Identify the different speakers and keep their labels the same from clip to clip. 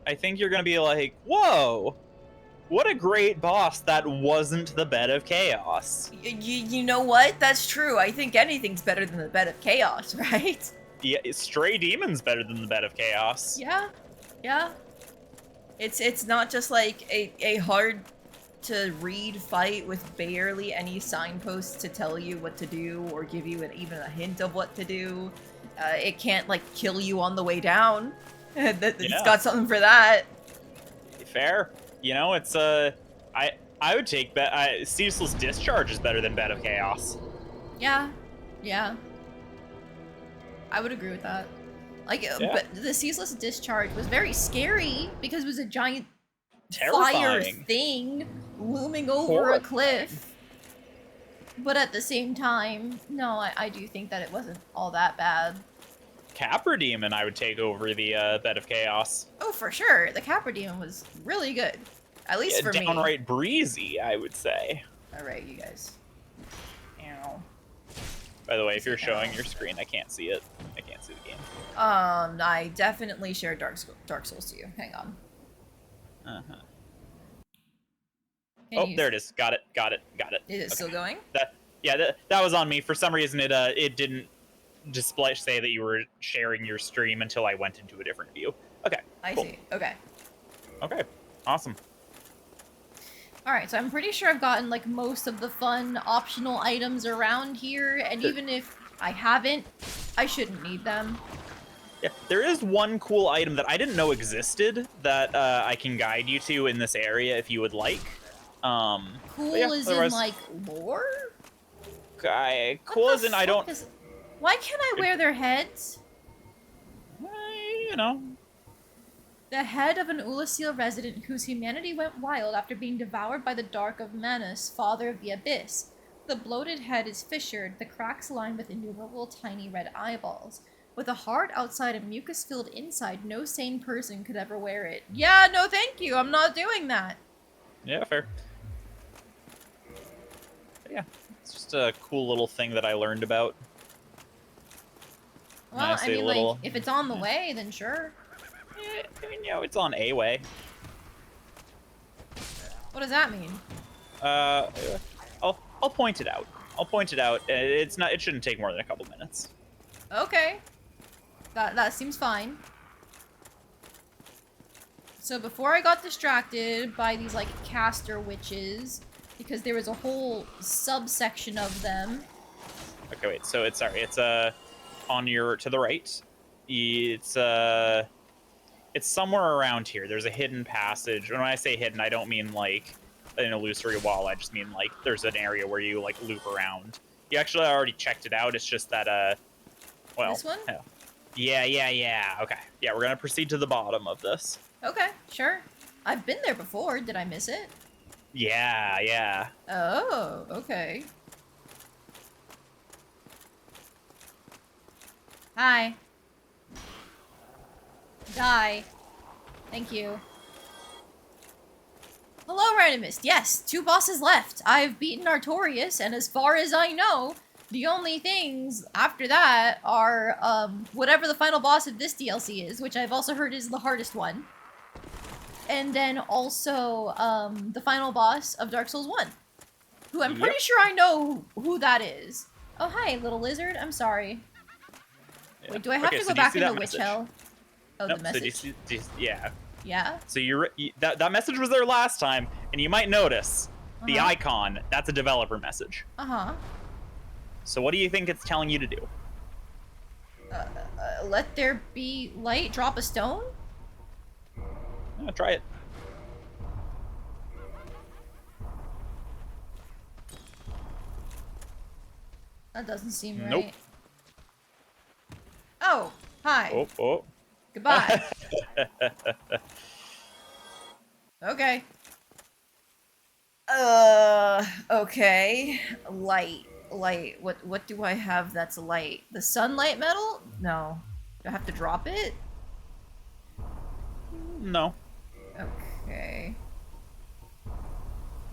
Speaker 1: I think you're gonna be like, whoa, what a great boss that wasn't the Bed of Chaos.
Speaker 2: You know what? That's true. I think anything's better than the Bed of Chaos, right?
Speaker 1: Yeah, Stray Demon's better than the Bed of Chaos.
Speaker 2: Yeah, yeah. It's not just like a hard to read fight with barely any signposts to tell you what to do or give you even a hint of what to do. It can't like kill you on the way down. It's got something for that.
Speaker 1: Fair. You know, it's I would take Ceaseless Discharge is better than Bed of Chaos.
Speaker 2: Yeah, yeah. I would agree with that. Like, but the Ceaseless Discharge was very scary because it was a giant fire thing looming over a cliff. But at the same time, no, I do think that it wasn't all that bad.
Speaker 1: Capra Demon I would take over the Bed of Chaos.
Speaker 2: Oh, for sure. The Capra Demon was really good. At least for me.
Speaker 1: Downright breezy, I would say.
Speaker 2: Alright, you guys. Ow.
Speaker 1: By the way, if you're showing your screen, I can't see it. I can't see the game.
Speaker 2: I definitely shared Dark Souls to you. Hang on.
Speaker 1: Uh-huh. Oh, there it is. Got it.
Speaker 2: Is it still going?
Speaker 1: That was on me. For some reason, it didn't say that you were sharing your stream until I went into a different view. Okay.
Speaker 2: I see. Okay.
Speaker 1: Okay. Awesome.
Speaker 2: Alright, so I'm pretty sure I've gotten, like, most of the fun optional items around here, and even if I haven't, I shouldn't need them.
Speaker 1: Yeah, there is one cool item that I didn't know existed that I can guide you to in this area if you would like.
Speaker 2: Cool is in, like, lore?
Speaker 1: Cool as in I don't...
Speaker 2: Why can't I wear their heads?
Speaker 1: You know...
Speaker 2: The head of an Ulasil resident whose humanity went wild after being devoured by the Dark of Manus, father of the Abyss. The bloated head is fissured, the cracks lined with innumerable tiny red eyeballs. With a heart outside and mucus-filled inside, no sane person could ever wear it. Yeah, no thank you, I'm not doing that.
Speaker 1: Yeah, fair. But yeah, it's just a cool little thing that I learned about.
Speaker 2: Well, I mean, like, if it's on the way, then sure.
Speaker 1: Yeah, I mean, you know, it's on a way.
Speaker 2: What does that mean?
Speaker 1: I'll point it out. I'll point it out. It shouldn't take more than a couple minutes.
Speaker 2: Okay. That seems fine. So before I got distracted by these, like, caster witches, because there was a whole subsection of them.
Speaker 1: Okay, wait, so it's on your, to the right. It's somewhere around here. There's a hidden passage. When I say hidden, I don't mean like an illusory wall. I just mean like there's an area where you like loop around. You actually already checked it out. It's just that well,
Speaker 2: this one?
Speaker 1: Yeah. Okay. Yeah, we're gonna proceed to the bottom of this.
Speaker 2: Okay, sure. I've been there before. Did I miss it?
Speaker 1: Yeah.
Speaker 2: Oh, okay. Hi. Die. Thank you. Hello, Randomist. Yes, 2 bosses left. I've beaten Artorias, and as far as I know, the only things after that are, whatever the final boss of this DLC is, which I've also heard is the hardest one. And then also, the final boss of Dark Souls 1. Who I'm pretty sure I know who that is. Oh, hi, little lizard. I'm sorry. Yeah. Wait, do I have to go back into Witch Hell? Oh, nope, the message?
Speaker 1: So yeah.
Speaker 2: Yeah?
Speaker 1: So that message was there last time, and you might notice the icon, that's a developer message.
Speaker 2: Uh-huh.
Speaker 1: So what do you think it's telling you to do?
Speaker 2: Let there be light, drop a stone?
Speaker 1: Yeah, try it.
Speaker 2: That doesn't seem right.
Speaker 1: Nope.
Speaker 2: Oh, hi.
Speaker 1: Oh.
Speaker 2: Goodbye. Okay. Okay. Light. What do I have that's light? The sunlight metal? No. Do I have to drop it?
Speaker 1: No.
Speaker 2: Okay.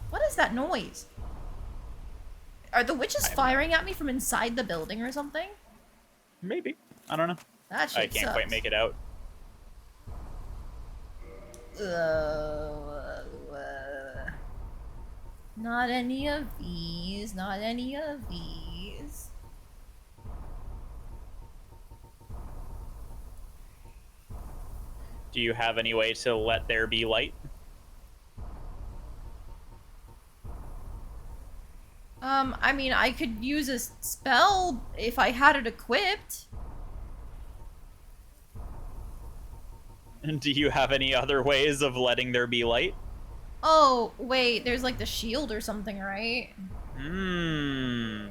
Speaker 2: What is that noise? Are the witches firing at me from inside the building or something?
Speaker 1: Maybe. I don't know.
Speaker 2: That shit
Speaker 1: I can't
Speaker 2: sucks.
Speaker 1: quite make it out.
Speaker 2: Not any of these. Not any of these.
Speaker 1: Do you have any way to let there be light?
Speaker 2: I mean, I could use a spell if I had it equipped.
Speaker 1: And do you have any other ways of letting there be light?
Speaker 2: Oh, wait, there's like the shield or something, right?
Speaker 1: Hmm.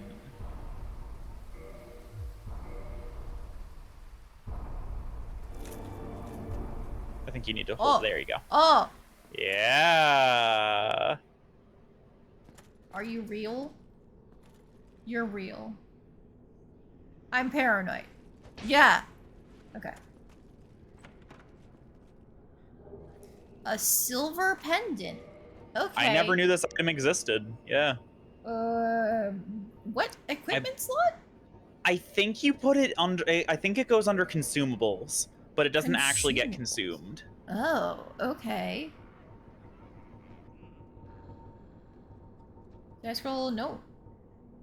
Speaker 1: I think you need to hold.
Speaker 2: Oh.
Speaker 1: There you go.
Speaker 2: Oh,
Speaker 1: Yeah.
Speaker 2: are you real? You're real. I'm paranoid. Yeah. Okay. A silver pendant. Okay.
Speaker 1: I never knew this item existed. Yeah.
Speaker 2: What equipment slot?
Speaker 1: I think you put it under. I think it goes under consumables, but it doesn't actually get consumed.
Speaker 2: Oh, okay. Did I scroll? No.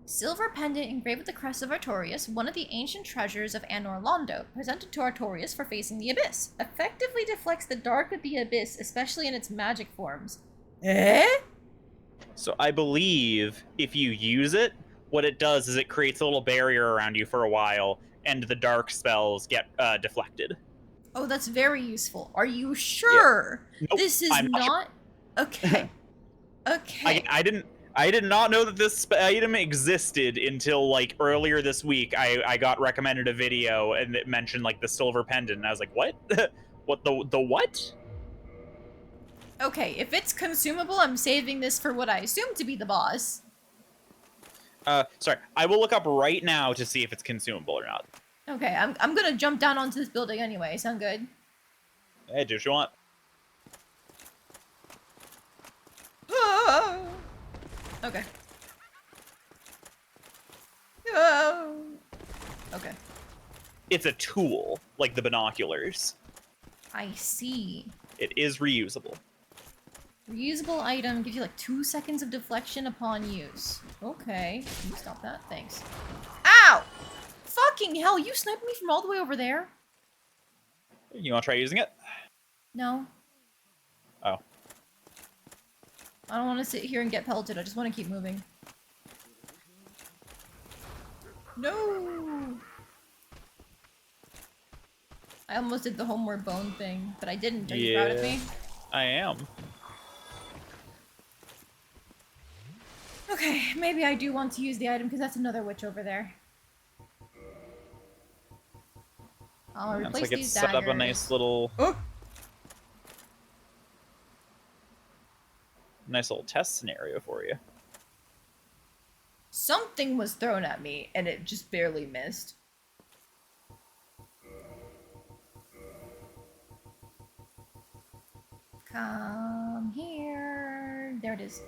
Speaker 2: Silver pendant engraved with the crest of Artorias, one of the ancient treasures of Anor Londo, presented to Artorias for facing the abyss. Effectively deflects the dark of the abyss, especially in its magic forms. Eh?
Speaker 1: So I believe if you use it, what it does is it creates a little barrier around you for a while, and the dark spells get deflected.
Speaker 2: Oh, that's very useful. Are you sure?
Speaker 1: Yeah. Nope,
Speaker 2: This is
Speaker 1: I'm not
Speaker 2: not...
Speaker 1: sure.
Speaker 2: Okay. Okay.
Speaker 1: I did not know that this item existed until like earlier this week. I got recommended a video and it mentioned like the silver pendant, and I was like, what? What the what?
Speaker 2: Okay, if it's consumable, I'm saving this for what I assume to be the boss.
Speaker 1: Sorry, I will look up right now to see if it's consumable or not.
Speaker 2: Okay, I'm gonna jump down onto this building anyway. Sound good?
Speaker 1: Hey, do what you want.
Speaker 2: Oh. Okay. Oh. Okay.
Speaker 1: It's a tool, like the binoculars.
Speaker 2: I see.
Speaker 1: It is reusable.
Speaker 2: Reusable item gives you like 2 seconds of deflection upon use. Okay. Can you stop that? Thanks. Ow! Fucking hell, you sniped me from all the way over there?
Speaker 1: You want to try using it?
Speaker 2: No.
Speaker 1: Oh.
Speaker 2: I don't want to sit here and get pelted. I just want to keep moving. No! I almost did the homeward bone thing, but I didn't. Are you proud of me?
Speaker 1: I am.
Speaker 2: Okay, maybe I do want to use the item because that's another witch over there. I'll replace
Speaker 1: Looks like
Speaker 2: these
Speaker 1: it's
Speaker 2: daggers.
Speaker 1: set up a nice little, nice little test scenario for you.
Speaker 2: Something was thrown at me, and it just barely missed. Come here. There it is.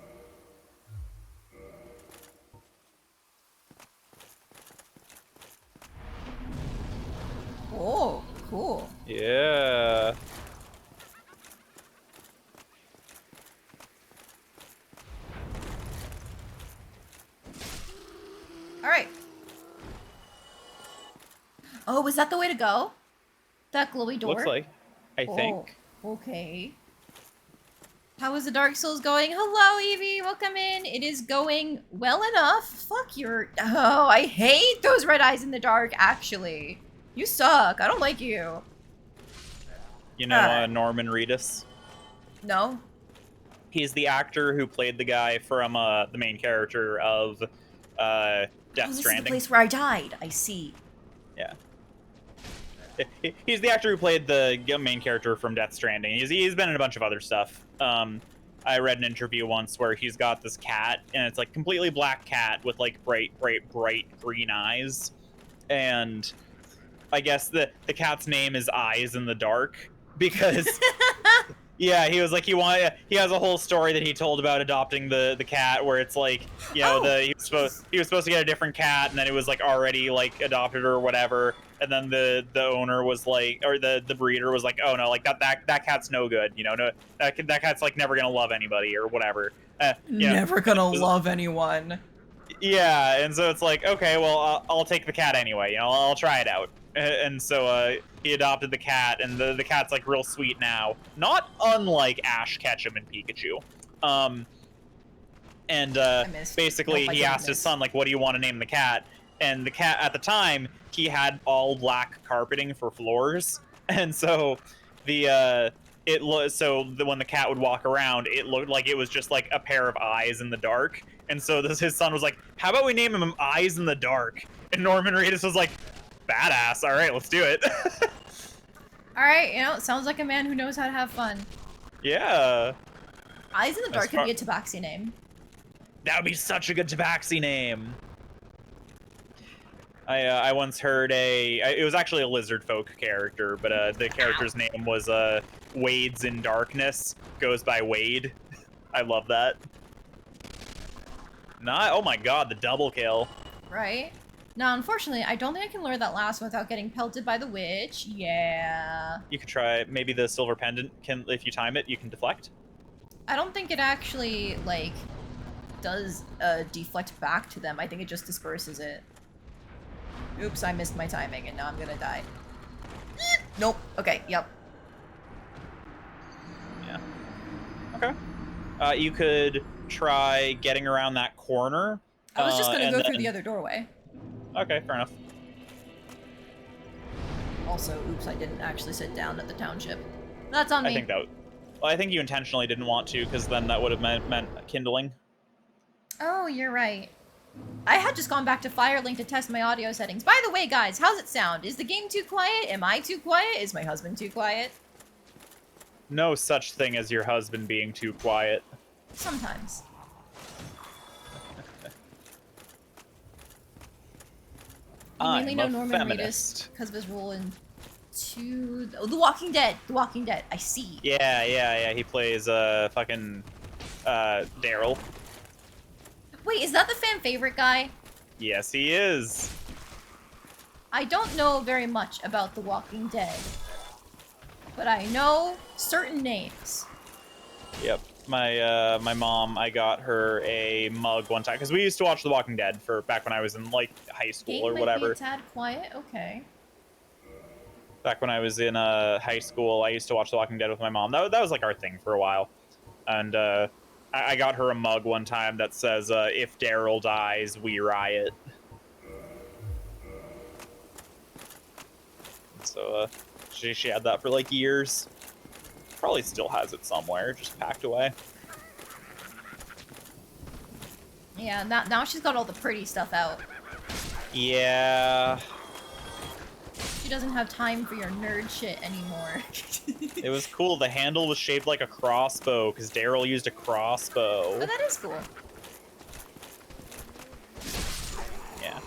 Speaker 2: Oh, cool.
Speaker 1: Yeah.
Speaker 2: Alright. Oh, was that the way to go? That glowy door?
Speaker 1: Looks like. I think.
Speaker 2: Okay. How is the Dark Souls going? Hello, Evie. Welcome in. It is going well enough. Fuck your... Oh, I hate those red eyes in the dark, actually. You suck. I don't like you.
Speaker 1: You know Norman Reedus?
Speaker 2: No?
Speaker 1: He's the actor who played the guy from the main character of Death
Speaker 2: Oh, this is the
Speaker 1: Stranding.
Speaker 2: place where I died. I see.
Speaker 1: Yeah. He's the actor who played the main character from Death Stranding. He's been in a bunch of other stuff. I read an interview once where he's got this cat, and it's like completely black cat with like bright green eyes. And I guess the cat's name is Eyes in the Dark because yeah, he was like he has a whole story that he told about adopting the cat where it's like, you know, he was supposed to get a different cat, and then it was like already like adopted or whatever, and then the owner was like, or the breeder was like, oh no, like that cat's no good, you know, no, that cat's like never gonna love anybody or whatever. You know,
Speaker 3: Never gonna love anyone.
Speaker 1: yeah, and so it's like, okay, well, I'll take the cat anyway. You know, I'll try it out. And so he adopted the cat, and the cat's like real sweet now, not unlike Ash Ketchum and Pikachu. And basically, he asked his son, like, what do you want to name the cat? And the cat, at the time, he had all black carpeting for floors, and so when the cat would walk around, it looked like it was just like a pair of eyes in the dark. And so his son was like, how about we name him Eyes in the Dark? And Norman Reedus was like, badass, all right, let's do it.
Speaker 2: All right, it sounds like a man who knows how to have fun.
Speaker 1: Yeah.
Speaker 2: Eyes in the Dark could be a tabaxi name.
Speaker 1: That would be such a good tabaxi name. I once heard it was actually a lizard folk character, but the character's name was Wades in Darkness, goes by Wade. I love that. Oh my god, the double kill.
Speaker 2: Right? Now, unfortunately, I don't think I can lure that last one without getting pelted by the witch. Yeah.
Speaker 1: You could try, maybe the silver pendant can, if you time it, you can deflect.
Speaker 2: I don't think it actually, like, does deflect back to them. I think it just disperses it. Oops, I missed my timing, and now I'm gonna die. Nope. Okay, yep.
Speaker 1: Yeah. Okay. You could try getting around that corner.
Speaker 2: I was just gonna go through the other doorway.
Speaker 1: Okay, fair enough.
Speaker 2: Also, oops, I didn't actually sit down at the township. That's on me.
Speaker 1: I think you intentionally didn't want to, because then that would have meant kindling.
Speaker 2: Oh, you're right. I had just gone back to Firelink to test my audio settings. By the way, guys, how's it sound? Is the game too quiet? Am I too quiet? Is my husband too quiet?
Speaker 1: No such thing as your husband being too quiet.
Speaker 2: Sometimes. You mainly know Norman Reedus because of his role in The Walking Dead. The Walking Dead. I see.
Speaker 1: Yeah. He plays fucking Daryl.
Speaker 2: Wait, is that the fan favorite guy?
Speaker 1: Yes, he is.
Speaker 2: I don't know very much about The Walking Dead, but I know certain names.
Speaker 1: Yep. My mom, I got her a mug one time because we used to watch The Walking Dead for back when I was in like high school or whatever.
Speaker 2: Might be a tad quiet. Okay.
Speaker 1: Back when I was in high school, I used to watch The Walking Dead with my mom. That was like our thing for a while, and I got her a mug one time that says, "If Daryl dies, we riot." So she had that for like years. Probably still has it somewhere, just packed away.
Speaker 2: Yeah, now she's got all the pretty stuff out.
Speaker 1: Yeah.
Speaker 2: She doesn't have time for your nerd shit anymore.
Speaker 1: It was cool. The handle was shaped like a crossbow, because Daryl used a crossbow.
Speaker 2: Oh, that is cool.
Speaker 1: Yeah.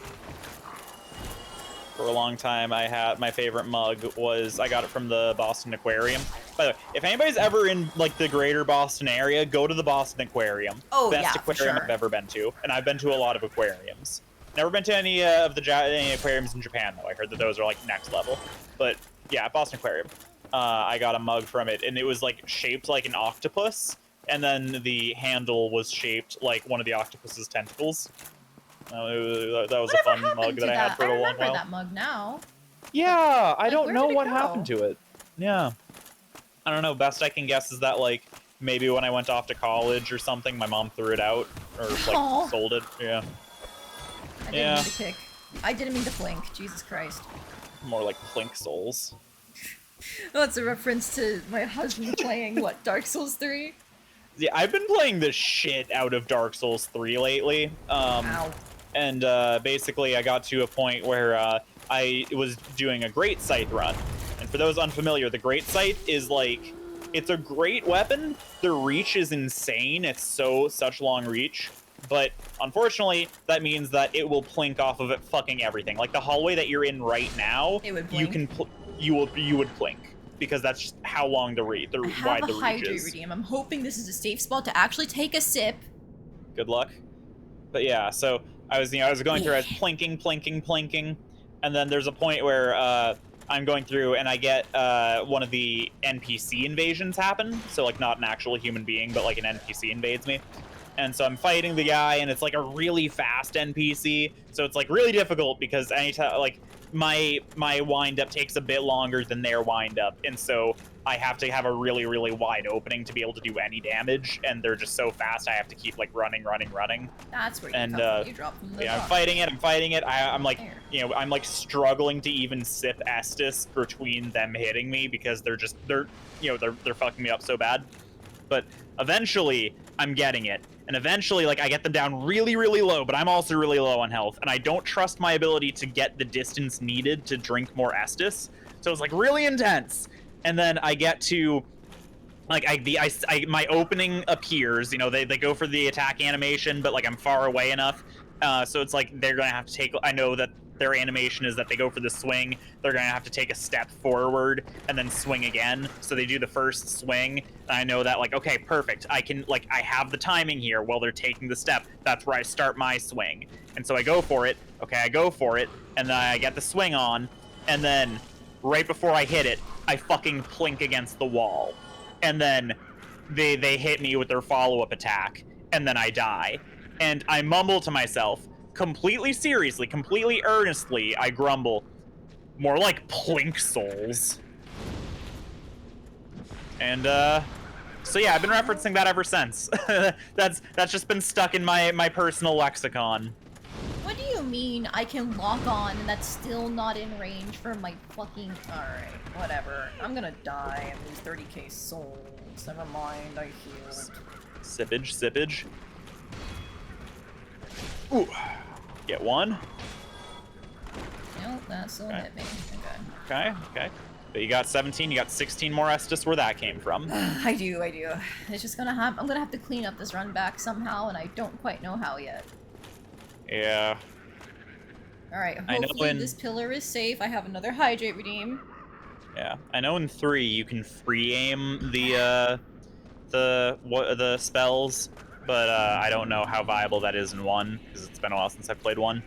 Speaker 1: For a long time, I had my favorite mug was I got it from the Boston Aquarium. By the way, if anybody's ever in like the greater Boston area, go to the Boston Aquarium.
Speaker 2: Oh,
Speaker 1: Best
Speaker 2: yeah,
Speaker 1: aquarium
Speaker 2: for sure.
Speaker 1: I've ever been to, and I've been to a lot of aquariums. Never been to any of any aquariums in Japan though. I heard that those are like next level. But yeah, Boston Aquarium. I got a mug from it, and it was like shaped like an octopus, and then the handle was shaped like one of the octopus's tentacles. That was a fun mug that I had for a long while.
Speaker 2: I remember that mug now.
Speaker 1: Yeah, I don't know what
Speaker 2: go?
Speaker 1: happened to it. Yeah. I don't know. Best I can guess is that, like, maybe when I went off to college or something, my mom threw it out or, like,
Speaker 2: Aww.
Speaker 1: sold it. Yeah.
Speaker 2: I didn't mean to kick. I didn't mean to blink. Jesus Christ.
Speaker 1: More like Plink Souls.
Speaker 2: That's a reference to my husband playing, what, Dark Souls 3?
Speaker 1: Yeah, I've been playing the shit out of Dark Souls 3 lately.
Speaker 2: Ow.
Speaker 1: And basically I got to a point where I was doing a Great Scythe run. And for those unfamiliar, the Great Scythe is like, it's a great weapon. The reach is insane. It's such long reach. But unfortunately, that means that it will plink off of it fucking everything. Like the hallway that you're in right now,
Speaker 2: it would
Speaker 1: you
Speaker 2: blink.
Speaker 1: you would plink because that's just how long the wide the reach is.
Speaker 2: I have a hydrate redeem. I'm hoping this is a safe spot to actually take a sip.
Speaker 1: Good luck. But yeah, so I was going through, I was plinking, and then there's a point where I'm going through and I get one of the NPC invasions happen. So like not an actual human being, but like an NPC invades me. And so I'm fighting the guy, and it's like a really fast NPC. So it's like really difficult because anytime like my wind up takes a bit longer than their wind up, and so I have to have a really wide opening to be able to do any damage. And they're just so fast, I have to keep like running.
Speaker 2: That's where you
Speaker 1: And
Speaker 2: come from. You drop from the
Speaker 1: yeah, I'm
Speaker 2: rock.
Speaker 1: fighting it. I'm like,
Speaker 2: There.
Speaker 1: you know, I'm like struggling to even sip Estus between them hitting me because they're fucking me up so bad. But eventually I'm getting it. And eventually, like, I get them down really low, but I'm also really low on health. And I don't trust my ability to get the distance needed to drink more Estus. So it's like really intense. And then I get to like my opening appears, you know, they go for the attack animation, but like I'm far away enough. So it's like they're gonna have to take, I know that their animation is that they go for the swing, they're gonna have to take a step forward and then swing again. So they do the first swing, and I know that like, okay, perfect, I can, like, I have the timing here while they're taking the step. That's where I start my swing. And so I go for it, okay, I go for it, and then I get the swing on, and then right before I hit it, I fucking plink against the wall. And then they hit me with their follow-up attack, and then I die. And I mumble to myself, completely seriously, completely earnestly, I grumble, more like plink souls. And so yeah, I've been referencing that ever since. that's just been stuck in my personal lexicon.
Speaker 2: What do you mean I can lock on and that's still not in range for my fucking... Alright, whatever. I'm gonna die and lose 30k souls. Never mind, I healed.
Speaker 1: Sippage. Ooh. Get one.
Speaker 2: Nope, that still hit me.
Speaker 1: Okay. But you got 17, you got 16 more Estus where that came from.
Speaker 2: I do. It's just gonna have... I'm gonna have to clean up this run back somehow, and I don't quite know how yet.
Speaker 1: Yeah.
Speaker 2: Alright, hopefully this pillar is safe. I have another hydrate redeem.
Speaker 1: Yeah, I know in 3 you can free aim the spells, but I don't know how viable that is in 1 because it's been a while since I've played 1.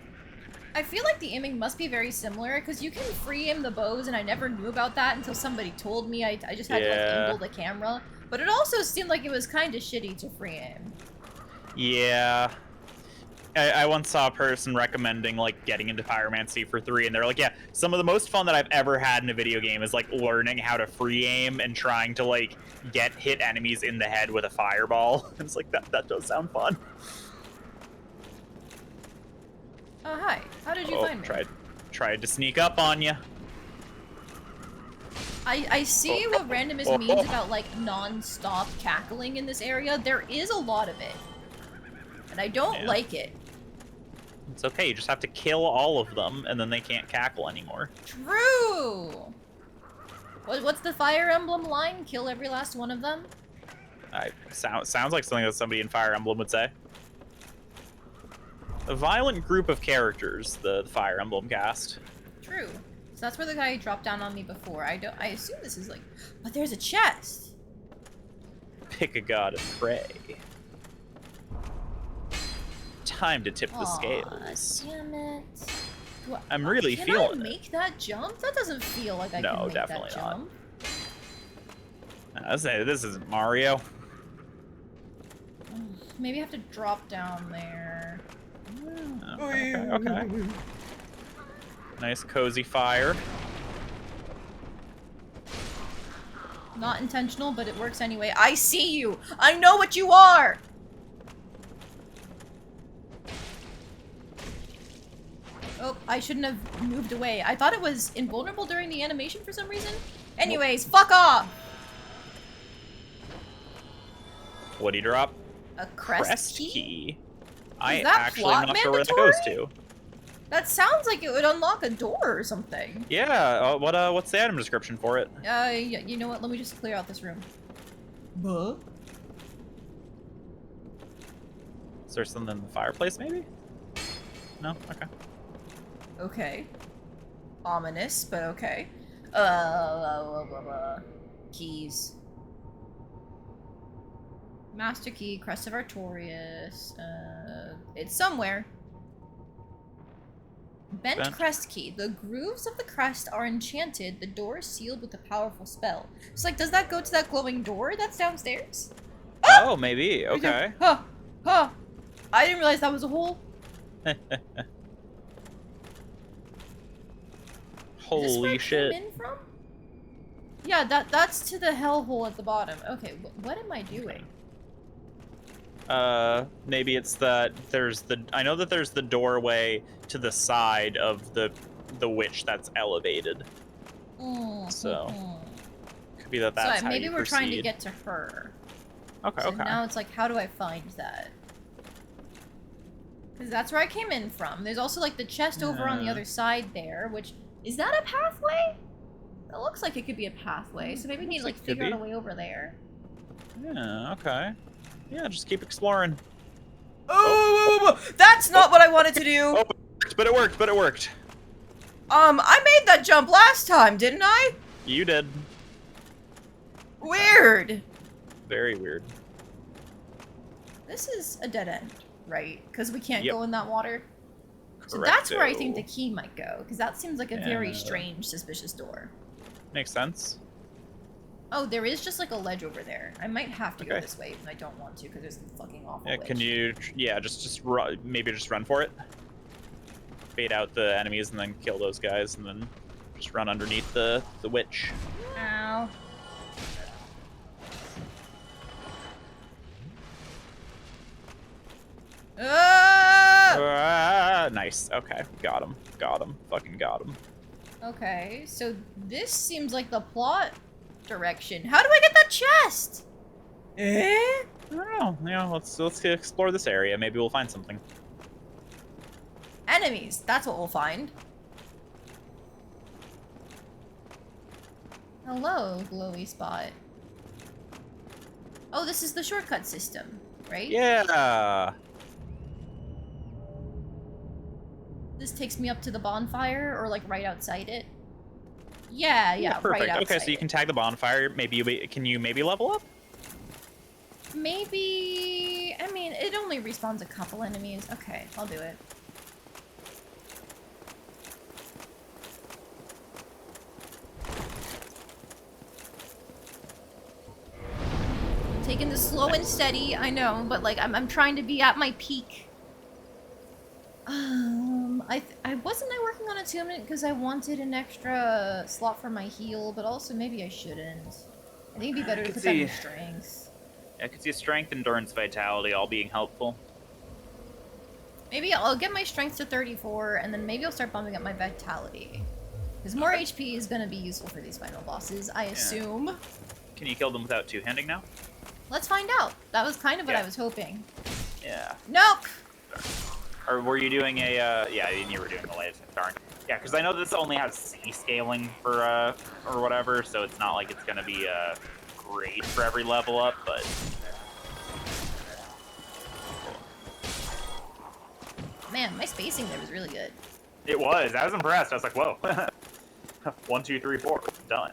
Speaker 2: I feel like the aiming must be very similar because you can free aim the bows, and I never knew about that until somebody told me. I just had to like angle the camera, but it also seemed like it was kind of shitty to free aim.
Speaker 1: Yeah. I once saw a person recommending like getting into pyromancy for 3, and they're like, yeah, some of the most fun that I've ever had in a video game is like learning how to free aim and trying to like hit enemies in the head with a fireball. It's like that does sound fun.
Speaker 2: Oh hi, how did you find me?
Speaker 1: Tried to sneak up on you.
Speaker 2: I see what randomness means about like non-stop cackling in this area. There is a lot of it, and I don't like it.
Speaker 1: It's okay, you just have to kill all of them, and then they can't cackle anymore.
Speaker 2: True! What's the Fire Emblem line? Kill every last one of them?
Speaker 1: Sounds like something that somebody in Fire Emblem would say. A violent group of characters, the Fire Emblem cast.
Speaker 2: True. So that's where the guy dropped down on me before. I assume this is like... But there's a chest!
Speaker 1: Pick a god and pray. Time to tip the scales.
Speaker 2: Damn it.
Speaker 1: I'm really feeling it.
Speaker 2: Can I make that jump? That doesn't feel like I can make that jump.
Speaker 1: I say this isn't Mario.
Speaker 2: Maybe I have to drop down there.
Speaker 1: Okay. Nice cozy fire.
Speaker 2: Not intentional, but it works anyway. I see you! I know what you are! Oh, I shouldn't have moved away. I thought it was invulnerable during the animation for some reason. Anyways, fuck off!
Speaker 1: What do you drop?
Speaker 2: A crest key?
Speaker 1: I actually am not sure where that goes to.
Speaker 2: That sounds like it would unlock a door or something.
Speaker 1: Yeah, what's the item description for it?
Speaker 2: You know what? Let me just clear out this room. Buh?
Speaker 1: Is there something in the fireplace, maybe? No? Okay.
Speaker 2: Okay. Ominous, but okay. Keys. Master key, Crest of Artorias. It's somewhere. Bent crest key. The grooves of the crest are enchanted. The door is sealed with a powerful spell. It's like, does that go to that glowing door that's downstairs?
Speaker 1: Oh, maybe. Okay.
Speaker 2: Huh. Huh. I didn't realize that was a hole.
Speaker 1: Holy
Speaker 2: Is this where
Speaker 1: shit.
Speaker 2: it came in from? Yeah, that's to the hellhole at the bottom. Okay, what am I doing?
Speaker 1: Maybe it's that there's the. I know that there's the doorway to the side of the witch that's elevated. So could be that that's
Speaker 2: so
Speaker 1: how
Speaker 2: maybe
Speaker 1: you
Speaker 2: we're trying to
Speaker 1: proceed.
Speaker 2: get to her.
Speaker 1: Okay.
Speaker 2: So
Speaker 1: Okay.
Speaker 2: now it's like, how do I find that? Because that's where I came in from. There's also like the chest over on the other side there, which is that a pathway? It looks like it could be a pathway, so maybe we need to like
Speaker 1: Looks like it
Speaker 2: figure out
Speaker 1: could
Speaker 2: a way over there.
Speaker 1: Yeah. Okay. Yeah. Just keep exploring.
Speaker 3: Oh, that's not what I wanted to do.
Speaker 1: Oh, but it worked. But it worked.
Speaker 3: I made that jump last time, didn't I?
Speaker 1: You did.
Speaker 3: Weird.
Speaker 1: Very weird.
Speaker 2: This is a dead end, right? Because we can't
Speaker 1: Yep.
Speaker 2: go in that water. So that's where I think the
Speaker 1: Correcto.
Speaker 2: key might go, because that seems like a very
Speaker 1: Yeah.
Speaker 2: strange, suspicious door.
Speaker 1: Makes sense.
Speaker 2: Oh, there is just like a ledge over there. I might have to go
Speaker 1: Okay.
Speaker 2: this way, but I don't want to because there's a fucking awful
Speaker 1: Yeah.
Speaker 2: witch.
Speaker 1: Can you? Yeah. Just run. Maybe just run for it. Bait out the enemies and then kill those guys, and then just run underneath the witch.
Speaker 2: Ow.
Speaker 1: Nice. Okay. Got him. Got him. Fucking got him.
Speaker 2: Okay, so this seems like the plot direction. How do I get that chest?
Speaker 3: Eh?
Speaker 1: I don't know. You know, let's explore this area. Maybe we'll find something.
Speaker 2: Enemies. That's what we'll find. Hello, glowy spot. Oh, this is the shortcut system, right?
Speaker 1: Yeah.
Speaker 2: This takes me up to the bonfire, or like right outside it. Yeah,
Speaker 1: Perfect.
Speaker 2: right outside.
Speaker 1: Okay, so you can tag the bonfire. Maybe can you maybe level up?
Speaker 2: Maybe. I mean, it only respawns a couple enemies. Okay, I'll do it. Taking this slow and steady, I know, but like I'm trying to be at my peak. I wasn't I working on attunement because I wanted an extra slot for my heal, but also maybe I shouldn't. I think it'd be better to
Speaker 1: could
Speaker 2: put that in
Speaker 1: see.
Speaker 2: strength.
Speaker 1: I could see strength, endurance, vitality all being helpful.
Speaker 2: Maybe I'll get my strength to 34, and then maybe I'll start bumping up my vitality. Because more HP is going to be useful for these final bosses, I assume.
Speaker 1: Can you kill them without two-handing now?
Speaker 2: Let's find out. That was kind of what
Speaker 1: Yeah.
Speaker 2: I was hoping.
Speaker 1: Yeah.
Speaker 2: Nope!
Speaker 1: Or were you doing a, yeah, you were doing the latest. Darn. Yeah, because I know this only has C scaling for, or whatever, so it's not like it's going to be, great for every level up, but...
Speaker 2: Man, my spacing there was really good.
Speaker 1: It was. I was impressed. I was like, whoa. 1, 2, 3, 4. Done.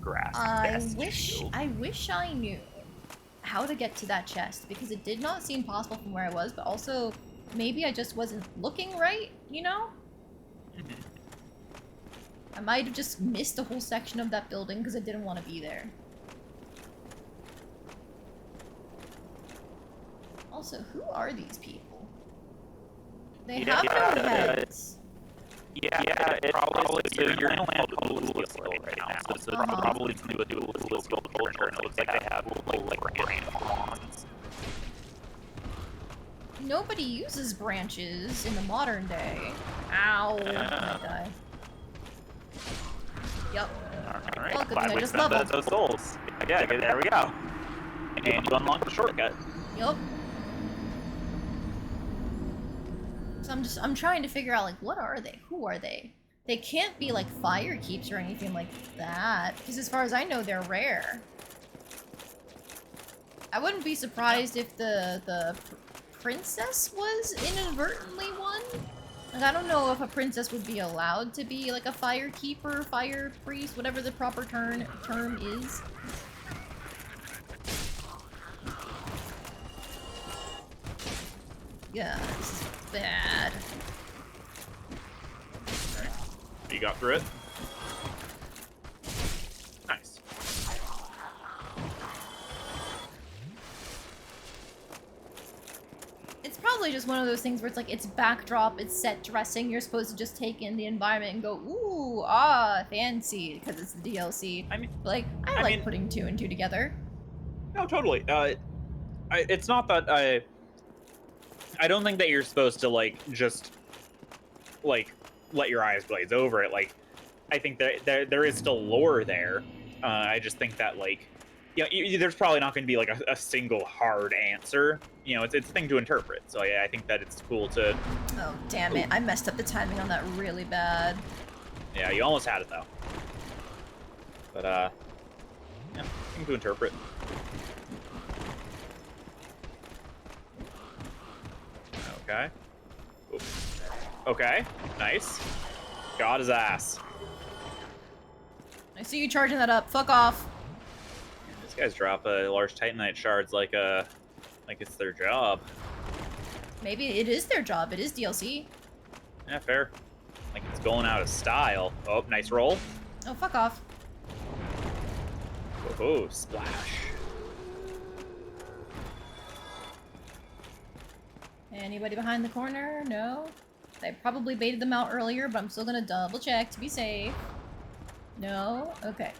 Speaker 1: Grass.
Speaker 2: I wish I knew how to get to that chest, because it did not seem possible from where I was, but also maybe I just wasn't looking right, you know? I might have just missed a whole section of that building because I didn't want to be there. Also, who are these people? They have no heads.
Speaker 1: Yeah, it's probably so you're in a land called Dual Skill right now, so probably something with Dual Skill culture, and it looks like they have like brand wands.
Speaker 2: Nobody uses branches in the modern day. Ow. I might die. Yep.
Speaker 1: Alright,
Speaker 2: Well, good
Speaker 1: glad
Speaker 2: thing I
Speaker 1: we
Speaker 2: just
Speaker 1: spent
Speaker 2: leveled.
Speaker 1: those souls. Yeah, good, there we go. And you unlock the shortcut.
Speaker 2: Yep. So I'm trying to figure out, like, what are they? Who are they? They can't be, like, fire keeps or anything like that, because as far as I know, they're rare. I wouldn't be surprised if the princess was inadvertently one. Like, I don't know if a princess would be allowed to be, like, a fire keeper, fire priest, whatever the proper term is. Yeah, this is bad.
Speaker 1: Okay. You got through it. Nice.
Speaker 2: It's probably just one of those things where it's like, it's backdrop, it's set dressing, you're supposed to just take in the environment and go, ooh, ah, fancy, because it's the DLC.
Speaker 1: I mean,
Speaker 2: But, like, I like putting 2 and 2 together.
Speaker 1: no, totally. It's not that I don't think that you're supposed to like just like let your eyes glaze over it. Like, I think that there is still lore there. I just think that like, there's probably not going to be like a single hard answer. You know, it's a thing to interpret. So yeah, I think that it's cool to.
Speaker 2: Oh, damn it. I messed up the timing on that really bad.
Speaker 1: Yeah, you almost had it though. But yeah, thing to interpret. Okay. Oop. Okay. Nice. Got his ass.
Speaker 2: I see you charging that up. Fuck off.
Speaker 1: These guys drop large titanite shards like it's their job.
Speaker 2: Maybe it is their job. It is DLC.
Speaker 1: Yeah, fair. Like it's going out of style. Oh, nice roll.
Speaker 2: Oh, fuck off.
Speaker 1: Whoa, splash.
Speaker 2: Anybody behind the corner? No? I probably baited them out earlier, but I'm still gonna double check to be safe. No? Okay.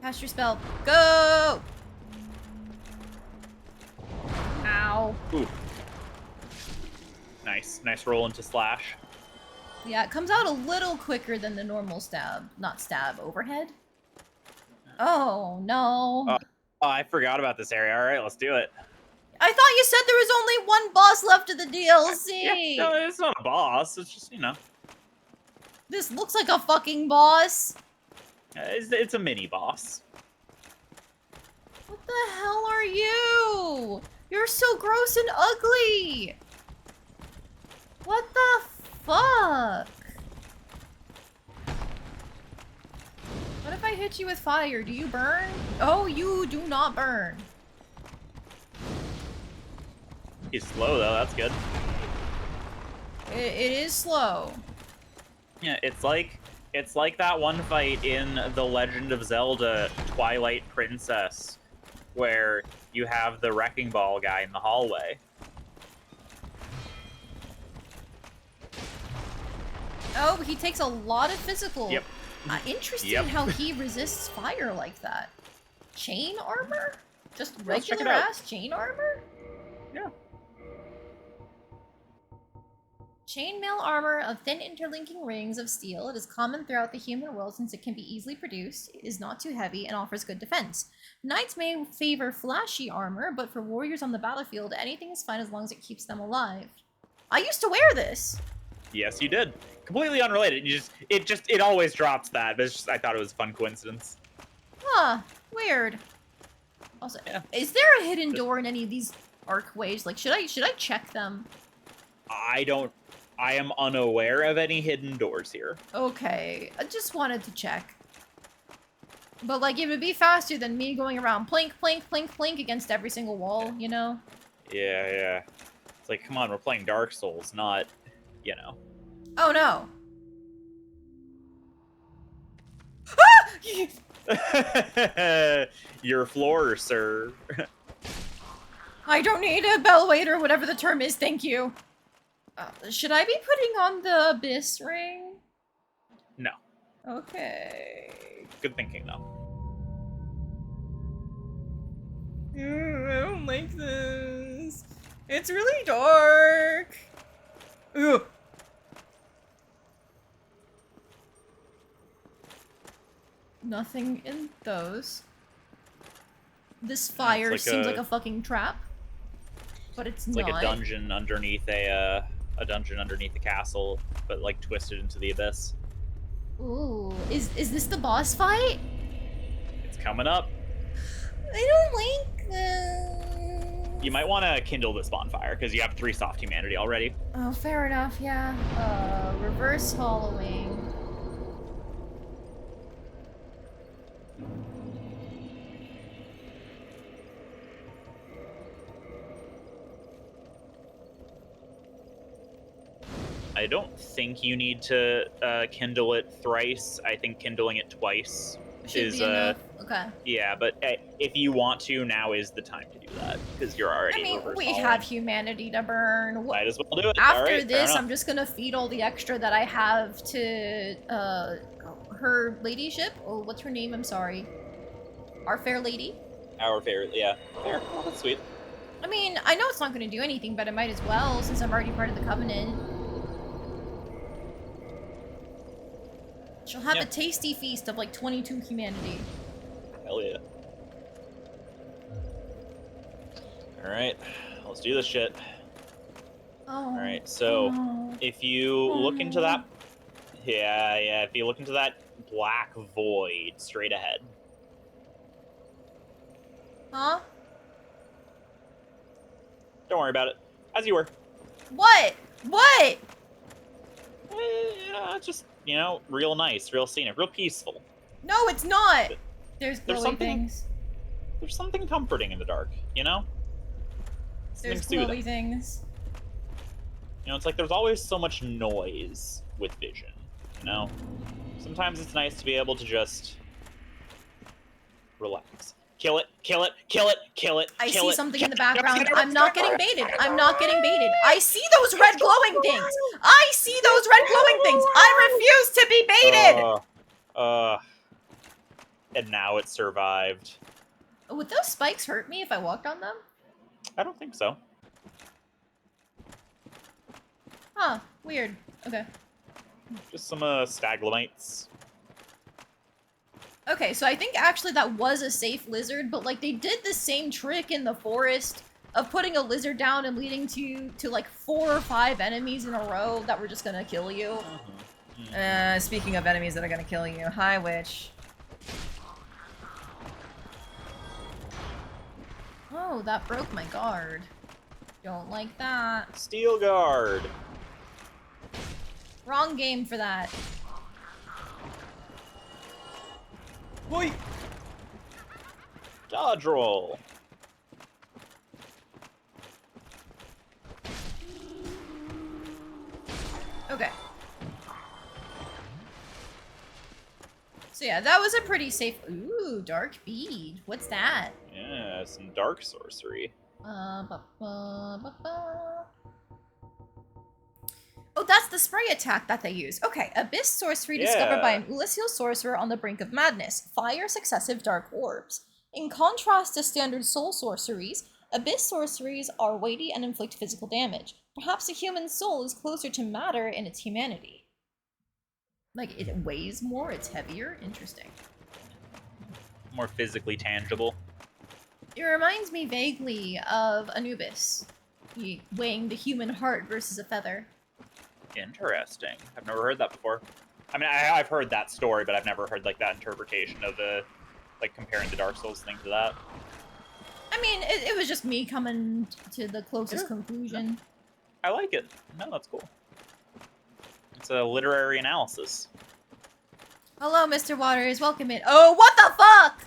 Speaker 2: Cast your spell. Go! Ow.
Speaker 1: Ooh. Nice. Nice roll into slash.
Speaker 2: Yeah, it comes out a little quicker than the normal stab. Not stab, overhead. Oh, no.
Speaker 1: Oh, I forgot about this area. All right, let's do it.
Speaker 2: I thought you said there was only one boss left of the DLC!
Speaker 1: Yeah, no, it's not a boss. It's just,
Speaker 2: This looks like a fucking boss!
Speaker 1: it's a mini boss.
Speaker 2: What the hell are you? You're so gross and ugly! What the fuck? What if I hit you with fire? Do you burn? Oh, you do not burn.
Speaker 1: He's slow though. That's good.
Speaker 2: It is slow.
Speaker 1: Yeah, it's like that one fight in The Legend of Zelda: Twilight Princess, where you have the wrecking ball guy in the hallway.
Speaker 2: Oh, he takes a lot of physical.
Speaker 1: Yep.
Speaker 2: Interesting
Speaker 1: Yep.
Speaker 2: how he resists fire like that. Chain armor? Just
Speaker 1: Let's check it
Speaker 2: regular
Speaker 1: out.
Speaker 2: ass chain armor?
Speaker 1: Yeah.
Speaker 2: Chainmail armor of thin interlinking rings of steel. It is common throughout the human world since it can be easily produced, it is not too heavy, and offers good defense. Knights may favor flashy armor, but for warriors on the battlefield, anything is fine as long as it keeps them alive. I used to wear this!
Speaker 1: Yes, you did. Completely unrelated. It always drops that. But it's just, I thought it was a fun coincidence.
Speaker 2: Huh, weird. Also,
Speaker 1: Yeah.
Speaker 2: is there a hidden door in any of these archways? Like, should I check them?
Speaker 1: I am unaware of any hidden doors here.
Speaker 2: Okay, I just wanted to check. But, like, it would be faster than me going around plink, plink, plink, plink against every single wall, you know?
Speaker 1: Yeah. It's like, come on, we're playing Dark Souls, not,
Speaker 2: Oh, no.
Speaker 1: Your floor, sir.
Speaker 2: I don't need a bellweight or whatever the term is, thank you. Should I be putting on the Abyss ring?
Speaker 1: No.
Speaker 2: Okay.
Speaker 1: Good thinking, though.
Speaker 2: I don't like this. It's really dark. Ugh. Nothing in those. This fire
Speaker 1: like
Speaker 2: seems
Speaker 1: a-
Speaker 2: like a fucking trap. But it's
Speaker 1: It's
Speaker 2: not.
Speaker 1: like a dungeon underneath a dungeon underneath the castle, but like twisted into the abyss.
Speaker 2: Ooh. Is this the boss fight?
Speaker 1: It's coming up.
Speaker 2: I don't like this.
Speaker 1: You might want to kindle this bonfire because you have 3 soft humanity already.
Speaker 2: Oh, fair enough, yeah. Reverse hollowing.
Speaker 1: I don't think you need to kindle it thrice. I think kindling it twice
Speaker 2: Should
Speaker 1: is
Speaker 2: be enough. Okay.
Speaker 1: yeah, but if you want to, now is the time to do that because you're already
Speaker 2: I mean,
Speaker 1: reverse
Speaker 2: we
Speaker 1: hauling.
Speaker 2: have humanity to burn.
Speaker 1: Might as well do it.
Speaker 2: After
Speaker 1: All right, fair
Speaker 2: this,
Speaker 1: enough.
Speaker 2: I'm just gonna feed all the extra that I have to her ladyship. Oh, what's her name? I'm sorry. Our fair lady.
Speaker 1: Our favorite, yeah. Fair. Well, that's sweet.
Speaker 2: I mean, I know it's not gonna do anything, but I might as well since I'm already part of the covenant. She'll have
Speaker 1: Yeah.
Speaker 2: a tasty feast of like 22 humanity.
Speaker 1: Hell yeah. All right, let's do this shit.
Speaker 2: Oh.
Speaker 1: All right, so
Speaker 2: Oh.
Speaker 1: if you look into that, yeah, if you look into that black void straight ahead.
Speaker 2: Huh?
Speaker 1: Don't worry about it. As you were.
Speaker 2: What? What?
Speaker 1: Yeah, just, you know, real nice, real scenic, real peaceful.
Speaker 2: No, it's not. There's
Speaker 1: There's
Speaker 2: glowy
Speaker 1: something-
Speaker 2: things.
Speaker 1: There's something comforting in the dark, you know?
Speaker 2: There's
Speaker 1: Something soothing.
Speaker 2: glowy things.
Speaker 1: You know, it's like there's always so much noise with vision, you know? Sometimes it's nice to be able to just relax. Kill it, kill it, kill it, kill it,
Speaker 2: I
Speaker 1: kill
Speaker 2: see
Speaker 1: it,
Speaker 2: something
Speaker 1: kill
Speaker 2: in the
Speaker 1: it.
Speaker 2: background. I'm not getting baited. I'm not getting baited. I see those red glowing things. I see those red glowing things. I refuse to be baited.
Speaker 1: And now it survived.
Speaker 2: Would those spikes hurt me if I walked on them?
Speaker 1: I don't think so.
Speaker 2: Huh. Weird. Okay.
Speaker 1: Just some staglamites.
Speaker 2: Okay, so I think actually that was a safe lizard, but like they did the same trick in the forest of putting a lizard down and leading to like 4 or 5 enemies in a row that were just gonna kill you.
Speaker 3: Speaking of enemies that are gonna kill you, hi, witch.
Speaker 2: Oh, that broke my guard. Don't like that.
Speaker 1: Steel guard.
Speaker 2: Wrong game for that.
Speaker 1: Boy. Dodge roll.
Speaker 2: Okay. So yeah, that was a pretty safe. Ooh, dark bead. What's that?
Speaker 1: Yeah, some dark sorcery.
Speaker 2: Ba, ba, ba, ba. Oh, that's the spray attack that they use. Okay, Abyss sorcery discovered by an Ulysseal sorcerer on the brink of madness. Fire successive dark orbs. In contrast to standard soul sorceries, Abyss sorceries are weighty and inflict physical damage. Perhaps a human soul is closer to matter in its humanity. Like, it weighs more, it's heavier? Interesting.
Speaker 1: More physically tangible.
Speaker 2: It reminds me vaguely of Anubis, weighing the human heart versus a feather.
Speaker 1: Interesting. I've never heard that before. I mean, I've heard that story, but I've never heard like that interpretation of like comparing the Dark Souls thing to that.
Speaker 2: I mean, it was just me coming to the closest conclusion.
Speaker 1: I like it. No, that's cool. It's a literary analysis.
Speaker 2: Hello, Mr. Waters. Welcome in. Oh, what the fuck?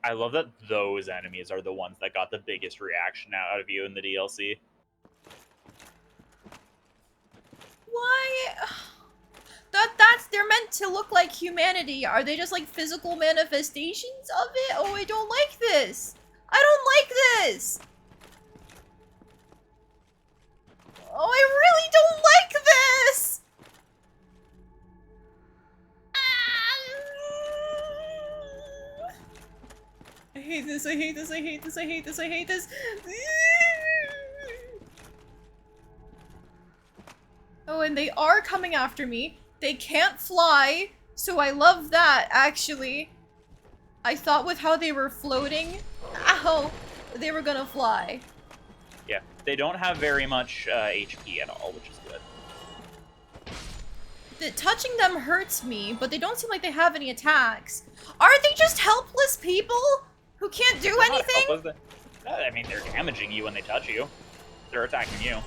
Speaker 1: I love that those enemies are the ones that got the biggest reaction out of you in the DLC.
Speaker 2: Why? They're meant to look like humanity. Are they just like physical manifestations of it? Oh, I don't like this. I don't like this. Oh, I really don't like this. I hate this, I hate this, I hate this, I hate this, I hate this. Oh, and they are coming after me. They can't fly, so I love that, actually. I thought with how they were floating, ow, they were gonna fly.
Speaker 1: Yeah, they don't have very much HP at all, which is good.
Speaker 2: Touching them hurts me, but they don't seem like they have any attacks. Are they just helpless people who can't do anything?
Speaker 1: I mean, they're damaging you when they touch you. They're attacking you.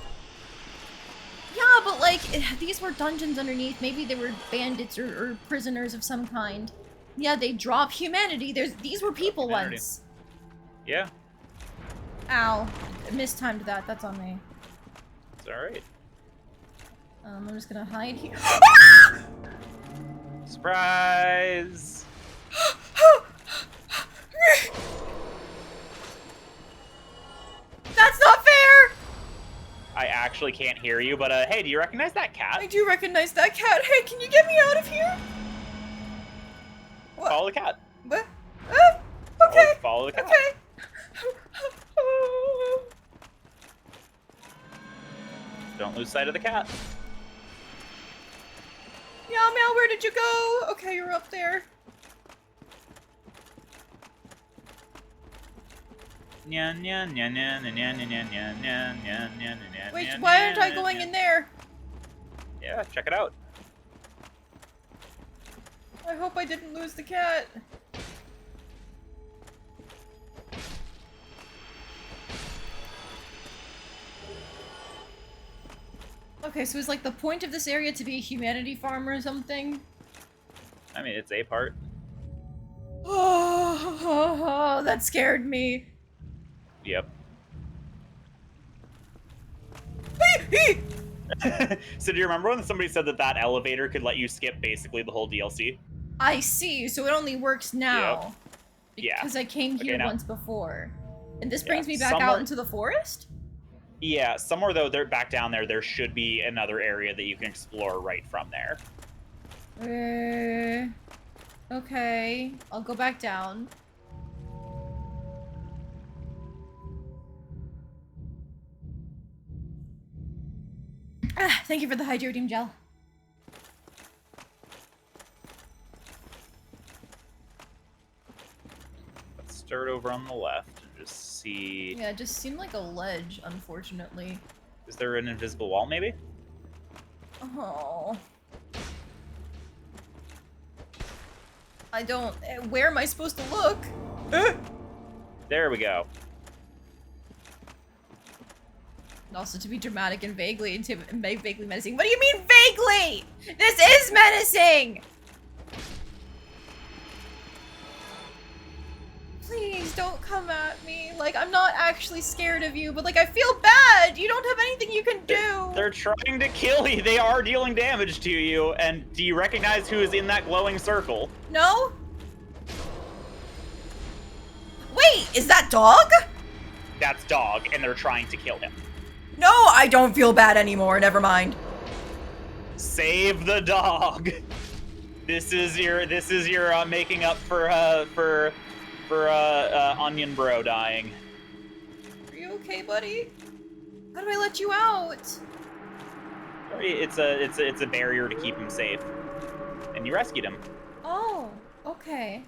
Speaker 2: Yeah, but like, these were dungeons underneath. Maybe they were bandits or prisoners of some kind. Yeah, they drop humanity. These were people once.
Speaker 1: Yeah.
Speaker 2: Ow. I mistimed that. That's on me.
Speaker 1: It's alright.
Speaker 2: I'm just gonna hide here.
Speaker 1: Surprise!
Speaker 3: That's not fair!
Speaker 1: I actually can't hear you, but hey, do you recognize that cat?
Speaker 3: I do recognize that cat. Hey, can you get me out of here? What?
Speaker 1: Follow the cat.
Speaker 3: What? Okay.
Speaker 1: Follow the cat.
Speaker 3: Okay.
Speaker 1: Don't lose sight of the cat.
Speaker 3: Meow meow, where did you go? Okay, you're up there. Wait, why aren't I going in there?
Speaker 1: Yeah, check it out.
Speaker 3: I hope I didn't lose the cat. Okay, so is like the point of this area to be a humanity farm or something?
Speaker 1: I mean, it's a part.
Speaker 3: Oh, that scared me.
Speaker 1: Yep. So do you remember when somebody said that that elevator could let you skip basically the whole DLC?
Speaker 2: I see, so it only works now.
Speaker 1: Yeah.
Speaker 2: Because I came here
Speaker 1: now-
Speaker 2: once before. And this
Speaker 1: Yeah,
Speaker 2: brings me back
Speaker 1: somewhere-
Speaker 2: out into the forest?
Speaker 1: Yeah, somewhere though, they're back down there. There should be another area that you can explore right from there.
Speaker 2: Okay. I'll go back down. Thank you for the hydrating gel.
Speaker 1: Let's start over on the left and just see.
Speaker 2: Yeah, it just seemed like a ledge, unfortunately.
Speaker 1: Is there an invisible wall, maybe?
Speaker 2: Oh. I don't... Where am I supposed to look?
Speaker 1: There we go.
Speaker 2: Also, to be dramatic and vaguely menacing. What do you mean vaguely? This is menacing! Please don't come at me. Like, I'm not actually scared of you, but like, I feel bad. You don't have anything you can do.
Speaker 1: They're trying to kill you. They are dealing damage to you. And do you recognize who is in that glowing circle?
Speaker 2: No?
Speaker 3: Wait, is that dog?
Speaker 1: That's Dog, and they're trying to kill him.
Speaker 3: No, I don't feel bad anymore. Never mind.
Speaker 1: Save the dog. This is your making up for Onion Bro dying.
Speaker 2: Are you okay, buddy? How do I let you out?
Speaker 1: It's a barrier to keep him safe, and you rescued him.
Speaker 2: Oh, okay.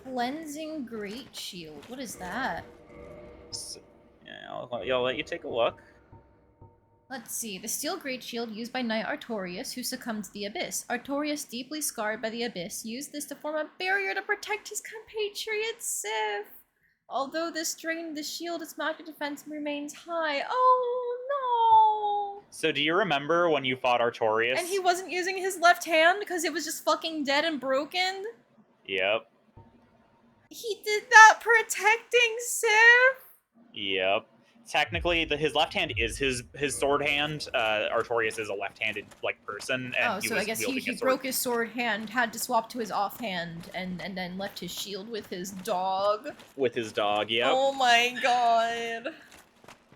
Speaker 2: Cleansing Great Shield. What is that?
Speaker 1: So, yeah, I'll let you take a look.
Speaker 2: Let's see. The steel great shield used by Knight Artorias, who succumbed to the Abyss. Artorias, deeply scarred by the Abyss, used this to form a barrier to protect his compatriot Sif. Although this drained the shield, its magic defense remains high. Oh no!
Speaker 1: So do you remember when you fought Artorias?
Speaker 2: And he wasn't using his left hand because it was just fucking dead and broken?
Speaker 1: Yep.
Speaker 2: He did that protecting Sif?
Speaker 1: Yep. Technically, his left hand is his sword hand. Artorias is a left-handed person, and
Speaker 2: Oh, so I guess he broke his sword hand, had to swap to his offhand, and then left his shield with his dog.
Speaker 1: With his dog, yep.
Speaker 3: Oh my god.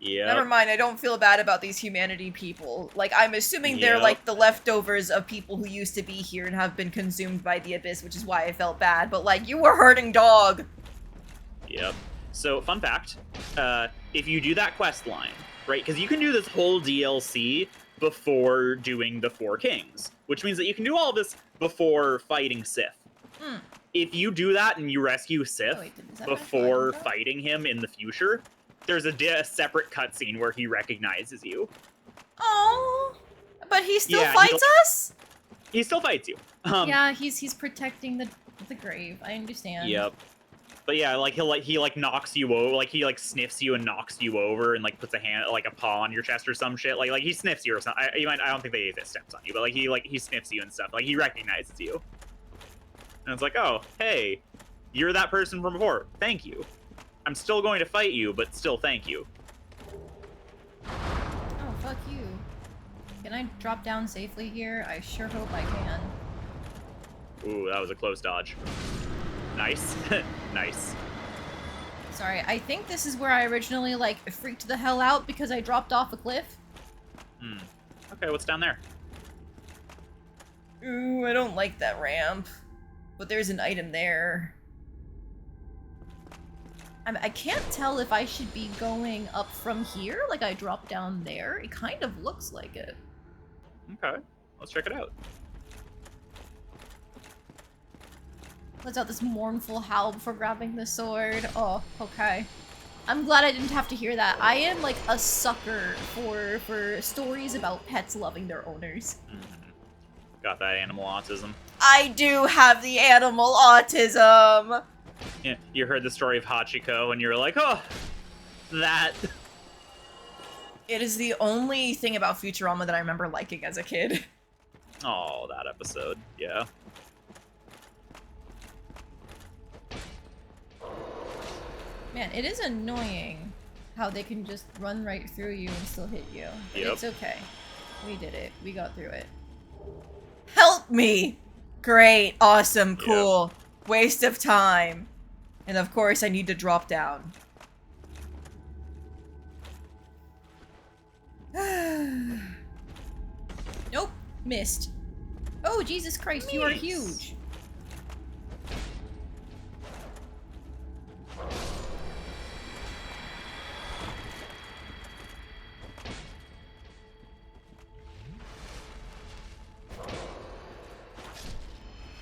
Speaker 1: Yep.
Speaker 3: Never mind, I don't feel bad about these humanity people. Like, I'm assuming they're
Speaker 1: Yep.
Speaker 3: like the leftovers of people who used to be here and have been consumed by the Abyss, which is why I felt bad. But like, you were hurting dog.
Speaker 1: Yep. So, fun fact, if you do that quest line, right, because you can do this whole DLC before doing the Four Kings, which means that you can do all of this before fighting Sif.
Speaker 2: Mm.
Speaker 1: If you do that and you rescue Sif
Speaker 2: Oh, wait, is that my
Speaker 1: before
Speaker 2: flag?
Speaker 1: fighting him in the future, there's a separate cutscene where he recognizes you.
Speaker 2: Oh, but he still
Speaker 1: Yeah,
Speaker 2: fights us?
Speaker 1: He still fights you.
Speaker 2: Yeah, he's protecting the grave. I understand.
Speaker 1: Yep. But yeah, like he knocks you over, like he sniffs you and knocks you over, and puts a hand, a paw on your chest or some shit. Like he sniffs you or something. I don't think they steps on you, but he sniffs you and stuff. Like he recognizes you, and it's like, oh hey, you're that person from before. Thank you. I'm still going to fight you, but still thank you.
Speaker 2: Can I drop down safely here? I sure hope I can.
Speaker 1: Ooh, that was a close dodge. Nice. Nice.
Speaker 2: Sorry, I think this is where I originally, like, freaked the hell out because I dropped off a cliff.
Speaker 1: Hmm. Okay, what's down there?
Speaker 3: Ooh, I don't like that ramp. But there's an item there.
Speaker 2: I can't tell if I should be going up from here, like I dropped down there. It kind of looks like it.
Speaker 1: Okay, let's check it out.
Speaker 2: Let's out this mournful howl before grabbing the sword. Oh, okay. I'm glad I didn't have to hear that. I am like a sucker for stories about pets loving their owners.
Speaker 1: Got that animal autism.
Speaker 3: I do have the animal autism!
Speaker 1: Yeah, you heard the story of Hachiko and you were like, oh, that.
Speaker 3: It is the only thing about Futurama that I remember liking as a kid.
Speaker 1: Oh, that episode, yeah.
Speaker 2: Man, it is annoying how they can just run right through you and still hit you. But
Speaker 1: Yep.
Speaker 2: it's okay. We did it. We got through it.
Speaker 3: Help me! Great, awesome,
Speaker 1: Yep.
Speaker 3: cool. Waste of time. And of course I need to drop down.
Speaker 2: Nope. Missed. Oh, Jesus Christ, you are
Speaker 1: Nice.
Speaker 2: huge.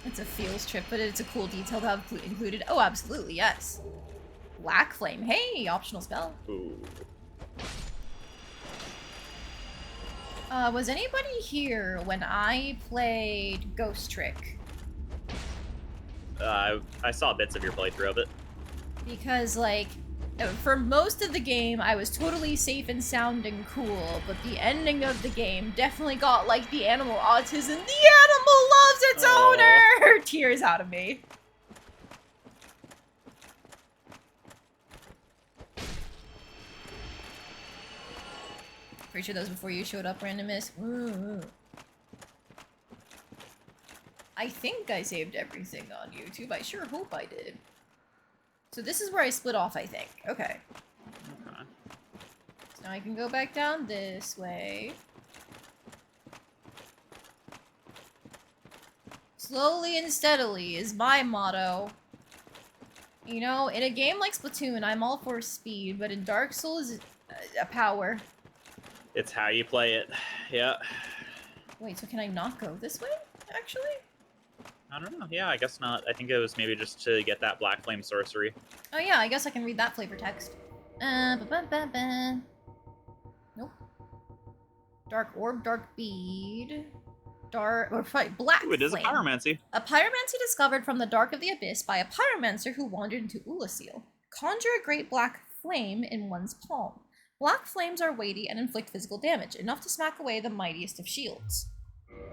Speaker 2: It's a feels trip, but it's a cool detail to have included. Oh, absolutely, yes. Black Flame. Hey, optional spell.
Speaker 1: Ooh.
Speaker 2: Was anybody here when I played Ghost Trick?
Speaker 1: I saw bits of your playthrough of it.
Speaker 2: Because, like, for most of the game, I was totally safe and sound and cool, but the ending of the game definitely got, like, the animal autism. The animal loves its
Speaker 1: Aw.
Speaker 2: owner! Tears out of me. Pretty sure that was before you showed up, Randomness. Ooh. I think I saved everything on YouTube. I sure hope I did. So this is where I split off, I think. Okay.
Speaker 1: Okay.
Speaker 2: So now I can go back down this way. Slowly and steadily is my motto. You know, in a game like Splatoon, I'm all for speed, but in Dark Souls, a power.
Speaker 1: It's how you play it. Yeah.
Speaker 2: Wait, so can I not go this way, actually?
Speaker 1: I don't know. Yeah, I guess not. I think it was maybe just to get that Black Flame sorcery.
Speaker 2: Oh yeah, I guess I can read that flavor text. Ba-ba-ba-ba. Nope. Dark Orb, Dark Bead. Black
Speaker 1: Ooh, it is a
Speaker 2: Flame.
Speaker 1: pyromancy.
Speaker 2: A pyromancy discovered from the dark of the abyss by a pyromancer who wandered into Ulasil. Conjure a great black flame in one's palm. Black flames are weighty and inflict physical damage, enough to smack away the mightiest of shields.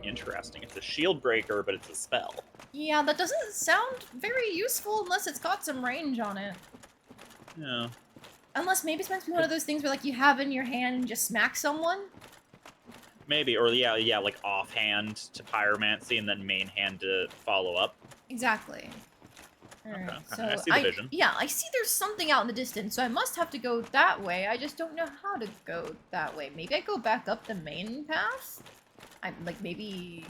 Speaker 1: Interesting. It's a shield breaker, but it's a spell.
Speaker 2: Yeah, that doesn't sound very useful unless it's got some range on it.
Speaker 1: Yeah.
Speaker 2: Unless maybe it's meant to be one of those things where, like, you have in your hand and just smack someone.
Speaker 1: Maybe, or yeah, like offhand to pyromancy and then main hand to follow up.
Speaker 2: Exactly. Alright,
Speaker 1: Okay,
Speaker 2: so
Speaker 1: I see the vision.
Speaker 2: Yeah, I see there's something out in the distance, so I must have to go that way. I just don't know how to go that way. Maybe I go back up the main path? I'm like, maybe...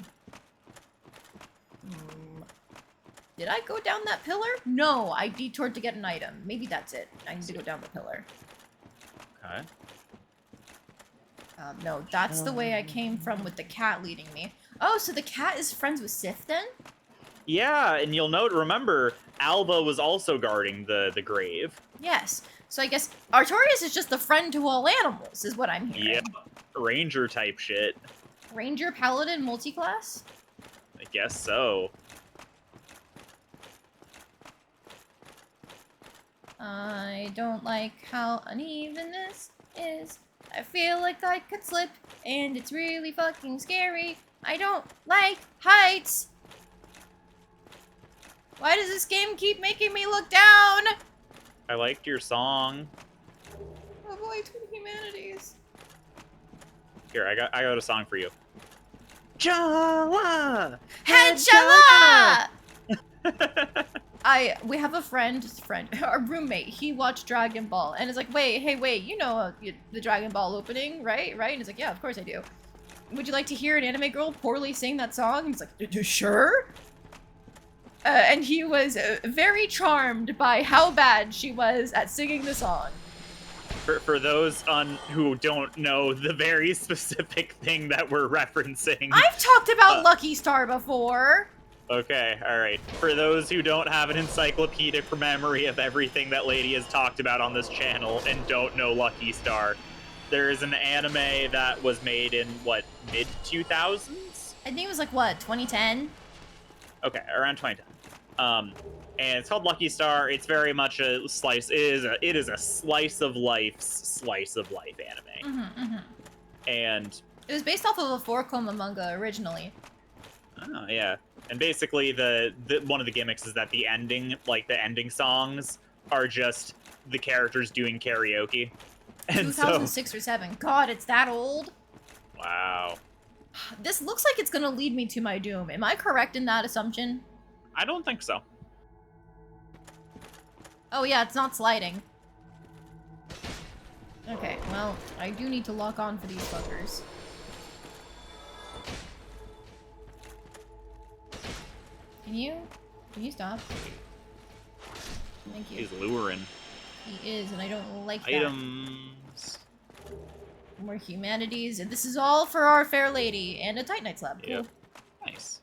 Speaker 2: Did I go down that pillar? No, I detoured to get an item. Maybe that's it. I need to go down the pillar.
Speaker 1: Okay.
Speaker 2: No, that's the way I came from with the cat leading me. Oh, so the cat is friends with Sif then?
Speaker 1: Yeah, and you'll note, remember, Alba was also guarding the grave.
Speaker 2: Yes. So I guess Artorias is just the friend to all animals, is what I'm hearing.
Speaker 1: Yep. Ranger type shit.
Speaker 2: Ranger, Paladin, multi-class?
Speaker 1: I guess so.
Speaker 2: I don't like how uneven this is. I feel like I could slip, and it's really fucking scary. I don't like heights. Why does this game keep making me look down?
Speaker 1: I liked your song.
Speaker 2: Oh boy, Twin Humanities.
Speaker 1: Here, I got a song for you. Jala!
Speaker 2: Headshot! We have a friend, our roommate. He watched Dragon Ball and is like, wait, you know the Dragon Ball opening, right? And he's like, yeah, of course I do. Would you like to hear an anime girl poorly sing that song? And he's like, sure. And he was very charmed by how bad she was at singing the song.
Speaker 1: For those who don't know the very specific thing that we're referencing.
Speaker 2: I've talked about Lucky Star before.
Speaker 1: Okay, alright. For those who don't have an encyclopedic memory of everything that Lady has talked about on this channel and don't know Lucky Star, there is an anime that was made in, what, mid-2000s?
Speaker 2: I think it was like, what, 2010?
Speaker 1: Okay, around 2010. And it's called Lucky Star. It's very much a slice. It is a slice of life anime. And
Speaker 2: it was based off of a 4-koma manga originally.
Speaker 1: Oh yeah, and basically the one of the gimmicks is that the ending songs are just the characters doing karaoke. And
Speaker 2: 2006 or 7. God, it's that old.
Speaker 1: Wow.
Speaker 2: This looks like it's gonna lead me to my doom. Am I correct in that assumption?
Speaker 1: I don't think so.
Speaker 2: Oh yeah, it's not sliding. Okay, well, I do need to lock on for these fuckers. Can you stop? Thank you.
Speaker 1: He's luring.
Speaker 2: He is, and I don't like that.
Speaker 1: Items.
Speaker 2: More humanities, and this is all for our fair lady and a Tight Knights lab. Cool.
Speaker 1: Yep. Nice.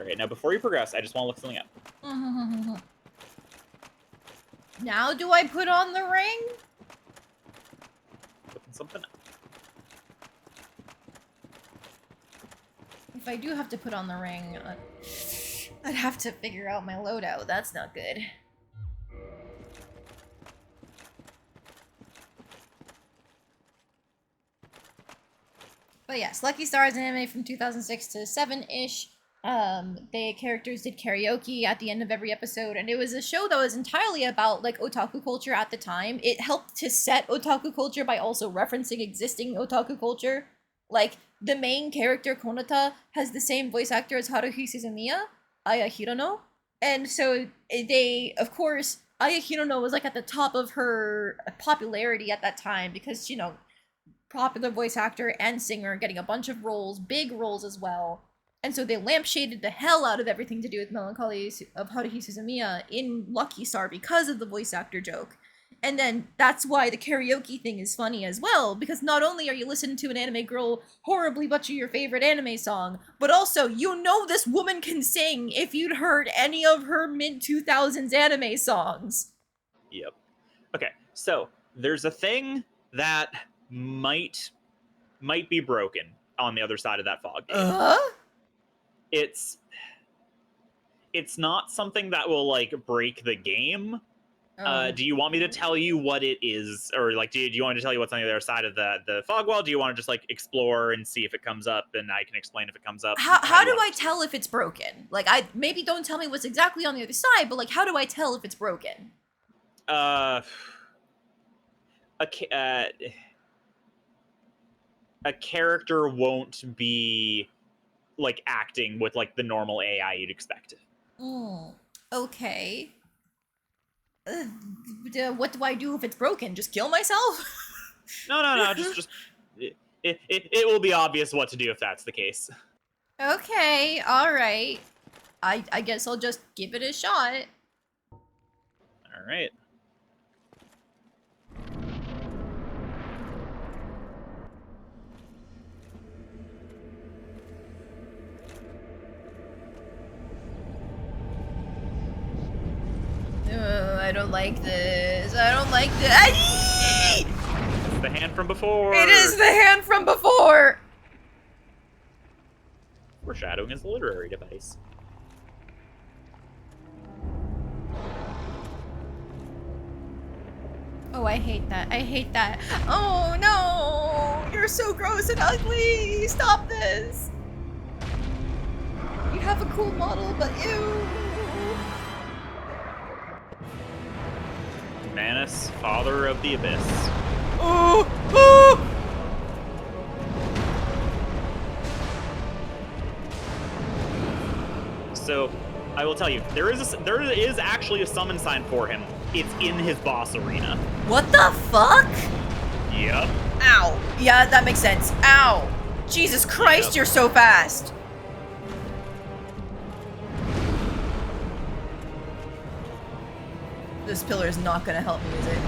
Speaker 1: Alright, now before you progress, I just want to look something up.
Speaker 2: Now do I put on the ring?
Speaker 1: Looking something up.
Speaker 2: If I do have to put on the ring, I'd have to figure out my loadout. That's not good. But yes, Lucky Star is an anime from 2006 to 7-ish. The characters did karaoke at the end of every episode, and it was a show that was entirely about, like, otaku culture at the time. It helped to set otaku culture by also referencing existing otaku culture. Like, the main character, Konata, has the same voice actor as Haruhi Suzumiya, Aya Hirono. And so they, of course, Aya Hirono was, like, at the top of her popularity at that time because, you know, popular voice actor and singer, getting a bunch of roles, big roles as well. And so they lampshaded the hell out of everything to do with Melancholy of Haruhi Suzumiya in Lucky Star because of the voice actor joke. And then that's why the karaoke thing is funny as well, because not only are you listening to an anime girl horribly butcher your favorite anime song, but also you know this woman can sing if you'd heard any of her mid-2000s anime songs.
Speaker 1: Yep. Okay, so there's a thing that might be broken on the other side of that fog game. It's not something that will, like, break the game. Do you want me to tell you what it is? Or, like, do you want me to tell you what's on the other side of the fog wall? Do you want to just, like, explore and see if it comes up, and I can explain if it comes up?
Speaker 2: How do I tell if it's broken? Like, maybe don't tell me what's exactly on the other side, but, like, how do I tell if it's broken? A
Speaker 1: character won't be, like, acting with, like, the normal AI you'd expect.
Speaker 2: Okay. What do I do if it's broken? Just kill myself?
Speaker 1: No, just it will be obvious what to do if that's the case.
Speaker 2: Okay, alright. I guess I'll just give it a shot.
Speaker 1: Alright.
Speaker 2: I don't like this. I don't like this.
Speaker 1: It's the hand from before.
Speaker 2: It is the hand from before.
Speaker 1: Foreshadowing is a literary device.
Speaker 2: Oh, I hate that. I hate that. Oh, no. You're so gross and ugly. Stop this. You have a cool model, but ew.
Speaker 1: Manus, father of the abyss.
Speaker 2: Oh, oh.
Speaker 1: So I will tell you, there is actually a summon sign for him. It's in his boss arena.
Speaker 3: What the fuck?
Speaker 1: Yep.
Speaker 3: Ow. Yeah, that makes sense. Ow. Jesus Christ,
Speaker 1: Yep.
Speaker 3: you're so fast. This pillar is not gonna help me, is it?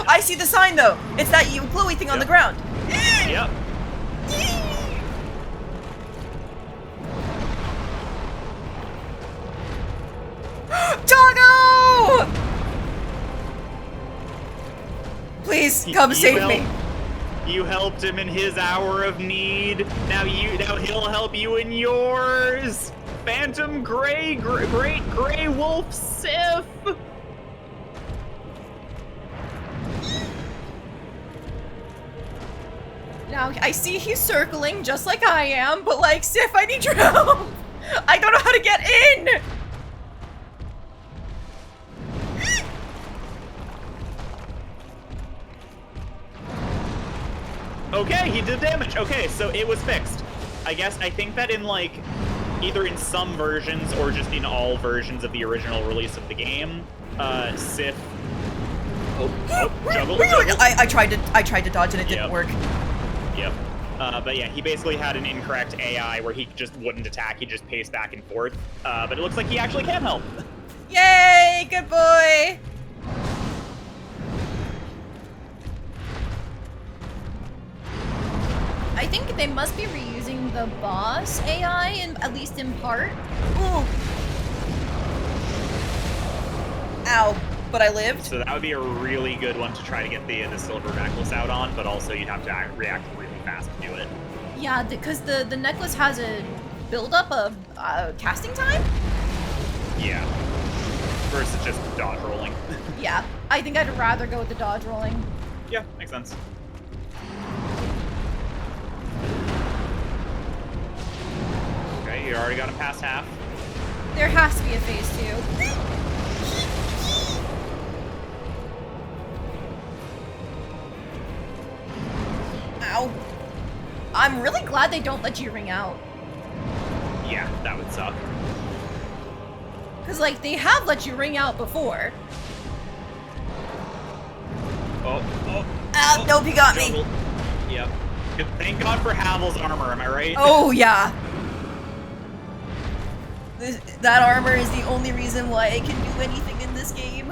Speaker 3: I see the sign though. It's that glowy thing on the ground.
Speaker 1: Yep.
Speaker 3: Doggo! Please come save me.
Speaker 1: You helped him in his hour of need. Now he'll help you in yours. Phantom Great Grey Wolf Sif.
Speaker 2: Now, I see he's circling just like I am, but like, Sif, I need your help!
Speaker 3: I don't know how to get in!
Speaker 1: Okay, he did damage. Okay, so it was fixed. I think that in like, either in some versions or just in all versions of the original release of the game, Sif. Juggle.
Speaker 3: I tried to dodge and it didn't work.
Speaker 1: Yep. But yeah, he basically had an incorrect AI where he just wouldn't attack, he just paced back and forth. But it looks like he actually can help.
Speaker 3: Yay, good boy!
Speaker 2: I think they must be reusing the boss AI, at least in part.
Speaker 3: Ooh. Ow, but I lived.
Speaker 1: So that would be a really good one to try to get the silver necklace out on, but also you'd have to react really fast to do it.
Speaker 2: Yeah, because the necklace has a build-up of casting time?
Speaker 1: Yeah. Versus just dodge rolling.
Speaker 2: Yeah, I think I'd rather go with the dodge rolling.
Speaker 1: Yeah, makes sense. Okay, you already got him past half.
Speaker 2: There has to be a phase 2.
Speaker 3: Ow.
Speaker 2: I'm really glad they don't let you ring out.
Speaker 1: Yeah, that would suck.
Speaker 2: Because, like, they have let you ring out before.
Speaker 3: Nope, he got
Speaker 1: Juggle.
Speaker 3: me.
Speaker 1: Yep. Thank God for Havel's armor, am I right?
Speaker 3: Oh, yeah. That armor is the only reason why I can do anything in this game.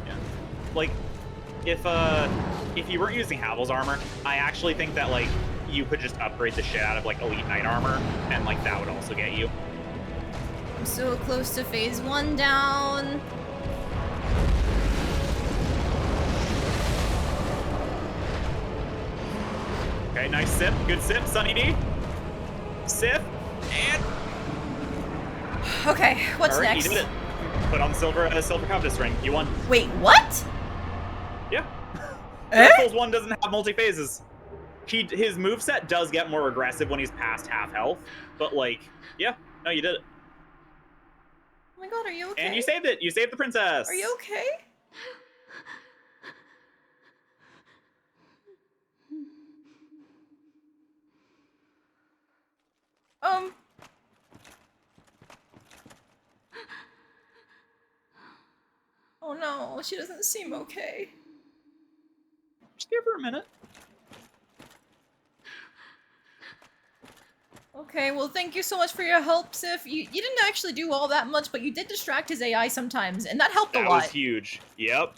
Speaker 1: Yeah. Like, if you weren't using Havel's armor, I actually think that, like, you could just upgrade the shit out of, like, Elite Knight armor, and, like, that would also get you.
Speaker 2: I'm so close to phase 1 down.
Speaker 1: Okay, nice sip. Good sip, Sunny D. Sip, and...
Speaker 2: Okay, what's
Speaker 1: All right,
Speaker 2: next?
Speaker 1: you did it. Put on silver Covetous ring. You won.
Speaker 3: Wait, what?
Speaker 1: Yeah.
Speaker 3: Eh?
Speaker 1: Souls 1 doesn't have multi-phases. His moveset does get more aggressive when he's past half health, but, like, yeah. No, you did it.
Speaker 2: Oh my god, are you okay?
Speaker 1: And you saved it. You saved the princess.
Speaker 2: Are you okay? Oh no, she doesn't seem okay.
Speaker 1: Just give her a minute.
Speaker 2: Okay, well thank you so much for your help, Sif. You didn't actually do all that much, but you did distract his AI sometimes, and that helped a lot.
Speaker 1: That was huge. Yep.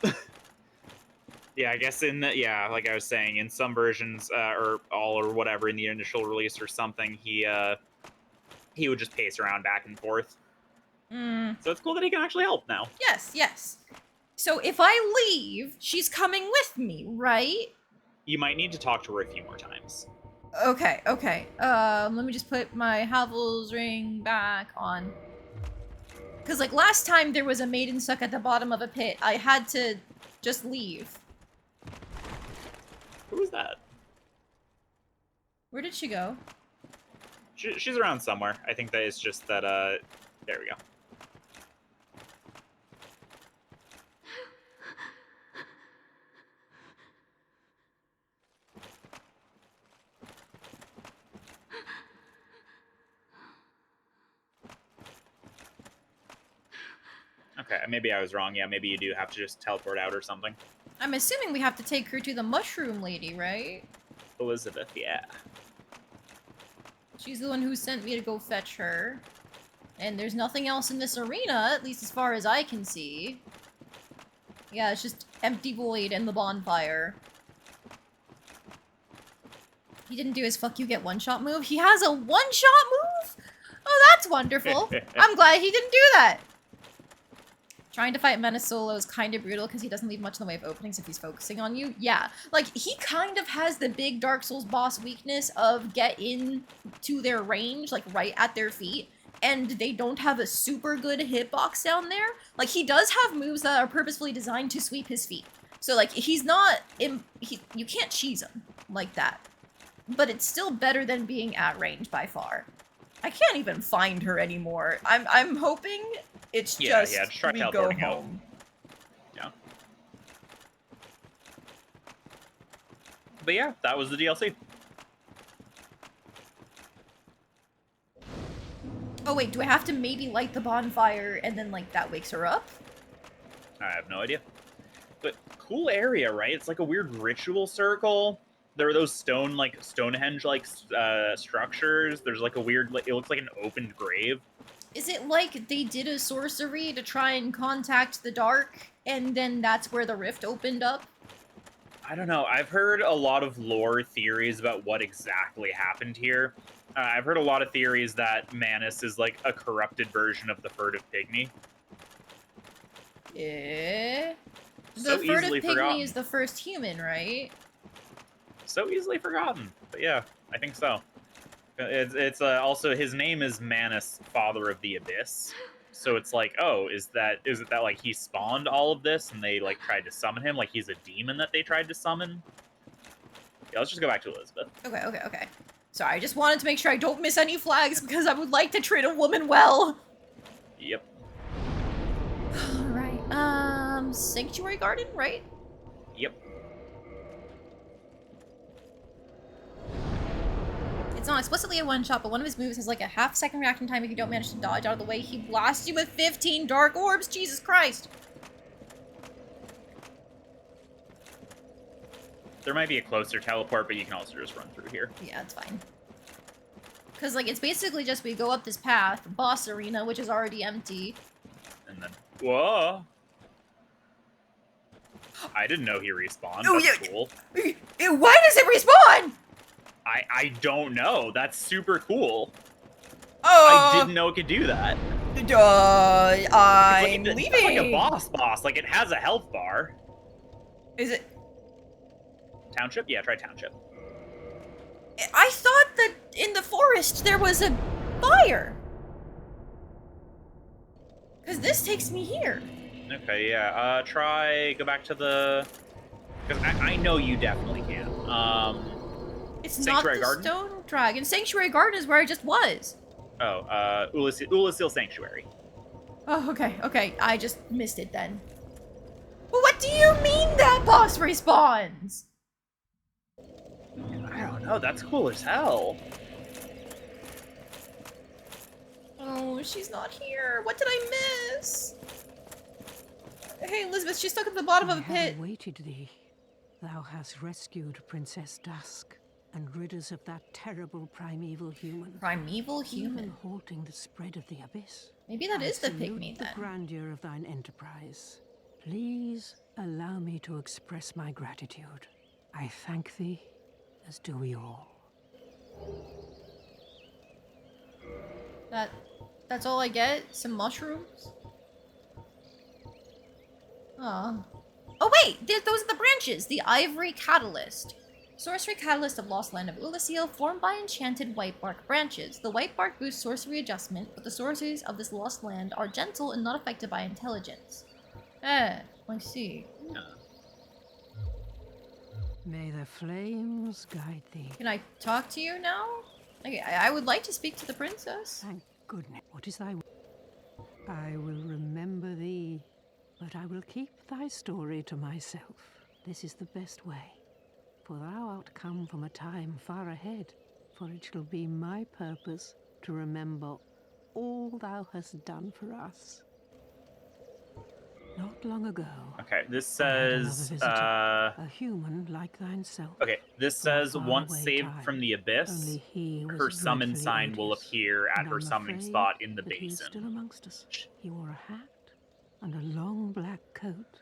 Speaker 1: Yeah, I guess like I was saying, in some versions, or all or whatever in the initial release or something, he would just pace around back and forth. So it's cool that he can actually help now.
Speaker 2: Yes, yes. So if I leave, she's coming with me, right?
Speaker 1: You might need to talk to her a few more times.
Speaker 2: Okay, okay. Let me just put my Havel's ring back on. Because, like, last time there was a maiden stuck at the bottom of a pit. I had to just leave.
Speaker 1: Who was that?
Speaker 2: Where did she go?
Speaker 1: She's around somewhere. I think that it's just that, there we go. Okay, maybe I was wrong. Yeah, maybe you do have to just teleport out or something.
Speaker 2: I'm assuming we have to take her to the mushroom lady, right?
Speaker 1: Elizabeth, yeah.
Speaker 2: She's the one who sent me to go fetch her. And there's nothing else in this arena, at least as far as I can see. Yeah, it's just empty void and the bonfire. He didn't do his fuck you get one-shot move. He has a one-shot move? Oh, that's wonderful. I'm glad he didn't do that. Trying to fight Menace solo is kind of brutal because he doesn't leave much in the way of openings if he's focusing on you. Yeah, like, he kind of has the big Dark Souls boss weakness of get in to their range, like, right at their feet, and they don't have a super good hitbox down there. Like, he does have moves that are purposefully designed to sweep his feet. So, like, he's not... you can't cheese him like that. But it's still better than being at range by far. I can't even find her anymore. I'm hoping it's just
Speaker 1: try
Speaker 3: we go
Speaker 1: teleporting out.
Speaker 3: home.
Speaker 1: Yeah. But yeah, that was the DLC.
Speaker 2: Oh wait, do I have to maybe light the bonfire and then, like, that wakes her up?
Speaker 1: I have no idea. But cool area, right? It's like a weird ritual circle. There are those Stonehenge-like structures. There's like a weird, it looks like an opened grave.
Speaker 2: Is it like they did a sorcery to try and contact the dark, and then that's where the rift opened up?
Speaker 1: I don't know. I've heard a lot of lore theories about what exactly happened here. I've heard a lot of theories that Manus is like a corrupted version of the furtive pygmy.
Speaker 2: Eh? The
Speaker 1: So
Speaker 2: furtive
Speaker 1: easily
Speaker 2: pygmy
Speaker 1: forgotten.
Speaker 2: is the first human, right?
Speaker 1: So easily forgotten. But yeah, I think so. It's also his name is Manus, Father of the Abyss. So it's like, oh, is it that like he spawned all of this and they like tried to summon him, like he's a demon that they tried to summon? Yeah, let's just go back to Elizabeth.
Speaker 2: Okay. Sorry, I just wanted to make sure I don't miss any flags because I would like to treat a woman well.
Speaker 1: Yep.
Speaker 2: Alright, Sanctuary Garden, right?
Speaker 1: Yep.
Speaker 2: It's not explicitly a one-shot, but one of his moves has like a half-second reaction time if you don't manage to dodge out of the way. He blasts you with 15 dark orbs! Jesus Christ!
Speaker 1: There might be a closer teleport, but you can also just run through here.
Speaker 2: Yeah, it's fine. Because, like, it's basically just we go up this path, boss arena, which is already empty.
Speaker 1: And then, whoa! I didn't know he respawned.
Speaker 3: Oh,
Speaker 1: That's
Speaker 3: yeah.
Speaker 1: cool.
Speaker 3: Why does it respawn?
Speaker 1: I don't know. That's super cool.
Speaker 3: Oh,
Speaker 1: I didn't know it could do that.
Speaker 3: I'm
Speaker 1: It's
Speaker 3: leaving.
Speaker 1: like a boss. Like, it has a health bar.
Speaker 3: Is it?
Speaker 1: Township? Yeah, try Township.
Speaker 2: I thought that in the forest there was a fire! Because this takes me here.
Speaker 1: Okay, yeah. Go back to the... Because I know you definitely can.
Speaker 2: It's
Speaker 1: Sanctuary
Speaker 2: not the
Speaker 1: Garden?
Speaker 2: Stone Dragon. Sanctuary Garden is where I just was.
Speaker 1: Oh, Ulasil Sanctuary.
Speaker 2: Oh, okay. I just missed it then. Well, what do you mean that boss respawns?
Speaker 1: I don't know. That's cool as hell.
Speaker 2: Oh, she's not here. What did I miss? Hey, Elizabeth, she's stuck at the bottom of a
Speaker 4: I
Speaker 2: pit.
Speaker 4: have awaited thee. Thou hast rescued Princess Dusk and rid us of that terrible primeval human.
Speaker 2: Primeval
Speaker 4: Even
Speaker 2: human.
Speaker 4: halting the spread of the abyss.
Speaker 2: Maybe that
Speaker 4: I
Speaker 2: is the
Speaker 4: salute
Speaker 2: pygmy
Speaker 4: the
Speaker 2: then.
Speaker 4: grandeur of thine enterprise. Please allow me to express my gratitude. I thank thee, as do we all.
Speaker 2: That's all I get? Some mushrooms? Oh. Oh wait! Those are the branches! The Ivory Catalyst. Sorcery Catalyst of Lost Land of Ulasil, formed by enchanted white bark branches. The white bark boosts sorcery adjustment, but the sorceries of this lost land are gentle and not affected by intelligence. I see.
Speaker 1: Yeah.
Speaker 4: May the flames guide thee.
Speaker 2: Can I talk to you now? Okay, I would like to speak to the princess.
Speaker 4: Thank goodness. What is thy... I will remember thee, but I will keep thy story to myself. This is the best way. For thou art come from a time far ahead, for it shall be my purpose to remember all thou hast done for us. Not long ago.
Speaker 1: Okay, this
Speaker 4: I had another
Speaker 1: says,
Speaker 4: visitor, a human like thyself.
Speaker 1: okay, this
Speaker 4: From a
Speaker 1: says once
Speaker 4: faraway
Speaker 1: saved
Speaker 4: time.
Speaker 1: from the abyss,
Speaker 4: Only he was
Speaker 1: her summon
Speaker 4: dreadfully
Speaker 1: sign will
Speaker 4: odious,
Speaker 1: appear at
Speaker 4: and
Speaker 1: her
Speaker 4: I'm
Speaker 1: summoning
Speaker 4: afraid
Speaker 1: spot in the
Speaker 4: that he is still
Speaker 1: basin.
Speaker 4: amongst us. He wore a hat and a long black coat.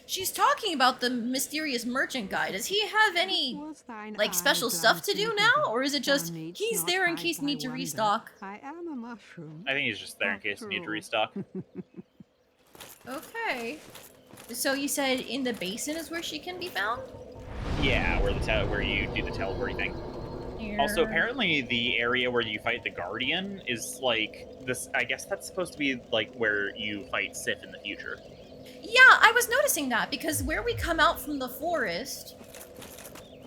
Speaker 2: She's talking about the mysterious merchant guy. Does he have any,
Speaker 4: Was thine
Speaker 2: like,
Speaker 4: eye
Speaker 2: special stuff to do
Speaker 4: glancing
Speaker 2: now?
Speaker 4: hither?
Speaker 2: Or is it
Speaker 4: Thou
Speaker 2: just,
Speaker 4: needst
Speaker 2: he's
Speaker 4: not
Speaker 2: there in
Speaker 4: hide
Speaker 2: case you
Speaker 4: thy
Speaker 2: need to
Speaker 4: wonder.
Speaker 2: restock?
Speaker 4: I am a mushroom.
Speaker 1: I think he's just there in case you need to
Speaker 4: After all.
Speaker 1: restock.
Speaker 2: Okay. So you said in the basin is where she can be found?
Speaker 1: Yeah, where you do the teleporting thing. Also, apparently the area where you fight the Guardian is like this. I guess that's supposed to be like where you fight Sif in the future.
Speaker 2: Yeah, I was noticing that because where we come out from the forest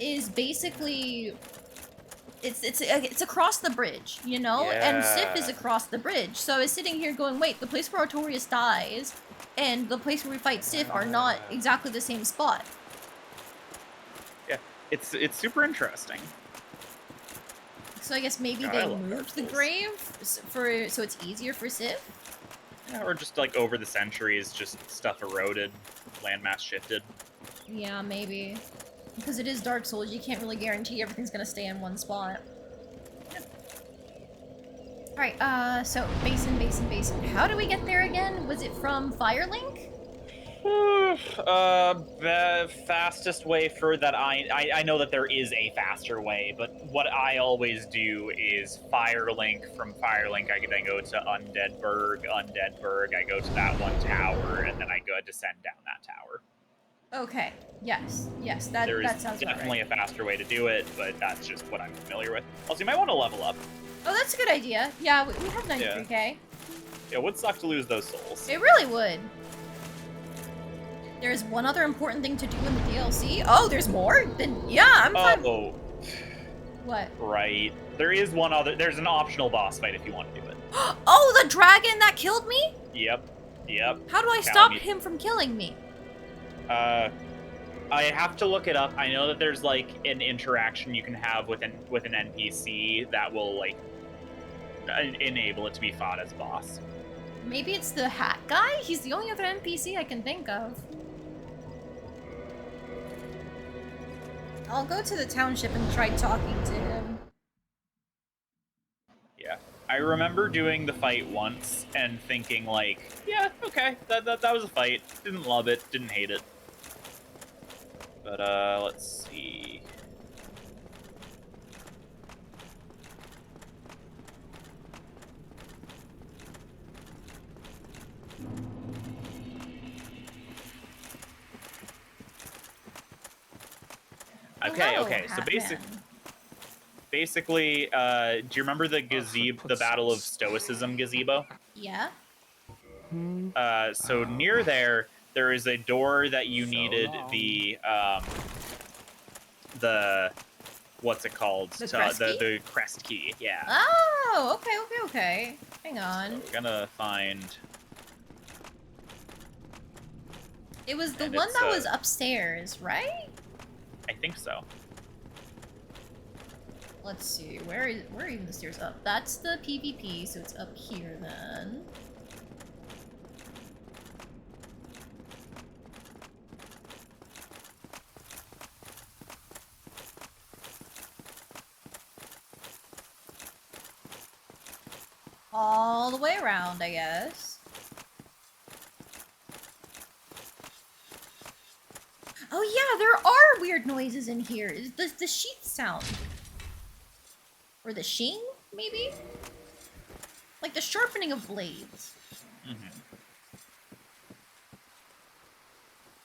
Speaker 2: is basically it's across the bridge, you know? And Sif is
Speaker 1: Yeah.
Speaker 2: across the bridge. So I was sitting here going, wait, the place where Artorias dies and the place where we fight Sif are not exactly the same spot.
Speaker 1: Yeah, it's super interesting.
Speaker 2: So I guess maybe
Speaker 1: God, I
Speaker 2: they
Speaker 1: love Dark
Speaker 2: moved the
Speaker 1: Souls.
Speaker 2: grave so it's easier for Sif.
Speaker 1: Yeah, or just like over the centuries, just stuff eroded, landmass shifted.
Speaker 2: Yeah, maybe. Because it is Dark Souls, you can't really guarantee everything's gonna stay in one spot. Alright, so basin. How do we get there again? Was it from Firelink?
Speaker 1: The fastest way for that I know that there is a faster way, but what I always do is Firelink. From Firelink, I can then go to Undeadburg. I go to that one tower, and then I go descend down that tower.
Speaker 2: Okay. Yes,
Speaker 1: There is
Speaker 2: that sounds about
Speaker 1: definitely
Speaker 2: right.
Speaker 1: a faster way to do it, but that's just what I'm familiar with. Also, you might want to level up.
Speaker 2: Oh, that's a good idea. Yeah, we have 93k.
Speaker 1: It would suck to lose those souls.
Speaker 2: It really would. There's one other important thing to do in the DLC. Oh, there's more? Then yeah, I'm fine.
Speaker 1: Oh,
Speaker 2: What?
Speaker 1: right. There is one other. There's an optional boss fight if you want to do it.
Speaker 2: Oh, the dragon that killed me?
Speaker 1: Yep.
Speaker 2: How do I
Speaker 1: Count
Speaker 2: stop
Speaker 1: me.
Speaker 2: him from killing me?
Speaker 1: I have to look it up. I know that there's like an interaction you can have with an NPC that will like enable it to be fought as boss.
Speaker 2: Maybe it's the hat guy? He's the only other NPC I can think of. I'll go to the township and try talking to him.
Speaker 1: Yeah. I remember doing the fight once and thinking like, yeah, okay, that was a fight. Didn't love it, didn't hate it. But let's see. Okay,
Speaker 2: Hello,
Speaker 1: okay. So
Speaker 2: Hatman.
Speaker 1: basically, do you remember the gazebo, the Battle of Stoicism gazebo?
Speaker 2: Yeah?
Speaker 1: So near there is a door that you needed the what's it called?
Speaker 2: The crest key?
Speaker 1: The crest key. Yeah.
Speaker 2: Oh, okay. Hang on.
Speaker 1: We're gonna find.
Speaker 2: It was the
Speaker 1: And
Speaker 2: one
Speaker 1: it's,
Speaker 2: that was upstairs, right?
Speaker 1: I think so.
Speaker 2: Let's see, where are even the stairs up? That's the PvP, so it's up here then. All the way around, I guess. Oh yeah, there are weird noises in here. Is the sheath sound. Or the sheen, maybe? Like the sharpening of blades.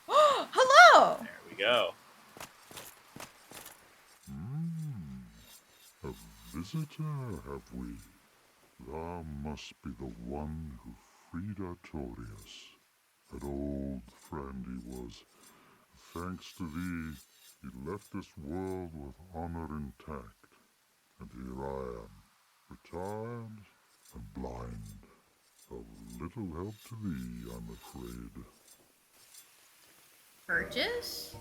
Speaker 2: Hello!
Speaker 1: There we go.
Speaker 5: A visitor, have we? Thou must be the one who freed Artorias. An old friend he was. Thanks to thee, he left this world with honor intact. And here I am, retired and blind. Of little help to thee, I'm afraid.
Speaker 2: Purchase?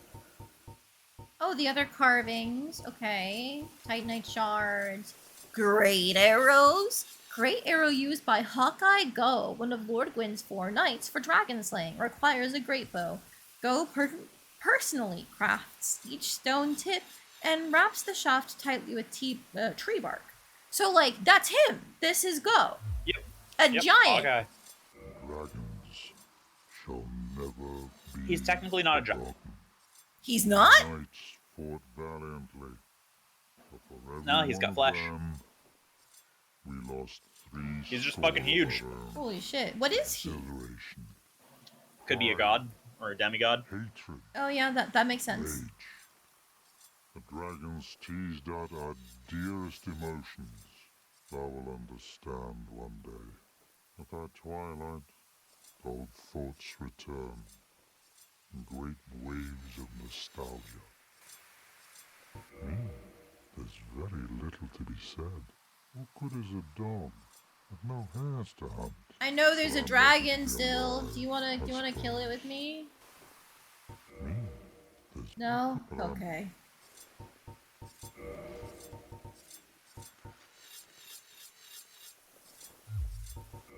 Speaker 2: Oh, the other carvings. Okay. Titanite shards. Great arrows. Great arrow used by Hawkeye Go, one of Lord Gwyn's 4 knights for dragon slaying, requires a great bow. Go personally crafts each stone tip and wraps the shaft tightly with tree bark. So, like, that's him. This is Go.
Speaker 1: Yep.
Speaker 2: A
Speaker 1: Yep.
Speaker 2: giant.
Speaker 1: Hawkeye.
Speaker 5: Dragons shall never be
Speaker 1: He's technically not a giant.
Speaker 5: forgotten.
Speaker 2: He's not?
Speaker 5: Knights fought valiantly, but for every
Speaker 1: No, he's
Speaker 5: one
Speaker 1: got
Speaker 5: of
Speaker 1: flesh.
Speaker 5: them, we lost 3
Speaker 1: He's just
Speaker 5: score
Speaker 1: fucking huge.
Speaker 5: of our own
Speaker 2: Holy shit. What is he?
Speaker 5: consideration,
Speaker 1: Could be a god or a demigod.
Speaker 5: hatred,
Speaker 2: Oh, yeah, that makes sense.
Speaker 5: rage. The dragons teased out our dearest emotions. Thou will understand one day. At that twilight, old thoughts return in great waves of nostalgia. There's very little to be said. What good is a dog with no hairs to hunt?
Speaker 2: I know there's a
Speaker 5: Well,
Speaker 2: dragon
Speaker 5: that's
Speaker 2: still.
Speaker 5: alive,
Speaker 2: Do you wanna
Speaker 5: I
Speaker 2: kill it
Speaker 5: suppose.
Speaker 2: with me?
Speaker 5: Me? There's
Speaker 2: No?
Speaker 5: but I'm-
Speaker 2: Okay.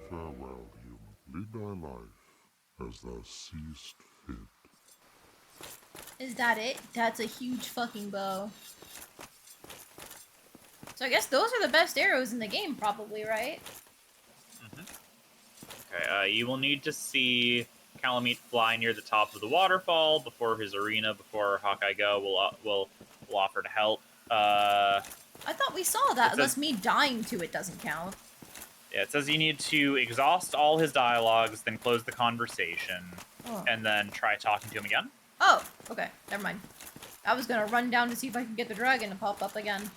Speaker 5: Farewell, human. Lead thy life as thou seest fit.
Speaker 2: Is that it? That's a huge fucking bow. So I guess those are the best arrows in the game, probably, right?
Speaker 1: Okay, you will need to see Calamite fly near the top of the waterfall before his arena, before Hawkeye Go will offer to help.
Speaker 2: I thought we saw that,
Speaker 1: It says-
Speaker 2: unless me dying to it doesn't count.
Speaker 1: Yeah, it says you need to exhaust all his dialogues, then close the conversation,
Speaker 2: Oh.
Speaker 1: and then try talking to him again.
Speaker 2: Oh, okay, never mind. I was gonna run down to see if I could get the dragon to pop up again.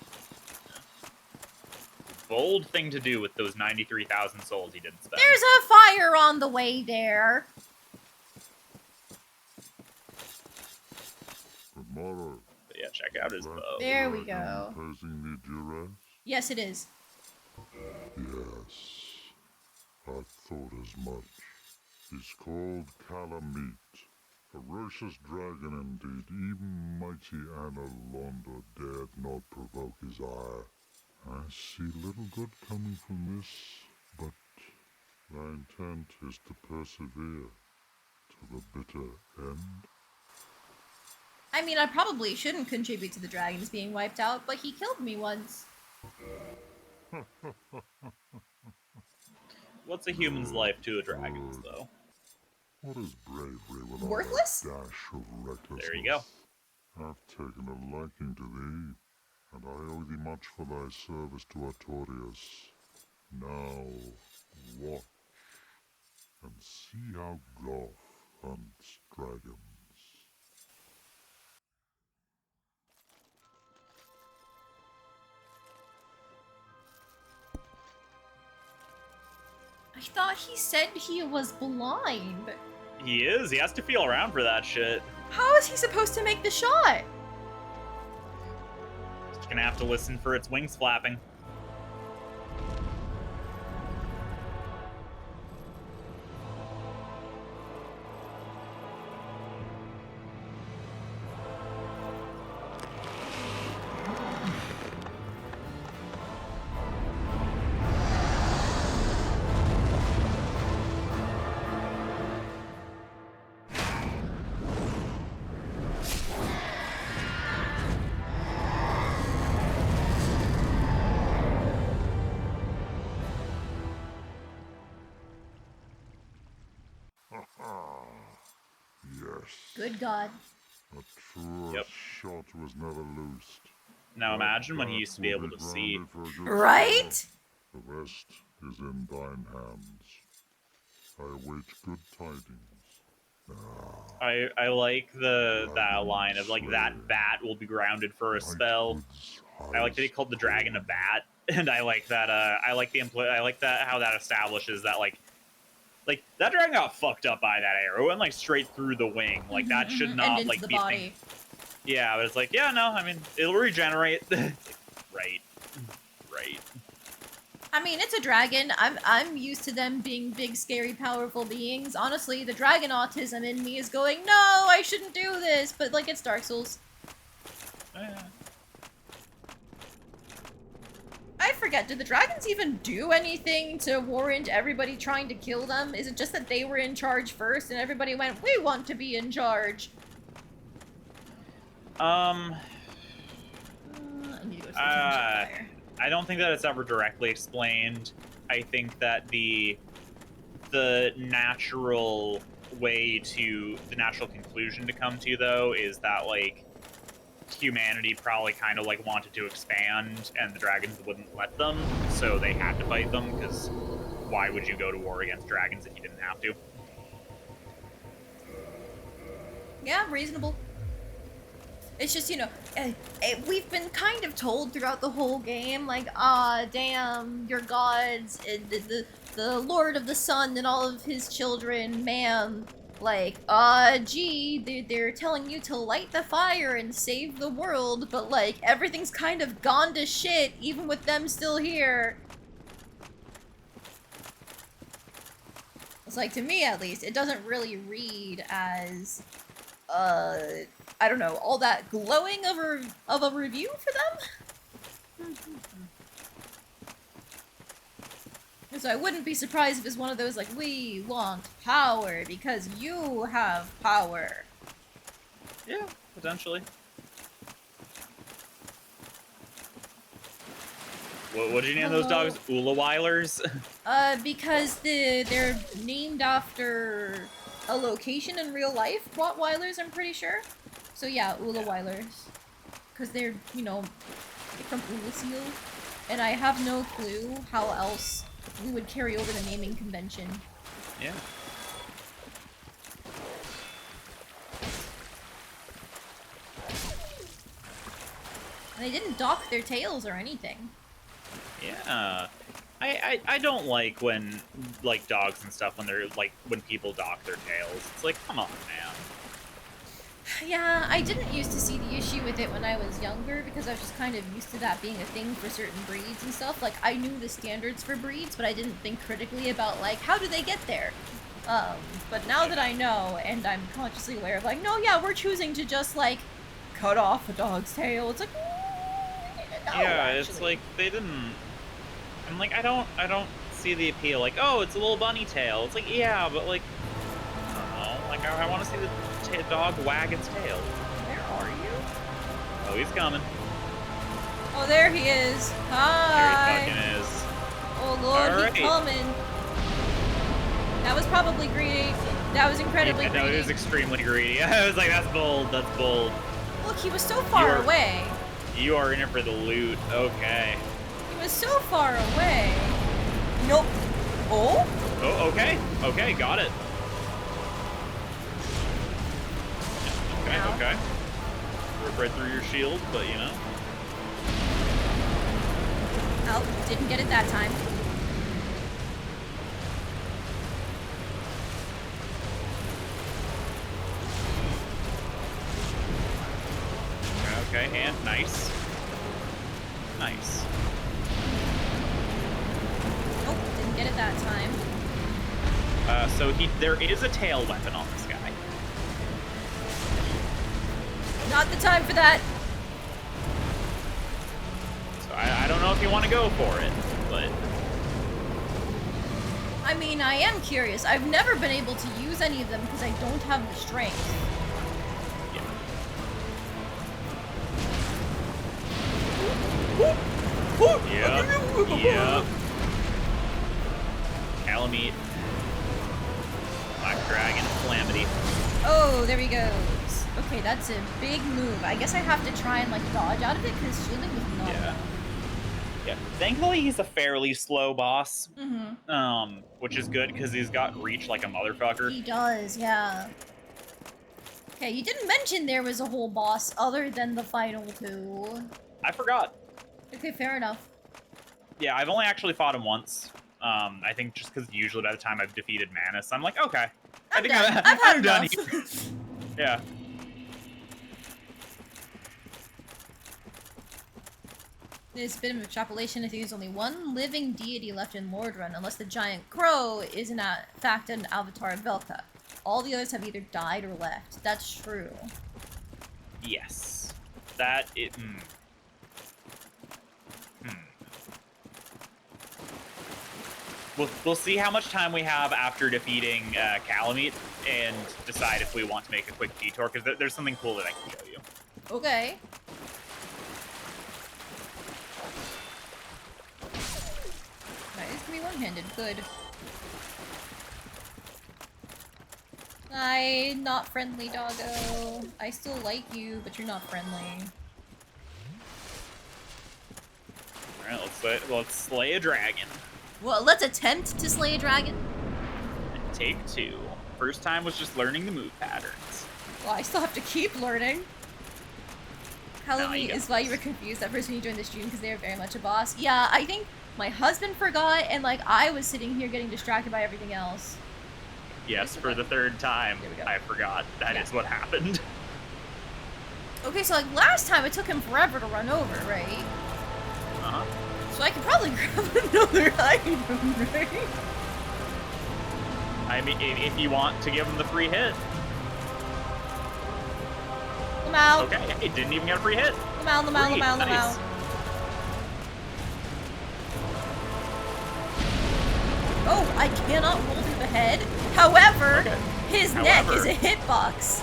Speaker 1: Bold thing to do with those 93,000 souls he didn't spend.
Speaker 2: There's a fire on the way there.
Speaker 5: Tomorrow,
Speaker 1: But yeah, check out his
Speaker 5: that
Speaker 1: bow.
Speaker 2: There we
Speaker 5: dragon
Speaker 2: go.
Speaker 5: Imposing me duress?
Speaker 2: Yes, it is.
Speaker 5: Yes, I thought as much. He's called Calamite. Ferocious dragon indeed. Even mighty Anna Londa dared not provoke his ire. I see little good coming from this, but thy intent is to persevere to the bitter end.
Speaker 2: I mean, I probably shouldn't contribute to the dragons being wiped out, but he killed me once.
Speaker 1: What's a human's life to a dragon's, though?
Speaker 5: What is bravery without
Speaker 2: Worthless?
Speaker 5: a dash of recklessness?
Speaker 1: There you go.
Speaker 5: I've taken a liking to thee, and I owe thee much for thy service to Artorias. Now, watch, and see how Goth hunts dragons.
Speaker 2: I thought he said he was blind.
Speaker 1: He is. He has to feel around for that shit.
Speaker 2: How is he supposed to make the shot?
Speaker 1: Just gonna have to listen for its wings flapping.
Speaker 5: Yes.
Speaker 2: Good God.
Speaker 5: A true
Speaker 1: Yep.
Speaker 5: shot was never loosed.
Speaker 1: Now
Speaker 5: That
Speaker 1: imagine when he
Speaker 5: path
Speaker 1: used to be
Speaker 5: will
Speaker 1: able to see.
Speaker 5: grounded for a good
Speaker 2: Right?
Speaker 5: spell. The rest is in thine hands. I await good tidings.
Speaker 1: I like that line of like that bat will be grounded for a spell. I like that he called the dragon a bat, and I like that. I like that how that establishes that like that dragon got fucked up by that arrow and like straight through the wing. Like that should
Speaker 2: And
Speaker 1: not
Speaker 2: into
Speaker 1: like
Speaker 2: the
Speaker 1: be.
Speaker 2: body.
Speaker 1: Yeah, but it's like yeah, no. I mean, it'll regenerate. Right.
Speaker 2: I mean, it's a dragon. I'm used to them being big, scary, powerful beings. Honestly, the dragon autism in me is going, no, I shouldn't do this. But like, it's Dark Souls.
Speaker 1: Yeah.
Speaker 2: I forget forget, did the dragons even do anything to warrant everybody trying to kill them? Is it just that they were in charge first and everybody went, we want to be in charge?
Speaker 1: Um,
Speaker 2: I need to go to the fire.
Speaker 1: I don't think that it's ever directly explained. I think that the natural conclusion to come to, though, is that, like, humanity probably kind of, like, wanted to expand, and the dragons wouldn't let them, so they had to fight them, because why would you go to war against dragons if you didn't have to?
Speaker 2: Yeah, reasonable. It's just, you know, we've been kind of told throughout the whole game, like, damn, your gods, the Lord of the Sun and all of his children, man, like, gee, they're telling you to light the fire and save the world, but, like, everything's kind of gone to shit, even with them still here. It's like, to me at least, it doesn't really read as, I don't know, all that glowing of a review for them? So I wouldn't be surprised if it's one of those, like, we want power because you have power.
Speaker 1: Yeah, potentially. What did you name those dogs? Ulaweilers?
Speaker 2: Because they're named after a location in real life. Rottweilers, I'm pretty sure. So yeah, Ulaweilers. Because they're, you know, from Ulaseal. And I have no clue how else we would carry over the naming convention.
Speaker 1: Yeah.
Speaker 2: And they didn't dock their tails or anything.
Speaker 1: Yeah. I don't like when, like, dogs and stuff, when they're, like, when people dock their tails. It's like, come on, man.
Speaker 2: Yeah, I didn't used to see the issue with it when I was younger because I was just kind of used to that being a thing for certain breeds and stuff. Like, I knew the standards for breeds, but I didn't think critically about, like, how do they get there? But now that I know, and I'm consciously aware of, like, no, yeah, we're choosing to just, like, cut off a dog's tail. It's like, no,
Speaker 1: Yeah,
Speaker 2: actually.
Speaker 1: it's like, they didn't... I'm like, I don't see the appeal. Like, oh, it's a little bunny tail. It's like, yeah, but, like, I don't know. Like, I want to see the dog wag its tail.
Speaker 2: Where are you?
Speaker 1: Oh, he's coming.
Speaker 2: Oh, there he is. Hi.
Speaker 1: There he fucking is.
Speaker 2: Oh, Lord,
Speaker 1: All right.
Speaker 2: he's coming. That was probably greedy. That was incredibly
Speaker 1: No,
Speaker 2: greedy.
Speaker 1: it was extremely greedy. I was like, that's bold. That's bold.
Speaker 2: Look, he was so far away.
Speaker 1: You are in it for the loot. Okay.
Speaker 2: He was so far away. Nope. Oh?
Speaker 1: Oh, okay. Okay, got it. Okay,
Speaker 2: Ow.
Speaker 1: okay. Rip right through your shield, but you know.
Speaker 2: Oh, didn't get it that time.
Speaker 1: Okay, and nice. Nice.
Speaker 2: Nope, didn't get it that time.
Speaker 1: So there is a tail weapon on this guy.
Speaker 2: Not the time for that.
Speaker 1: So I don't know if you want to go for it, but...
Speaker 2: I mean, I am curious. I've never been able to use any of them because I don't have the strength.
Speaker 1: Yep. Yep. Calamite. Black Dragon Calamity.
Speaker 2: Oh, there he goes. Okay, that's a big move. I guess I have to try and, like, dodge out of it because shielding was not
Speaker 1: Yeah.
Speaker 2: enough.
Speaker 1: Yeah. Thankfully, he's a fairly slow boss.
Speaker 2: Mm-hmm.
Speaker 1: Which is good because he's got reach like a motherfucker.
Speaker 2: He does, yeah. Okay, you didn't mention there was a whole boss other than the final two.
Speaker 1: I forgot.
Speaker 2: Okay, fair enough.
Speaker 1: Yeah, I've only actually fought him once. I think just because usually by the time I've defeated Manus, I'm like, okay.
Speaker 2: I'm done. I've had
Speaker 1: I'm done
Speaker 2: enough.
Speaker 1: here. Yeah.
Speaker 2: There's a bit of extrapolation. I think there's only one living deity left in Lordrun, unless the giant crow is in fact an avatar of Velka. All the others have either died or left. That's true.
Speaker 1: Yes. That it. We'll see how much time we have after defeating Calamite and decide if we want to make a quick detour, because there's something cool that I can show you.
Speaker 2: Okay. Right, this can be one-handed. Good. Hi, not friendly, doggo. I still like you, but you're not friendly.
Speaker 1: Alright, let's slay a dragon.
Speaker 2: Well, let's attempt to slay a dragon.
Speaker 1: Take 2. First time was just learning the move patterns.
Speaker 2: Well, I still have to keep learning. Calamite
Speaker 1: you
Speaker 2: is
Speaker 1: got
Speaker 2: why
Speaker 1: this.
Speaker 2: you were confused at first when you joined the stream because they are very much a boss. Yeah, I think my husband forgot, and like I was sitting here getting distracted by everything else.
Speaker 1: Yes, for the 3rd time,
Speaker 2: There we go.
Speaker 1: I forgot. That is what happened.
Speaker 2: Okay, so like last time it took him forever to run over, right?
Speaker 1: Uh-huh.
Speaker 2: So I could probably grab another item, right?
Speaker 1: I mean, if you want to give him the free hit.
Speaker 2: Lamau,
Speaker 1: Okay, he didn't even get a free hit.
Speaker 2: Lamau, Lamau,
Speaker 1: Free,
Speaker 2: Lamau,
Speaker 1: nice.
Speaker 2: Lamau. Oh, I cannot roll through the head. However,
Speaker 1: Okay.
Speaker 2: his neck
Speaker 1: However.
Speaker 2: is a hitbox.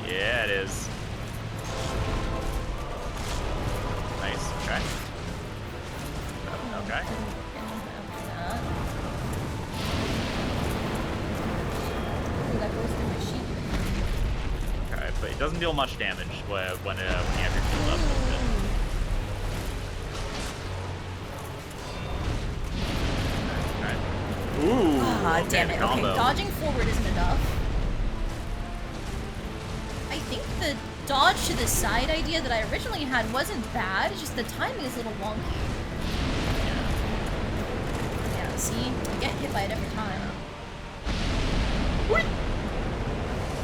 Speaker 1: Yeah, it is. Nice, okay. Okay.
Speaker 2: Ooh, that goes through my sheet.
Speaker 1: Okay, but it doesn't deal much damage when you have your shield up. Okay. Ooh.
Speaker 2: Ah,
Speaker 1: okay,
Speaker 2: damn it. Okay,
Speaker 1: combo.
Speaker 2: dodging forward isn't enough. I think the dodge to the side idea that I originally had wasn't bad, it's just the timing is a little wonky. Yeah, see? I get hit by it every time.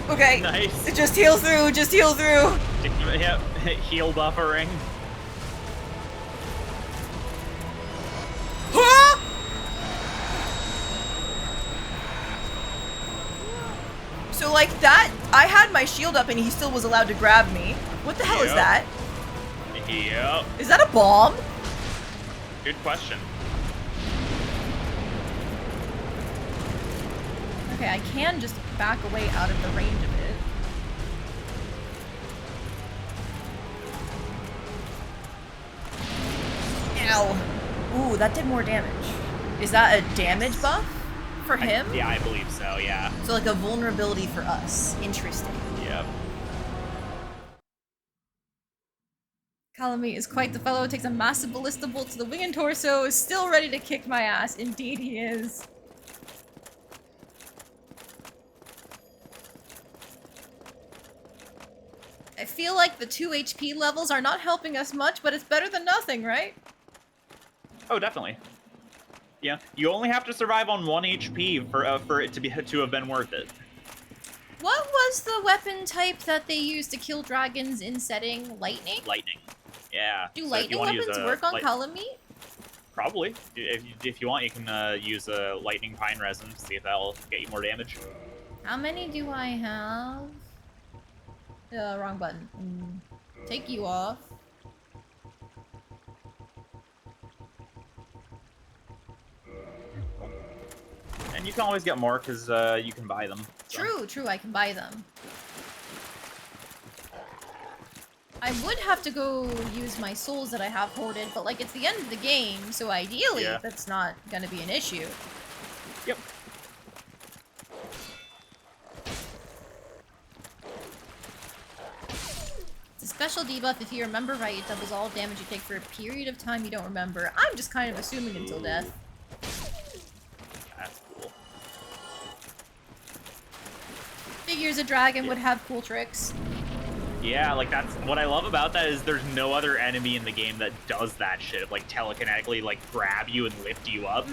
Speaker 3: Okay.
Speaker 1: Nice.
Speaker 3: Just heal through, just heal through.
Speaker 1: Yep, heal buffering.
Speaker 3: So like that, I had my shield up and he still was allowed to grab me. What the hell is
Speaker 1: Yep.
Speaker 3: that?
Speaker 1: Yep.
Speaker 3: Is that a bomb?
Speaker 1: Good question.
Speaker 2: Okay, I can just back away out of the range of it.
Speaker 3: Ow. Ooh, that did more damage. Is that a damage buff for him?
Speaker 1: Yeah, I believe so, yeah.
Speaker 3: So like a vulnerability for us. Interesting.
Speaker 1: Yep.
Speaker 2: Calamite is quite the fellow, takes a massive ballista bolt to the wing and torso, is still ready to kick my ass. Indeed he is. I feel like the 2 HP levels are not helping us much, but it's better than nothing, right?
Speaker 1: Oh, definitely. Yeah, you only have to survive on 1 HP for it to have been worth it.
Speaker 2: What was the weapon type that they used to kill dragons in setting? Lightning?
Speaker 1: Lightning. Yeah.
Speaker 2: Do
Speaker 1: So if
Speaker 2: lightning
Speaker 1: you wanna use
Speaker 2: weapons
Speaker 1: a
Speaker 2: work on
Speaker 1: light-
Speaker 2: Calamite?
Speaker 1: Probably. If you want, you can use a lightning pine resin to see if that'll get you more damage.
Speaker 2: How many do I have? Wrong button. Take you off.
Speaker 1: And you can always get more because you can buy them. so.
Speaker 2: True, I can buy them. I would have to go use my souls that I have hoarded, but like it's the end of the game, so ideally
Speaker 1: Yeah.
Speaker 2: that's not gonna be an issue.
Speaker 1: Yep.
Speaker 2: It's a special debuff. If you remember right, it doubles all damage you take for a period of time you don't remember. I'm just kind of assuming until death.
Speaker 1: That's cool.
Speaker 2: Figures a dragon would have cool tricks.
Speaker 1: Yeah, like that's what I love about that is there's no other enemy in the game that does that shit of like telekinetically like grab you and lift you up.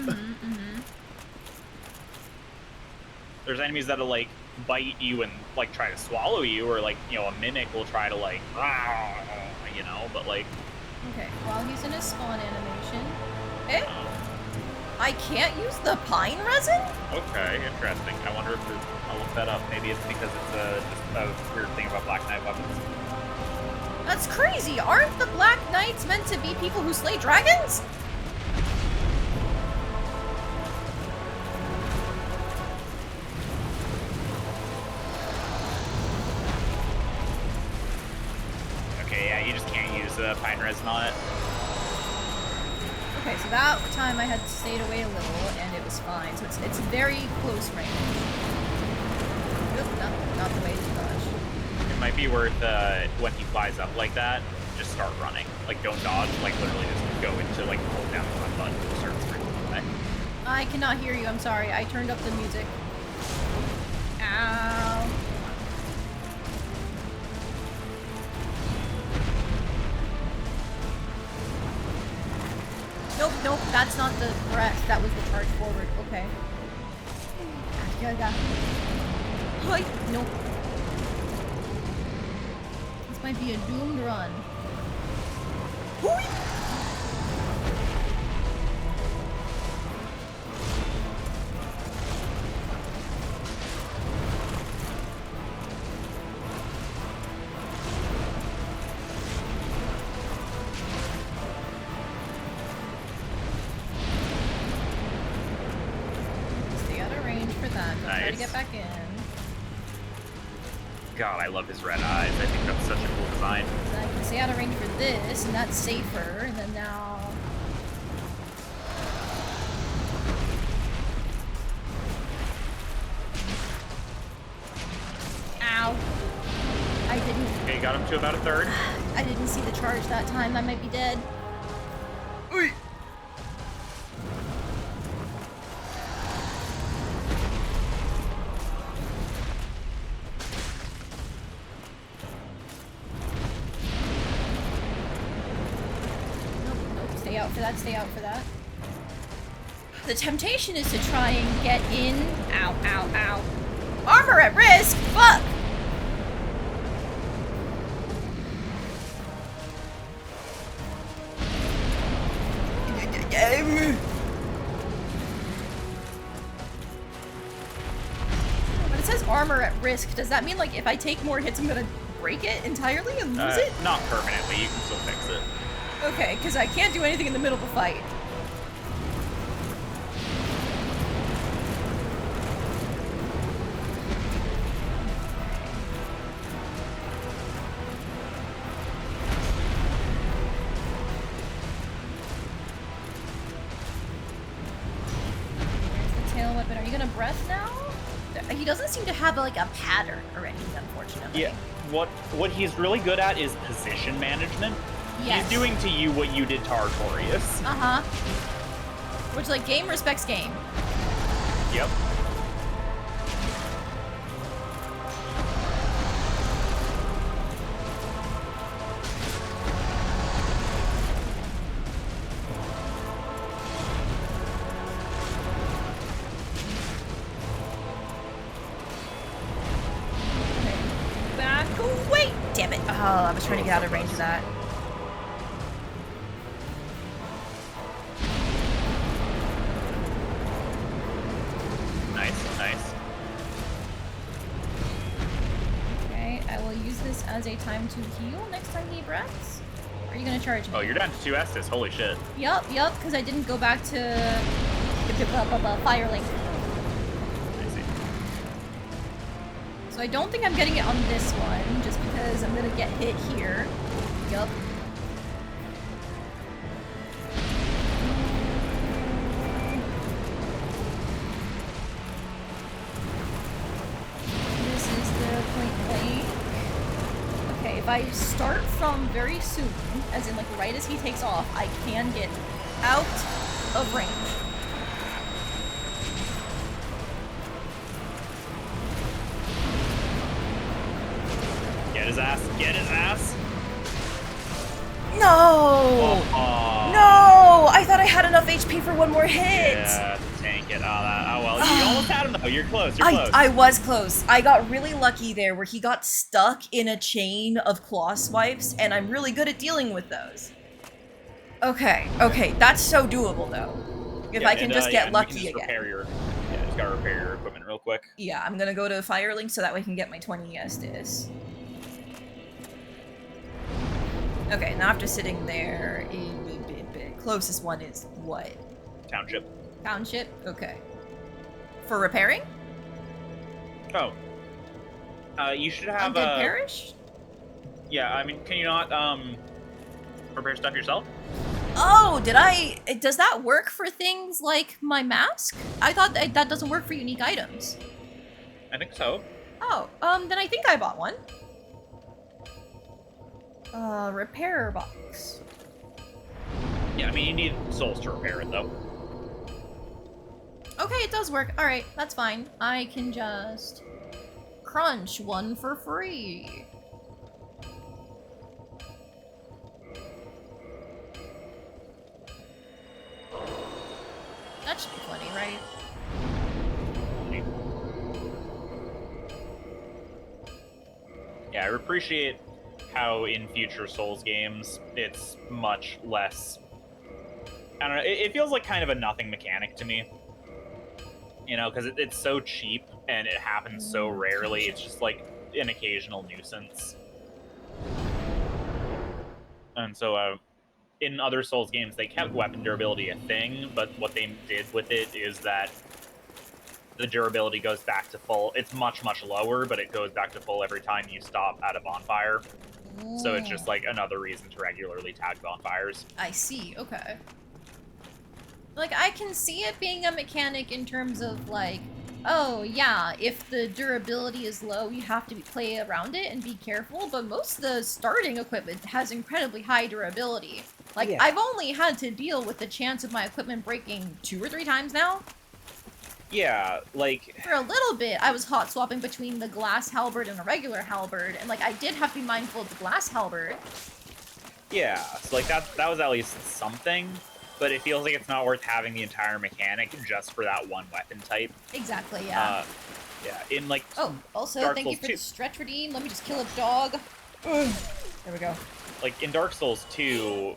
Speaker 1: There's enemies that'll like bite you and like try to swallow you, or like, you know, a mimic will try to like, you know, but like.
Speaker 2: Okay, while he's in his spawn animation. Eh?
Speaker 1: um,
Speaker 2: I can't use the pine resin?
Speaker 1: Okay, interesting. I wonder if I'll look that up. Maybe it's because it's just a weird thing about Black Knight weapons.
Speaker 2: That's crazy! Aren't the Black Knights meant to be people who slay dragons?
Speaker 1: pine resin on it.
Speaker 2: Okay, so that time I had stayed away a little, and it was fine. So it's very close range. Nope, not the way to dodge.
Speaker 1: It might be worth, when he flies up like that, just start running. Like, don't dodge, like, literally just go into, like, hold down the front button and start screaming away.
Speaker 2: I cannot hear you, I'm sorry. I turned up the music. Ow. Nope, that's not the correct. That was the charge forward. Okay. Hi. Nope. This might be a doomed run. Try to get back in.
Speaker 1: God, I love his red eyes. I think that's such a cool design.
Speaker 2: So I can stay out of range for this, and that's safer. And then now... Ow. I didn't...
Speaker 1: Okay, got him to about a third.
Speaker 2: I didn't see the charge that time. I might be dead.
Speaker 1: Oy.
Speaker 2: Stay out for that. The temptation is to try and get in. Ow, ow, ow. Armor at risk? Fuck! When it says armor at risk, does that mean like if I take more hits I'm gonna break it entirely and lose it?
Speaker 1: Not permanently, you can still fix it.
Speaker 2: Okay, because I can't do anything in the middle of a fight. There's the tail weapon. Are you gonna breath now? He doesn't seem to have like a pattern or anything, unfortunately.
Speaker 1: Yeah, what he's really good at is position management.
Speaker 2: Yes.
Speaker 1: He's doing to you what you did to Artorias.
Speaker 2: Uh-huh. Which, like, game respects game.
Speaker 1: Yep.
Speaker 2: Okay. Back away! Damn it. Oh, I was trying to get out of range of that.
Speaker 1: Nice.
Speaker 2: Okay, I will use this as a time to heal next time he breaths. Are you gonna charge me?
Speaker 1: Oh, you're down to 2 Estus. Holy shit.
Speaker 2: Yup, because I didn't go back to Firelink.
Speaker 1: I see.
Speaker 2: So I don't think I'm getting it on this one, just because I'm gonna get hit here. Yup. This is the point blank. Okay, if I start from very soon, as in like right as he takes off, I can get out of range.
Speaker 1: Get his ass. Get his ass.
Speaker 3: No!
Speaker 1: Oh,
Speaker 3: No! I thought I had enough HP for one more hit!
Speaker 1: yeah, tank it. Oh well, you almost had him though. You're close. You're close.
Speaker 3: I was close. I got really lucky there where he got stuck in a chain of claw swipes, and I'm really good at dealing with those. Okay, that's so doable though. If I can just get lucky again.
Speaker 1: Just gotta repair your equipment real quick.
Speaker 3: Yeah, I'm gonna go to Firelink so that way I can get my 20 Estus. Okay, now after sitting there, closest one is what?
Speaker 1: Township.
Speaker 2: Township? Okay.
Speaker 3: For repairing?
Speaker 1: Oh. You should have
Speaker 3: Undead Parish?
Speaker 1: Yeah, I mean, can you not repair stuff yourself.
Speaker 3: Oh, does that work for things like my mask? I thought that doesn't work for unique items.
Speaker 1: I think so.
Speaker 3: Oh, then I think I bought one. Repair box.
Speaker 1: Yeah, I mean, you need souls to repair it, though.
Speaker 2: Okay, it does work. Alright, that's fine. I can just crunch one for free. That should be plenty, right?
Speaker 1: Yeah, I appreciate how in future Souls games, it's much less... I don't know, it feels like kind of a nothing mechanic to me. You know, because it's so cheap, and it happens so rarely, it's just like an occasional nuisance. And so, in other Souls games, they kept weapon durability a thing, but what they did with it is that the durability goes back to full. It's much, much lower, but it goes back to full every time you stop at a bonfire. So it's just like another reason to regularly tag bonfires.
Speaker 2: I see, okay. Like, I can see it being a mechanic in terms of, like, oh, yeah, if the durability is low, you have to play around it and be careful, but most of the starting equipment has incredibly high durability. Like,
Speaker 3: Yeah.
Speaker 2: I've only had to deal with the chance of my equipment breaking 2 or 3 times now.
Speaker 1: Yeah, like...
Speaker 2: For a little bit, I was hot swapping between the glass halberd and a regular halberd, and, like, I did have to be mindful of the glass halberd.
Speaker 1: Yeah, so like that was at least something, but it feels like it's not worth having the entire mechanic just for that one weapon type.
Speaker 2: Exactly, yeah.
Speaker 1: Yeah, in like...
Speaker 2: Oh, also,
Speaker 1: Dark
Speaker 2: thank you
Speaker 1: Souls
Speaker 2: for
Speaker 1: 2.
Speaker 2: the stretch redeem. Let me just kill a dog. There we go.
Speaker 1: Like in Dark Souls 2,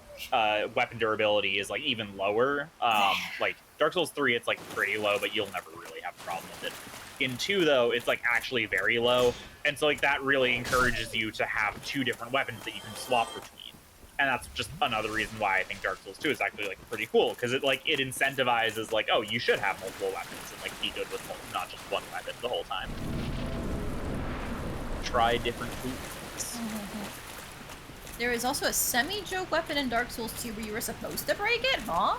Speaker 1: weapon durability is like even lower. Like Dark Souls 3, it's like pretty low, but you'll never really have a problem with it. In 2, though, it's like actually very low, and so like that really encourages you to have 2 different weapons that you can swap between. And that's just another reason why I think Dark Souls 2 is actually like pretty cool, because it incentivizes like, oh, you should have multiple weapons and like be good with not just one weapon the whole time. Try different foods.
Speaker 2: There is also a semi-joke weapon in Dark Souls 2 where you were supposed to break it, huh?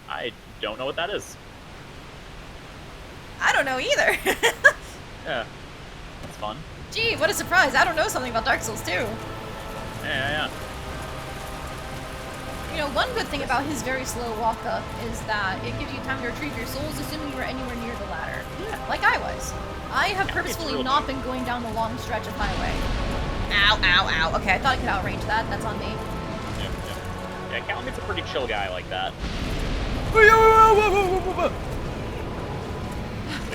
Speaker 1: I don't know what that is.
Speaker 3: I don't know either.
Speaker 1: Yeah, that's fun.
Speaker 2: Gee, what a surprise. I don't know something about Dark Souls 2.
Speaker 1: Yeah.
Speaker 2: You know, one good thing about his very slow walk-up is that it gives you time to retrieve your souls, assuming you were anywhere near the ladder.
Speaker 1: Yeah.
Speaker 2: Like I was. I have purposefully
Speaker 1: real
Speaker 2: not been going down the long stretch of highway.
Speaker 3: Ow, ow, ow.
Speaker 2: Okay, I thought I could outrange that. That's on me.
Speaker 1: Yeah, Calumet's a pretty chill guy like that.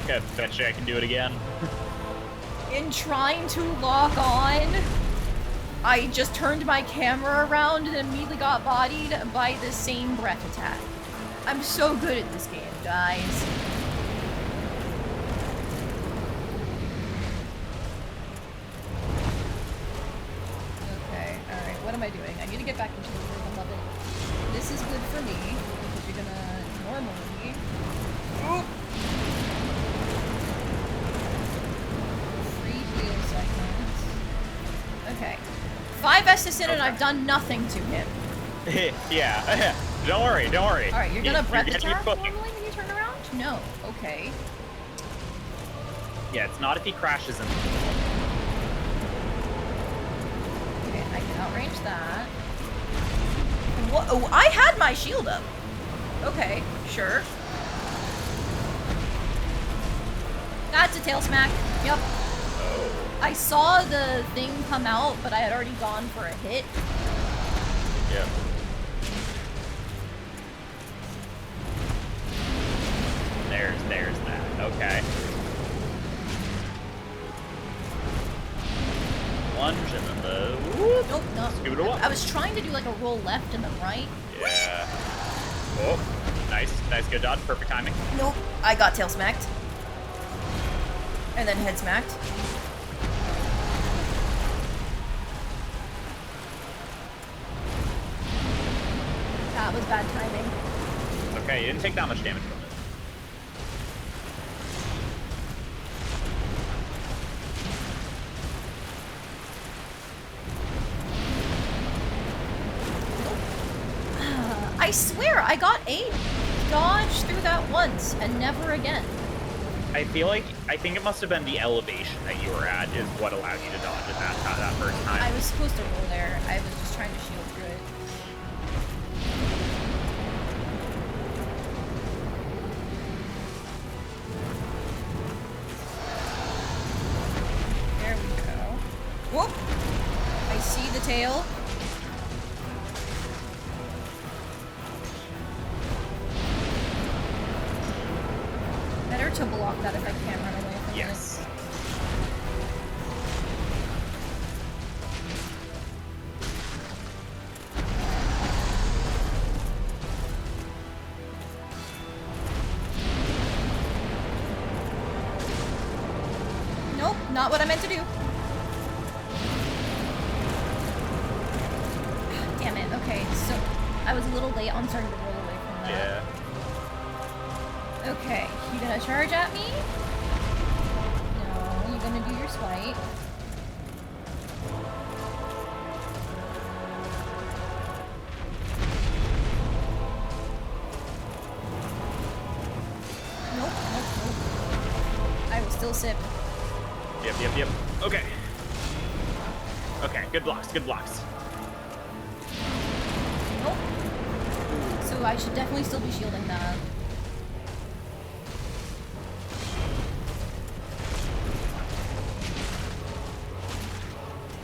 Speaker 1: Okay, eventually I can do it again.
Speaker 2: In trying to lock on, I just turned my camera around and immediately got bodied by the same breath attack. I'm so good at this game, guys. Okay, alright, what am I doing? I need to get back into the rhythm of it. This is good for me, because you're gonna normally... Oop. Free heal seconds. Okay. 5 Estes in and I've done nothing to him.
Speaker 1: Yeah, don't worry.
Speaker 2: Alright, you're gonna breath
Speaker 1: getting
Speaker 2: attack
Speaker 1: your
Speaker 2: normally
Speaker 1: footing.
Speaker 2: when you turn around? No. Okay.
Speaker 1: Yeah, it's not if he crashes in.
Speaker 2: Okay, I can outrange that.
Speaker 3: What? Oh, I had my shield up.
Speaker 2: Okay, sure. That's a tail smack. Yep. I saw the thing come out, but I had already gone for a hit.
Speaker 1: Yeah. There's that. Okay. Lunge and then the whoop.
Speaker 2: Nope, no.
Speaker 1: Scoot away.
Speaker 2: I was trying to do like a roll left and then right.
Speaker 1: Yeah. Oh, nice, good dodge, perfect timing.
Speaker 3: Nope. I got tail smacked. And then head smacked.
Speaker 2: That was bad timing.
Speaker 1: It's okay, you didn't take that much damage from it.
Speaker 2: I swear, I got a dodge through that once and never again.
Speaker 1: I think it must have been the elevation that you were at is what allowed you to dodge it that first time.
Speaker 2: I was supposed to roll there. I was just trying to shield through it. There we go. Whoop! I see the tail. Better to block that if I can't run away from
Speaker 1: Yes.
Speaker 2: it. Nope, not what I meant to do. Damn it, okay, so I was a little late on starting to roll away from that.
Speaker 1: Yeah.
Speaker 2: Okay, you gonna charge at me? No, you gonna do your swipe. Nope, nope, nope. I will still sip.
Speaker 1: Yep. Okay. Okay, good blocks, good blocks.
Speaker 2: Nope. So I should definitely still be shielding that.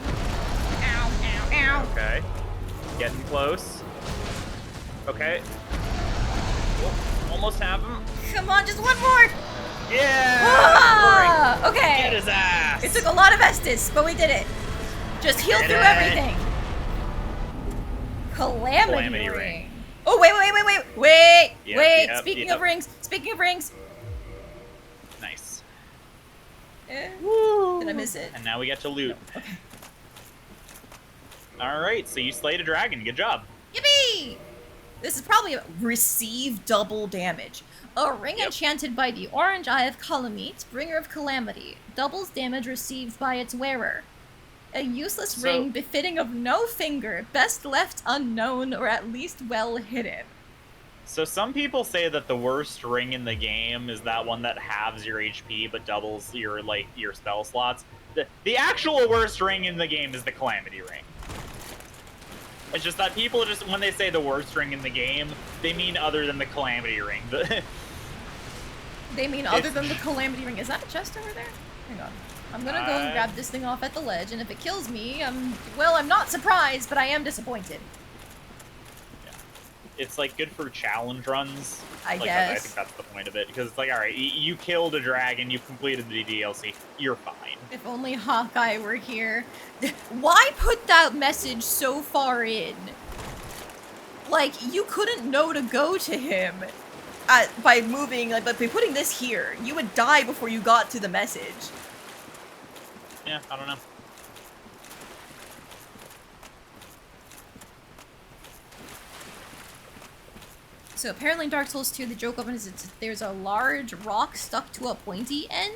Speaker 2: Ow, ow, ow.
Speaker 1: Okay. Getting close. Okay. Oh, almost have him.
Speaker 2: Come on, just one more!
Speaker 1: Yeah!
Speaker 2: Ah,
Speaker 1: Get
Speaker 2: okay.
Speaker 1: his ass!
Speaker 2: It took a lot of Estus, but we did it. Just heal
Speaker 1: Did
Speaker 2: through
Speaker 1: it.
Speaker 2: everything. Calamity,
Speaker 1: Calamity
Speaker 2: ring.
Speaker 1: ring.
Speaker 2: Oh, wait.
Speaker 1: Yep,
Speaker 2: Speaking
Speaker 1: yep.
Speaker 2: of rings.
Speaker 1: Nice.
Speaker 2: Did I miss it?
Speaker 1: And now we get to loot.
Speaker 2: No, okay.
Speaker 1: Alright, so you slayed a dragon. Good job.
Speaker 2: Yippee! This is probably receive double damage. A ring
Speaker 1: Yep.
Speaker 2: enchanted by the Orange Eye of Calamite, bringer of calamity, doubles damage received by its wearer. A useless
Speaker 1: So-
Speaker 2: ring befitting of no finger, best left unknown or at least well hidden.
Speaker 1: So some people say that the worst ring in the game is that one that halves your HP but doubles your spell slots. The actual worst ring in the game is the Calamity Ring. It's just that people just, when they say the worst ring in the game, they mean other than the Calamity Ring.
Speaker 2: They mean other
Speaker 1: It's-
Speaker 2: than the Calamity Ring. Is that a chest over there? Hang on. I'm gonna go and
Speaker 1: Uh,
Speaker 2: grab this thing off at the ledge, and if it kills me, I'm not surprised, but I am disappointed.
Speaker 1: It's like good for challenge runs.
Speaker 2: I
Speaker 1: I
Speaker 2: guess.
Speaker 1: think that's the point of it, because it's like, all right, you killed a dragon, you completed the DLC, you're fine.
Speaker 2: If only Hawkeye were here. Why put that message so far in? Like, you couldn't know to go to him by moving, like, by putting this here. You would die before you got to the message.
Speaker 1: Yeah, I don't know.
Speaker 2: So apparently in Dark Souls 2, the joke of it is there's a large rock stuck to a pointy end.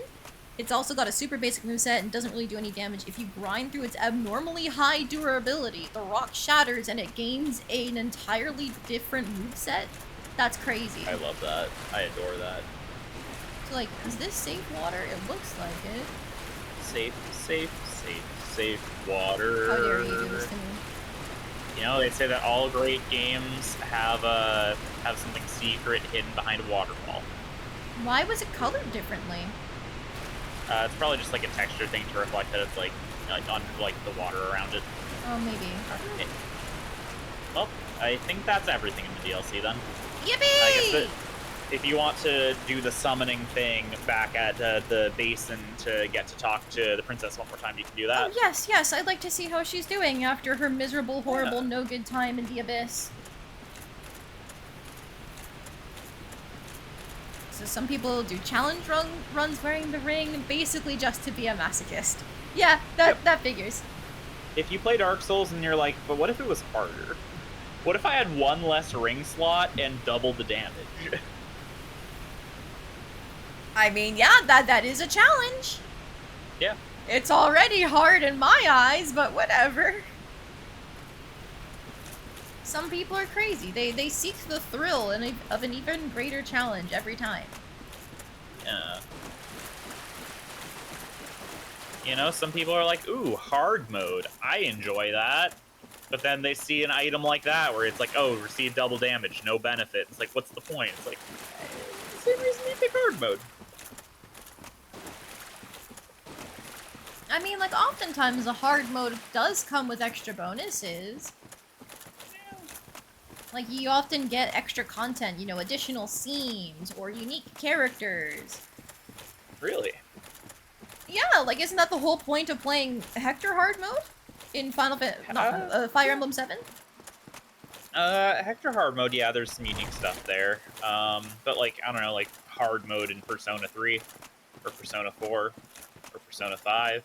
Speaker 2: It's also got a super basic moveset and doesn't really do any damage. If you grind through its abnormally high durability, the rock shatters and it gains an entirely different moveset. That's crazy.
Speaker 1: I love that. I adore that.
Speaker 2: So like, is this safe water? It looks like it.
Speaker 1: Safe water.
Speaker 2: How dare you do this to me?
Speaker 1: You know, they say that all great games have something secret hidden behind a waterfall.
Speaker 2: Why was it colored differently?
Speaker 1: It's probably just like a texture thing to reflect that it's like on like the water around it.
Speaker 2: Oh, maybe.
Speaker 1: Well, I think that's everything in the DLC then. I guess
Speaker 2: Yippee!
Speaker 1: that if you want to do the summoning thing back at the basin to get to talk to the princess one more time, you can do that.
Speaker 2: Oh, yes. I'd like to see how she's doing after her miserable, horrible, no good time in the abyss. So some people do challenge runs wearing the ring, basically just to be a masochist. Yeah, that figures.
Speaker 1: If you play Dark Souls and you're like, but what if it was harder? What if I had one less ring slot and double the damage?
Speaker 2: I mean, yeah, that is a challenge.
Speaker 1: Yeah.
Speaker 2: It's already hard in my eyes, but whatever. Some people are crazy. They seek the thrill of an even greater challenge every time.
Speaker 1: Yeah. You know, some people are like, ooh, hard mode. I enjoy that. But then they see an item like that where it's like, oh, receive double damage, no benefit. It's like, what's the point? It's like, same reason you pick hard mode.
Speaker 2: I mean, like, oftentimes a hard mode does come with extra bonuses. Like, you often get extra content, you know, additional scenes or unique characters.
Speaker 1: Really?
Speaker 2: Yeah, like, isn't that the whole point of playing Hector hard mode in Fire Emblem 7?
Speaker 1: Hector hard mode, yeah, there's some unique stuff there. But like, I don't know, like hard mode in Persona 3 or Persona 4 or Persona 5.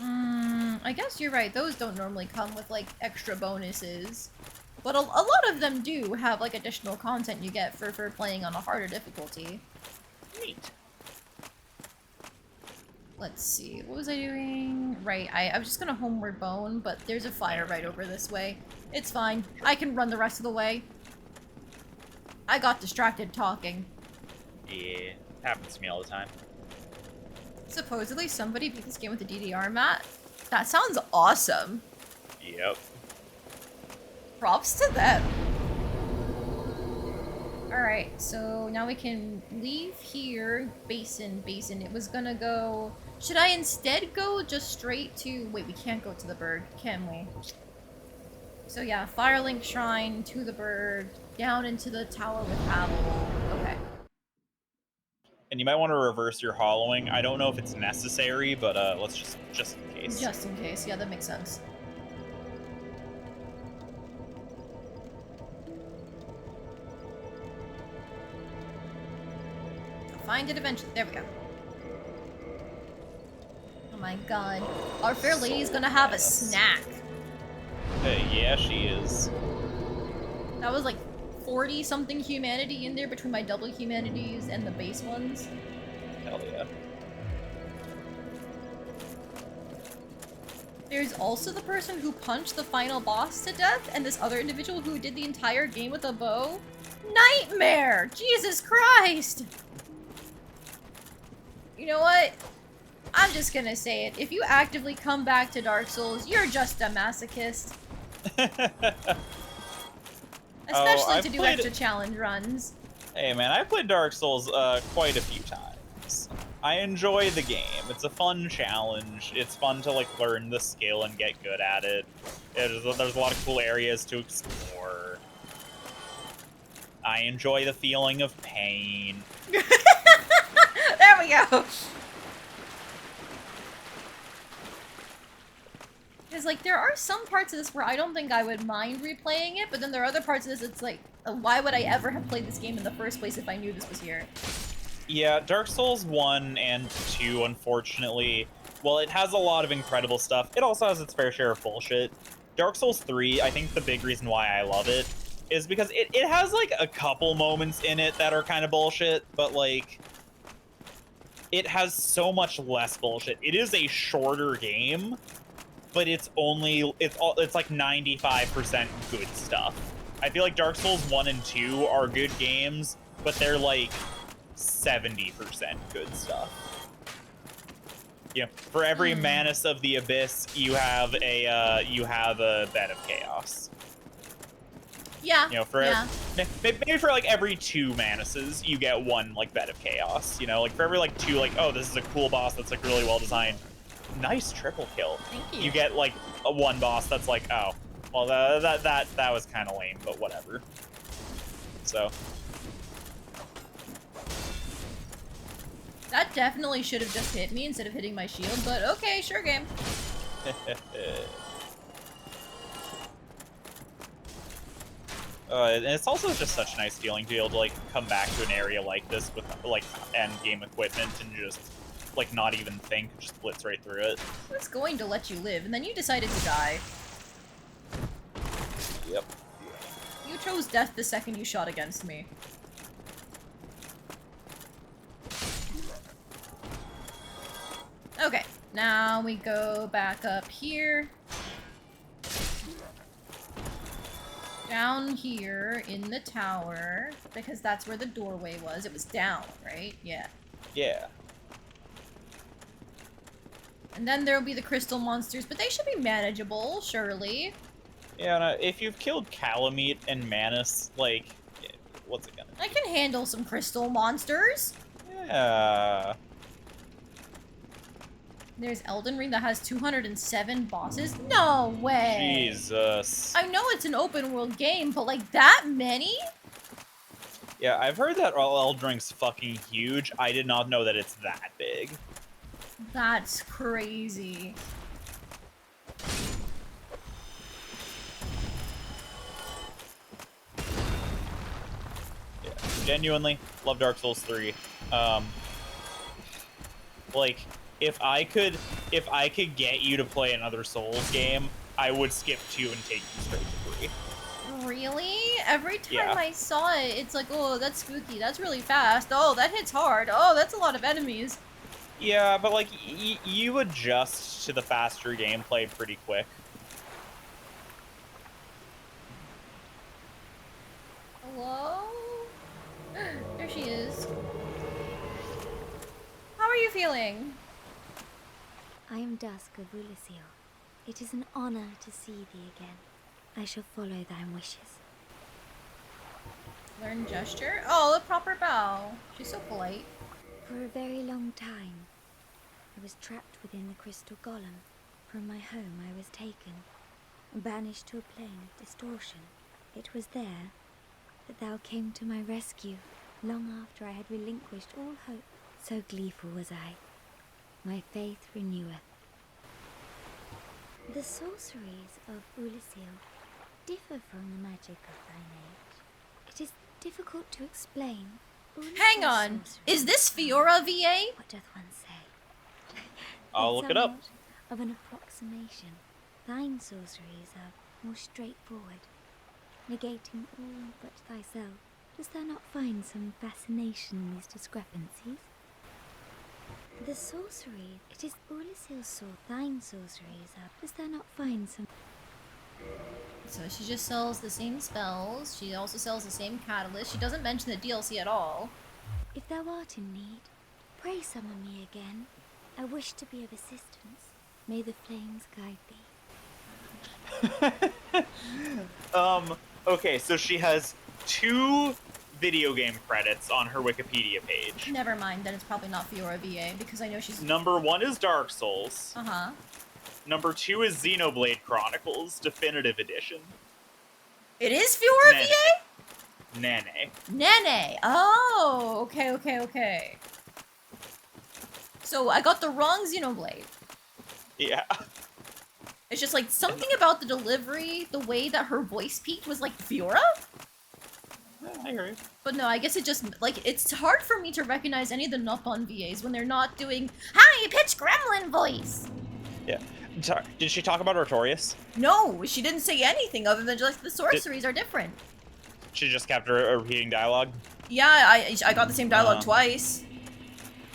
Speaker 2: I guess you're right. Those don't normally come with, like, extra bonuses. But a lot of them do have, like, additional content you get for playing on a harder difficulty.
Speaker 1: Neat.
Speaker 2: Let's see, what was I doing? Right, I was just gonna homeward bone, but there's a fire right over this way. It's fine. I can run the rest of the way. I got distracted talking.
Speaker 1: Yeah, happens to me all the time.
Speaker 2: Supposedly somebody beat this game with a DDR mat. That sounds awesome.
Speaker 1: Yep.
Speaker 2: Props to them. Alright, so now we can leave here. Basin. It was gonna go... Should I instead go just straight to... Wait, we can't go to the bird, can we? So yeah, Firelink Shrine, to the bird, down into the tower with Pavel. Okay.
Speaker 1: And you might want to reverse your hollowing. I don't know if it's necessary, but let's just in case.
Speaker 2: Just in case, yeah, that makes sense. Find it eventually. There we go. Oh my god. Our fair lady's gonna have a snack.
Speaker 1: Yeah, she is.
Speaker 2: That was like 40-something humanity in there between my double humanities and the base ones.
Speaker 1: Hell yeah.
Speaker 2: There's also the person who punched the final boss to death, and this other individual who did the entire game with a bow. Nightmare! Jesus Christ! You know what? I'm just gonna say it. If you actively come back to Dark Souls, you're just a masochist. Especially to do extra challenge runs.
Speaker 1: Hey man, I played Dark Souls quite a few times. I enjoy the game. It's a fun challenge. It's fun to like learn the skill and get good at it. There's a lot of cool areas to explore. I enjoy the feeling of pain.
Speaker 2: There we go. Because, like, there are some parts of this where I don't think I would mind replaying it, but then there are other parts of this it's like, why would I ever have played this game in the first place if I knew this was here?
Speaker 1: Yeah, Dark Souls 1 and 2, unfortunately, well, it has a lot of incredible stuff. It also has its fair share of bullshit. Dark Souls 3, I think the big reason why I love it is because it has, like, a couple moments in it that are kind of bullshit, but, like, it has so much less bullshit. It is a shorter game, but it's like 95% good stuff. I feel like Dark Souls 1 and 2 are good games, but they're like 70% good stuff. Yeah, for every Manus of the Abyss, you have a Bed of Chaos.
Speaker 2: Yeah.
Speaker 1: You know, maybe for like every 2 Manuses, you get 1 like Bed of Chaos. You know, like for every like 2, like, oh, this is a cool boss that's like really well designed. Nice triple kill.
Speaker 2: Thank you.
Speaker 1: You get like a 1 boss that's like, oh, well that was kind of lame, but whatever. So
Speaker 2: that definitely should have just hit me instead of hitting my shield, but okay, sure game.
Speaker 1: And it's also just such a nice feeling to be able to like come back to an area like this with like end game equipment and just like not even think, just blitz right through it.
Speaker 2: I was going to let you live, and then you decided to die.
Speaker 1: Yep.
Speaker 2: You chose death the second you shot against me. Okay, now we go back up here. Down here in the tower, because that's where the doorway was. It was down, right? Yeah.
Speaker 1: Yeah.
Speaker 2: And then there'll be the crystal monsters, but they should be manageable, surely.
Speaker 1: Yeah, and, if you've killed Calamite and Manus, like, what's it gonna
Speaker 2: I can handle some crystal monsters.
Speaker 1: Yeah.
Speaker 2: There's Elden Ring that has 207 bosses? No way!
Speaker 1: Jesus.
Speaker 2: I know it's an open world game, but like that many?
Speaker 1: Yeah, I've heard that Elden Ring's fucking huge. I did not know that it's that big.
Speaker 2: That's crazy.
Speaker 1: Yeah, genuinely love Dark Souls 3. Like, if I could get you to play another Souls game, I would skip 2 and take you straight to 3.
Speaker 2: Really? Every time
Speaker 1: Yeah.
Speaker 2: I saw it, it's like, oh, that's spooky. That's really fast. Oh, that hits hard. Oh, that's a lot of enemies.
Speaker 1: Yeah, but like you adjust to the faster gameplay pretty quick.
Speaker 2: Hello? There she is. How are you feeling?
Speaker 6: I am Dusk of Ulyssil. It is an honor to see thee again. I shall follow thy wishes.
Speaker 2: Learn gesture? Oh, a proper bow. She's so polite.
Speaker 6: For a very long time, I was trapped within the crystal golem. From my home I was taken, and banished to a plane of distortion. It was there that thou came to my rescue, long after I had relinquished all hope. So gleeful was I. My faith reneweth. The sorceries of Ulyssil differ from the magic of thine age. It is difficult to explain.
Speaker 2: Hang on. Is this Fiora VA?
Speaker 6: What doth one say?
Speaker 1: I'll look it up.
Speaker 6: Somewhat of an approximation. Thine sorceries are more straightforward, negating all but thyself. Dost thou not find some fascination in these discrepancies? The sorcery, it is Ulyssill's sword. Thine sorceries are. Dost thou not find some?
Speaker 2: So she just sells the same spells. She also sells the same catalyst. She doesn't mention the DLC at all.
Speaker 6: If thou art in need, pray summon me again. I wish to be of assistance. May the flames guide thee.
Speaker 1: Okay, so she has 2 video game credits on her Wikipedia page.
Speaker 2: Never mind, then it's probably not Fiora VA because I know she's.
Speaker 1: Number 1 is Dark Souls.
Speaker 2: Uh-huh.
Speaker 1: Number 2 is Xenoblade Chronicles Definitive Edition.
Speaker 2: It is Fiora
Speaker 1: Nene.
Speaker 2: VA?
Speaker 1: Nene.
Speaker 2: Nene. Oh, okay. So I got the wrong Xenoblade.
Speaker 1: Yeah.
Speaker 2: It's just like something about the delivery, the way that her voice peaked was like Fiora?
Speaker 1: I hear you.
Speaker 2: But no, I guess it just, like, it's hard for me to recognize any of the Nopon VAs when they're not doing high-pitched gremlin voice!
Speaker 1: Yeah. Did she talk about Artorias?
Speaker 2: No, she didn't say anything other than just the sorceries are different.
Speaker 1: She just kept her repeating dialogue?
Speaker 2: Yeah, I got the same dialogue twice.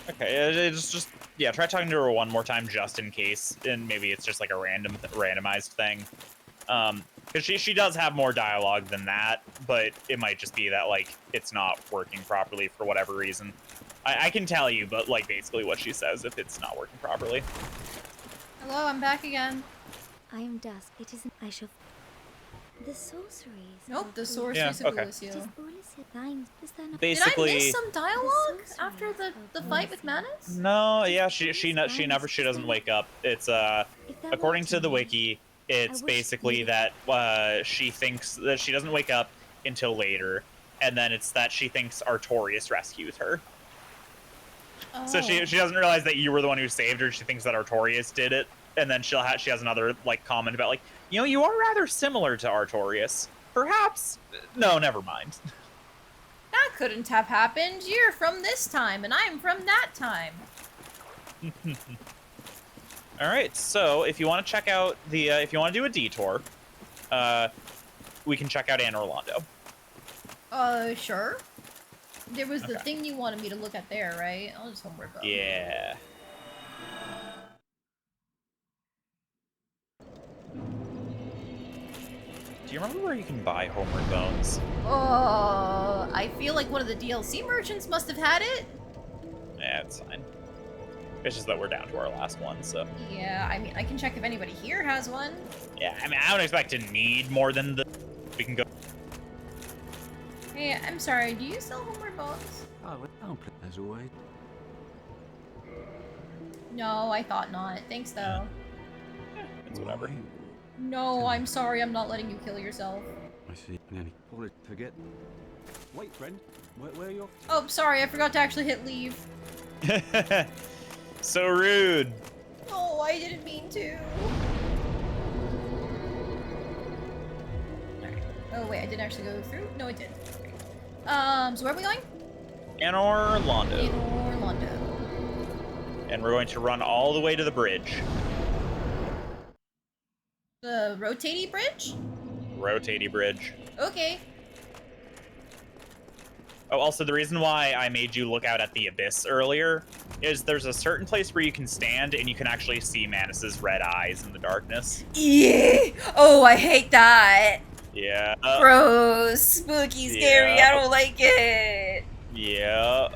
Speaker 1: Okay, it's just, yeah, try talking to her one more time just in case, and maybe it's just like a randomized thing. Because she does have more dialogue than that, but it might just be that, like, it's not working properly for whatever reason. I can tell you, but, like, basically what she says if it's not working properly.
Speaker 2: Hello, I'm back again.
Speaker 6: I am Dusk. It is. I shall. The sorceries.
Speaker 2: Nope,
Speaker 6: of
Speaker 2: the
Speaker 6: Ulyss-
Speaker 2: sorceries
Speaker 1: Yeah,
Speaker 2: of
Speaker 1: okay.
Speaker 6: It is
Speaker 2: Ulyssio.
Speaker 6: Ulyss- thine. Does thou not?
Speaker 1: Basically,
Speaker 2: Did I miss some dialogue
Speaker 6: sorceries
Speaker 2: after the
Speaker 6: of
Speaker 2: fight with
Speaker 6: Ulyss.
Speaker 2: Manus?
Speaker 1: no, yeah, she doesn't wake up. It's
Speaker 6: If thou
Speaker 1: according
Speaker 6: art
Speaker 1: to
Speaker 6: in
Speaker 1: the
Speaker 6: need,
Speaker 1: wiki, it's
Speaker 6: I wish
Speaker 1: basically
Speaker 6: you-
Speaker 1: that she thinks that she doesn't wake up until later, and then it's that she thinks Artorias rescues her.
Speaker 2: Oh.
Speaker 1: So she doesn't realize that you were the one who saved her. She thinks that Artorias did it, and then she has another like comment about like, you know, you are rather similar to Artorias. Perhaps. No, never mind.
Speaker 2: That couldn't have happened. You're from this time, and I'm from that time.
Speaker 1: All right. So if you want to check out the, if you want to do a detour, we can check out Anne Orlando.
Speaker 2: Sure. There was the
Speaker 1: Okay.
Speaker 2: thing you wanted me to look at there, right? I'll just homework up.
Speaker 1: Yeah. Do you remember where you can buy homeward bones?
Speaker 2: I feel like one of the DLC merchants must have had it.
Speaker 1: Yeah, it's fine. It's just that we're down to our last one, so.
Speaker 2: Yeah, I mean, I can check if anybody here has one.
Speaker 1: Yeah, I mean, I don't expect to need more than the. We can go.
Speaker 2: Hey, I'm sorry, do you sell homeward bones?
Speaker 7: Oh, well, as always.
Speaker 2: No, I thought not. Thanks, though.
Speaker 1: It's whatever.
Speaker 2: No, I'm sorry, I'm not letting you kill yourself.
Speaker 7: I see. Nearly. Probably forget. Wait, friend. Where are you off to?
Speaker 2: Oh, sorry, I forgot to actually hit leave.
Speaker 1: So rude.
Speaker 2: Oh, I didn't mean to. Alright. Oh, wait, I didn't actually go through? No, I did. Okay. So where are we going?
Speaker 1: In Orlando.
Speaker 2: In Orlando.
Speaker 1: And we're going to run all the way to the bridge.
Speaker 2: The rotatey bridge?
Speaker 1: Rotatey bridge.
Speaker 2: Okay.
Speaker 1: Oh, also, the reason why I made you look out at the abyss earlier is there's a certain place where you can stand and you can actually see Manus's red eyes in the darkness.
Speaker 3: Yeah. Oh, I hate that.
Speaker 1: Yeah.
Speaker 3: Gross. Spooky, scary.
Speaker 1: Yeah.
Speaker 3: I don't like it.
Speaker 1: Yeah.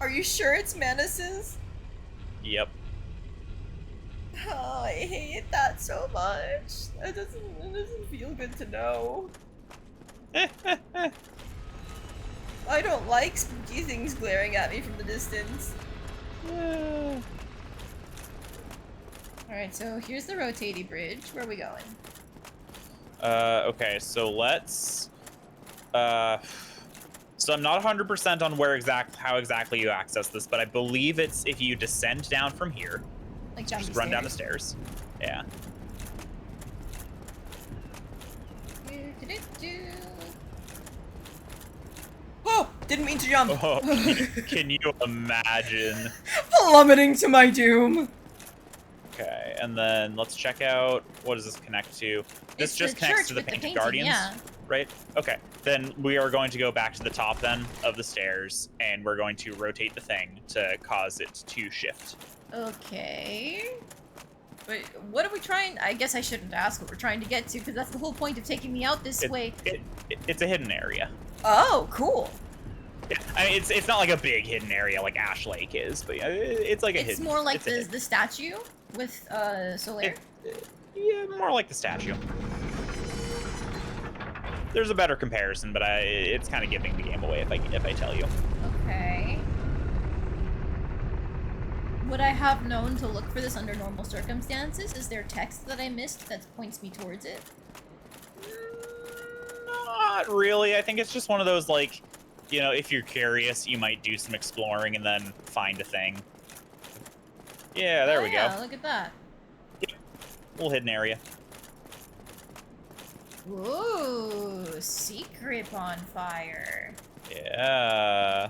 Speaker 3: Are you sure it's Manus's?
Speaker 1: Yep.
Speaker 3: Oh, I hate that so much. It doesn't feel good to know. I don't like spooky things glaring at me from the distance.
Speaker 2: Alright, so here's the rotatey bridge. Where are we going?
Speaker 1: Okay, so let's... So I'm not 100% on how exactly you access this, but I believe it's if you descend down from here.
Speaker 2: Like down
Speaker 1: Just
Speaker 2: the
Speaker 1: run down the
Speaker 2: stairs?
Speaker 1: stairs. Yeah.
Speaker 3: Oh, didn't mean to jump.
Speaker 1: Oh, can you imagine?
Speaker 3: Plummeting to my doom.
Speaker 1: Okay, and then let's check out, what does this connect to? This
Speaker 2: It's
Speaker 1: just
Speaker 2: the
Speaker 1: connects
Speaker 2: church
Speaker 1: to the
Speaker 2: with the
Speaker 1: Painted
Speaker 2: painting,
Speaker 1: Guardians,
Speaker 2: yeah.
Speaker 1: right? Okay, then we are going to go back to the top then of the stairs, and we're going to rotate the thing to cause it to shift.
Speaker 2: Okay. Wait, what are we trying? I guess I shouldn't ask what we're trying to get to, because that's the whole point of taking me out this way.
Speaker 1: It's a hidden area.
Speaker 3: Oh, cool.
Speaker 1: Yeah, I mean, it's not like a big hidden area like Ash Lake is, but it's like a
Speaker 2: It's
Speaker 1: hidden.
Speaker 2: more like
Speaker 1: it's a hidden.
Speaker 2: the statue with Solaire.
Speaker 1: Yeah, more like the statue. There's a better comparison, but it's kind of giving the game away if I tell you.
Speaker 2: Okay. Would I have known to look for this under normal circumstances? Is there text that I missed that points me towards it?
Speaker 1: Not really. I think it's just one of those, like, you know, if you're curious, you might do some exploring and then find a thing. Yeah, there we go.
Speaker 2: Yeah, look at that.
Speaker 1: Little hidden area.
Speaker 2: Ooh, secret bonfire.
Speaker 1: Yeah.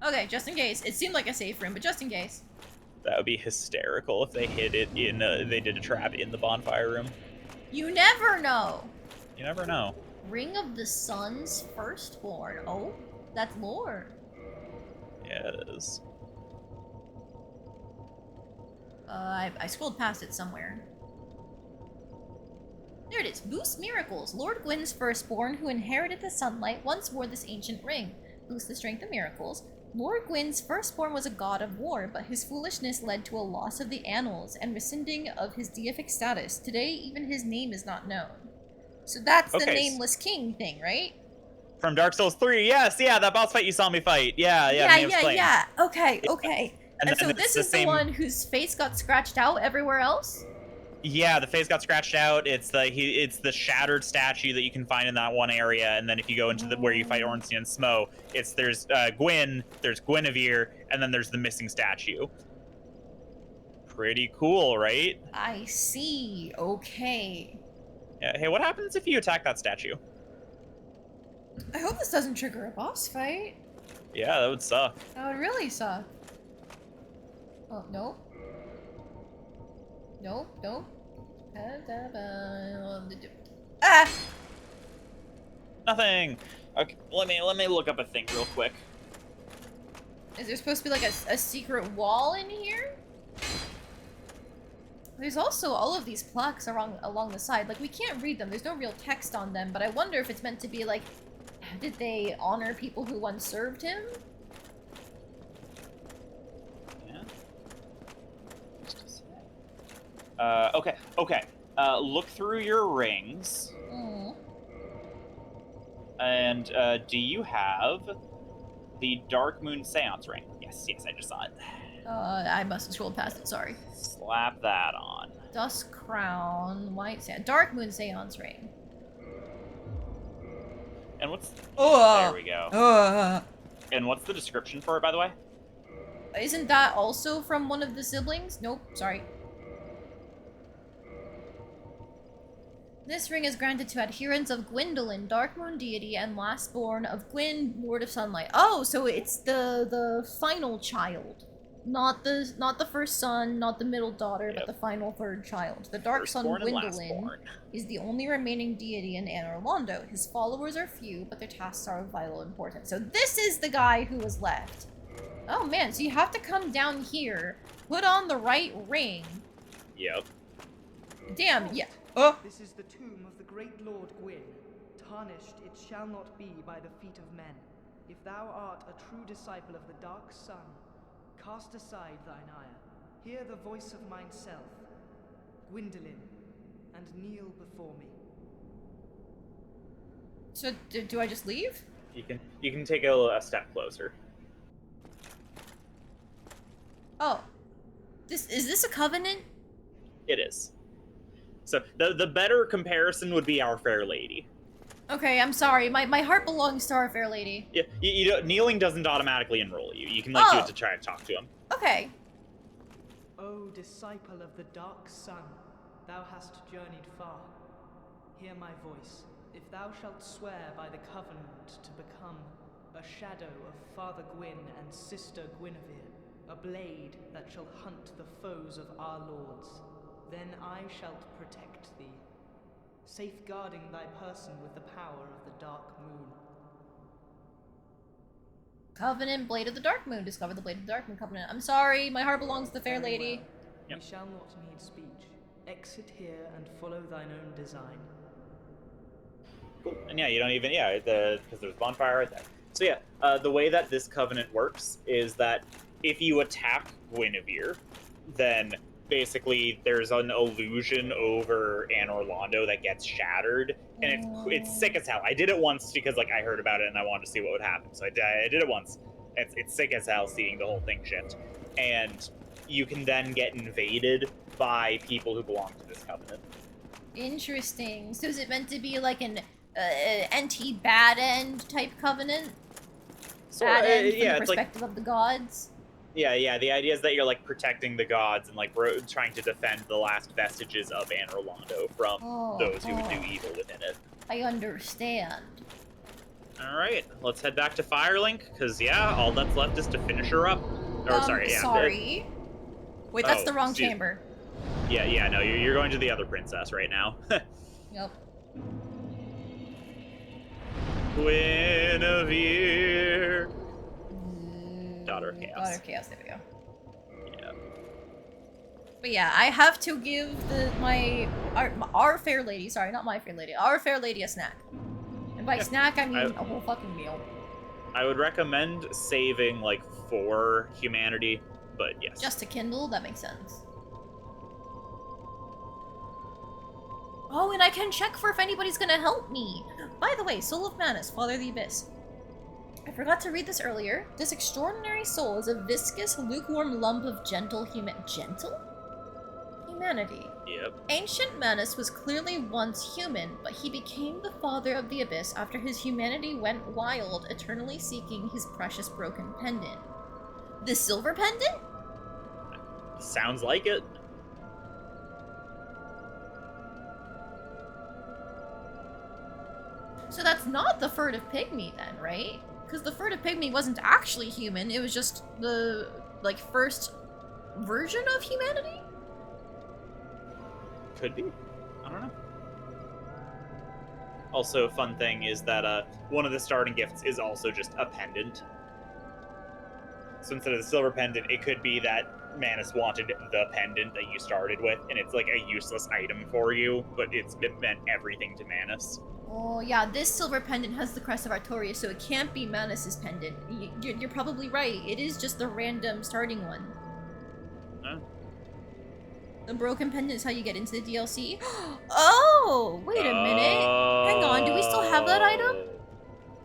Speaker 2: Okay, just in case. It seemed like a safe room, but just in case.
Speaker 1: That would be hysterical if they hid it in, they did a trap in the bonfire room.
Speaker 2: You never know.
Speaker 1: You never know.
Speaker 2: Ring of the Sun's Firstborn. Oh, that's lore.
Speaker 1: Yeah, it is.
Speaker 2: I scrolled past it somewhere. There it is. Boost miracles. Lord Gwyn's firstborn, who inherited the sunlight, once wore this ancient ring. Boost the strength of miracles. Lord Gwyn's firstborn was a god of war, but his foolishness led to a loss of the annals and rescinding of his deific status. Today, even his name is not known. So that's the
Speaker 1: Okay.
Speaker 2: Nameless King thing, right?
Speaker 1: From Dark Souls 3, yes, yeah, that boss fight you saw me fight. Yeah,
Speaker 2: Yeah,
Speaker 1: Name's Flame.
Speaker 3: Yeah. Okay, okay.
Speaker 2: And
Speaker 1: then
Speaker 2: so
Speaker 1: it's
Speaker 2: this
Speaker 1: the
Speaker 2: is the
Speaker 1: same-
Speaker 2: one whose face got scratched out everywhere else?
Speaker 1: Yeah, the face got scratched out. It's the shattered statue that you can find in that one area, and then if you go into where you fight Ornstein and Smo, there's Gwyn, there's Guinevere, and then there's the missing statue. Pretty cool, right?
Speaker 2: I see. Okay.
Speaker 1: Yeah. Hey, what happens if you attack that statue?
Speaker 2: I hope this doesn't trigger a boss fight.
Speaker 1: Yeah, that would suck.
Speaker 2: That would really suck. Oh, nope. Nope, nope.
Speaker 3: Ah!
Speaker 1: Nothing. Okay, let me look up a thing real quick.
Speaker 2: Is there supposed to be like a secret wall in here? There's also all of these plaques along the side. Like, we can't read them. There's no real text on them, but I wonder if it's meant to be like, did they honor people who once served him?
Speaker 1: Yeah. Okay. Look through your rings.
Speaker 2: Mm.
Speaker 1: And do you have the Dark Moon Seance ring? Yes, I just saw it.
Speaker 2: I must have scrolled past it, sorry.
Speaker 1: Slap that on.
Speaker 2: Dusk Crown, White Sand, Dark Moon Seance Ring.
Speaker 1: And what's...
Speaker 3: Oh.
Speaker 1: There we go. And what's the description for it, by the way?
Speaker 2: Isn't that also from one of the siblings? Nope, sorry. This ring is granted to adherents of Gwyndolin, Dark Moon deity, and lastborn of Gwyn, Lord of Sunlight. Oh, so it's the final child. Not the first son, not the middle daughter, but the final third child. The Dark Sun Gwyndolin is the only remaining deity in Anor Londo. His followers are few, but their tasks are of vital importance. So this is the guy who was left. Oh man, so you have to come down here, put on the right ring.
Speaker 1: Yep.
Speaker 2: Damn, yeah.
Speaker 8: This is the tomb of the great Lord Gwyn. Tarnished it shall not be by the feet of men. If thou art a true disciple of the Dark Sun, cast aside thine ire. Hear the voice of mine self, Gwyndolin, and kneel before me.
Speaker 2: So do I just leave?
Speaker 1: You can take a step closer.
Speaker 2: Oh. Is this a covenant?
Speaker 1: It is. So the better comparison would be Our Fair Lady.
Speaker 2: Okay, I'm sorry. My heart belongs to Our Fair Lady.
Speaker 1: Yeah, kneeling doesn't automatically enroll you. You can do it to try to talk to him.
Speaker 2: Okay.
Speaker 8: O disciple of the Dark Sun, thou hast journeyed far. Hear my voice. If thou shalt swear by the covenant to become a shadow of Father Gwyn and Sister Guinevere, a blade that shall hunt the foes of our lords, then I shalt protect thee, safeguarding thy person with the power of the Dark Moon.
Speaker 2: Covenant, Blade of the Dark Moon. Discover the Blade of the Dark Moon Covenant. I'm sorry, my heart belongs to the Fair
Speaker 8: Very
Speaker 2: Lady.
Speaker 8: well.
Speaker 1: Yep.
Speaker 8: We shall not need speech. Exit here and follow thine own design.
Speaker 1: Cool. And yeah, you don't even, because there's a bonfire right there. So yeah, the way that this covenant works is that if you attack Guinevere, then basically there's an illusion over Anor Londo that gets shattered, and it's sick as hell. I did it once because like I heard about it and I wanted to see what would happen, so I did it once. It's sick as hell seeing the whole thing shift, and you can then get invaded by people who belong to this covenant.
Speaker 2: Interesting. So is it meant to be like an anti-bad end type covenant?
Speaker 1: So
Speaker 2: Bad end from the
Speaker 1: it's like
Speaker 2: perspective of the gods?
Speaker 1: Yeah. The idea is that you're like protecting the gods and like trying to defend the last vestiges of Anor Londo from those who would do evil within it.
Speaker 2: I understand.
Speaker 1: All right, let's head back to Firelink because all that's left is to finish her up. Or
Speaker 2: Sorry. Wait, that's the wrong
Speaker 1: excuse-
Speaker 2: chamber.
Speaker 1: Yeah. No, you're going to the other princess right now.
Speaker 2: Yep.
Speaker 1: Guinevere, Daughter of Chaos.
Speaker 2: Daughter of Chaos. There we go.
Speaker 1: Yeah.
Speaker 2: But yeah, I have to give our Fair Lady, sorry, not my Fair Lady, our Fair Lady a snack. And by snack, I mean a whole fucking meal.
Speaker 1: I would recommend saving like for humanity, but yes.
Speaker 2: Just to kindle, that makes sense. Oh, and I can check for if anybody's gonna help me. By the way, Soul of Manus, Father of the Abyss. I forgot to read this earlier. This extraordinary soul is a viscous, lukewarm lump of gentle humanity.
Speaker 1: Yep.
Speaker 2: Ancient Manus was clearly once human, but he became the Father of the Abyss after his humanity went wild, eternally seeking his precious broken pendant. The silver pendant?
Speaker 1: Sounds like it.
Speaker 2: So that's not the furtive pygmy then, right? Because the furtive pygmy wasn't actually human, it was just the, like, first version of humanity?
Speaker 1: Could be. I don't know. Also, a fun thing is that one of the starting gifts is also just a pendant. So instead of the silver pendant, it could be that Manus wanted the pendant that you started with, and it's like a useless item for you, but it meant everything to Manus.
Speaker 2: Oh yeah, this silver pendant has the crest of Artorias, so it can't be Manus's pendant. You're probably right. It is just the random starting one.
Speaker 1: Huh?
Speaker 2: The broken pendant is how you get into the DLC. Oh, wait a minute. Hang on, do we still have that item?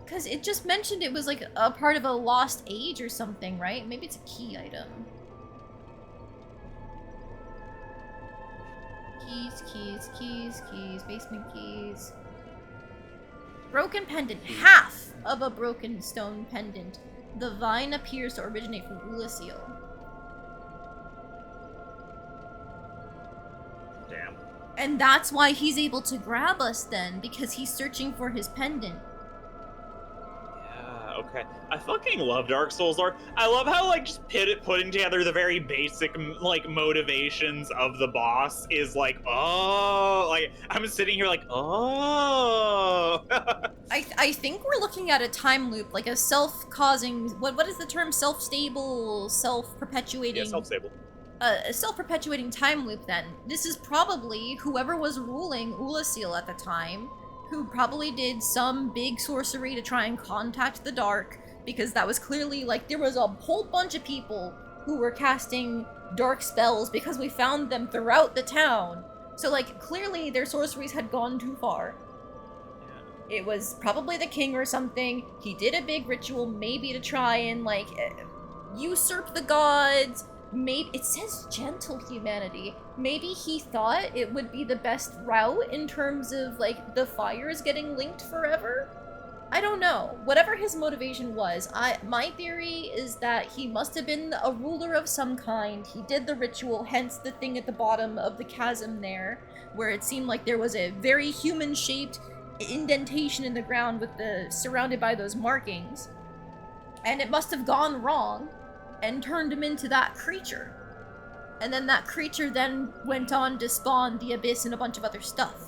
Speaker 2: Because it just mentioned it was like a part of a lost age or something, right? Maybe it's a key item. Keys, basement keys. Broken pendant, half of a broken stone pendant. The vine appears to originate from Ulasil.
Speaker 1: Damn.
Speaker 2: And that's why he's able to grab us then, because he's searching for his pendant.
Speaker 1: Yeah, okay. I fucking love Dark Souls art. I love how, like, just putting together the very basic, like, motivations of the boss is like, oh, like, I'm sitting here like, oh.
Speaker 2: I think we're looking at a time loop, like a self-causing, what is the term? Self-stable, self-perpetuating?
Speaker 1: Yeah, self-stable.
Speaker 2: A self-perpetuating time loop then. This is probably whoever was ruling Ulasil at the time, who probably did some big sorcery to try and contact the dark, because that was clearly, like, there was a whole bunch of people who were casting dark spells because we found them throughout the town. So, like, clearly their sorceries had gone too far. It was probably the king or something. He did a big ritual, maybe to try and, like, usurp the gods. Maybe it says gentle humanity. Maybe he thought it would be the best route in terms of, like, the fires getting linked forever. I don't know. Whatever his motivation was, my theory is that he must have been a ruler of some kind. He did the ritual, hence the thing at the bottom of the chasm there, where it seemed like there was a very human-shaped indentation in the ground with surrounded by those markings. And it must have gone wrong and turned him into that creature. And then that creature then went on to spawn the Abyss and a bunch of other stuff.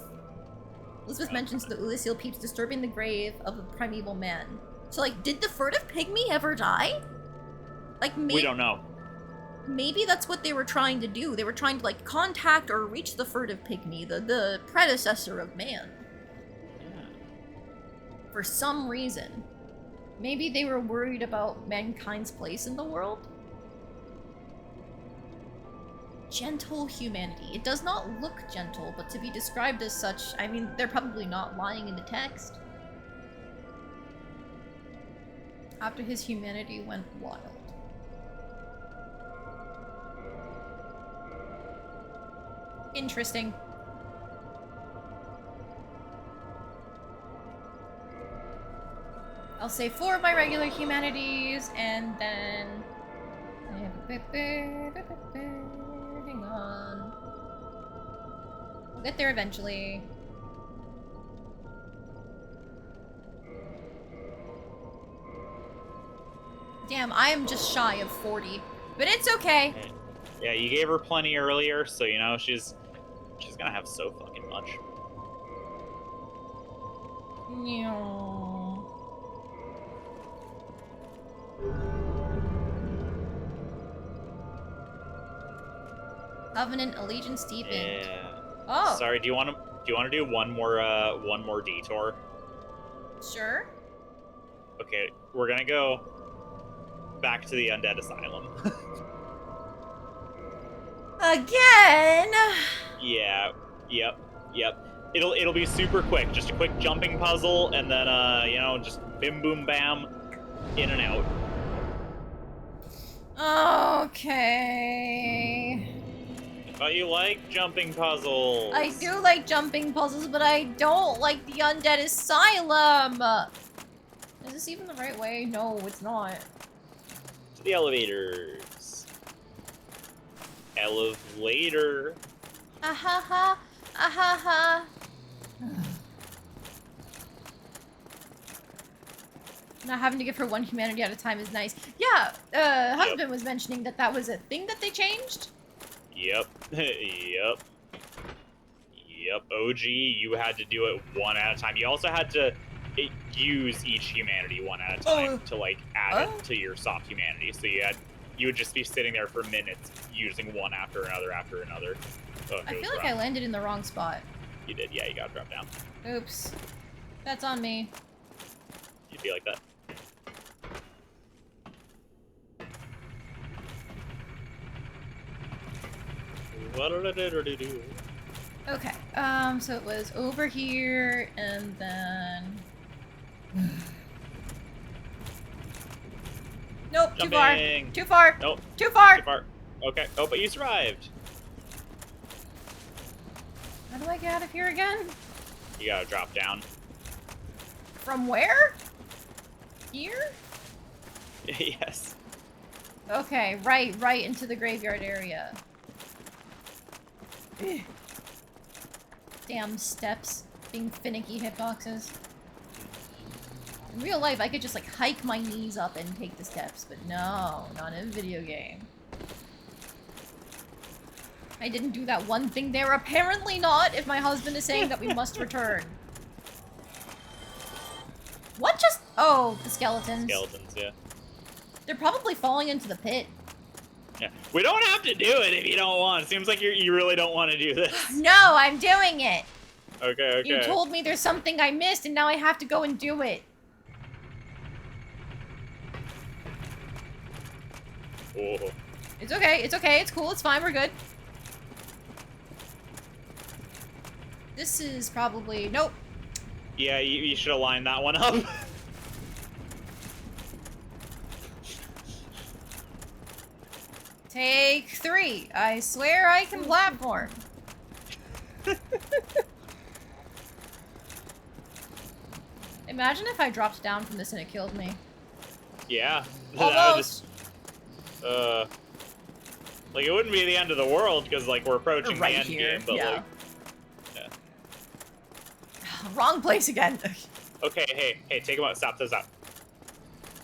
Speaker 2: Elizabeth mentions the Ulasil peeps disturbing the grave of a primeval man. So, like, did the furtive pygmy ever die? Like, maybe...
Speaker 1: We don't know.
Speaker 2: Maybe that's what they were trying to do. They were trying to, like, contact or reach the furtive pygmy, the predecessor of man. For some reason. Maybe they were worried about mankind's place in the world? Gentle humanity. It does not look gentle, but to be described as such, I mean, they're probably not lying in the text. After his humanity went wild. Interesting. I'll say 4 of my regular humanities, and then... Hang on. We'll get there eventually. Damn, I am just shy of 40. But it's okay.
Speaker 1: Yeah, you gave her plenty earlier, so, you know, she's gonna have so fucking much.
Speaker 2: Yeah. Covenant allegiance deepened.
Speaker 1: Yeah.
Speaker 2: Oh.
Speaker 1: Sorry. Do you want to do one more detour?
Speaker 2: Sure.
Speaker 1: Okay, we're gonna go back to the undead asylum.
Speaker 2: Again.
Speaker 1: Yeah. Yep. It'll be super quick. Just a quick jumping puzzle, and then you know, just bim boom bam, in and out.
Speaker 2: Okay.
Speaker 1: But you like jumping puzzles.
Speaker 2: I do like jumping puzzles, but I don't like the undead asylum. Is this even the right way? No, it's not.
Speaker 1: To the elevators. Elevator.
Speaker 2: Ahaha. Ahaha. Not having to give her one humanity at a time is nice. Yeah, husband was mentioning that was a thing that they changed.
Speaker 1: Yep. OG, you had to do it one at a time. You also had to use each humanity one at a time to, like, add it to your soft humanity. So you had you would just be sitting there for minutes using one after another after another. So
Speaker 2: I feel like I landed in the wrong spot.
Speaker 1: You did, yeah, you gotta drop down.
Speaker 2: Oops. That's on me.
Speaker 1: You'd be like that. What-a-da-da-da-da-do.
Speaker 2: Okay, so it was over here, and then... Nope, too far.
Speaker 1: Jumping.
Speaker 2: Too far.
Speaker 1: Nope.
Speaker 2: Too far.
Speaker 1: Too far. Okay. Oh, but you survived.
Speaker 2: How do I get out of here again?
Speaker 1: You gotta drop down.
Speaker 2: From where? Here?
Speaker 1: Yes.
Speaker 2: Okay, right into the graveyard area. Ugh. Damn steps. Being finicky hitboxes. In real life, I could just, like, hike my knees up and take the steps, but no, not in a video game. I didn't do that one thing there. Apparently not, if my husband is saying that we must return. What just... Oh, the skeletons.
Speaker 1: Skeletons, yeah.
Speaker 2: They're probably falling into the pit.
Speaker 1: Yeah. We don't have to do it if you don't want. It seems like you really don't want to do this.
Speaker 2: No, I'm doing it!
Speaker 1: Okay, okay.
Speaker 2: You told me there's something I missed, and now I have to go and do it.
Speaker 1: Oh.
Speaker 2: It's okay, it's cool, it's fine, we're good. This is probably... Nope.
Speaker 1: Yeah, you should have lined that one up.
Speaker 2: Take 3. I swear I can platform. Imagine if I dropped down from this and it killed me.
Speaker 1: Yeah.
Speaker 2: Almost.
Speaker 1: Like, it wouldn't be the end of the world, because, like, we're approaching
Speaker 3: Right
Speaker 1: the end
Speaker 3: here,
Speaker 1: game, but,
Speaker 3: yeah.
Speaker 1: like... Yeah.
Speaker 2: Wrong place again.
Speaker 1: Okay, hey, take a moment. Stop.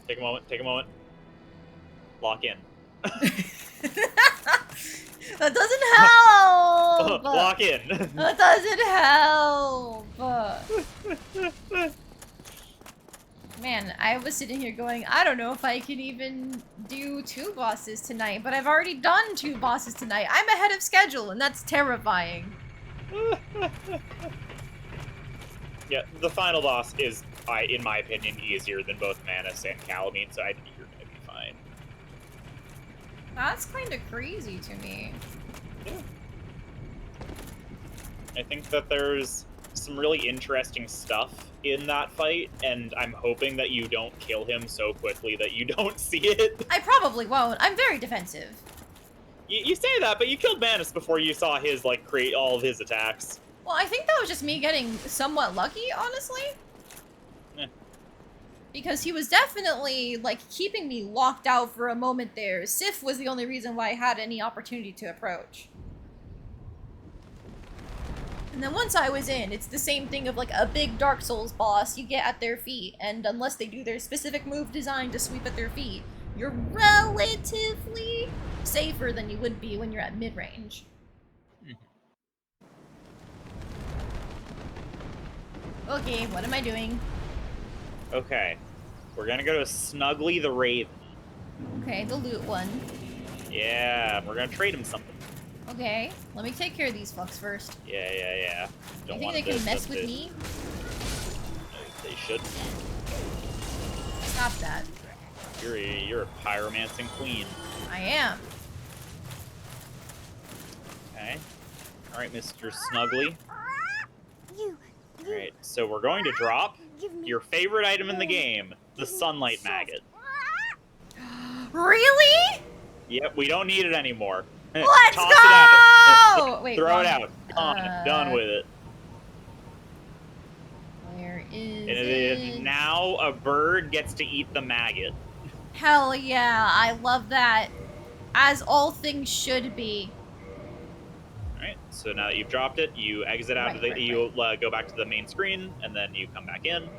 Speaker 1: Take a moment. Lock in.
Speaker 2: That doesn't help!
Speaker 1: Lock in.
Speaker 2: That doesn't help! Man, I was sitting here going, I don't know if I can even do 2 bosses tonight, but I've already done 2 bosses tonight. I'm ahead of schedule, and that's terrifying.
Speaker 1: Yeah, the final boss is, in my opinion, easier than both Manus and Calamine, so I think you're gonna be fine.
Speaker 2: That's kind of crazy to me.
Speaker 1: Yeah. I think that there's some really interesting stuff in that fight, and I'm hoping that you don't kill him so quickly that you don't see it.
Speaker 2: I probably won't. I'm very defensive.
Speaker 1: You say that, but you killed Manus before you saw his, like, create all of his attacks.
Speaker 2: Well, I think that was just me getting somewhat lucky, honestly.
Speaker 1: Yeah.
Speaker 2: Because he was definitely, like, keeping me locked out for a moment there. Sif was the only reason why I had any opportunity to approach. And then once I was in, it's the same thing of, like, a big Dark Souls boss you get at their feet, and unless they do their specific move design to sweep at their feet, you're relatively safer than you would be when you're at mid-range. Okay, what am I doing?
Speaker 1: Okay. We're gonna go to Snuggly the Raven.
Speaker 2: Okay, the loot one.
Speaker 1: Yeah, we're gonna trade him something.
Speaker 2: Okay, let me take care of these fucks first.
Speaker 1: Yeah.
Speaker 2: You think they can mess with me?
Speaker 1: They should.
Speaker 2: Stop that.
Speaker 1: You're a pyromancing queen.
Speaker 2: I am.
Speaker 1: Okay. Alright, Mr. Snuggly.
Speaker 6: You.
Speaker 1: Alright, so we're going to drop
Speaker 6: Give me
Speaker 1: your favorite item in the game, the Sunlight Maggot.
Speaker 2: Really?
Speaker 1: Yep, we don't need it anymore.
Speaker 2: Let's
Speaker 1: Toss
Speaker 2: go!
Speaker 1: it out.
Speaker 2: Wait,
Speaker 1: Throw
Speaker 2: wrong.
Speaker 1: it out. Done with it.
Speaker 2: Where is
Speaker 1: And it is now a bird gets to eat the maggot.
Speaker 2: Hell yeah, I love that. As all things should be.
Speaker 1: Alright, so now that you've dropped it, you exit out of the... you go back to the main screen, and then you come back in.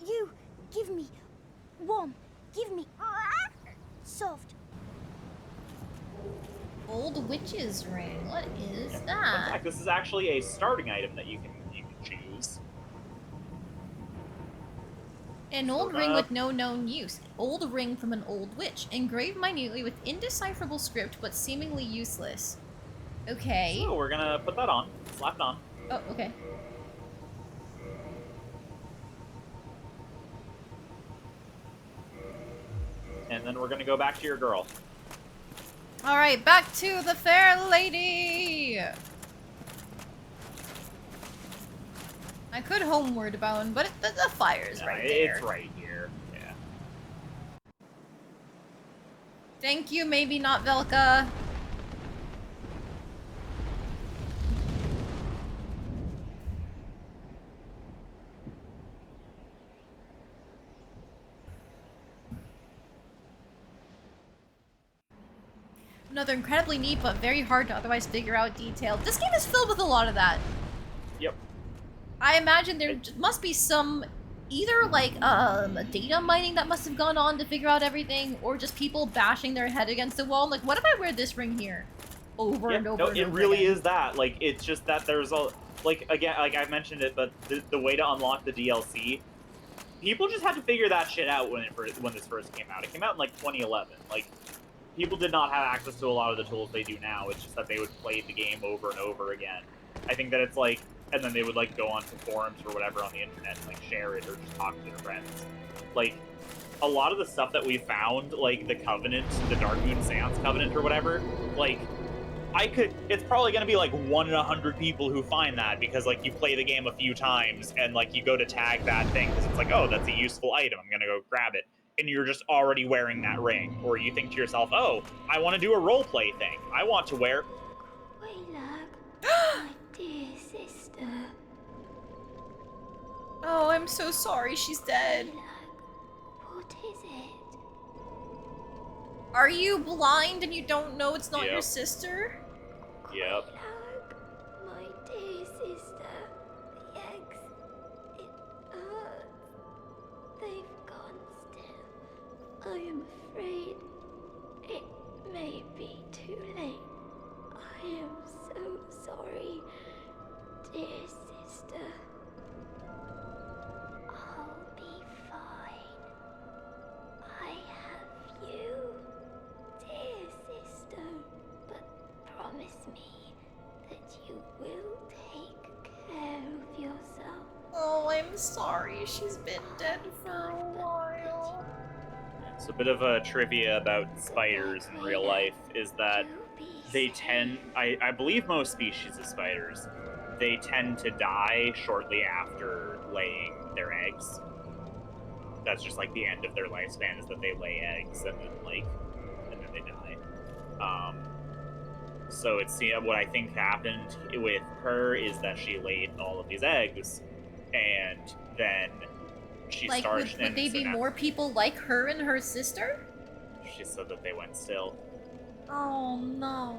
Speaker 6: You. Give me. Warm. Give me. Soft.
Speaker 2: Old old witch's ring. What is
Speaker 1: Fun
Speaker 2: that?
Speaker 1: fact, this is actually a starting item that you can choose.
Speaker 2: An
Speaker 1: So
Speaker 2: old
Speaker 1: we're
Speaker 2: ring
Speaker 1: gonna-
Speaker 2: with no known use. Old ring from an old witch. Engraved minutely with indecipherable script, but seemingly useless. Okay.
Speaker 1: So we're gonna put that on, slap it on.
Speaker 2: Oh, okay.
Speaker 1: And then we're gonna go back to your girl.
Speaker 2: Alright, back to the fair lady! I could homeward bound, but the fire's
Speaker 1: Yeah,
Speaker 2: right there.
Speaker 1: it's right here. Yeah.
Speaker 2: Thank you, maybe not Velka. Another incredibly neat but very hard to otherwise figure out detail. This game is filled with a lot of that.
Speaker 1: Yep.
Speaker 2: I imagine there must be some either like data mining that must have gone on to figure out everything, or just people bashing their head against the wall. Like, what if I wear this ring here over and over?
Speaker 1: No,
Speaker 2: and
Speaker 1: it
Speaker 2: over
Speaker 1: really
Speaker 2: again?
Speaker 1: is that. Like, it's just that there's a again, like I've mentioned it, but the way to unlock the DLC, people just had to figure that shit out when this first came out. It came out in like 2011. Like, people did not have access to a lot of the tools they do now. It's just that they would play the game over and over again. I think that it's like, and then they would like go onto forums or whatever on the internet and like share it or just talk to their friends. Like, a lot of the stuff that we found, like the Covenant, the Dark Moon Seance Covenant or whatever, like, it's probably going to be like 1 in 100 people who find that because like you play the game a few times and like you go to tag that thing because it's like, oh, that's a useful item, I'm going to go grab it. And you're just already wearing that ring. Or you think to yourself, oh, I want to do a roleplay thing. I want to wear...
Speaker 6: my dear sister.
Speaker 2: Oh, I'm so sorry she's dead.
Speaker 6: What is it?
Speaker 2: Are you blind and you don't know it's not your
Speaker 1: Yep.
Speaker 2: sister?
Speaker 1: Yep.
Speaker 6: My dear sister. The eggs. It hurts. They've gone still. I am afraid it may be too late. I am so sorry, dear sister. I'll be fine. I have you, dear sister. But promise me that you will take care of yourself.
Speaker 2: Oh, I'm sorry. She's been dead for a while.
Speaker 1: It's a bit of a trivia about spiders in real life is that they tend, I believe most species of spiders, they tend to die shortly after laying their eggs. That's just like the end of their lifespan is that they lay eggs and then they die. So it's what I think happened with her is that she laid all of these eggs, and then she
Speaker 2: Like,
Speaker 1: started.
Speaker 2: would they be more people like her and her sister?
Speaker 1: She said that they went still.
Speaker 2: Oh no.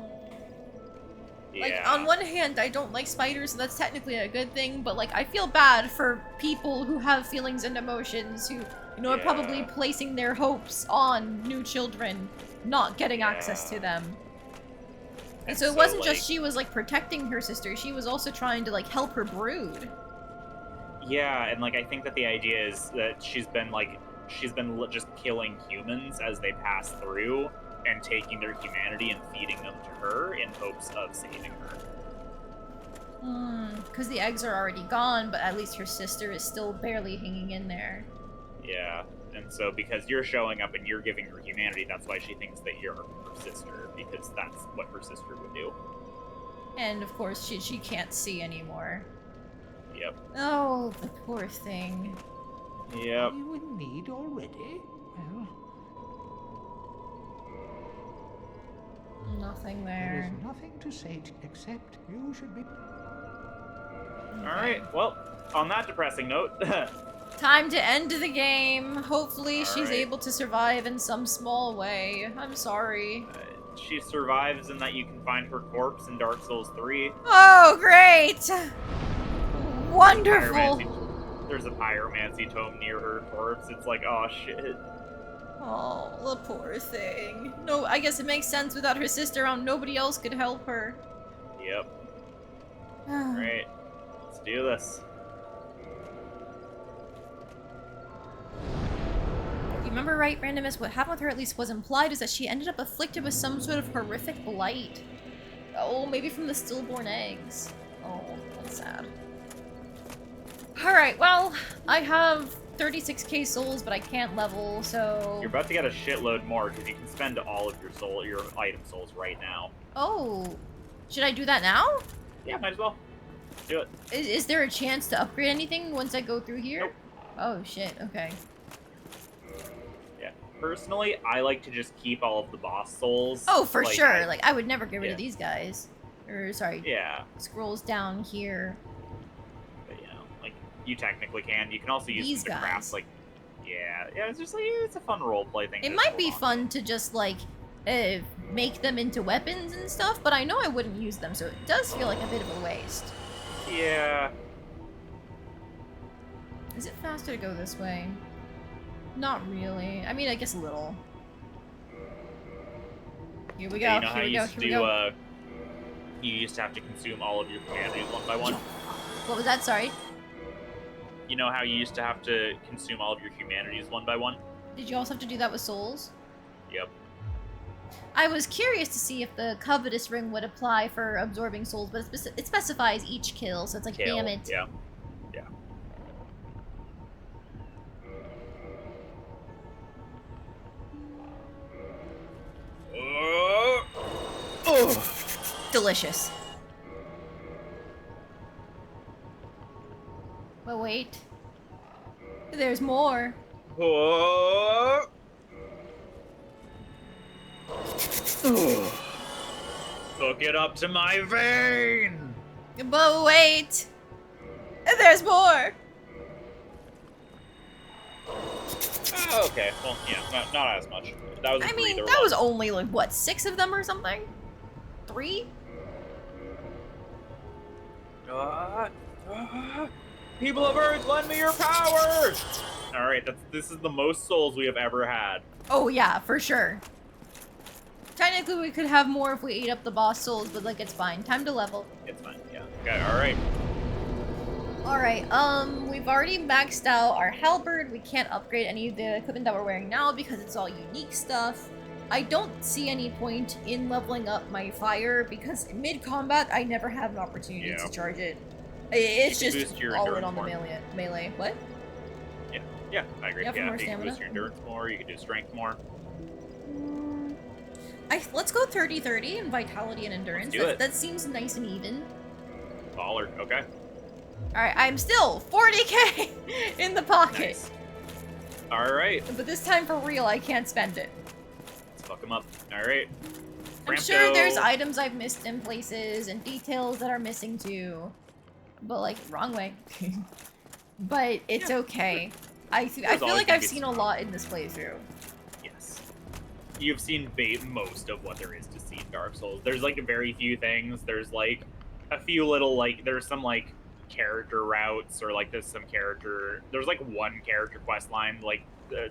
Speaker 2: Like,
Speaker 1: Yeah.
Speaker 2: on one hand, I don't like spiders, so that's technically a good thing, but, like, I feel bad for people who have feelings and emotions, who, you know, are probably
Speaker 1: Yeah.
Speaker 2: placing their hopes on new children, not getting access to them. And so it wasn't just she was, like, protecting her sister, she was also trying to, like, help her brood.
Speaker 1: Yeah, and, like, I think that the idea is that she's been just killing humans as they pass through, and taking their humanity and feeding them to her in hopes of saving her.
Speaker 2: Because the eggs are already gone, but at least her sister is still barely hanging in there.
Speaker 1: Yeah, and so because you're showing up and you're giving her humanity, that's why she thinks that you're her sister, because that's what her sister would do.
Speaker 2: And of course, she can't see anymore.
Speaker 1: Yep.
Speaker 2: Oh, the poor thing.
Speaker 1: Yep.
Speaker 9: Are you in need already? Well,
Speaker 2: Nothing
Speaker 9: there
Speaker 2: there.
Speaker 9: is nothing to say except you should be...
Speaker 1: Alright, well, on that depressing note...
Speaker 2: Time to end the game. Hopefully she's
Speaker 1: Alright.
Speaker 2: able to survive in some small way. I'm sorry.
Speaker 1: she survives in that you can find her corpse in Dark Souls 3.
Speaker 2: Oh, great! Wonderful!
Speaker 1: There's a pyromancy tome near her corpse. It's like, oh shit.
Speaker 2: Oh, the poor thing. No, I guess it makes sense without her sister around, nobody else could help her.
Speaker 1: Yep. Alright. Let's do this.
Speaker 2: You remember right, Randomus, what happened with her at least was implied is that she ended up afflicted with some sort of horrific blight. Oh, maybe from the stillborn eggs. Oh, that's sad. Alright, well, I have 36k souls, but I can't level, so...
Speaker 1: You're about to get a shitload more, because you can spend all of your item souls right now.
Speaker 2: Oh. Should I do that now?
Speaker 1: Yeah, might as well. Do it.
Speaker 2: Is there a chance to upgrade anything once I go through here?
Speaker 1: Nope.
Speaker 2: Oh, shit, okay.
Speaker 1: Yeah. Personally, I like to just keep all of the boss souls.
Speaker 2: Oh, for
Speaker 1: like,
Speaker 2: sure. Like, I would never get rid of
Speaker 1: Yeah.
Speaker 2: these guys. Or, sorry,
Speaker 1: Yeah.
Speaker 2: scrolls down here.
Speaker 1: But, you know, like, you technically can. You can also use
Speaker 2: These
Speaker 1: them to
Speaker 2: guys.
Speaker 1: craft, like... Yeah, it's just like, it's a fun roleplay thing.
Speaker 2: It
Speaker 1: to
Speaker 2: might
Speaker 1: hold
Speaker 2: be
Speaker 1: on
Speaker 2: fun to just, like, make them into weapons and stuff, but I know I wouldn't use them, so it does feel like a bit of a waste.
Speaker 1: to. Yeah.
Speaker 2: Is it faster to go this way? Not really. I mean, I guess a little. Here we go,
Speaker 1: You know how
Speaker 2: here we
Speaker 1: you
Speaker 2: go,
Speaker 1: used
Speaker 2: here
Speaker 1: to
Speaker 2: we
Speaker 1: do,
Speaker 2: go.
Speaker 1: you used to have to consume all of your humanities one by one?
Speaker 2: What was that? Sorry.
Speaker 1: You know how you used to have to consume all of your humanities one by one?
Speaker 2: Did you also have to do that with souls?
Speaker 1: Yep.
Speaker 2: I was curious to see if the Covetous Ring would apply for absorbing souls, but it specifies each kill, so it's like,
Speaker 1: Kill.
Speaker 2: damn it.
Speaker 1: Yeah. Yeah.
Speaker 2: Delicious. But wait. There's more.
Speaker 1: Hook it up to my vein!
Speaker 2: But wait. There's more.
Speaker 1: Oh, okay, well, yeah, not as much. That was a
Speaker 2: I mean,
Speaker 1: breather
Speaker 2: that was
Speaker 1: one.
Speaker 2: only like, what, 6 of them or something? 3?
Speaker 1: People of Earth, lend me your power! Alright, this is the most souls we have ever had.
Speaker 2: Oh yeah, for sure. Technically, we could have more if we ate up the boss souls, but like, it's fine. Time to level.
Speaker 1: It's fine, yeah. Okay, alright.
Speaker 2: Alright, we've already maxed out our halberd. We can't upgrade any of the equipment that we're wearing now because it's all unique stuff. I don't see any point in leveling up my fire because mid-combat, I never have an opportunity
Speaker 1: Yeah.
Speaker 2: to charge it. It's
Speaker 1: You can
Speaker 2: just
Speaker 1: boost your
Speaker 2: all in
Speaker 1: endurance
Speaker 2: on the
Speaker 1: more.
Speaker 2: melee. What?
Speaker 1: Yeah, I agree.
Speaker 2: Yeah, for
Speaker 1: Yeah,
Speaker 2: more
Speaker 1: you can
Speaker 2: stamina.
Speaker 1: boost your endurance more, you can do strength more.
Speaker 2: Let's go 30-30 in vitality and endurance.
Speaker 1: do it.
Speaker 2: That seems nice and even.
Speaker 1: Baller, okay.
Speaker 2: Alright, I'm still 40k in the pocket.
Speaker 1: Nice. Alright,
Speaker 2: But this time for real, I can't spend it.
Speaker 1: let's fuck them up. Alright.
Speaker 2: I'm sure there's items I've missed in places and details that are missing too. But like, wrong way. But it's okay. I feel
Speaker 1: always
Speaker 2: like
Speaker 1: gonna
Speaker 2: I've
Speaker 1: be
Speaker 2: seen a
Speaker 1: some
Speaker 2: lot in this playthrough.
Speaker 1: Yes. You've seen most of what there is to see in Dark Souls. There's like very few things. There's like a few little like there's some like character routes or like there's like one character quest line, like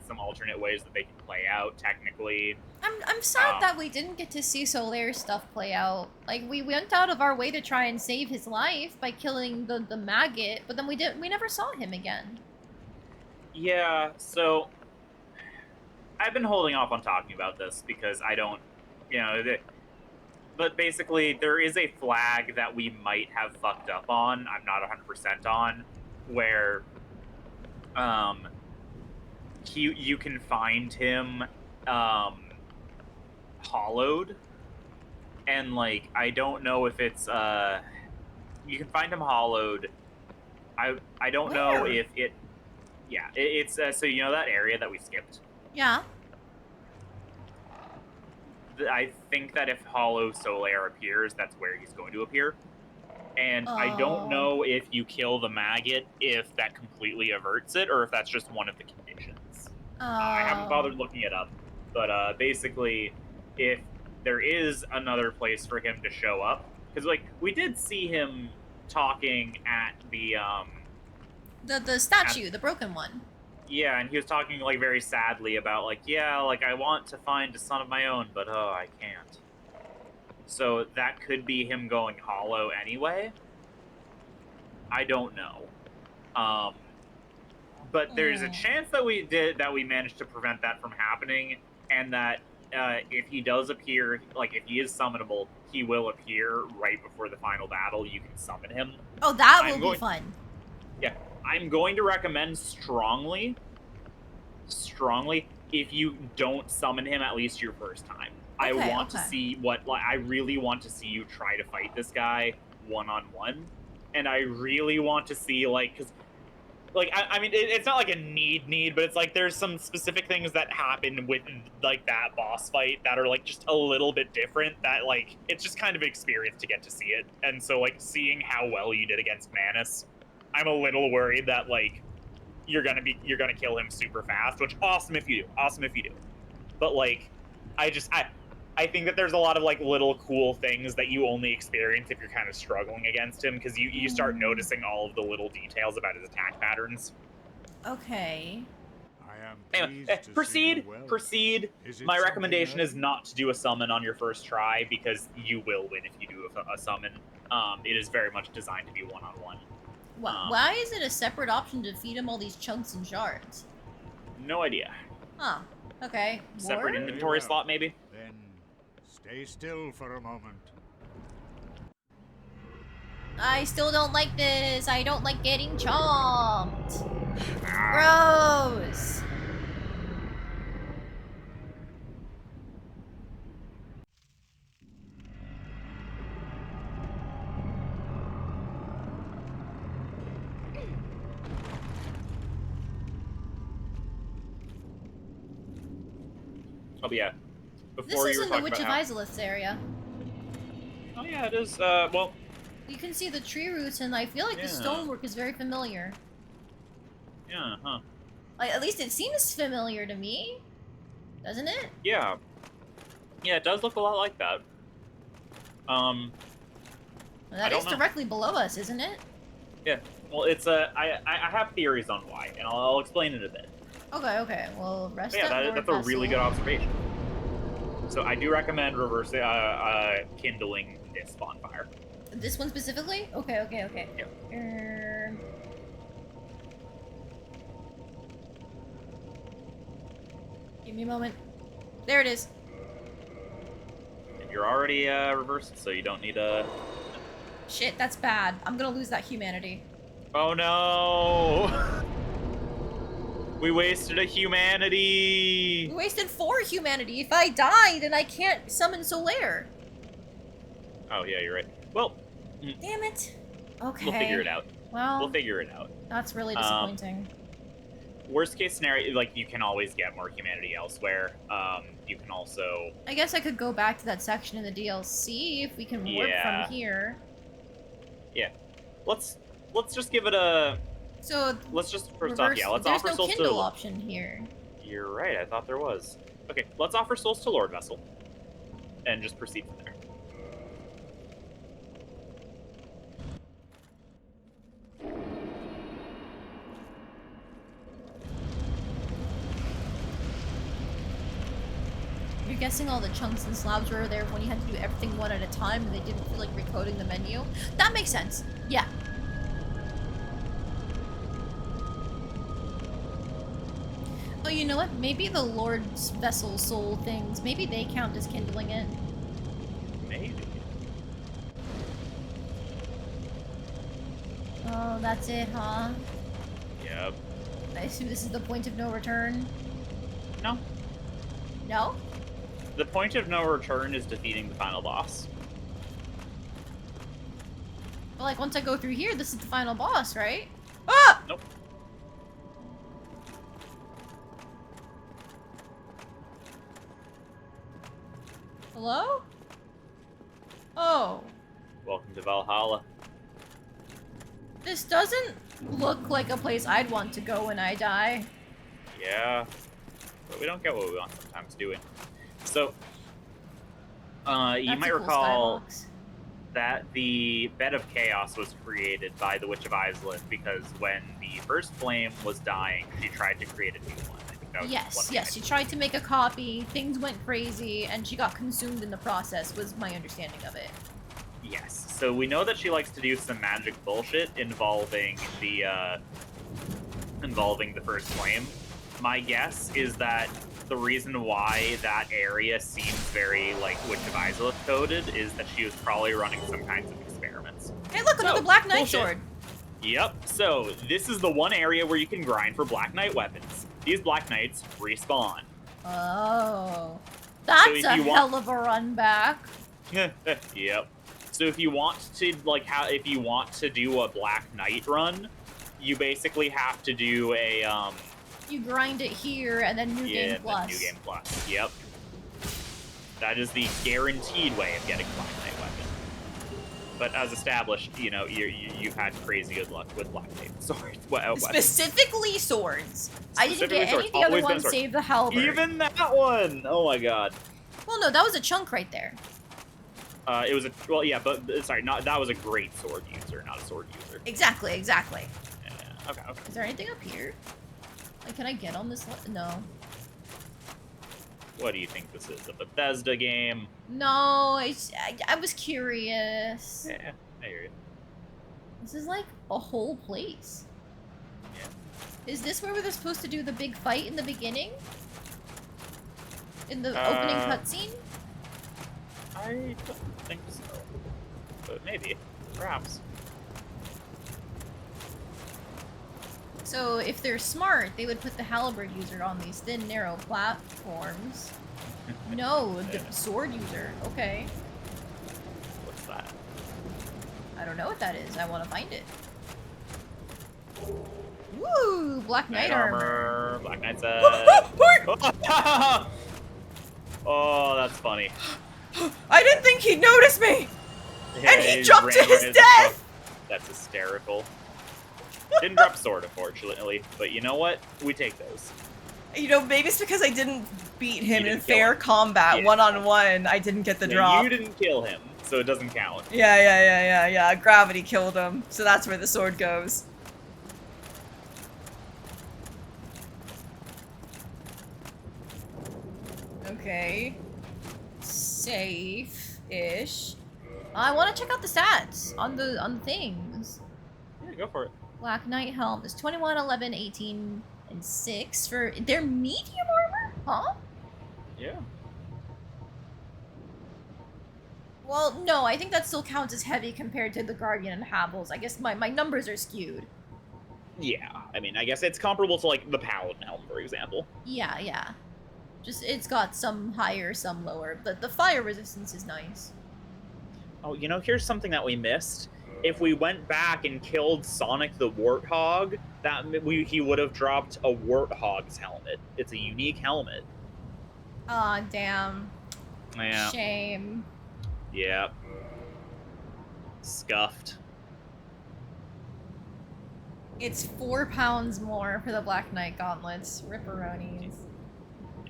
Speaker 1: some alternate ways that they can play out technically.
Speaker 2: I'm sad that we didn't get to see Solaire's stuff play out. Like, we went out of our way to try and save his life by killing the maggot, but then we never saw him again.
Speaker 1: Yeah, so I've been holding off on talking about this because I don't, but basically there is a flag that we might have fucked up on. I'm not 100% on, where you can find him hollowed, and like I don't know if it's you can find him hollowed. I don't know
Speaker 2: Where?
Speaker 1: if it. Yeah, it's so you know that area that we skipped.
Speaker 2: Yeah.
Speaker 1: I think that if Hollow Solaire appears, that's where he's going to appear. And I don't
Speaker 2: Oh.
Speaker 1: know if you kill the maggot, if that completely averts it, or if that's just one of the conditions. I haven't bothered looking it up, but basically, if there is another place for him to show up, because like we did see him talking at the
Speaker 2: The statue, the broken one.
Speaker 1: Yeah, and he was talking like very sadly about like, yeah, like I want to find a son of my own, but oh, I can't. So that could be him going hollow anyway. I don't know. But there's a chance that we managed to prevent that from happening, and that if he does appear, like if he is summonable, he will appear right before the final battle. You can summon him.
Speaker 2: Oh, that will be fun.
Speaker 1: Yeah, I'm going to recommend strongly, if you don't summon him at least your first time. I want to see I really want to see you try to fight this guy one-on-one, and I really want to see because I mean, it's not like a need, but it's like there's some specific things that happen with like that boss fight that are like just a little bit different. That like it's just kind of an experience to get to see it, and so like seeing how well you did against Manus, I'm a little worried that like you're gonna kill him super fast. Which awesome if you do, but like I think that there's a lot of like little cool things that you only experience if you're kind of struggling against him, because you start noticing all of the little details about his attack patterns.
Speaker 2: Okay.
Speaker 5: I am pleased to
Speaker 1: proceed.
Speaker 5: see you well.
Speaker 1: Proceed. My recommendation is not to do a summon on your first try, because you will win if you do a summon. It is very much designed to be one-on-one.
Speaker 2: Why is it a separate option to feed him all these chunks and shards?
Speaker 1: No idea.
Speaker 2: Huh. Okay.
Speaker 1: Separate inventory slot, maybe?
Speaker 5: Then stay still for a moment.
Speaker 2: I still don't like this. I don't like getting chomped. Gross.
Speaker 1: Oh, yeah.
Speaker 2: This isn't the Witch of Izalith's area.
Speaker 1: Oh, yeah, it is. Well,
Speaker 2: you can see the tree roots, and I feel like the stonework is very familiar.
Speaker 1: Yeah, huh.
Speaker 2: Like, at least it seems familiar to me. Doesn't it?
Speaker 1: Yeah. Yeah, it does look a lot like that.
Speaker 2: That is directly below us, isn't it?
Speaker 1: Yeah. Well, it's I have theories on why, and I'll explain it a bit.
Speaker 2: Okay. Well, rest
Speaker 1: that's a really good observation. So I do recommend kindling this bonfire.
Speaker 2: This one specifically? Okay.
Speaker 1: Yep.
Speaker 2: Give me a moment. There it is.
Speaker 1: And you're already reversed, so you don't need a...
Speaker 2: Shit, that's bad. I'm gonna lose that humanity.
Speaker 1: Oh no! We wasted a humanity!
Speaker 2: We wasted 4 humanity. If I die, then I can't summon Solaire.
Speaker 1: Oh yeah, you're right. Well...
Speaker 2: Damn it. Okay.
Speaker 1: We'll figure it out.
Speaker 2: Well...
Speaker 1: We'll figure it out.
Speaker 2: That's really disappointing.
Speaker 1: Worst case scenario, like, you can always get more humanity elsewhere. You can also...
Speaker 2: I guess I could go back to that section in the DLC if we can warp from here.
Speaker 1: Yeah. Let's just give it a...
Speaker 2: So,
Speaker 1: let's just first off, let's offer souls to...
Speaker 2: There's no Kindle option here.
Speaker 1: You're right, I thought there was. Okay, let's offer souls to Lord Vessel. And just proceed from there.
Speaker 2: You're guessing all the chunks and slabs were there when you had to do everything one at a time and they didn't feel like recoding the menu? That makes sense. Yeah. Oh, you know what? Maybe the Lord's Vessel soul things, maybe they count as kindling it.
Speaker 1: Maybe.
Speaker 2: Oh, that's it, huh?
Speaker 1: Yep.
Speaker 2: I assume this is the point of no return?
Speaker 1: No.
Speaker 2: No?
Speaker 1: The point of no return is defeating the final boss.
Speaker 2: But like, once I go through here, this is the final boss, right? Ah!
Speaker 1: Nope.
Speaker 2: Hello? Oh.
Speaker 1: Welcome to Valhalla.
Speaker 2: This doesn't look like a place I'd want to go when I die.
Speaker 1: Yeah. But we don't get what we want sometimes, do we? So, you might recall... that the Bed of Chaos was created by the Witch of Iceland because when the first flame was dying, she tried to create a new one. I think that was one
Speaker 2: Yes,
Speaker 1: of the
Speaker 2: yes. She
Speaker 1: ideas.
Speaker 2: tried to make a copy. Things went crazy, and she got consumed in the process. Was my understanding of it.
Speaker 1: Yes. So we know that she likes to do some magic bullshit involving the first flame. My guess is that the reason why that area seems very like Witch of Iceland coded is that she was probably running some kinds of experiments.
Speaker 2: Hey, look, another Black Knight
Speaker 1: bullshit.
Speaker 2: sword.
Speaker 1: Yep. So this is the one area where you can grind for Black Knight weapons. These Black Knights respawn.
Speaker 2: Oh, that's
Speaker 1: if
Speaker 2: a
Speaker 1: you want-
Speaker 2: hell of a run back.
Speaker 1: Yep. So if you want to if you want to do a Black Knight run, you basically have to do a
Speaker 2: You grind it here, and then New Game Plus.
Speaker 1: New Game Plus. Yep. That is the guaranteed way of getting Black Knight weapon. But as established, you know, you've had crazy good luck with Black Knight swords.
Speaker 2: Specifically swords. I didn't
Speaker 1: Specifically
Speaker 2: get any
Speaker 1: swords.
Speaker 2: of the other
Speaker 1: Always been
Speaker 2: ones
Speaker 1: swords.
Speaker 2: save the halberd.
Speaker 1: Even that one! Oh my god.
Speaker 2: Well, no, that was a chunk right there.
Speaker 1: It was sorry, that was a great sword user, not a sword user.
Speaker 2: Exactly, exactly.
Speaker 1: Yeah, okay.
Speaker 2: Is there anything up here? Like, can I get on this? No.
Speaker 1: What do you think this is? A Bethesda game?
Speaker 2: No, I was curious.
Speaker 1: Yeah, I hear you.
Speaker 2: This is like a whole place.
Speaker 1: Yeah.
Speaker 2: Is this where we're supposed to do the big fight in the beginning? In the opening cutscene?
Speaker 1: I don't think so. But maybe. Perhaps.
Speaker 2: So if they're smart, they would put the halberd user on these thin, narrow platforms. No, the sword user. Okay.
Speaker 1: What's that?
Speaker 2: I don't know what that is. I want to find it. Woo! Black Knight armor.
Speaker 1: Black Knight set. Oh, that's funny.
Speaker 3: I didn't think he'd notice me!
Speaker 1: Yeah,
Speaker 3: And he
Speaker 1: just
Speaker 3: jumped to
Speaker 1: ran
Speaker 3: his
Speaker 1: right at the
Speaker 3: death!
Speaker 1: front. That's hysterical. Didn't drop a sword, unfortunately. But you know what? We take those.
Speaker 3: You know, maybe it's because I didn't beat him in
Speaker 1: didn't kill
Speaker 3: fair
Speaker 1: him.
Speaker 3: combat,
Speaker 1: Yeah.
Speaker 3: one-on-one. I didn't get the
Speaker 1: Yeah,
Speaker 3: drop.
Speaker 1: you didn't kill him, so it doesn't count.
Speaker 3: Yeah. Gravity killed him, so that's where the sword goes. Okay. Safe-ish. I want to check out the stats on the things.
Speaker 1: Yeah, go for it.
Speaker 2: Black Knight helm is 21, 11, 18, and 6 for their medium armor? Huh?
Speaker 1: Yeah.
Speaker 2: Well, no, I think that still counts as heavy compared to the Guardian and Havels. I guess my numbers are skewed.
Speaker 1: Yeah, I mean, I guess it's comparable to, like, the Paladin helm, for example.
Speaker 2: Yeah. Just, it's got some higher, some lower, but the fire resistance is nice.
Speaker 1: Oh, you know, here's something that we missed. If we went back and killed Sonic the Warthog, he would have dropped a Warthog's helmet. It's a unique helmet.
Speaker 2: Aw, damn.
Speaker 1: Yeah.
Speaker 2: Shame.
Speaker 1: Yeah. Scuffed.
Speaker 2: It's 4 pounds more for the Black Knight gauntlets. Ripperonis.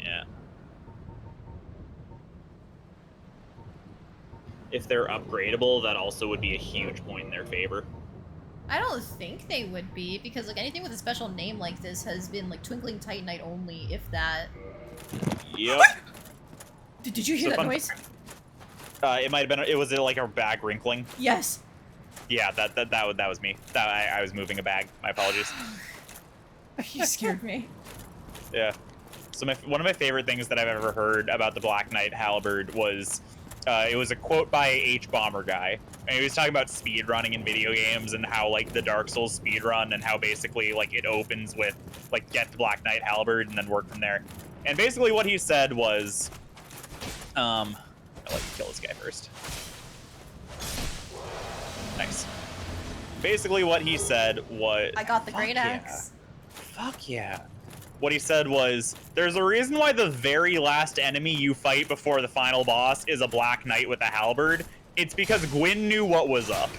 Speaker 1: Yeah. If they're upgradable, that also would be a huge point in their favor.
Speaker 2: I don't think they would be, because like anything with a special name like this has been like Twinkling Titanite only, if that.
Speaker 1: Yep.
Speaker 3: Did you hear that noise?
Speaker 1: It might have been. It was like a bag wrinkling.
Speaker 3: Yes.
Speaker 1: Yeah, that was me. I was moving a bag. My apologies.
Speaker 3: You scared me.
Speaker 1: Yeah. So one of my favorite things that I've ever heard about the Black Knight halberd was, it was a quote by H Bomber guy, and he was talking about speed running in video games and how like the Dark Souls speed run and how basically like it opens with like get the Black Knight halberd and then work from there. And basically what he said was, I'd like to kill this guy first. Nice. Basically what he said was,
Speaker 2: I got the
Speaker 1: fuck
Speaker 2: great
Speaker 1: yeah.
Speaker 2: axe.
Speaker 1: Fuck yeah. What he said was, there's a reason why the very last enemy you fight before the final boss is a Black Knight with a halberd. It's because Gwyn knew what was up.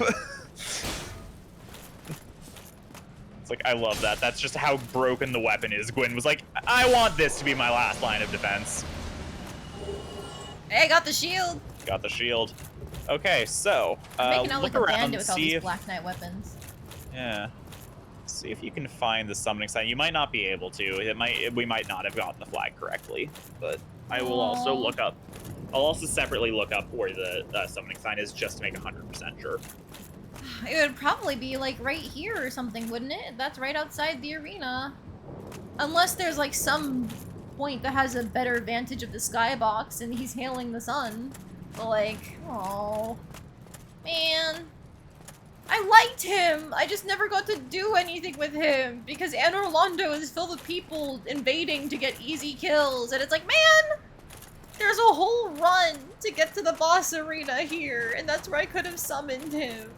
Speaker 1: It's like, I love that. That's just how broken the weapon is. Gwyn was like, I want this to be my last line of defense.
Speaker 2: Hey, I got the shield.
Speaker 1: Got the shield. Okay, so
Speaker 2: Making out
Speaker 1: look
Speaker 2: like a
Speaker 1: around,
Speaker 2: bandit with all
Speaker 1: see
Speaker 2: these
Speaker 1: if
Speaker 2: Black Knight weapons.
Speaker 1: yeah, see if you can find the summoning sign. You might not be able to. We might not have gotten the flag correctly, but I will also
Speaker 2: Aw.
Speaker 1: look up. I'll also separately look up where the summoning sign is just to make 100% sure.
Speaker 2: It would probably be like right here or something, wouldn't it? That's right outside the arena. Unless there's like some point that has a better vantage of the skybox and he's hailing the sun. But like, oh man. I liked him! I just never got to do anything with him because Anor Londo is filled with people invading to get easy kills, and it's like, man! There's a whole run to get to the boss arena here, and that's where I could have summoned him.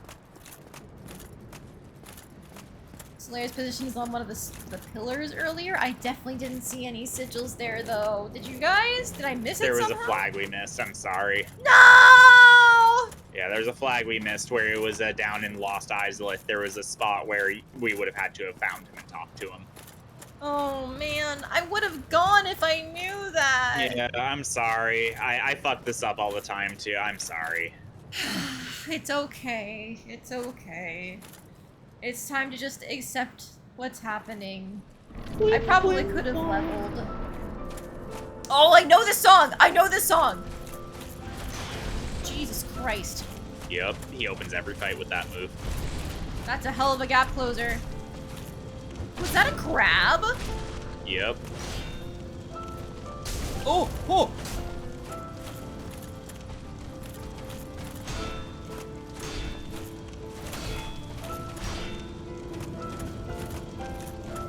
Speaker 2: Slayer's position is on one of the pillars earlier. I definitely didn't see any sigils there, though. Did you guys? Did I miss it
Speaker 1: There was
Speaker 2: somehow?
Speaker 1: a flag we missed. I'm sorry.
Speaker 2: No!
Speaker 1: Yeah, there's a flag we missed where it was down in Lost Islet. There was a spot where we would have had to have found him and talked to him.
Speaker 2: Oh man, I would have gone if I knew that.
Speaker 1: Yeah, I'm sorry. I fuck this up all the time too. I'm sorry.
Speaker 2: It's okay. It's okay. It's time to just accept what's happening. I probably could have leveled. Oh, I know this song! I know this song! Jesus Christ.
Speaker 1: Yep, he opens every fight with that move.
Speaker 2: That's a hell of a gap closer. Was that a crab?
Speaker 1: Yep.
Speaker 3: Oh, oh!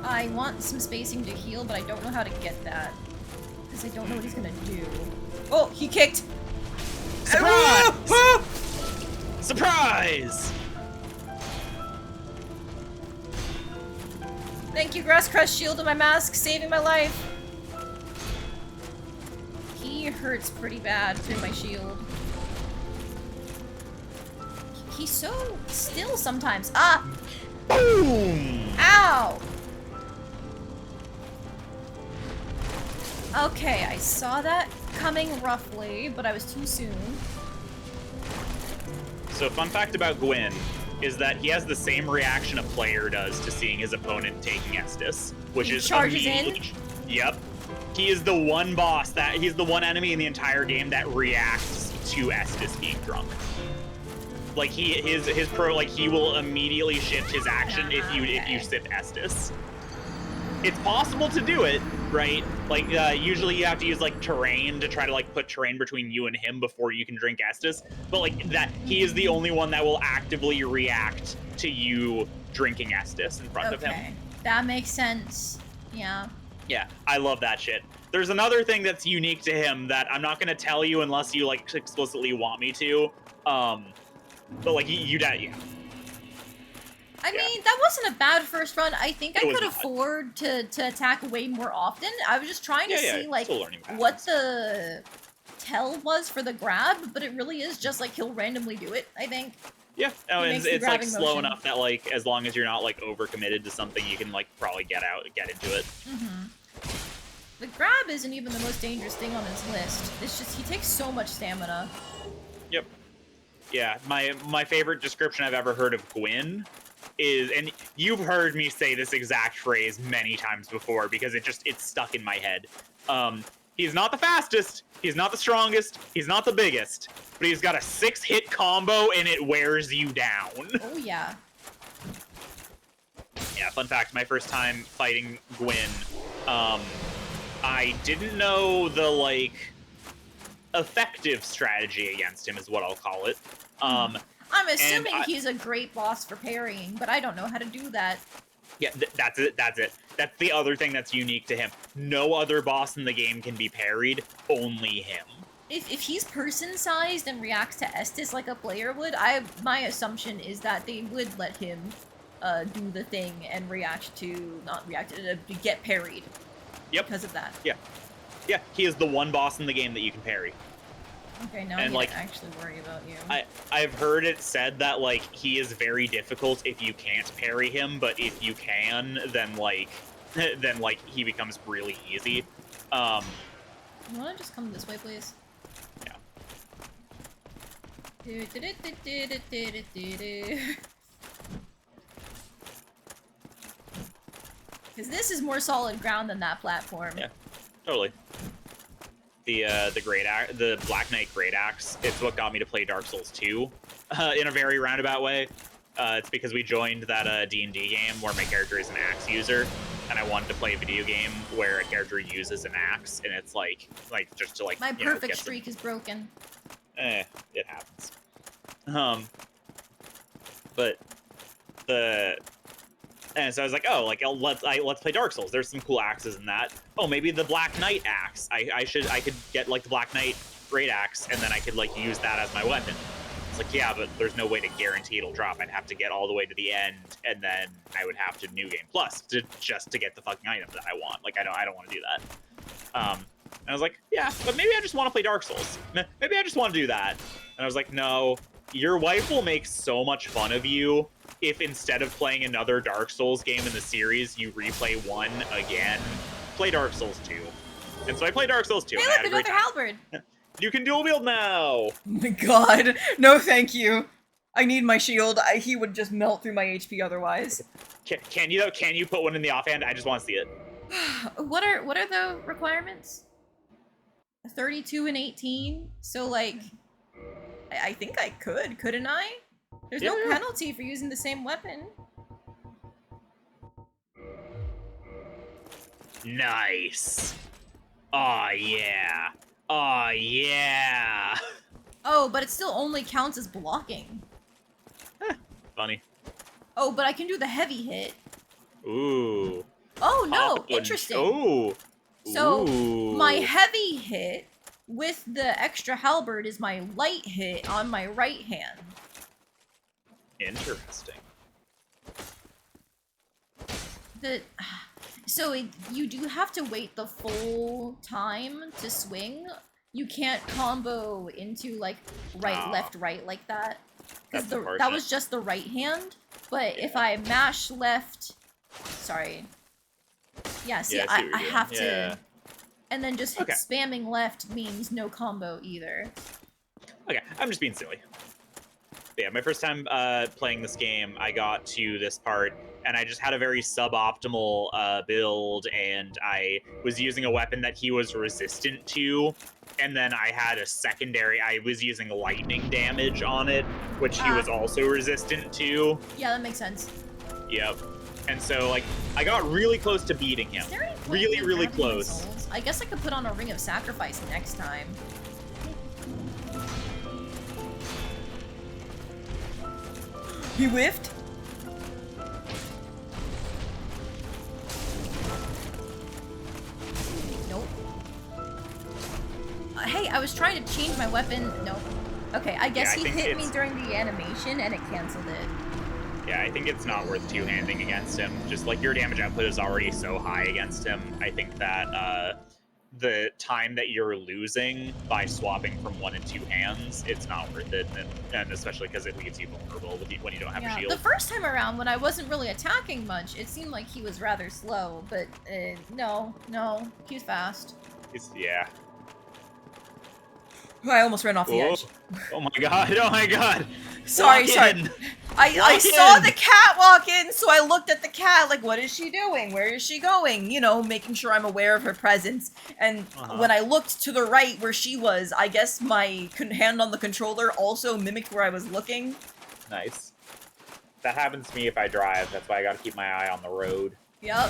Speaker 2: I want some spacing to heal, but I don't know how to get that. Because I don't know what he's gonna do. Oh, he kicked!
Speaker 1: Surprise! Surprise!
Speaker 2: Thank you, Grasscrest Shield, and my mask, saving my life. He hurts pretty bad through my shield. He's so still sometimes. Ah!
Speaker 1: Boom!
Speaker 2: Ow! Okay, I saw that coming roughly, but I was too soon.
Speaker 1: So, fun fact about Gwyn is that he has the same reaction a player does to seeing his opponent taking Estus, which
Speaker 2: He
Speaker 1: is
Speaker 2: charges in?
Speaker 1: immediately- Yep. He is the one boss he's the one enemy in the entire game that reacts to Estus being drunk. Like his pro, like he will immediately shift his action if you sip Estus. It's possible to do it, right? Like usually you have to use like terrain to try to like put terrain between you and him before you can drink Estus. But like that, he is the only one that will actively react to you drinking Estus in front of him.
Speaker 2: Okay, that makes sense. Yeah.
Speaker 1: Yeah, I love that shit. There's another thing that's unique to him that I'm not gonna tell you unless you like explicitly want me to. But like you
Speaker 2: I mean, that wasn't a bad first run. I think I
Speaker 1: It was
Speaker 2: could
Speaker 1: not.
Speaker 2: afford to attack way more often. I was just trying to see like
Speaker 1: still learning patterns.
Speaker 2: what the tell was for the grab, but it really is just like he'll randomly do it, I think.
Speaker 1: Yeah, no,
Speaker 2: He
Speaker 1: and
Speaker 2: makes the
Speaker 1: it's like
Speaker 2: grabbing
Speaker 1: slow
Speaker 2: motion.
Speaker 1: enough that like as long as you're not like over committed to something, you can like probably get into it.
Speaker 2: The grab isn't even the most dangerous thing on his list. It's just he takes so much stamina.
Speaker 1: Yep. Yeah, my favorite description I've ever heard of Gwyn is, and you've heard me say this exact phrase many times before because it's stuck in my head. He's not the fastest, he's not the strongest, he's not the biggest, but he's got a 6-hit combo and it wears you down.
Speaker 2: Oh yeah.
Speaker 1: Yeah, fun fact, my first time fighting Gwyn, I didn't know the, like, effective strategy against him is what I'll call it.
Speaker 2: I'm assuming
Speaker 1: I-
Speaker 2: he's a great boss for parrying, but I don't know how to do that.
Speaker 1: Yeah, that's it. That's the other thing that's unique to him. No other boss in the game can be parried, only him.
Speaker 2: If he's person-sized and reacts to Estus like a player would, my assumption is that they would let him do the thing and get parried.
Speaker 1: Yep.
Speaker 2: Because of that.
Speaker 1: Yeah. Yeah, he is the one boss in the game that you can parry.
Speaker 2: Okay, now
Speaker 1: And,
Speaker 2: I
Speaker 1: like,
Speaker 2: actually worry about you.
Speaker 1: I've heard it said that, like, he is very difficult if you can't parry him, but if you can, then, like, he becomes really easy.
Speaker 2: You wanna just come this way, please?
Speaker 1: Yeah.
Speaker 2: Because this is more solid ground than that platform.
Speaker 1: Yeah, totally. The Black Knight Great Axe, it's what got me to play Dark Souls 2 in a very roundabout way. It's because we joined that D&D game where my character is an axe user, and I wanted to play a video game where a character uses an axe, and it's like just to like
Speaker 2: My
Speaker 1: you know,
Speaker 2: perfect
Speaker 1: get some-
Speaker 2: streak is broken.
Speaker 1: it happens. But and so I was like, oh, like let's play Dark Souls. There's some cool axes in that. Oh, maybe the Black Knight axe. I could get like the Black Knight Great Axe, and then I could like use that as my weapon. It's like, yeah, but there's no way to guarantee it'll drop. I'd have to get all the way to the end, and then I would have to New Game Plus just to get the fucking item that I want. Like, I don't want to do that. And I was like, yeah, but maybe I just want to play Dark Souls. Maybe I just want to do that. And I was like, no, your wife will make so much fun of you if instead of playing another Dark Souls game in the series, you replay one again. Play Dark Souls 2. And so I played Dark Souls 2.
Speaker 2: Hey,
Speaker 1: and I had
Speaker 2: look,
Speaker 1: a great
Speaker 2: another
Speaker 1: time.
Speaker 2: halberd.
Speaker 1: You can dual wield now.
Speaker 3: Oh my god. No, thank you. I need my shield. He would just melt through my HP otherwise.
Speaker 1: Can you though? Can you put one in the offhand? I just want to see it.
Speaker 2: What are the requirements? 32 and 18. So like, I think I couldn't I? There's no
Speaker 1: Yeah.
Speaker 2: penalty for using the same weapon.
Speaker 1: Nice. Oh yeah. Oh yeah.
Speaker 2: Oh, but it still only counts as blocking.
Speaker 1: Funny.
Speaker 2: Oh, but I can do the heavy hit.
Speaker 1: Ooh.
Speaker 2: Oh no,
Speaker 1: Oh,
Speaker 2: interesting.
Speaker 1: Ooh.
Speaker 2: So
Speaker 1: Ooh.
Speaker 2: my heavy hit with the extra halberd is my light hit on my right hand.
Speaker 1: Interesting.
Speaker 2: So you do have to wait the full time to swing. You can't combo into like right,
Speaker 1: Oh.
Speaker 2: left, right like that.
Speaker 1: That's
Speaker 2: Because that
Speaker 1: unfortunate.
Speaker 2: was just the right hand. But if I mash left, sorry. Yeah, see,
Speaker 1: Yeah, I see what
Speaker 2: I
Speaker 1: you're
Speaker 2: have
Speaker 1: doing.
Speaker 2: to.
Speaker 1: Yeah.
Speaker 2: And then just
Speaker 1: Okay.
Speaker 2: spamming left means no combo either.
Speaker 1: Okay, I'm just being silly. But yeah, my first time playing this game, I got to this part, and I just had a very suboptimal build, and I was using a weapon that he was resistant to, and then I had a secondary, I was using lightning damage on it, which he was also resistant to.
Speaker 2: Yeah, that makes sense.
Speaker 1: Yep. And so, like, I got really close to beating him.
Speaker 2: Is there any point
Speaker 1: Really,
Speaker 2: in me
Speaker 1: really
Speaker 2: grabbing my
Speaker 1: close.
Speaker 2: souls? I guess I could put on a Ring of Sacrifice next time.
Speaker 3: He whiffed?
Speaker 2: Nope. Hey, I was trying to change my weapon. Nope. Okay, I guess
Speaker 1: I
Speaker 2: he
Speaker 1: think
Speaker 2: hit me
Speaker 1: it's-
Speaker 2: during the animation and it canceled it.
Speaker 1: Yeah, I think it's not worth two-handing against him. Just, like, your damage output is already so high against him. I think that, the time that you're losing by swapping from one and two hands, it's not worth it, and especially because it leaves you vulnerable when you don't have a
Speaker 2: Yeah,
Speaker 1: shield.
Speaker 2: the first time around when I wasn't really attacking much, it seemed like he was rather slow, but no, he was fast.
Speaker 1: Yeah.
Speaker 3: I almost ran off the
Speaker 1: Oh,
Speaker 3: edge.
Speaker 1: oh my god! Oh my god!
Speaker 3: Sorry,
Speaker 1: Walk
Speaker 3: sorry.
Speaker 1: in.
Speaker 3: I
Speaker 1: Walk
Speaker 3: saw
Speaker 1: in.
Speaker 3: the cat walk in, so I looked at the cat like, what is she doing? Where is she going? You know, making sure I'm aware of her presence. And when I looked to the right where she was, I guess my hand on the controller also mimicked where I was looking.
Speaker 1: Nice. That happens to me if I drive. That's why I gotta keep my eye on the road.
Speaker 2: Yep.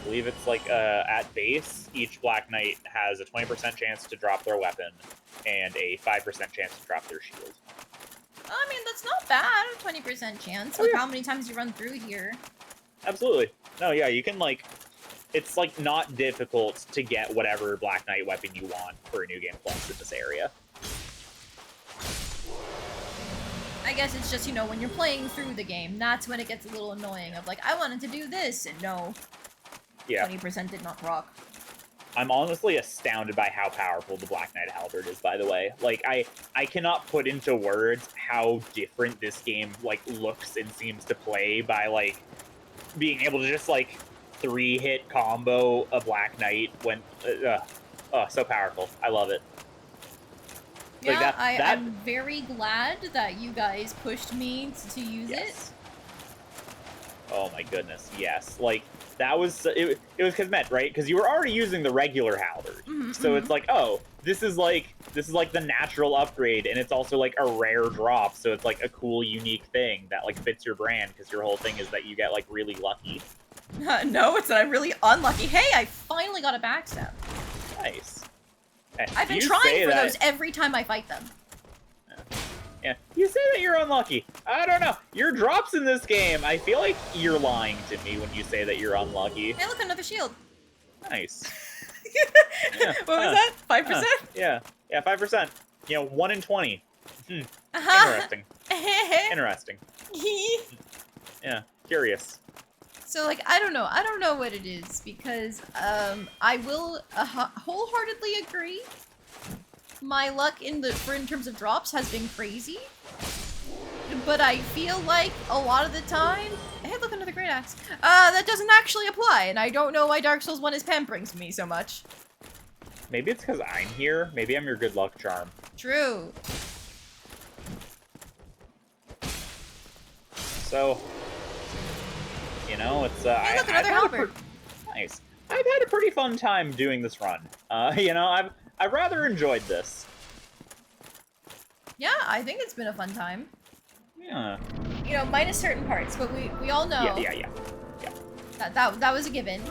Speaker 1: I believe it's like at base, each Black Knight has a 20% chance to drop their weapon and a 5% chance to drop their shield.
Speaker 2: I mean, that's not bad. 20% chance with how many times you run through here.
Speaker 1: Absolutely. No, yeah, you can like, it's like not difficult to get whatever Black Knight weapon you want for a New Game Plus in this area.
Speaker 2: I guess it's just, you know, when you're playing through the game, that's when it gets a little annoying of like, I wanted to do this, and no,
Speaker 1: Yeah.
Speaker 2: 20% did not proc.
Speaker 1: I'm honestly astounded by how powerful the Black Knight Halberd is, by the way. Like, I cannot put into words how different this game, like, looks and seems to play by, like, being able to just, like, 3-hit combo a Black Knight when oh, so powerful. I love it.
Speaker 2: Yeah,
Speaker 1: Like
Speaker 2: I'm very glad that you guys pushed me to use
Speaker 1: yes. Oh my goodness, yes. Like that was it was Kismet, right? Because you were already using the regular halberd. So it's like, oh, this is like the natural upgrade, and it's also like a rare drop, so it's like a cool, unique thing that like fits your brand, because your whole thing is that you get like really lucky.
Speaker 3: No, it's that I'm really unlucky. Hey, I finally got a backstab.
Speaker 1: Nice.
Speaker 2: I've been trying for those every time I fight them.
Speaker 1: Yeah, you say that you're unlucky. I don't know. Your drops in this game, I feel like you're lying to me when you say that you're unlucky.
Speaker 2: Hey, look, another shield.
Speaker 1: Nice.
Speaker 3: Yeah, what was that? 5%?
Speaker 1: Yeah, 5%. 1 in 20. Interesting. Interesting. Yeah, curious.
Speaker 2: So, like, I don't know what it is, because I will wholeheartedly agree. My luck in terms of drops has been crazy, but I feel like a lot of the time, hey, look, another great axe. That doesn't actually apply, and I don't know why Dark Souls 1 is pampering me so much.
Speaker 1: Maybe it's because I'm here. Maybe I'm your good luck charm.
Speaker 2: True.
Speaker 1: So, it's
Speaker 2: hey, look, another halberd.
Speaker 1: Nice. I've had a pretty fun time doing this run. I've rather enjoyed this.
Speaker 2: Yeah, I think it's been a fun time.
Speaker 1: Yeah.
Speaker 2: Minus certain parts, but we all know.
Speaker 1: Yeah.
Speaker 2: That was a given.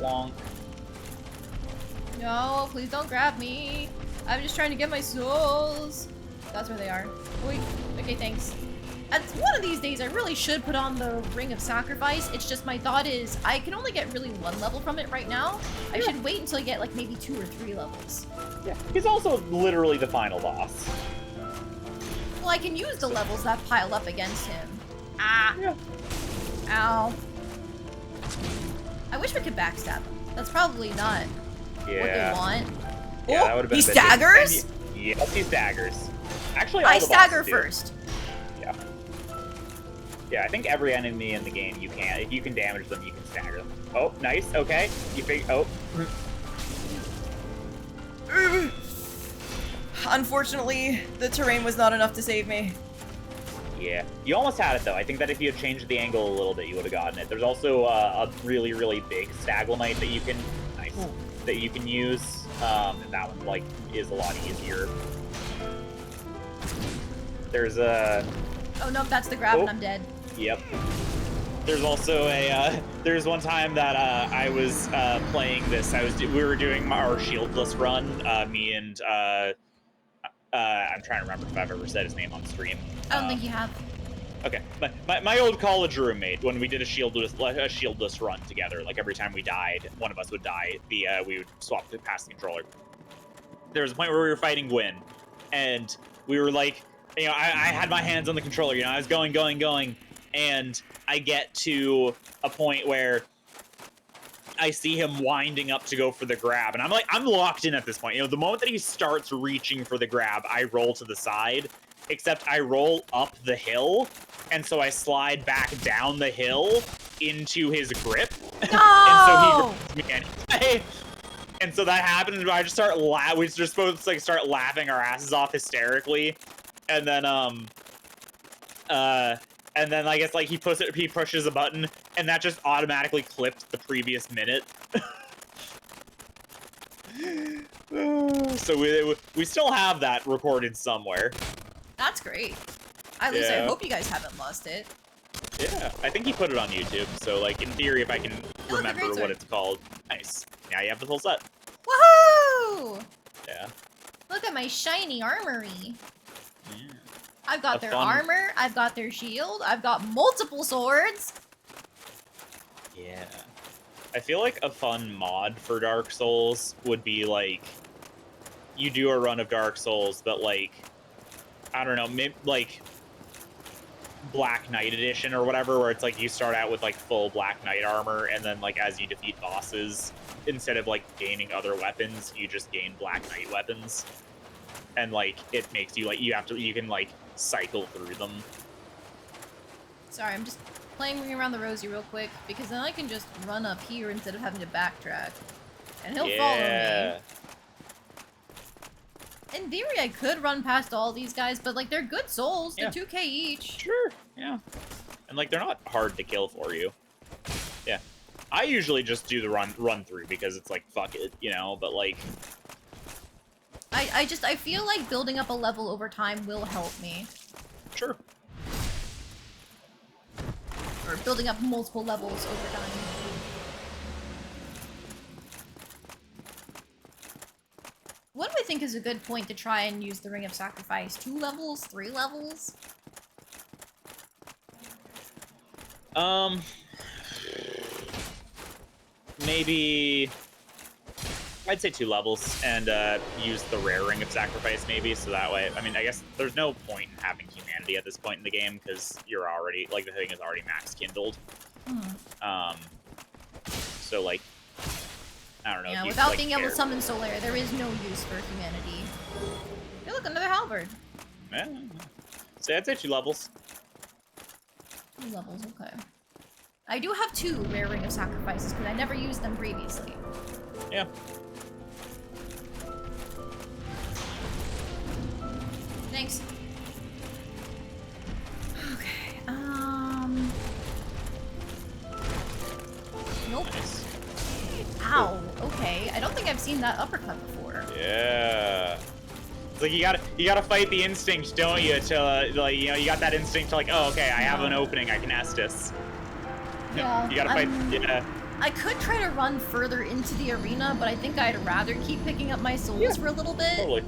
Speaker 1: Long.
Speaker 2: No, please don't grab me. I'm just trying to get my souls. That's where they are. Wait. Okay, thanks. One of these days, I really should put on the Ring of Sacrifice. It's just my thought is, I can only get really 1 level from it right now. I should wait until I get, like, maybe 2 or 3 levels.
Speaker 1: Yeah, he's also literally the final boss.
Speaker 2: Well, I can use the levels that pile up against him. Ah!
Speaker 1: Yeah.
Speaker 2: Ow. I wish we could backstab him. That's probably not what they want.
Speaker 1: Yeah, that would have been
Speaker 3: he staggers?
Speaker 1: Yes, he staggers. Actually,
Speaker 2: I stagger first.
Speaker 1: Yeah, I think every enemy in the game if you can damage them, you can stagger them. Oh, nice. Okay,
Speaker 3: Unfortunately, the terrain was not enough to save me.
Speaker 1: Yeah, you almost had it though. I think that if you had changed the angle a little bit, you would have gotten it. There's also a really, really big staglamite that you can use, and that one is a lot easier. There's a.
Speaker 2: Oh no, that's the grab, and I'm dead.
Speaker 1: Yep. There's also there's one time that I was playing this. We were doing our shieldless run. Me and I'm trying to remember if I've ever said his name on stream.
Speaker 2: I don't think you have.
Speaker 1: Okay, my old college roommate, when we did a shieldless run together, like every time we died, one of us would die. We would swap to pass the controller. There was a point where we were fighting Gwyn, and we were like, I had my hands on the controller. I was going, and I get to a point where I see him winding up to go for the grab, and I'm locked in at this point. The moment that he starts reaching for the grab, I roll to the side, except I roll up the hill, and so I slide back down the hill into his grip.
Speaker 2: No!
Speaker 1: And so he grabs me anyway. And so that happens, and I just start we're just supposed to start laughing our asses off hysterically. And then I guess he pushes a button, and that just automatically clipped the previous minute. So we still have that recorded somewhere.
Speaker 2: That's great. At least I hope you guys haven't lost it.
Speaker 1: Yeah, I think he put it on YouTube. So in theory, if I can remember what it's called, nice. Now you have the full set.
Speaker 2: Woohoo!
Speaker 1: Yeah.
Speaker 2: Look at my shiny armory.
Speaker 1: Yeah.
Speaker 2: I've got their armor, I've got their shield, I've got multiple swords.
Speaker 1: Yeah. I feel like a fun mod for Dark Souls would be you do a run of Dark Souls, but I don't know, maybe Black Knight edition or whatever, where it's you start out with full Black Knight armor, and then as you defeat bosses, instead of gaining other weapons, you just gain Black Knight weapons. And it makes you you can cycle through them.
Speaker 2: Sorry, I'm just playing Ring Around the Rosie real quick, because then I can just run up here instead of having to backtrack. And he'll follow me. In theory, I could run past all these guys, but, like, they're good souls. They're 2k each.
Speaker 1: Sure, yeah. And, like, they're not hard to kill for you. Yeah. I usually just do the run through because it's like, fuck it, you know, but, like...
Speaker 2: I feel like building up a level over time will help me.
Speaker 1: Sure.
Speaker 2: Or building up multiple levels over time. What do I think is a good point to try and use the Ring of Sacrifice? 2 levels? 3 levels?
Speaker 1: Maybe... I'd say 2 levels, and use the rare Ring of Sacrifice, maybe, so that way... I mean, I guess there's no point in having humanity at this point in the game, because you're already... Like, the thing is already max kindled. So, like... I don't know.
Speaker 2: Yeah,
Speaker 1: if you,
Speaker 2: without
Speaker 1: like,
Speaker 2: being able to
Speaker 1: care.
Speaker 2: summon Solaire, there is no use for humanity. Hey, look, another halberd.
Speaker 1: Yeah. So I'd say 2 levels.
Speaker 2: 2 levels, okay. I do have 2 rare Ring of Sacrifices, because I never used them previously.
Speaker 1: Yeah.
Speaker 2: Thanks. Okay, Nope.
Speaker 1: Nice.
Speaker 2: Ow, okay. I don't think I've seen that uppercut before.
Speaker 1: Yeah. It's like you gotta fight the instinct, don't you? To like, you know, you got that instinct to like, oh, okay, I have an opening, I can Estus.
Speaker 2: Yeah.
Speaker 1: You gotta fight. Yeah.
Speaker 2: I could try to run further into the arena, but I think I'd rather keep picking up my souls for a little bit.
Speaker 1: Totally.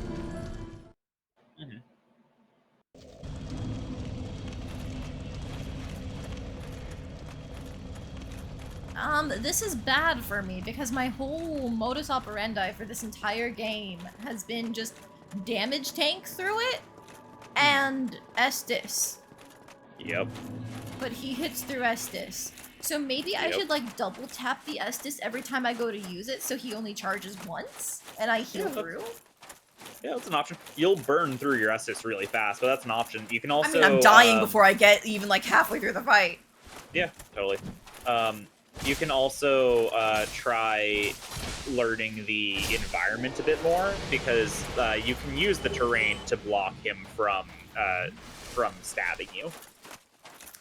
Speaker 2: This is bad for me because my whole modus operandi for this entire game has been just damage tank through it and Estus.
Speaker 1: Yep.
Speaker 2: But he hits through Estus. So maybe I should like double tap the Estus every time I go to use it so he only charges once and I heal through.
Speaker 1: Yeah, that's an option. You'll burn through your Estus really fast, but that's an option. You can also...
Speaker 3: I mean, I'm dying before I get even like halfway through the fight.
Speaker 1: Yeah, totally. You can also try learning the environment a bit more because you can use the terrain to block him from stabbing you.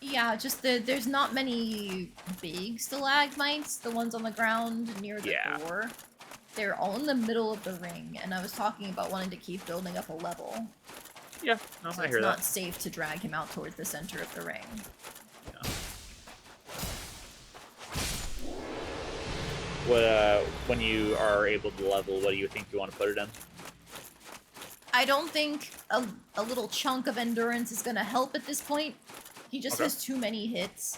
Speaker 2: Yeah, just there's not many big stalagmites, the ones on the ground near the door. They're all in the middle of the ring, and I was talking about wanting to keep building up a level.
Speaker 1: Yeah, no,
Speaker 2: So
Speaker 1: I hear
Speaker 2: it's
Speaker 1: that.
Speaker 2: not safe to drag him out towards the center of the ring.
Speaker 1: Yeah. What, when you are able to level, what do you think you want to put it in?
Speaker 2: I don't think a little chunk of endurance is gonna help at this point. He just has too many hits.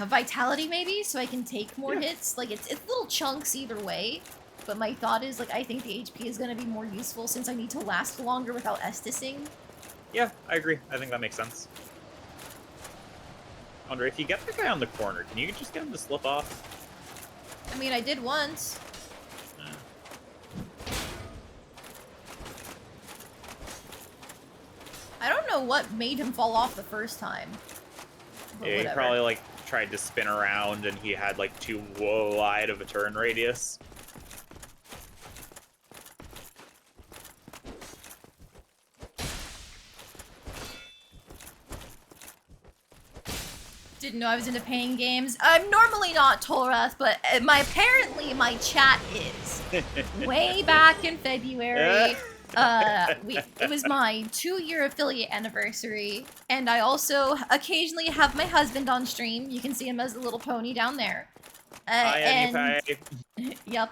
Speaker 2: Vitality maybe, so I can take more hits. Like it's little chunks either way. But my thought is like I think the HP is gonna be more useful since I need to last longer without Estusing.
Speaker 1: Yeah, I agree. I think that makes sense. Andre, if you get the guy on the corner, can you just get him to slip off?
Speaker 2: I mean, I did once. I don't know what made him fall off the first time. But
Speaker 1: Yeah, he
Speaker 2: whatever.
Speaker 1: probably like tried to spin around and he had like too wide of a turn radius.
Speaker 2: Didn't know I was into pain games. I'm normally not Torath, but apparently my chat is. Way back in February, it was my 2-year affiliate anniversary, and I also occasionally have my husband on stream. You can see him as a little pony down there.
Speaker 1: Hi,
Speaker 2: Yep.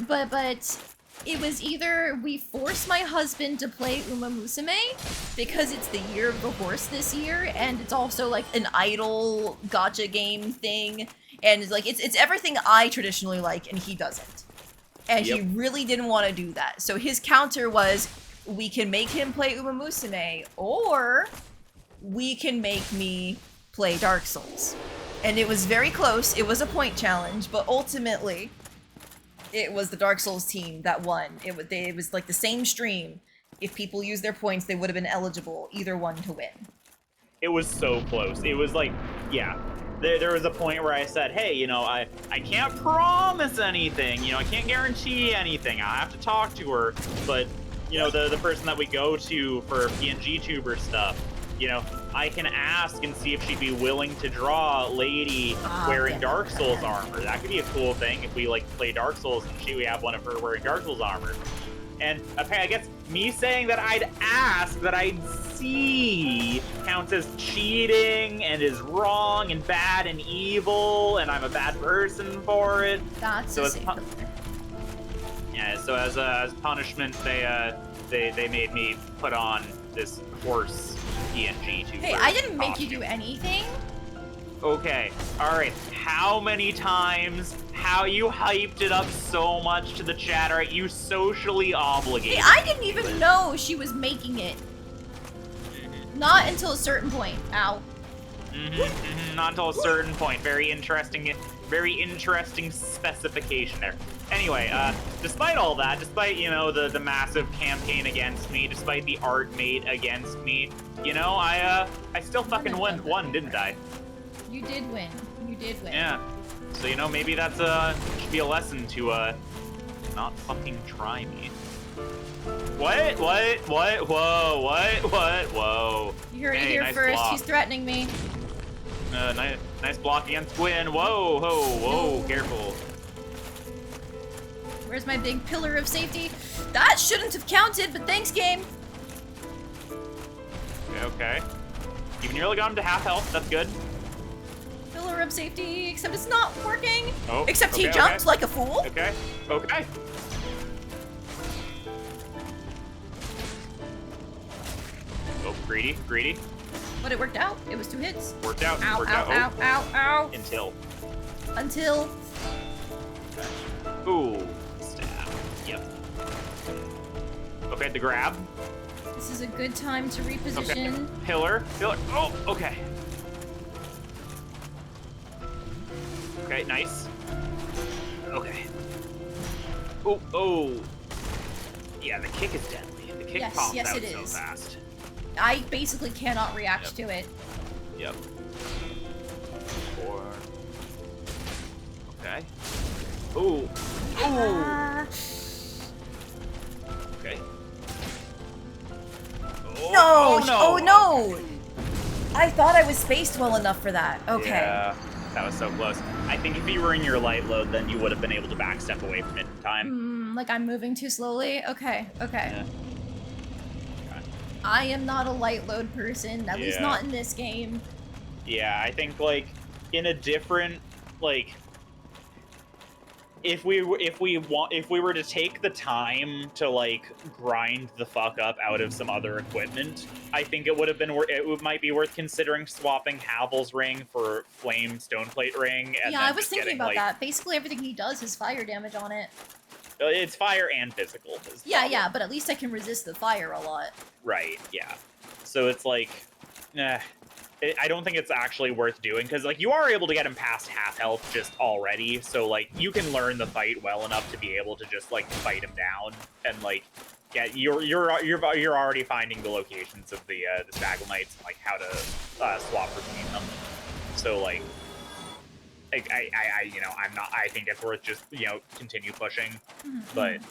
Speaker 2: But it was either we force my husband to play Uma Musume because it's the year of the horse this year, and it's also like an idol gacha game thing, and it's like it's everything I traditionally like, and he doesn't. And he really didn't want to do that. So his counter was, we can make him play Uma Musume, or we can make me play Dark Souls. And it was very close. It was a point challenge, but ultimately, it was the Dark Souls team that won. It was like the same stream,
Speaker 3: if people use their points, they would have been eligible, either one, to win.
Speaker 1: It was so close. It was like, yeah. There was a point where I said, hey, you know, I can't promise anything. You know, I can't guarantee anything. I have to talk to her. But, you know, the person that we go to for PNG tuber stuff, you know, I can ask and see if she'd be willing to draw a lady wearing Dark Souls armor. That could be a cool thing if we, like, play Dark Souls and we have one of her wearing Dark Souls armor. And apparently, I guess me saying that I'd ask, that I'd see, counts as cheating and is wrong and bad and evil, and I'm a bad person for it.
Speaker 2: That's
Speaker 1: so
Speaker 2: a
Speaker 1: as
Speaker 2: safe
Speaker 1: yeah. So as punishment, they made me put on this horse PNG tuber.
Speaker 2: Hey, I didn't make you
Speaker 1: costume.
Speaker 2: do anything.
Speaker 1: Okay, alright. How many times? How you hyped it up so much to the chat, alright? You socially obligated.
Speaker 2: Hey, I didn't even know she was making it. Not until a certain point. Ow.
Speaker 1: Not until a certain point. Very interesting specification there. Anyway, despite all that, despite, you know, the massive campaign against me, despite the art made against me, you know, I still fucking won, didn't I?
Speaker 2: You did win. You did win.
Speaker 1: Yeah. So, you know, maybe that's should be a lesson to not fucking try me. What? Whoa, whoa.
Speaker 2: You heard it
Speaker 1: Hey,
Speaker 2: here
Speaker 1: nice
Speaker 2: first.
Speaker 1: block.
Speaker 2: He's threatening me.
Speaker 1: Nice block against Gwyn. Whoa, careful.
Speaker 2: Where's my big pillar of safety? That shouldn't have counted, but thanks, game.
Speaker 1: Okay. You've nearly got him to half health. That's good.
Speaker 2: Pillar of safety, except it's not working.
Speaker 1: Oh,
Speaker 2: Except he
Speaker 1: okay,
Speaker 2: jumped
Speaker 1: okay.
Speaker 2: like a fool.
Speaker 1: Okay. Oh, greedy.
Speaker 2: But it worked out. It was 2 hits.
Speaker 1: Worked out.
Speaker 2: Ow,
Speaker 1: worked
Speaker 2: ow,
Speaker 1: out.
Speaker 2: ow, ow, ow. Until.
Speaker 1: Ooh. Stab. Yep. Okay, the grab.
Speaker 2: This is a good time to reposition.
Speaker 1: Okay. Pillar. Oh, okay. Okay, nice. Okay. Oh. Yeah, the kick is deadly. The kick pops
Speaker 2: yes,
Speaker 1: out
Speaker 2: it
Speaker 1: so
Speaker 2: is.
Speaker 1: fast.
Speaker 2: I basically cannot react to it.
Speaker 1: Yep. 4. Okay. Ooh. Okay.
Speaker 3: No!
Speaker 1: Oh,
Speaker 3: Oh no! I thought I was spaced well enough for that. Okay.
Speaker 1: Yeah, that was so close. I think if you were in your light load, then you would have been able to backstep away from it in time.
Speaker 2: Like I'm moving too slowly? Okay.
Speaker 1: Yeah.
Speaker 2: I am not a light load person, at least not in this game.
Speaker 1: Yeah, I think, like, in a different, like, if we were to take the time to, like, grind the fuck up out of some other equipment, I think it would have been might be worth considering swapping Havel's ring for Flame Stoneplate ring. And
Speaker 2: Yeah,
Speaker 1: then
Speaker 2: I was
Speaker 1: just
Speaker 2: thinking
Speaker 1: getting,
Speaker 2: about
Speaker 1: like,
Speaker 2: that. Basically, everything he does has fire damage on it.
Speaker 1: It's fire and physical.
Speaker 2: Yeah, but at least I can resist the fire a lot.
Speaker 1: Right, yeah. So it's like, I don't think it's actually worth doing, because, like, you are able to get him past half health just already, so, like, you can learn the fight well enough to be able to just, like, fight him down, and, like, yeah, you're already finding the locations of the Staglamites and, like, how to swap between them. So, like, I think it's worth just, you know, continue pushing. But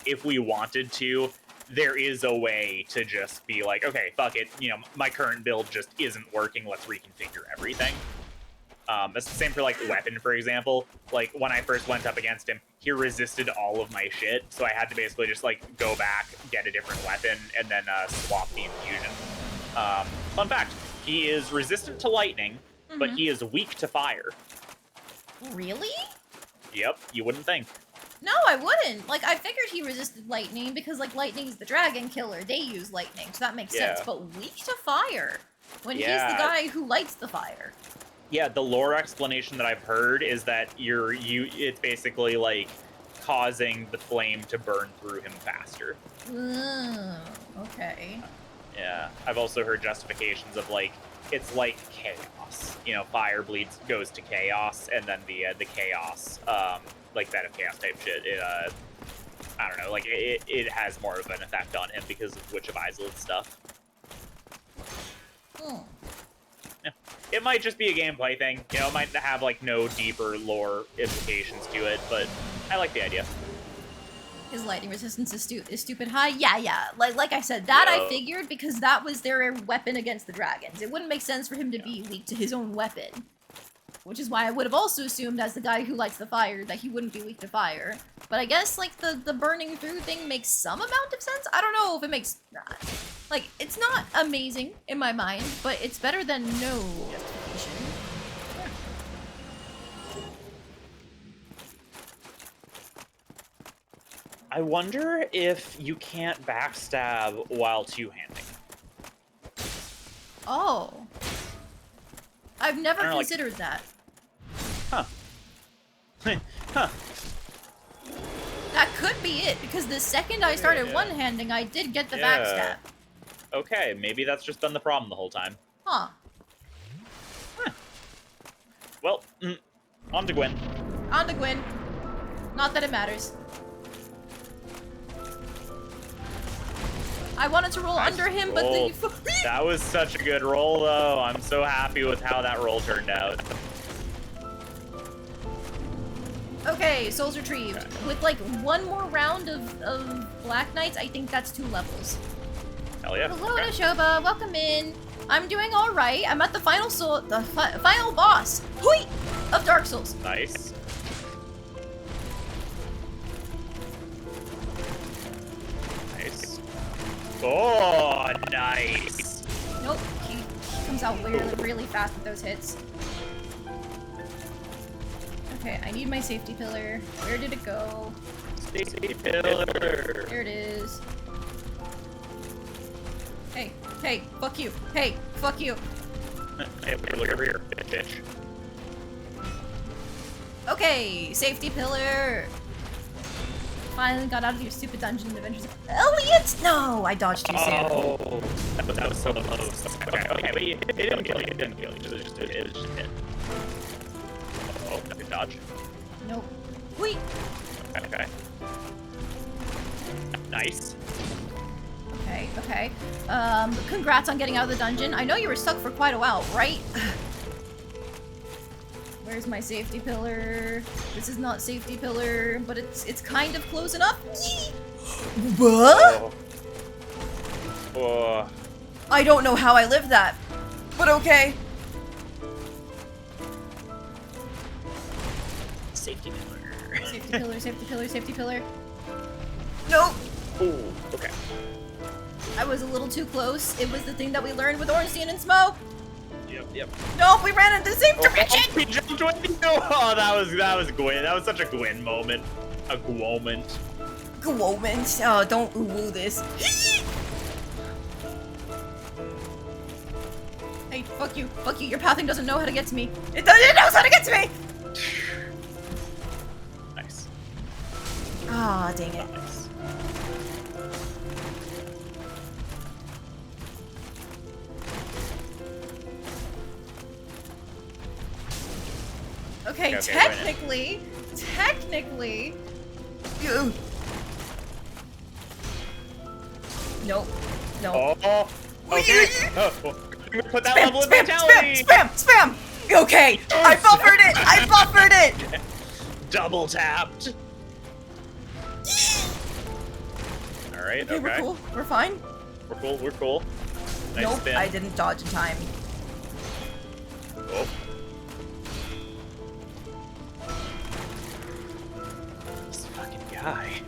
Speaker 1: if we wanted to, there is a way to just be like, okay, fuck it, you know, my current build just isn't working, let's reconfigure everything. It's the same for, like, weapon, for example. Like, when I first went up against him, he resisted all of my shit, so I had to basically just, like, go back, get a different weapon, and then swap the infusion. Fun fact, he is resistant to lightning, but he is weak to fire.
Speaker 2: Really?
Speaker 1: Yep, you wouldn't think.
Speaker 2: No, I wouldn't. Like, I figured he resisted lightning because, like, lightning's the dragon killer. They use lightning, so that makes sense. But weak to fire? When he's the guy who lights the fire.
Speaker 1: Yeah, the lore explanation that I've heard is that it's basically, like, causing the flame to burn through him faster.
Speaker 2: Okay.
Speaker 1: Yeah, I've also heard justifications of, like, it's like chaos. You know, fire goes to chaos, and then the chaos, like Bed of Chaos type shit, I don't know, like it has more of an effect on him because of Witch of Islip stuff.
Speaker 2: Hmm.
Speaker 1: Yeah. It might just be a gameplay thing, you know, it might have like no deeper lore implications to it, but I like the idea.
Speaker 2: His lightning resistance is stupid high. Yeah. Like I said, that I
Speaker 1: Yeah.
Speaker 2: figured because that was their weapon against the dragons. It wouldn't make sense for him to be weak to his own weapon. Which is why I would have also assumed, as the guy who likes the fire, that he wouldn't be weak to fire. But I guess, like, the burning through thing makes some amount of sense? I don't know if it makes... Like, it's not amazing in my mind, but it's better than no justification.
Speaker 1: I wonder if you can't backstab while two-handing.
Speaker 2: Oh. I've never
Speaker 1: I don't know, like-
Speaker 2: considered that.
Speaker 1: Huh. Huh.
Speaker 2: That could be it, because the second I started
Speaker 1: Yeah.
Speaker 2: one-handing, I did get the
Speaker 1: Yeah.
Speaker 2: backstab.
Speaker 1: Okay, maybe that's just been the problem the whole time.
Speaker 2: Huh.
Speaker 1: Well, on to Gwen.
Speaker 2: On to Gwyn. Not that it matters. I wanted to roll
Speaker 1: Nice
Speaker 2: under him, but
Speaker 1: roll.
Speaker 2: then you...
Speaker 1: That was such a good roll, though. I'm so happy with how that roll turned out.
Speaker 2: Okay, souls retrieved. With like one more round of Black Knights, I think that's 2 levels.
Speaker 1: Hell yeah.
Speaker 2: Hello,
Speaker 1: Okay.
Speaker 2: Nashoba. Welcome in. I'm doing all right. I'm at the final final boss. Hui! Of Dark Souls.
Speaker 1: Nice. Nice. Oh, nice.
Speaker 2: Nope. He comes out really fast with those hits. Okay, I need my safety pillar. Where did it go?
Speaker 1: Safety pillar.
Speaker 2: There it is. Hey, fuck you. Hey, fuck you.
Speaker 1: Hey, look over here, bitch.
Speaker 2: Okay, safety pillar. Finally got out of your stupid dungeon adventures. Elliot! No, I dodged too soon.
Speaker 1: Oh, that was so close. Okay, but it didn't kill you. It didn't kill you. It was just hit. Oh, good dodge.
Speaker 2: Nope. Wait.
Speaker 1: Okay. Nice.
Speaker 2: Okay. Congrats on getting out of the dungeon. I know you were stuck for quite a while, right? Where's my safety pillar? This is not safety pillar, but it's kind of close enough.
Speaker 3: What?
Speaker 1: Oh.
Speaker 3: I don't know how I lived that, but okay.
Speaker 1: Safety pillar.
Speaker 2: Safety pillar.
Speaker 3: Nope.
Speaker 1: Ooh, okay.
Speaker 2: I was a little too close. It was the thing that we learned with Ornstein and Smoke.
Speaker 1: Yep.
Speaker 3: Nope, we ran in the same direction.
Speaker 1: He jumped with me. Oh, that was Gwen. That was such a Gwen moment. A Gwomant.
Speaker 3: Gwomans. Oh, don't woo this.
Speaker 2: Hey, fuck you. Your pathing doesn't know how to get to me.
Speaker 3: It knows how to get to me.
Speaker 1: Nice.
Speaker 3: Ah, dang it.
Speaker 1: Nice.
Speaker 2: Okay,
Speaker 1: Okay,
Speaker 2: technically.
Speaker 3: You. Nope.
Speaker 1: Oh, okay. Put that level of
Speaker 3: Spam,
Speaker 1: mentality.
Speaker 3: spam. Okay, I buffered it.
Speaker 1: Double tapped. All right.
Speaker 2: Okay, we're cool. We're fine.
Speaker 1: We're cool. Nice
Speaker 3: Nope,
Speaker 1: spin.
Speaker 3: I didn't dodge in time.
Speaker 1: Oh. This fucking guy.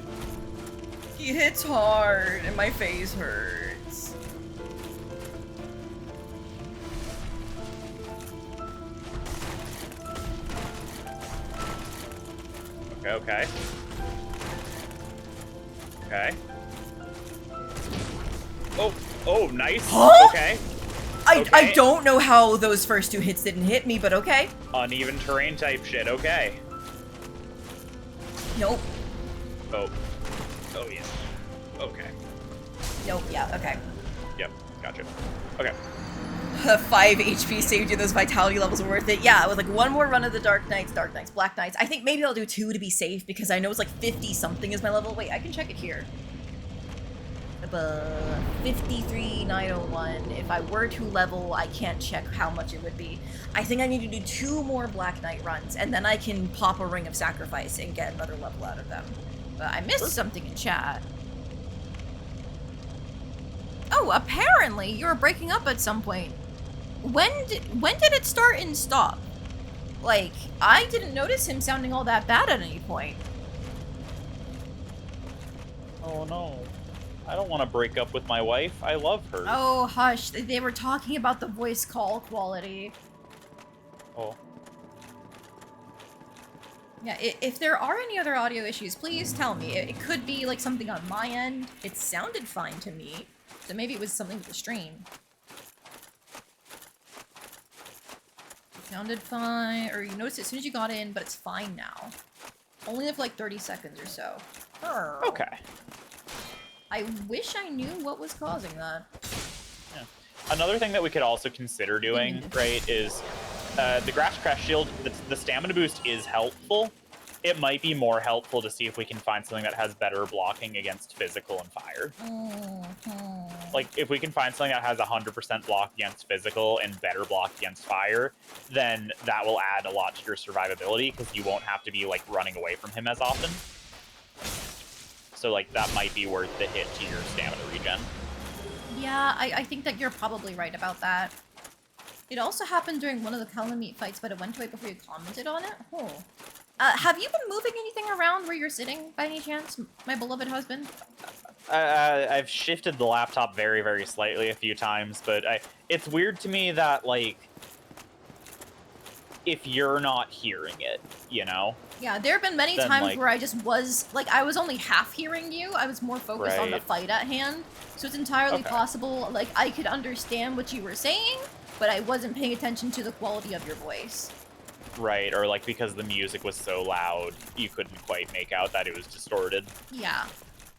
Speaker 3: He hits hard, and my face hurts.
Speaker 1: Okay. Oh, nice.
Speaker 3: Huh?
Speaker 1: Okay.
Speaker 3: I
Speaker 1: Okay.
Speaker 3: don't know how those first 2 hits didn't hit me, but okay.
Speaker 1: Uneven terrain type shit. Okay.
Speaker 3: Nope.
Speaker 1: Oh, yeah. Okay.
Speaker 3: Nope, yeah, okay.
Speaker 1: Yep. Gotcha. Okay.
Speaker 3: 5 HP saved you, those vitality levels were worth it. Yeah, it was like one more run of the Dark Knights, Black Knights. I think maybe I'll do 2 to be safe because I know it's like 50 something is my level. Wait, I can check it here. 53,901. If I were to level, I can't check how much it would be. I think I need to do 2 more Black Knight runs, and then I can pop a Ring of Sacrifice and get another level out of them. But I missed something in chat. Oh, apparently you were breaking up at some point. When did it start and stop? Like, I didn't notice him sounding all that bad at any point.
Speaker 1: Oh no. I don't want to break up with my wife. I love her.
Speaker 2: Oh, hush. They were talking about the voice call quality.
Speaker 1: Oh.
Speaker 2: Yeah, if there are any other audio issues, please tell me. It could be like something on my end. It sounded fine to me. So maybe it was something with the stream. It sounded fine, or you noticed it as soon as you got in, but it's fine now. Only for like 30 seconds or so.
Speaker 1: Okay.
Speaker 2: I wish I knew what was causing that.
Speaker 1: Yeah. Another thing that we could also consider doing, right, is the Grass Crest Shield, the stamina boost is helpful. It might be more helpful to see if we can find something that has better blocking against physical and fire. Like, if we can find something that has 100% block against physical and better block against fire, then that will add a lot to your survivability, because you won't have to be, like, running away from him as often. So, like, that might be worth the hit to your stamina regen.
Speaker 2: Yeah, I think that you're probably right about that. It also happened during one of the Calamite fights, but it went away before you commented on it. Oh. Have you been moving anything around where you're sitting, by any chance, my beloved husband?
Speaker 1: I've shifted the laptop very, very slightly a few times, but it's weird to me that, like, if you're not hearing it, you know?
Speaker 2: Yeah, there have been many
Speaker 1: then,
Speaker 2: times
Speaker 1: like,
Speaker 2: where I just was, like, I was only half hearing you. I was more focused on the
Speaker 1: Right.
Speaker 2: fight at hand. So it's entirely
Speaker 1: Okay.
Speaker 2: possible, like, I could understand what you were saying, but I wasn't paying attention to the quality of your voice.
Speaker 1: Right, or like because the music was so loud, you couldn't quite make out that it was distorted.
Speaker 2: Yeah,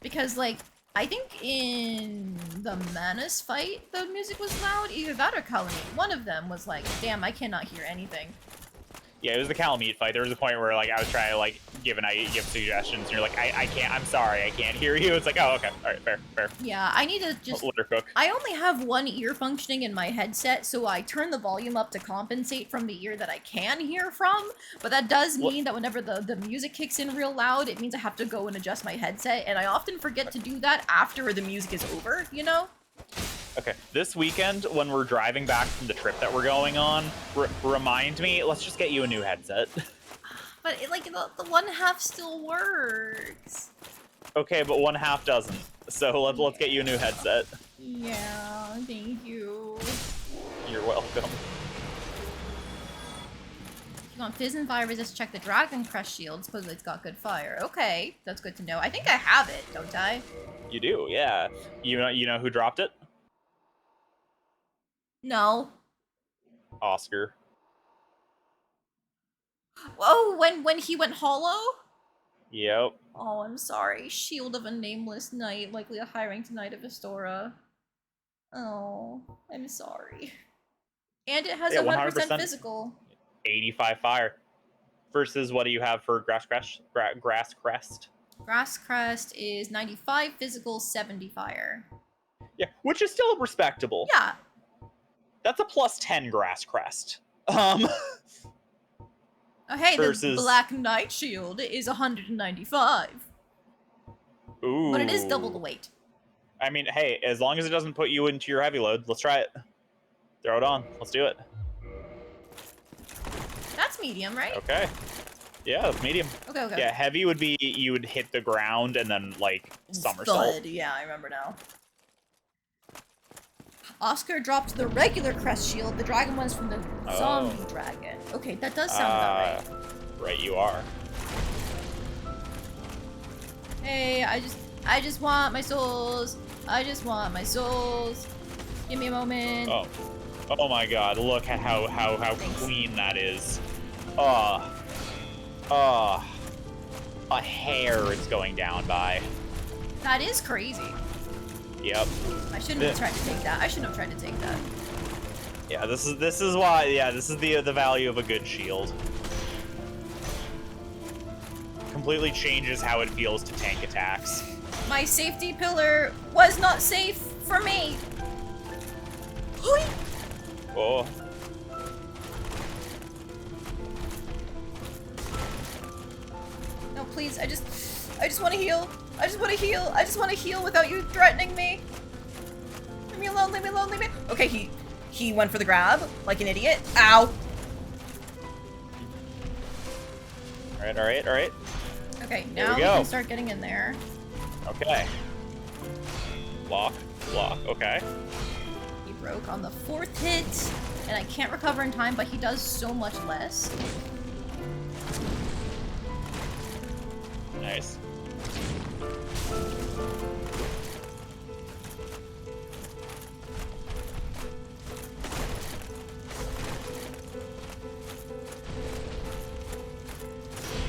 Speaker 2: because, like, I think in the Manus fight, the music was loud. Either that or Calamite. One of them was like, damn, I cannot hear anything.
Speaker 1: Yeah, it was the Calamite fight. There was a point where, like, I was trying to, like, give suggestions, and you're like, I can't, I'm sorry, I can't hear you. It's like, oh, okay, all right, fair.
Speaker 2: Yeah, I need to just...
Speaker 1: Let her cook.
Speaker 2: I only have one ear functioning in my headset, so I turn the volume up to compensate from the ear that I can hear from, but that does mean that whenever the music kicks in real loud, it means I have to go and adjust my headset, and I often forget to do that after the music is over, you know?
Speaker 1: Okay, this weekend, when we're driving back from the trip that we're going on, remind me, let's just get you a new headset.
Speaker 2: But, the one half still works.
Speaker 1: Okay, but one half doesn't. So let's get you a new headset.
Speaker 2: Yeah, thank you.
Speaker 1: You're welcome.
Speaker 2: If you want Fizz and Fire Resist, check the Dragon Crest Shield. Supposedly it's got good fire. Okay, that's good to know. I think I have it, don't I?
Speaker 1: You do, yeah. You know who dropped it?
Speaker 2: No.
Speaker 1: Oscar.
Speaker 2: Oh, when he went hollow?
Speaker 1: Yep.
Speaker 2: Oh, I'm sorry. Shield of a Nameless Knight, likely a high ranked Knight of Astora. Oh, I'm sorry. And it has 100% physical.
Speaker 1: 85 fire. Versus what do you have for Grass Crest? Grass Crest?
Speaker 2: Grass Crest is 95 physical, 70 fire.
Speaker 1: Yeah, which is still respectable.
Speaker 2: Yeah.
Speaker 1: That's a plus 10 Grass Crest.
Speaker 2: Oh, hey,
Speaker 1: versus...
Speaker 2: the Black Knight Shield is 195.
Speaker 1: Ooh.
Speaker 2: But it is double the weight.
Speaker 1: I mean, hey, as long as it doesn't put you into your heavy load, let's try it. Throw it on. Let's do it.
Speaker 2: That's medium, right?
Speaker 1: Okay. Yeah, that's medium.
Speaker 2: Okay.
Speaker 1: Yeah, heavy would be you would hit the ground and then, like, somersault.
Speaker 2: Thud. Yeah, I remember now. Oscar dropped the regular crest shield. The dragon one's from the zombie dragon. Okay, that does sound about right.
Speaker 1: Right, you are.
Speaker 2: Hey, I just want my souls. I just want my souls. Give me a moment.
Speaker 1: Oh my God! Look at how clean that is. A hair it's going down by.
Speaker 2: That is crazy.
Speaker 1: Yep.
Speaker 2: I shouldn't have tried to take that.
Speaker 1: Yeah, this is why. Yeah, this is the value of a good shield. Completely changes how it feels to tank attacks.
Speaker 2: My safety pillar was not safe for me.
Speaker 1: Oh.
Speaker 2: No, please, I just want to heal. I just want to heal. I just want to heal without you threatening me. Leave me alone, leave me alone, leave me.
Speaker 3: Okay, he went for the grab, like an idiot. Ow!
Speaker 1: Alright, alright, alright.
Speaker 2: Okay,
Speaker 1: There
Speaker 2: now
Speaker 1: we
Speaker 2: we
Speaker 1: go.
Speaker 2: can start getting in there.
Speaker 1: Okay. Block, block, okay.
Speaker 2: He broke on the 4th hit, and I can't recover in time, but he does so much less.
Speaker 1: Nice.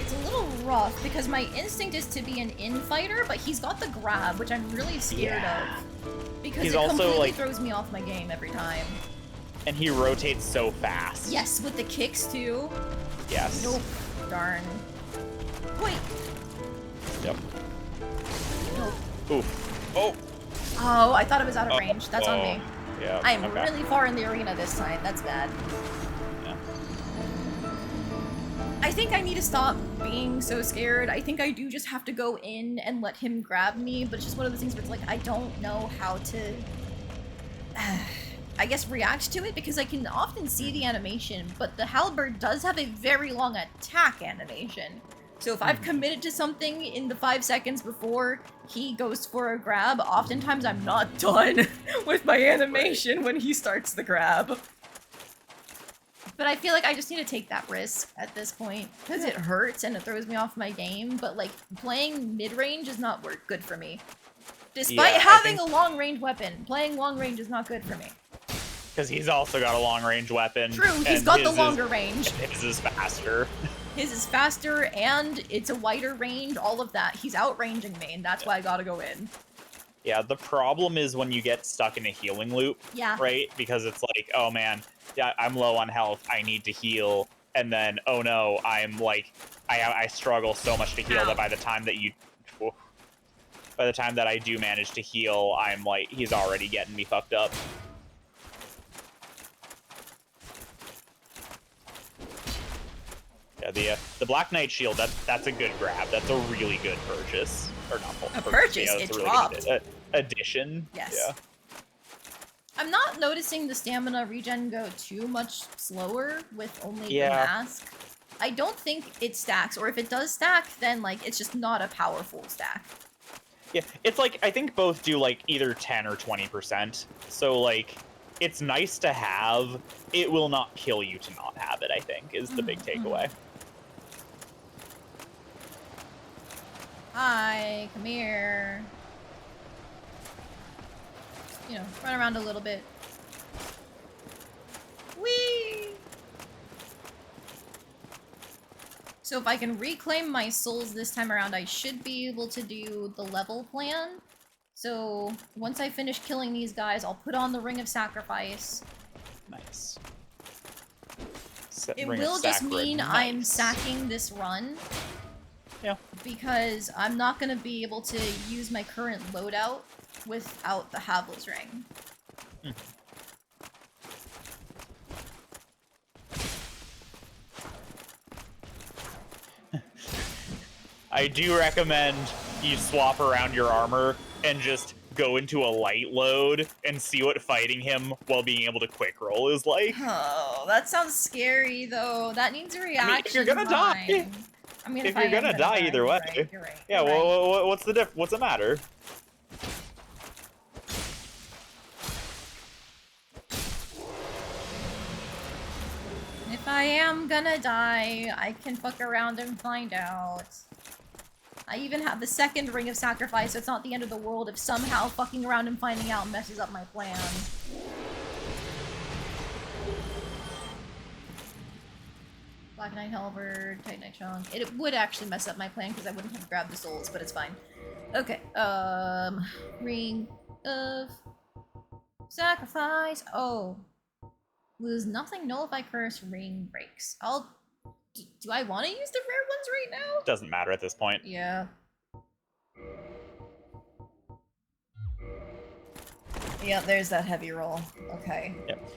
Speaker 2: It's a little rough because my instinct is to be an infighter, but he's got the grab, which I'm really scared of. Because
Speaker 1: He's
Speaker 2: it
Speaker 1: also,
Speaker 2: completely
Speaker 1: like-
Speaker 2: throws me off my game every time.
Speaker 1: And he rotates so fast.
Speaker 2: Yes, with the kicks too.
Speaker 1: Yes.
Speaker 2: Nope. Darn. Wait.
Speaker 1: Yep.
Speaker 2: Nope.
Speaker 1: Oof. Oh.
Speaker 2: Oh, I thought it was out of
Speaker 1: Oh,
Speaker 2: range. That's on me.
Speaker 1: Yeah.
Speaker 2: I'm
Speaker 1: okay.
Speaker 2: really far in the arena this time. That's bad.
Speaker 1: Yeah.
Speaker 2: I think I need to stop being so scared. I think I do just have to go in and let him grab me, but it's just one of those things where it's like, I don't know how to, I guess, react to it, because I can often see the animation, but the halberd does have a very long attack animation. So if I've committed to something in the 5 seconds before he goes for a grab, oftentimes I'm not done with my animation when he starts the grab. But I feel like I just need to take that risk at this point, because it hurts and it throws me off my game, but like, playing mid-range is not good for me. Despite
Speaker 1: Yeah, I
Speaker 2: having
Speaker 1: think-
Speaker 2: a long-range weapon, playing long-range is not good for me.
Speaker 1: Because he's also got a long range weapon.
Speaker 2: True, he's
Speaker 1: and
Speaker 2: got the
Speaker 1: his
Speaker 2: longer
Speaker 1: is,
Speaker 2: range.
Speaker 1: His is faster.
Speaker 2: His is faster, and it's a wider range, all of that. He's outranging me, and that's why I gotta go in.
Speaker 1: Yeah, the problem is when you get stuck in a healing loop,
Speaker 2: Yeah.
Speaker 1: right? Because it's like, oh man, yeah, I'm low on health, I need to heal, and then, oh no, I'm like, I struggle so much to heal
Speaker 2: Ow.
Speaker 1: that by the time that I do manage to heal, I'm like, he's already getting me fucked up. Yeah, the Black Knight shield, that's a good grab. That's a really good purchase. Or not
Speaker 2: A
Speaker 1: purchase,
Speaker 2: purchase,
Speaker 1: yeah,
Speaker 2: it
Speaker 1: that's a really
Speaker 2: dropped.
Speaker 1: good addition.
Speaker 2: Yes.
Speaker 1: Yeah.
Speaker 2: I'm not noticing the stamina regen go too much slower with only the
Speaker 1: Yeah.
Speaker 2: mask. I don't think it stacks, or if it does stack, then like it's just not a powerful stack.
Speaker 1: Yeah, it's like, I think both do like either 10 or 20%. So like, it's nice to have. It will not kill you to not have it, I think, is the big takeaway.
Speaker 2: Hi, come here. You know, run around a little bit. Whee! So if I can reclaim my souls this time around, I should be able to do the level plan. So once I finish killing these guys, I'll put on the Ring of Sacrifice.
Speaker 1: Nice.
Speaker 2: It
Speaker 1: Ring of
Speaker 2: will just
Speaker 1: Sacred,
Speaker 2: mean I'm
Speaker 1: nice.
Speaker 2: sacking this run.
Speaker 1: Yeah.
Speaker 2: Because I'm not going to be able to use my current loadout without the Havel's Ring.
Speaker 1: I do recommend you swap around your armor and just go into a light load and see what fighting him while being able to quick roll is like.
Speaker 2: Oh, that sounds scary, though. That needs a reaction
Speaker 1: if you're gonna die-
Speaker 2: time. I mean,
Speaker 1: if
Speaker 2: I
Speaker 1: you're
Speaker 2: am
Speaker 1: gonna die either
Speaker 2: you're
Speaker 1: way.
Speaker 2: right, you're right,
Speaker 1: Yeah,
Speaker 2: you're right.
Speaker 1: well, what's the diff? What's the matter?
Speaker 2: If I am gonna die, I can fuck around and find out. I even have the second Ring of Sacrifice, so it's not the end of the world if somehow fucking around and finding out messes up my plan. Black Knight Halberd, Titanite Chunk. It would actually mess up my plan because I wouldn't have grabbed the souls, but it's fine. Okay, Ring of Sacrifice. Oh. Lose nothing, nullify curse, ring breaks. Do I want to use the rare ones right now?
Speaker 1: Doesn't matter at this point.
Speaker 2: Yeah.
Speaker 3: Yeah, there's that heavy roll. Okay.
Speaker 1: Yep.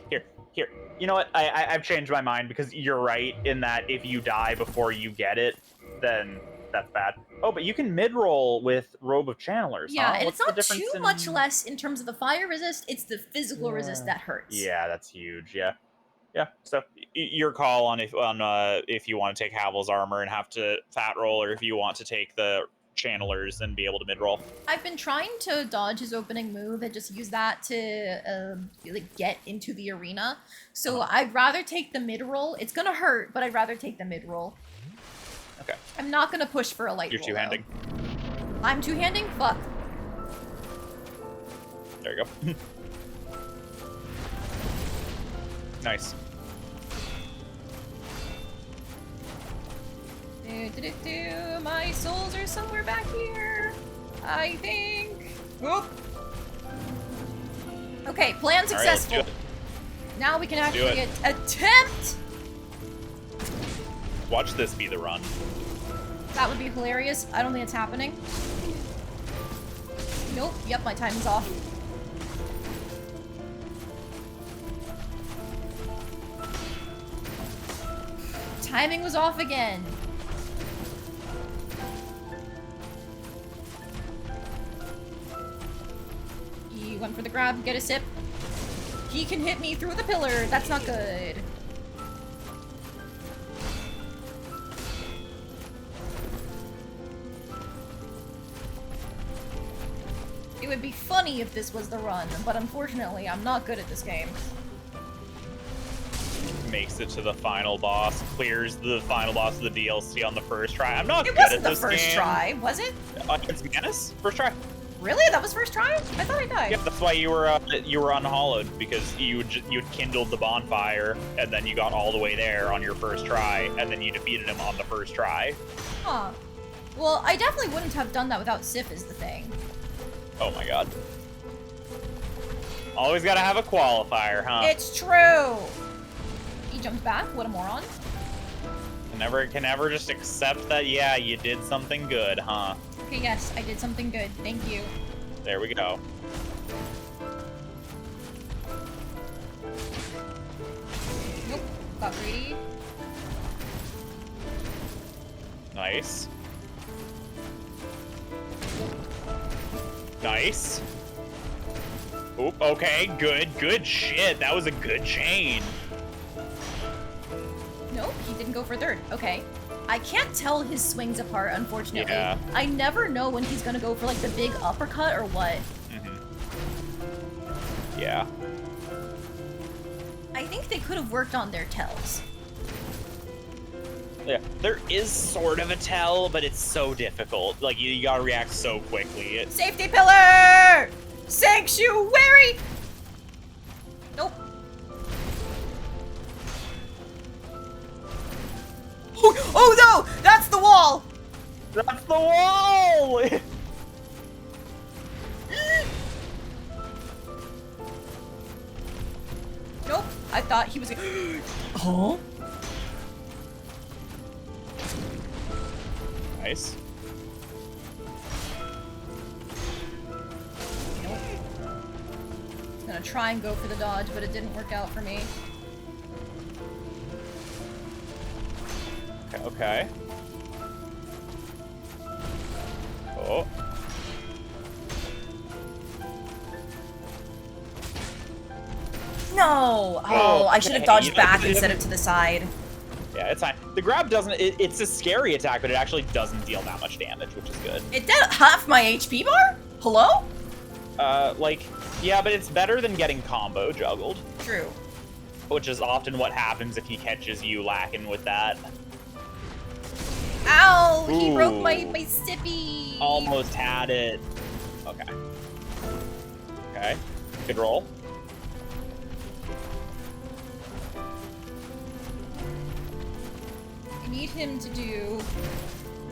Speaker 1: Here. You know what? I've changed my mind because you're right in that if you die before you get it, then that's bad. Oh, but you can mid-roll with Robe of Channelers,
Speaker 2: Yeah,
Speaker 1: huh?
Speaker 2: and
Speaker 1: What's
Speaker 2: it's
Speaker 1: the
Speaker 2: not
Speaker 1: difference
Speaker 2: too
Speaker 1: in...
Speaker 2: much less in terms of the fire resist, it's the physical resist that hurts.
Speaker 1: Yeah, that's huge, yeah. Yeah, so your call on if you want to take Havel's armor and have to fat roll, or if you want to take the channelers and be able to mid-roll.
Speaker 2: I've been trying to dodge his opening move and just use that to like get into the arena. So I'd rather take the mid-roll. It's gonna hurt, but I'd rather take the mid-roll.
Speaker 1: Okay.
Speaker 2: I'm not gonna push for a light
Speaker 1: You're
Speaker 2: roll,
Speaker 1: two-handing.
Speaker 2: though. I'm two-handing? Fuck.
Speaker 1: There you go. Nice.
Speaker 2: My souls are somewhere back here. I think. Oop. Okay, plan successful.
Speaker 1: All right, let's do it.
Speaker 2: Now we can
Speaker 1: Let's do
Speaker 2: actually attempt.
Speaker 1: Watch this be the run.
Speaker 2: That would be hilarious. I don't think it's happening. Nope. Yep, my timing's off. Timing was off again. He went for the grab, get a sip. He can hit me through the pillar. That's not good. It would be funny if this was the run, but unfortunately, I'm not good at this game.
Speaker 1: Makes it to the final boss, clears the final boss of the DLC on the first try. I'm not
Speaker 2: It
Speaker 1: good at
Speaker 2: wasn't the
Speaker 1: this
Speaker 2: first
Speaker 1: game.
Speaker 2: try, was it?
Speaker 1: Against Menace? First try.
Speaker 2: Really? That was first try? I thought I died.
Speaker 1: Yep, that's why you were unhollowed, because you'd kindled the bonfire, and then you got all the way there on your first try, and then you defeated him on the first try.
Speaker 2: Huh. Well, I definitely wouldn't have done that without Sif is the thing.
Speaker 1: Oh my god. Always gotta have a qualifier, huh?
Speaker 2: It's true! He jumped back, what a moron.
Speaker 1: Can never just accept that, yeah, you did something good, huh?
Speaker 2: Okay, yes, I did something good. Thank you.
Speaker 1: There we go.
Speaker 2: Nope. Got greedy.
Speaker 1: Nice. Nice. Oop, okay, good shit. That was a good chain.
Speaker 2: Nope, he didn't go for third. Okay. I can't tell his swings apart, unfortunately.
Speaker 1: Yeah.
Speaker 2: I never know when he's gonna go for, like, the big uppercut or what.
Speaker 1: Yeah.
Speaker 2: I think they could have worked on their tells.
Speaker 1: Yeah, there is sort of a tell, but it's so difficult. Like, you gotta react so quickly. It's...
Speaker 2: Safety pillar! Sanctuary! Nope. Oh no! That's the wall!
Speaker 1: That's the wall!
Speaker 2: Nope. I thought he was Huh?
Speaker 1: Nice.
Speaker 2: Nope. I was gonna try and go for the dodge, but it didn't work out for me.
Speaker 1: Okay. Oh.
Speaker 3: No! Oh, I should have dodged back instead of to the side.
Speaker 1: Yeah, it's fine. The grab doesn't... it's a scary attack, but it actually doesn't deal that much damage, which is good.
Speaker 3: It did half my HP bar? Hello?
Speaker 1: Like, yeah, but it's better than getting combo juggled.
Speaker 2: True.
Speaker 1: Which is often what happens if he catches you lacking with that.
Speaker 2: Ow! He
Speaker 1: Ooh.
Speaker 2: broke my sippy!
Speaker 1: Almost had it. Okay. Okay. Good roll.
Speaker 2: I need him to do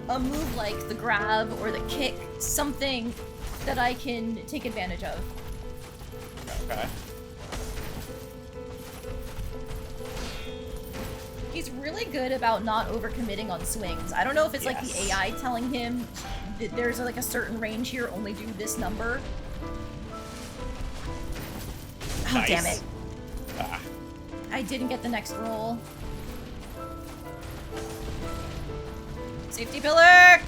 Speaker 2: a move like the grab or the kick, something that I can take advantage of.
Speaker 1: Okay.
Speaker 2: He's really good about not overcommitting on swings. I don't know if it's like the AI telling him that there's like a certain range here, only do this number. Oh,
Speaker 1: Nice.
Speaker 2: damn it.
Speaker 1: Ah.
Speaker 2: I didn't get the next roll. Safety pillar!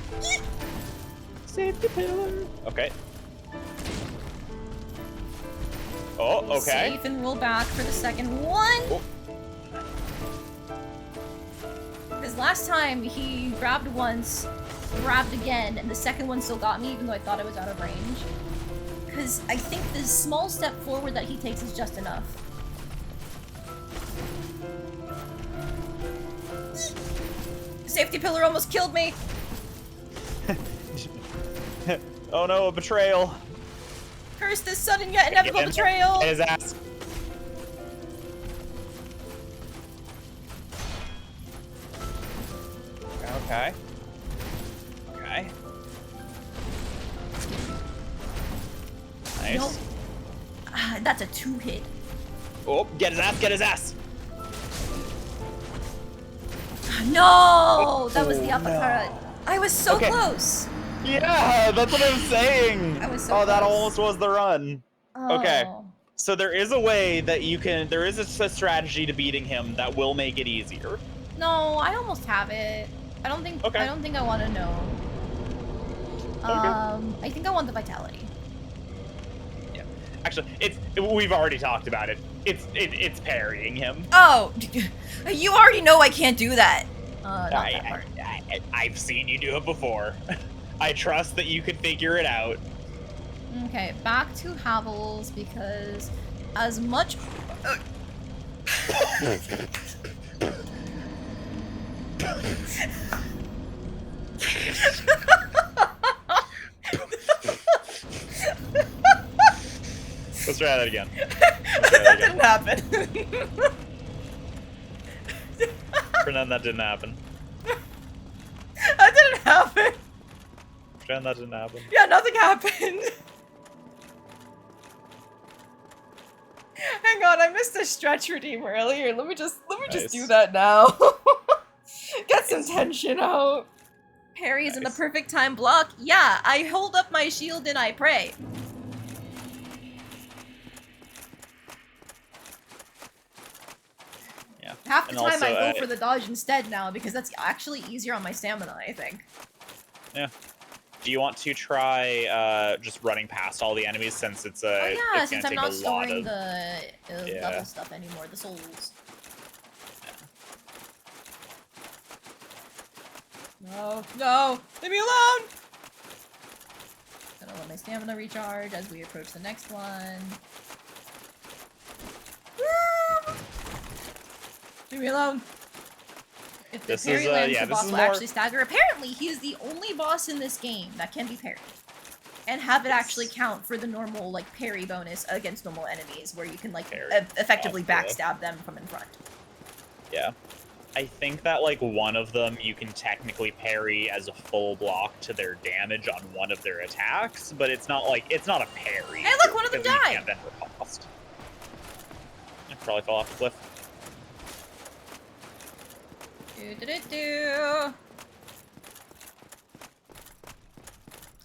Speaker 1: Safety pillar. Okay. Oh, okay.
Speaker 2: Safe and roll back for the second one.
Speaker 1: Oh.
Speaker 2: Because last time he grabbed once, grabbed again, and the second one still got me even though I thought I was out of range. Because I think the small step forward that he takes is just enough. Safety pillar almost killed me.
Speaker 1: Oh no, a betrayal.
Speaker 2: Curse this sudden yet inevitable betrayal.
Speaker 1: His ass. Okay. Okay. Nice.
Speaker 2: Nope. That's a 2-hit.
Speaker 1: Oh, get his ass, get his ass.
Speaker 2: No! That was the
Speaker 1: Oh,
Speaker 2: uppercut.
Speaker 1: no.
Speaker 2: I was so
Speaker 1: Okay.
Speaker 2: close.
Speaker 1: Yeah, that's what I'm saying.
Speaker 2: I was so
Speaker 1: that
Speaker 2: close.
Speaker 1: almost was the run. Okay.
Speaker 2: Oh.
Speaker 1: So there is a way that you can, there is a strategy to beating him that will make it easier.
Speaker 2: No, I almost have it. I don't think
Speaker 1: Okay.
Speaker 2: I want to know. I think I want the vitality.
Speaker 1: Yeah. Actually, we've already talked about it. It's parrying him.
Speaker 3: Oh, you already know I can't do that.
Speaker 2: Not that part.
Speaker 1: I've seen you do it before. I trust that you can figure it out.
Speaker 2: Okay, back to Havel's because as much
Speaker 1: Let's try that again.
Speaker 3: That didn't happen.
Speaker 1: Pretend that didn't happen.
Speaker 3: That didn't happen.
Speaker 1: Pretend that didn't happen.
Speaker 3: Yeah, nothing happened. Hang on, I missed a stretch redeem earlier. Let me just
Speaker 1: Nice.
Speaker 3: do that now. Get some tension out.
Speaker 2: parries in the
Speaker 1: Nice.
Speaker 2: perfect time block. Yeah, I hold up my shield and I pray.
Speaker 1: Yeah.
Speaker 2: Half the
Speaker 1: And
Speaker 2: time I
Speaker 1: also,
Speaker 2: go for the dodge instead now because that's actually easier on my stamina, I think.
Speaker 1: Yeah. Do you want to try just running past all the enemies since it's
Speaker 2: Oh yeah,
Speaker 1: it's
Speaker 2: since
Speaker 1: gonna
Speaker 2: I'm
Speaker 1: take
Speaker 2: not
Speaker 1: a lot
Speaker 2: storing
Speaker 1: of
Speaker 2: the
Speaker 1: Yeah.
Speaker 2: level stuff anymore, the souls. No, no, leave me alone! Gonna let my stamina recharge as we approach the next one. Leave me alone. If the
Speaker 1: This
Speaker 2: parry
Speaker 1: is,
Speaker 2: lands,
Speaker 1: yeah,
Speaker 2: the
Speaker 1: this
Speaker 2: boss
Speaker 1: is
Speaker 2: will
Speaker 1: more-
Speaker 2: actually stagger. Apparently, he is the only boss in this game that can be parried. And have it actually count for the normal, like, parry bonus against normal enemies, where you can, like,
Speaker 1: Parry.
Speaker 2: effectively
Speaker 1: Gotcha.
Speaker 2: backstab them from in front.
Speaker 1: Yeah. I think that, like, one of them you can technically parry as a full block to their damage on one of their attacks, but it's not, like, it's not a parry.
Speaker 2: Hey, look, one of them
Speaker 1: because you
Speaker 2: died!
Speaker 1: can't then riposte. I probably fell off the cliff.
Speaker 2: Do-do-do-do.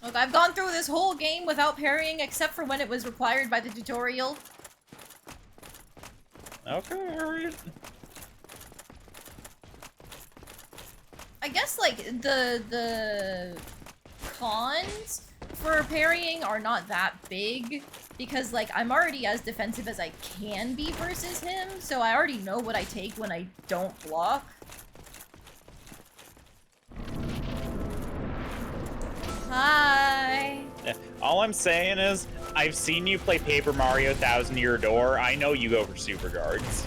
Speaker 2: Look, I've gone through this whole game without parrying, except for when it was required by the tutorial.
Speaker 1: Okay, alright.
Speaker 2: I guess, like, the cons for parrying are not that big, because, like, I'm already as defensive as I can be versus him, so I already know what I take when I don't block. Hi!
Speaker 1: Yeah. All I'm saying is, I've seen you play Paper Mario Thousand Year Door. I know you go for super guards.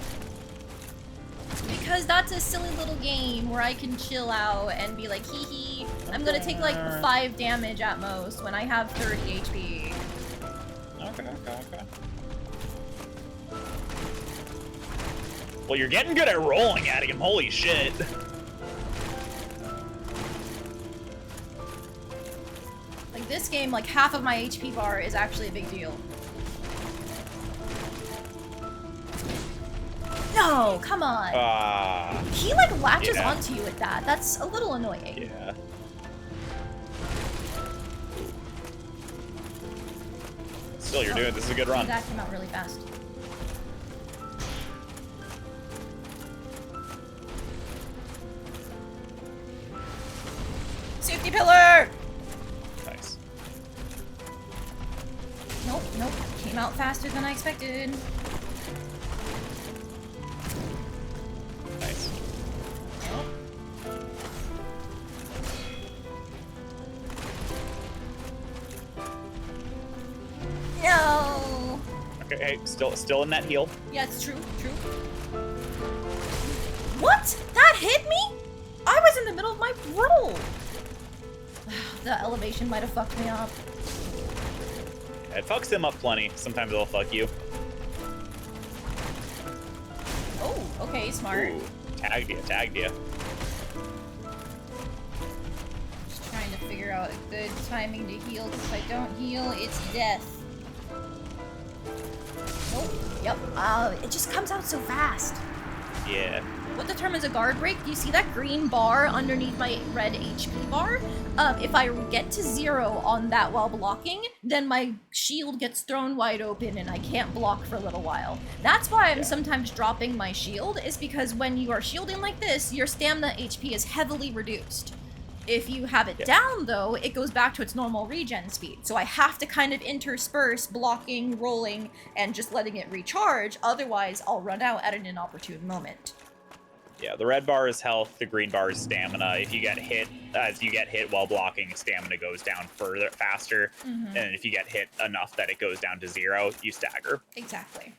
Speaker 2: Because that's a silly little game where I can chill out and be like, hee hee, I'm gonna take like 5 damage at most when I have 30 HP.
Speaker 1: Okay. Well, you're getting good at rolling at him. Holy shit.
Speaker 2: Like this game, like half of my HP bar is actually a big deal. No, come on. He like latches
Speaker 1: Yeah.
Speaker 2: onto you with that. That's a little annoying.
Speaker 1: Yeah. Still, you're doing this is a good run.
Speaker 2: That came out really fast. Safety pillar!
Speaker 1: Nice.
Speaker 2: Nope, nope. Came out faster than I expected.
Speaker 1: Nice.
Speaker 2: No!
Speaker 1: Okay, hey, still in that heal.
Speaker 2: Yeah, it's true, true. What? That hit me? I was in the middle of my roll! The elevation might have fucked me up.
Speaker 1: It fucks him up plenty. Sometimes it'll fuck you.
Speaker 2: Oh, okay, smart.
Speaker 1: Ooh, tagged you, tagged you.
Speaker 2: Just trying to figure out a good timing to heal, because if I don't heal, it's death. Nope. Yep. It just comes out so fast.
Speaker 1: Yeah.
Speaker 2: What determines a guard break? Do you see that green bar underneath my red HP bar? If I get to 0 on that while blocking, then my shield gets thrown wide open and I can't block for a little while. That's why I'm sometimes dropping my shield, is because when you are shielding like this, your stamina HP is heavily reduced. If you have it down, though, it goes back to its normal regen speed. So I have to kind of intersperse blocking, rolling, and just letting it recharge. Otherwise, I'll run out at an inopportune moment.
Speaker 1: Yeah, the red bar is health, the green bar is stamina. If you get hit, as you get hit while blocking, stamina goes down faster. And if you get hit enough that it goes down to 0, you stagger.
Speaker 2: Exactly.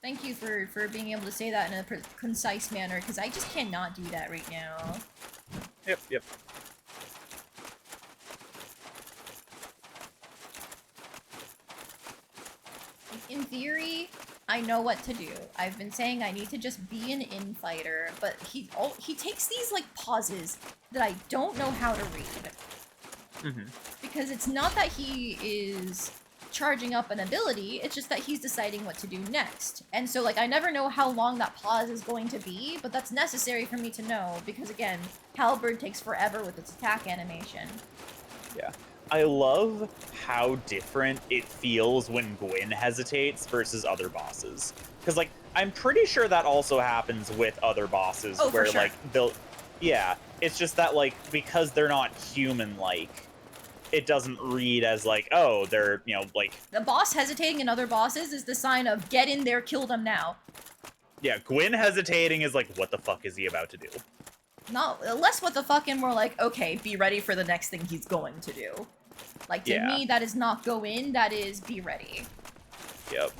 Speaker 2: Thank you for being able to say that in a concise manner, because I just cannot do that right now.
Speaker 1: Yep, yep.
Speaker 2: In theory, I know what to do. I've been saying I need to just be an infighter, but he takes these like pauses that I don't know how to read. Because it's not that he is charging up an ability, it's just that he's deciding what to do next. And so like I never know how long that pause is going to be, but that's necessary for me to know because again, Halberd takes forever with its attack animation.
Speaker 1: Yeah. I love how different it feels when Gwyn hesitates versus other bosses. Because, like, I'm pretty sure that also happens with other bosses where,
Speaker 2: sure.
Speaker 1: like, they'll... Yeah, it's just that, like, because they're not human-like, it doesn't read as, like, oh, they're, you know, like...
Speaker 2: The boss hesitating in other bosses is the sign of, get in there, kill them now.
Speaker 1: Yeah, Gwyn hesitating is like, what the fuck is he about to do?
Speaker 2: Not less what the fuck, and more like, okay, be ready for the next thing he's going to do. Like, to me, that is not go in, that is be ready.
Speaker 1: Yep.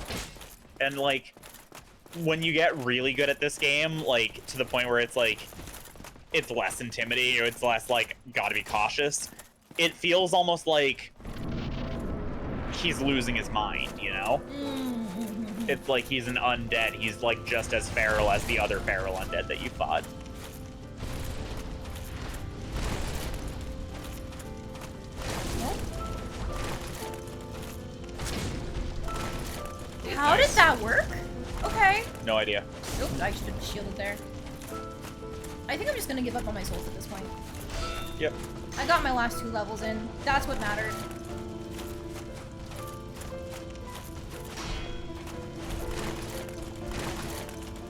Speaker 1: And, like, when you get really good at this game, like, to the point where it's, like, it's less intimidating, or it's less, like, gotta be cautious, it feels almost like he's losing his mind, you know? It's like he's an undead. He's, like, just as feral as the other feral undead that you fought.
Speaker 2: How did that work? Okay.
Speaker 1: No idea.
Speaker 2: Nope, I should have shielded there. I think I'm just gonna give up on my souls at this point.
Speaker 1: Yep.
Speaker 2: I got my last 2 levels in. That's what mattered.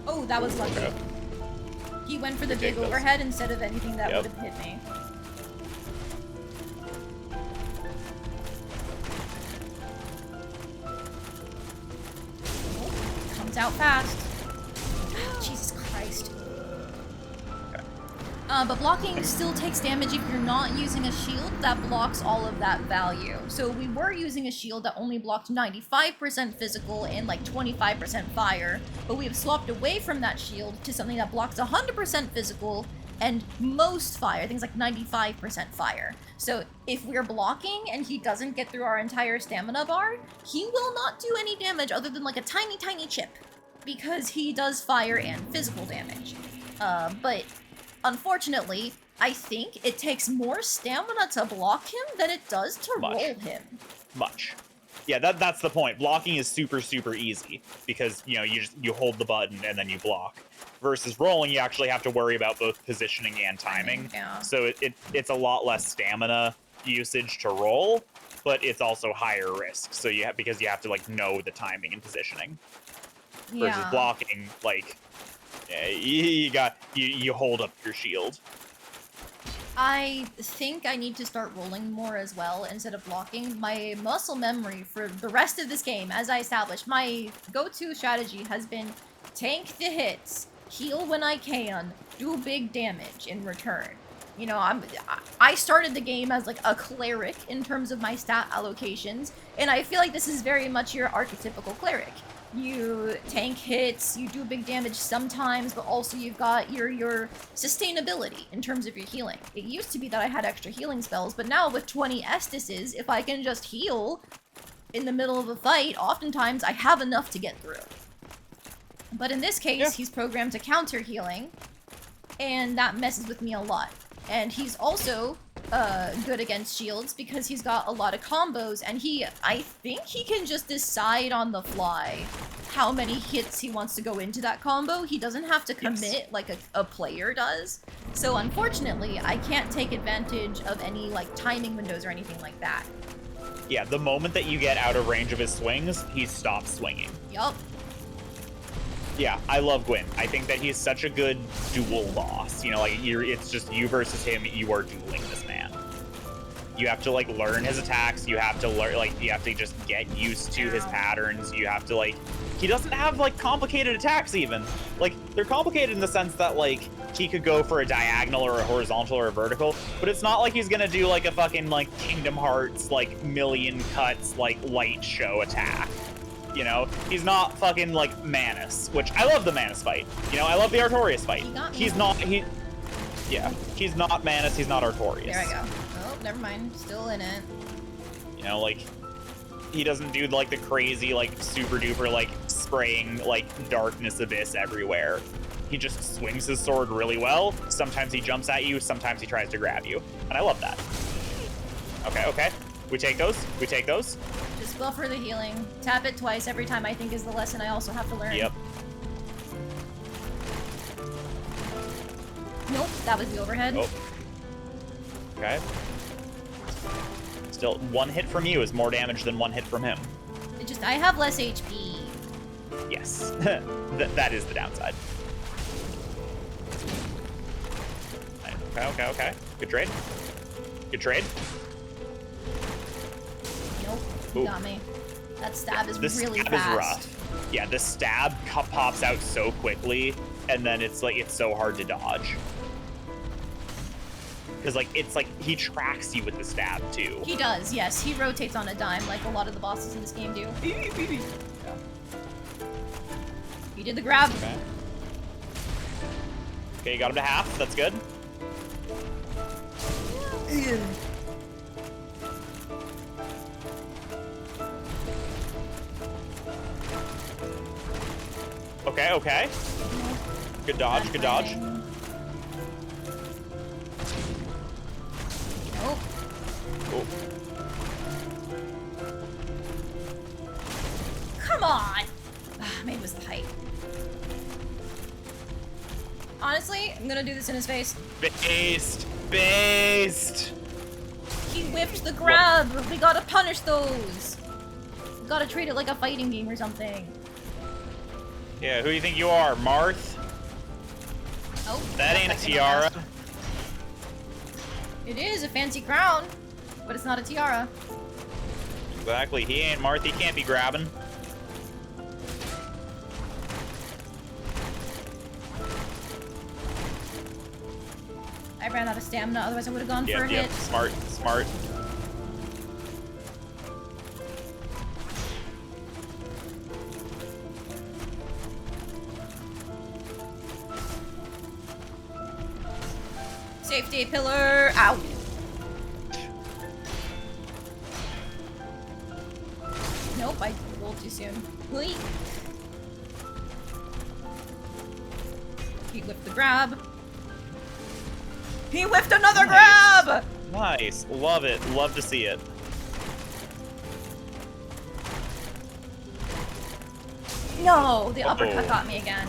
Speaker 2: Oh, that was lucky.
Speaker 1: Okay.
Speaker 2: He went for the big overhead instead of anything that
Speaker 1: Yep.
Speaker 2: would have hit me. Comes out fast. Jesus Christ. But blocking still takes damage if you're not using a shield that blocks all of that value. So we were using a shield that only blocked 95% physical and like 25% fire, but we have swapped away from that shield to something that blocks 100% physical and most fire, things like 95% fire. So if we're blocking and he doesn't get through our entire stamina bar, he will not do any damage other than like a tiny, tiny chip, because he does fire and physical damage. But unfortunately, I think it takes more stamina to block him than it does to roll him.
Speaker 1: Much. Yeah, that's the point. Blocking is super, super easy because, you know, you hold the button and then you block. Versus rolling, you actually have to worry about both positioning and timing.
Speaker 2: Yeah.
Speaker 1: So it's a lot less stamina usage to roll, but it's also higher risk. So because you have to like know the timing and positioning. Versus
Speaker 2: Yeah.
Speaker 1: blocking, like you hold up your shield.
Speaker 2: I think I need to start rolling more as well instead of blocking. My muscle memory for the rest of this game, as I established, my go-to strategy has been tank the hits, heal when I can, do big damage in return. You know, I started the game as like a cleric in terms of my stat allocations, and I feel like this is very much your archetypical cleric. You tank hits, you do big damage sometimes, but also you've got your sustainability in terms of your healing. It used to be that I had extra healing spells, but now with 20 Estises, if I can just heal in the middle of a fight, oftentimes I have enough to get through. But in this case, he's programmed to counter healing, and that messes with me a lot. And he's also good against shields because he's got a lot of combos, and I think he can just decide on the fly how many hits he wants to go into that combo. He doesn't have to commit like a player does. So unfortunately, I can't take advantage of any like timing windows or anything like that.
Speaker 1: Yeah, the moment that you get out of range of his swings, he stops swinging.
Speaker 2: Yup.
Speaker 1: Yeah, I love Gwyn. I think that he's such a good duel boss. You know, like it's just you versus him. You are dueling this man. You have to like learn his attacks. You have to learn, like, you have to just get used to his patterns. You have to like, he doesn't have like complicated attacks even. Like they're complicated in the sense that like he could go for a diagonal or a horizontal or a vertical, but it's not like he's gonna do like a fucking like Kingdom Hearts like million cuts like light show attack. You know, he's not fucking like Manus, which I love the Manus fight. You know, I love the Artorias fight. He's not Manus, he's not Artorias.
Speaker 2: There I go. Oh, never mind. Still in it.
Speaker 1: You know, like, he doesn't do like the crazy, like, super duper, like, spraying, like, darkness abyss everywhere. He just swings his sword really well. Sometimes he jumps at you, sometimes he tries to grab you. And I love that. Okay. We take those.
Speaker 2: Just buffer the healing. Tap it twice every time, I think, is the lesson I also have to learn.
Speaker 1: Yep.
Speaker 2: Nope, that was the overhead.
Speaker 1: Oh. Okay. Still, one hit from you is more damage than one hit from him.
Speaker 2: I have less HP.
Speaker 1: Yes. That is the downside. Okay. Good trade.
Speaker 2: Nope,
Speaker 1: Ooh.
Speaker 2: got me. That stab is
Speaker 1: The
Speaker 2: really
Speaker 1: stab
Speaker 2: fast.
Speaker 1: is rough. Yeah, the stab pops out so quickly, and then it's so hard to dodge. Because it's like he tracks you with the stab too.
Speaker 2: He does, yes. He rotates on a dime like a lot of the bosses in this game do.
Speaker 1: Yeah.
Speaker 2: He did the grab.
Speaker 1: Okay, you got him to half. That's good. Okay. Good dodge.
Speaker 2: Nope.
Speaker 1: Oh.
Speaker 2: Come on! Maybe it was the height. Honestly, I'm gonna do this in his face.
Speaker 1: Based.
Speaker 2: He whiffed the grab! We gotta punish those! We gotta treat it like a fighting game or something.
Speaker 1: Yeah, who do you think you are, Marth?
Speaker 2: Oh,
Speaker 1: That ain't a tiara.
Speaker 2: It is a fancy crown, but it's not a tiara.
Speaker 1: Exactly, he ain't Marth, he can't be grabbing.
Speaker 2: I ran out of stamina, otherwise I would have gone for a hit.
Speaker 1: Smart.
Speaker 2: Safety pillar, ow. Nope, I rolled too soon. Hui. He whipped the grab. He whiffed another grab!
Speaker 1: Nice. Love it. Love to see it.
Speaker 2: No, the uppercut
Speaker 1: Uh-oh.
Speaker 2: got me again.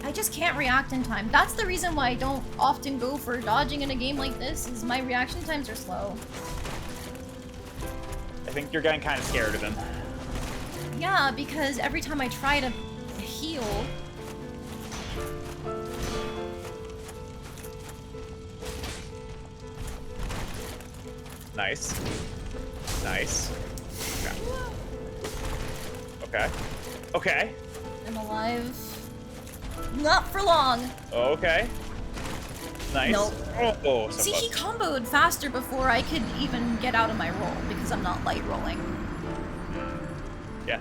Speaker 2: I just can't react in time. That's the reason why I don't often go for dodging in a game like this, is my reaction times are slow.
Speaker 1: I think you're getting kind of scared of him.
Speaker 2: Yeah, because every time I try to heal...
Speaker 1: Nice. Nice. Okay. Okay.
Speaker 2: I'm alive. Not for long.
Speaker 1: Okay. Nice.
Speaker 2: Nope.
Speaker 1: Oh, so
Speaker 2: See,
Speaker 1: close.
Speaker 2: he comboed faster before I could even get out of my roll, because I'm not light rolling.
Speaker 1: Yeah.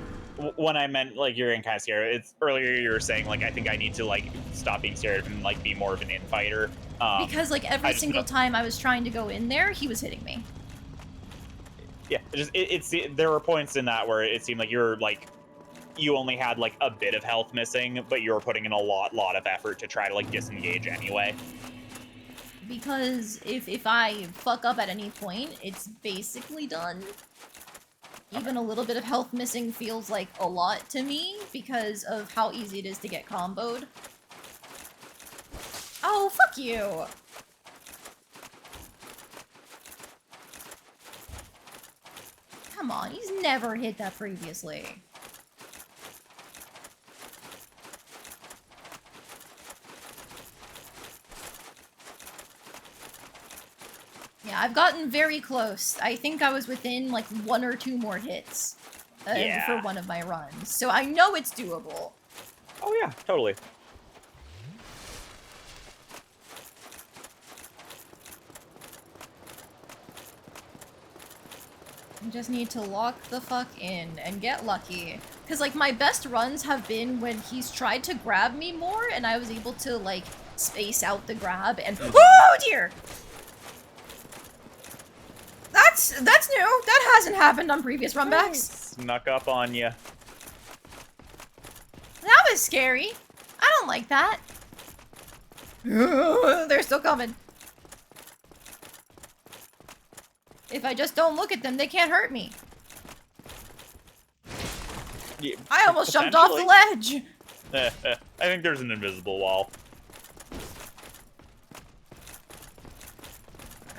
Speaker 1: When I meant, like, you're getting kind of scared, it's earlier you were saying, like, I think I need to, like, stop being scared and, like, be more of an infighter.
Speaker 2: Because, like, every single time I was trying to go in there, he was hitting me.
Speaker 1: Yeah, there were points in that where it seemed like you were, like, you only had, like, a bit of health missing, but you were putting in a lot of effort to try to, like, disengage anyway.
Speaker 2: Because if I fuck up at any point, it's basically done. Even a little bit of health missing feels like a lot to me because of how easy it is to get comboed. Oh, fuck you! Come on, he's never hit that previously. Yeah, I've gotten very close. I think I was within like 1 or 2 more hits for one of my runs. So I know it's doable.
Speaker 1: Oh yeah, totally.
Speaker 2: I just need to lock the fuck in and get lucky. Because like my best runs have been when he's tried to grab me more and I was able to like space out the grab and oh dear! That's new. That hasn't happened on previous runbacks.
Speaker 1: Snuck up on you.
Speaker 2: That was scary. I don't like that. They're still coming. If I just don't look at them, they can't hurt me.
Speaker 1: Yeah,
Speaker 2: I almost jumped off the ledge.
Speaker 1: I think there's an invisible wall.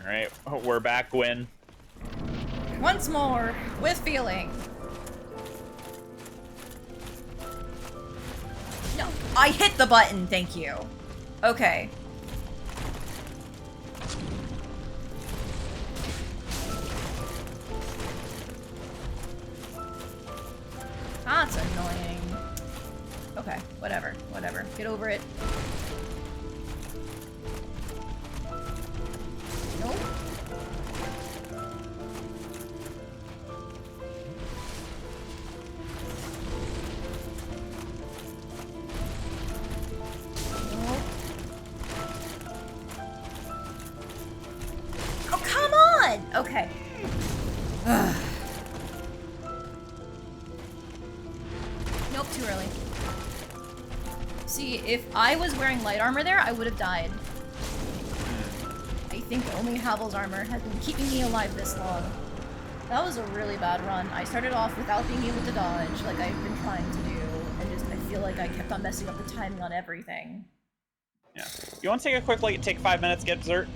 Speaker 1: Alright, we're back, Gwyn.
Speaker 2: Once more, with feeling.
Speaker 3: No, I hit the button, thank you. Okay.
Speaker 2: That's annoying. Okay, whatever. Get over it. Nope. Oh, come on! Okay. Nope, too early. See, if I was wearing light armor there, I would have died. I think only Havel's armor has been keeping me alive this long. That was a really bad run. I started off without being able to dodge, like I've been trying to do, and just I feel like I kept on messing up the timing on everything.
Speaker 1: Yeah. You want to take a quick, like, take 5 minutes, get dessert?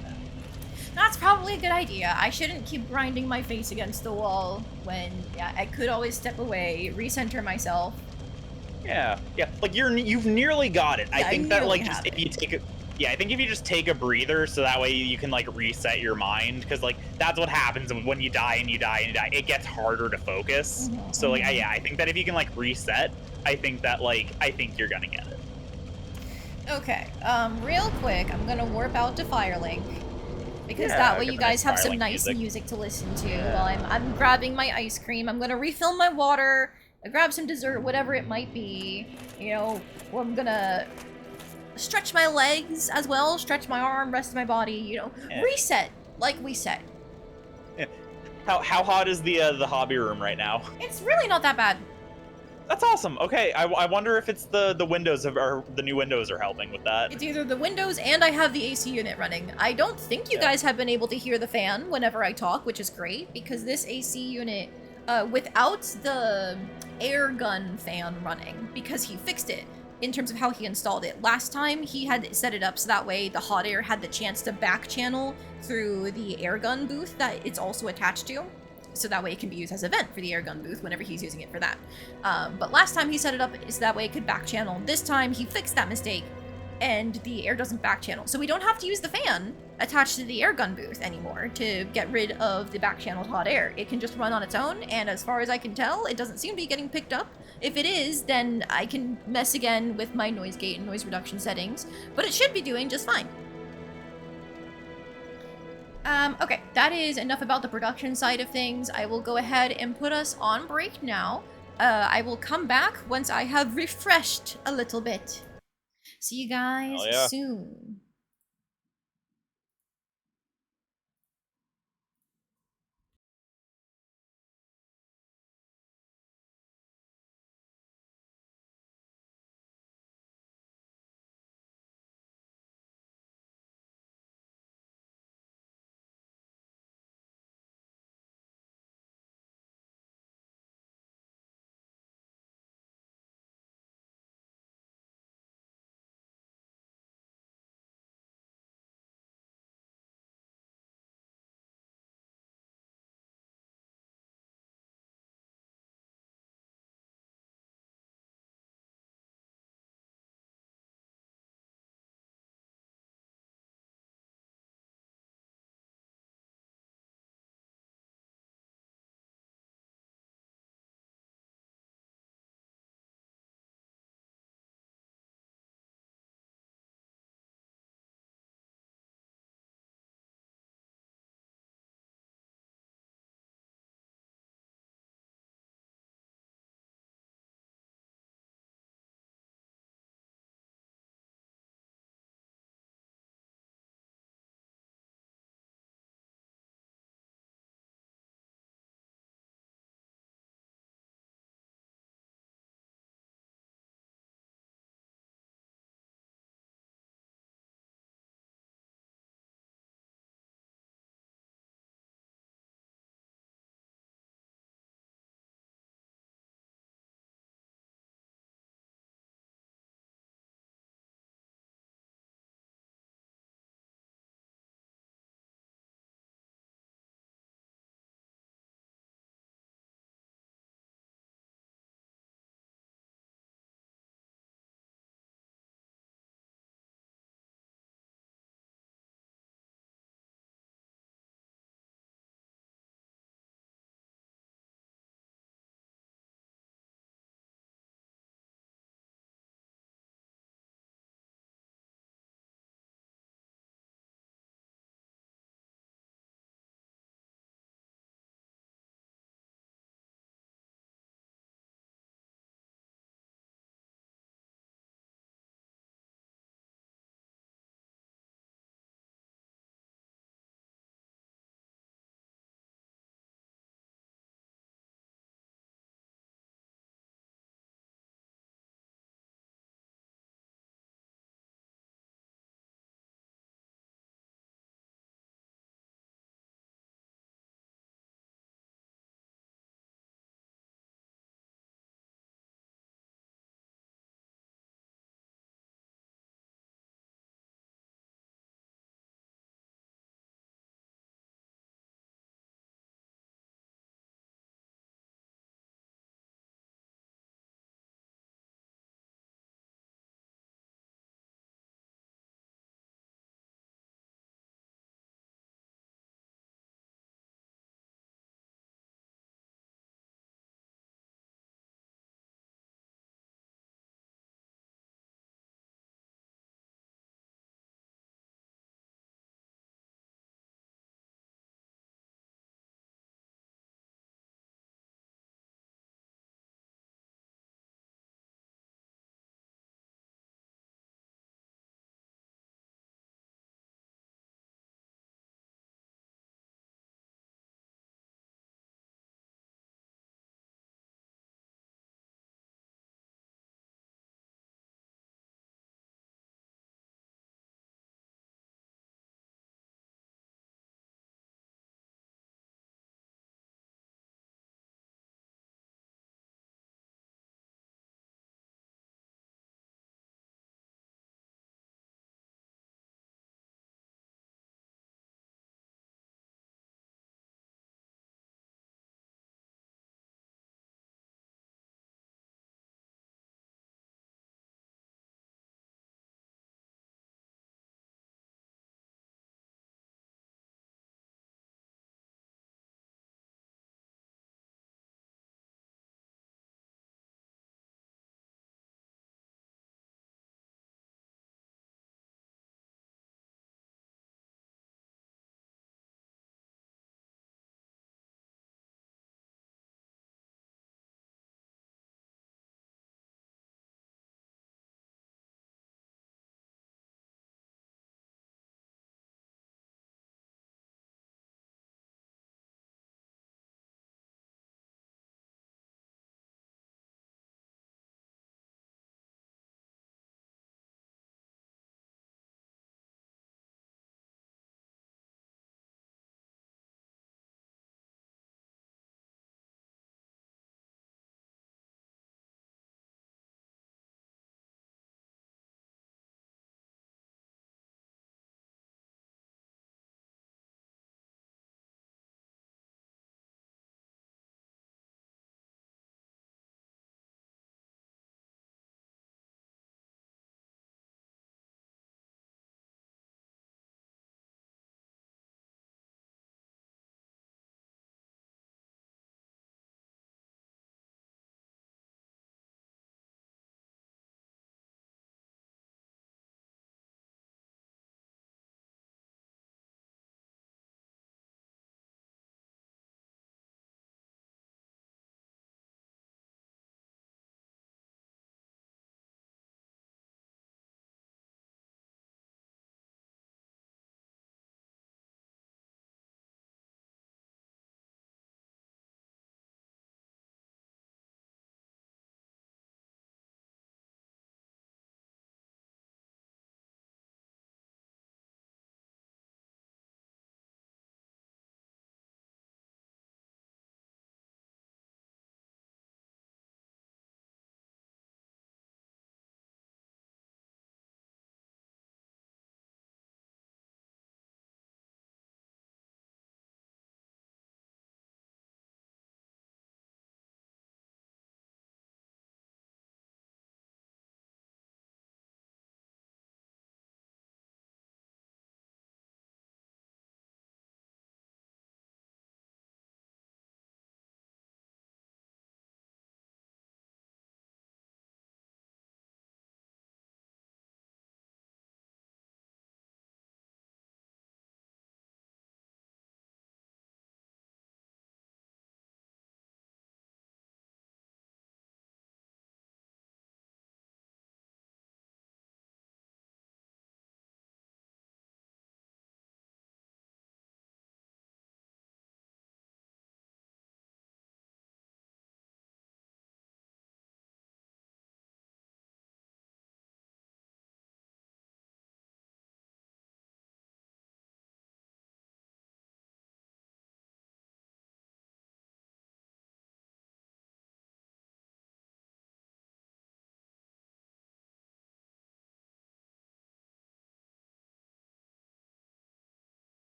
Speaker 2: That's probably a good idea. I shouldn't keep grinding my face against the wall when, yeah, I could always step away, recenter myself.
Speaker 1: Yeah, like you've nearly got it.
Speaker 2: Yeah,
Speaker 1: I think that like
Speaker 2: have
Speaker 1: just if you take a I think if you just take a breather so that way you can like reset your mind, because like that's what happens when you die and you die and you die. It gets harder to focus. So like I think that if you can like reset, I think you're gonna get it.
Speaker 2: Okay, real quick, I'm gonna warp out to Firelink. Because
Speaker 1: Yeah,
Speaker 2: that way
Speaker 1: get
Speaker 2: you
Speaker 1: the
Speaker 2: guys have some
Speaker 1: Firelink
Speaker 2: nice
Speaker 1: music.
Speaker 2: music to listen to while I'm grabbing my ice cream. I'm gonna refill my water, grab some dessert, whatever it might be. You know, or I'm gonna stretch my legs as well, stretch my arm, rest my body, you know, reset, like we said.
Speaker 1: Yeah. How hot is the hobby room right now?
Speaker 2: It's really not that bad.
Speaker 1: That's awesome. Okay, I wonder if it's the windows or the new windows are helping with that.
Speaker 2: It's either the windows and I have the AC unit running. I don't think you guys have been able to hear the fan whenever I talk, which is great, because this AC unit without the air gun fan running, because he fixed it in terms of how he installed it. Last time he had set it up so that way the hot air had the chance to back channel through the air gun booth that it's also attached to. So that way it can be used as a vent for the air gun booth whenever he's using it for that. But last time he set it up so that way it could back channel. This time he fixed that mistake and the air doesn't back channel. So we don't have to use the fan attached to the air gun booth anymore to get rid of the back channeled hot air. It can just run on its own, and as far as I can tell, it doesn't seem to be getting picked up. If it is, then I can mess again with my noise gate and noise reduction settings, but it should be doing just fine. Okay, that is enough about the production side of things. I will go ahead and put us on break now. I will come back once I have refreshed a little bit. See you guys soon.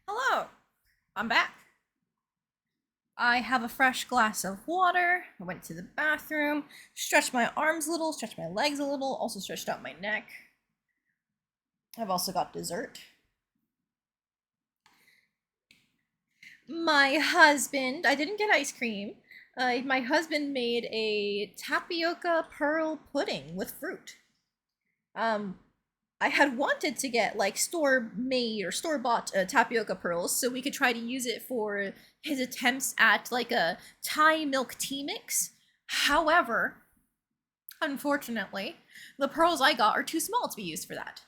Speaker 2: Hello, I'm back. I have a fresh glass of water. I went to the bathroom, stretched my arms a little, stretched my legs a little, also stretched out my neck. I've also got dessert. My husband, I didn't get ice cream. My husband made a tapioca pearl pudding with fruit. I had wanted to get like store made or store bought tapioca pearls so we could try to use it for his attempts at like a Thai milk tea mix. However, unfortunately, the pearls I got are too small to be used for that.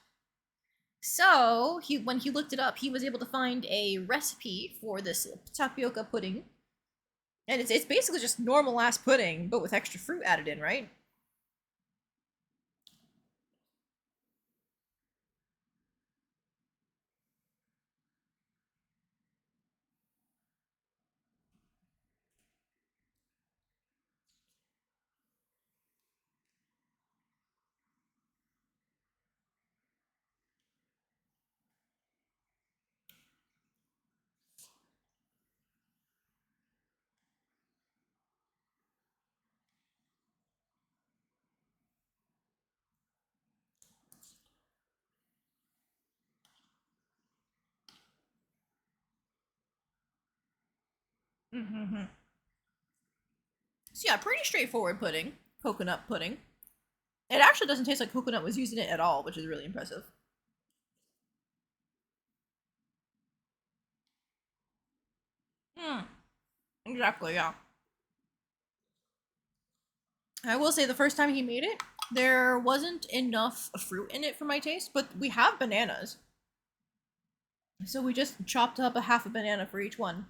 Speaker 2: So when he looked it up, he was able to find a recipe for this tapioca pudding, and it's basically just normal ass pudding but with extra fruit added in, right? Mm-hmm. So yeah, pretty straightforward pudding, coconut pudding. It actually doesn't taste like coconut was used in it at all, which is really impressive. Hmm. Exactly, yeah. I will say the first time he made it, there wasn't enough fruit in it for my taste, but we have bananas. So we just chopped up a half a banana for each one.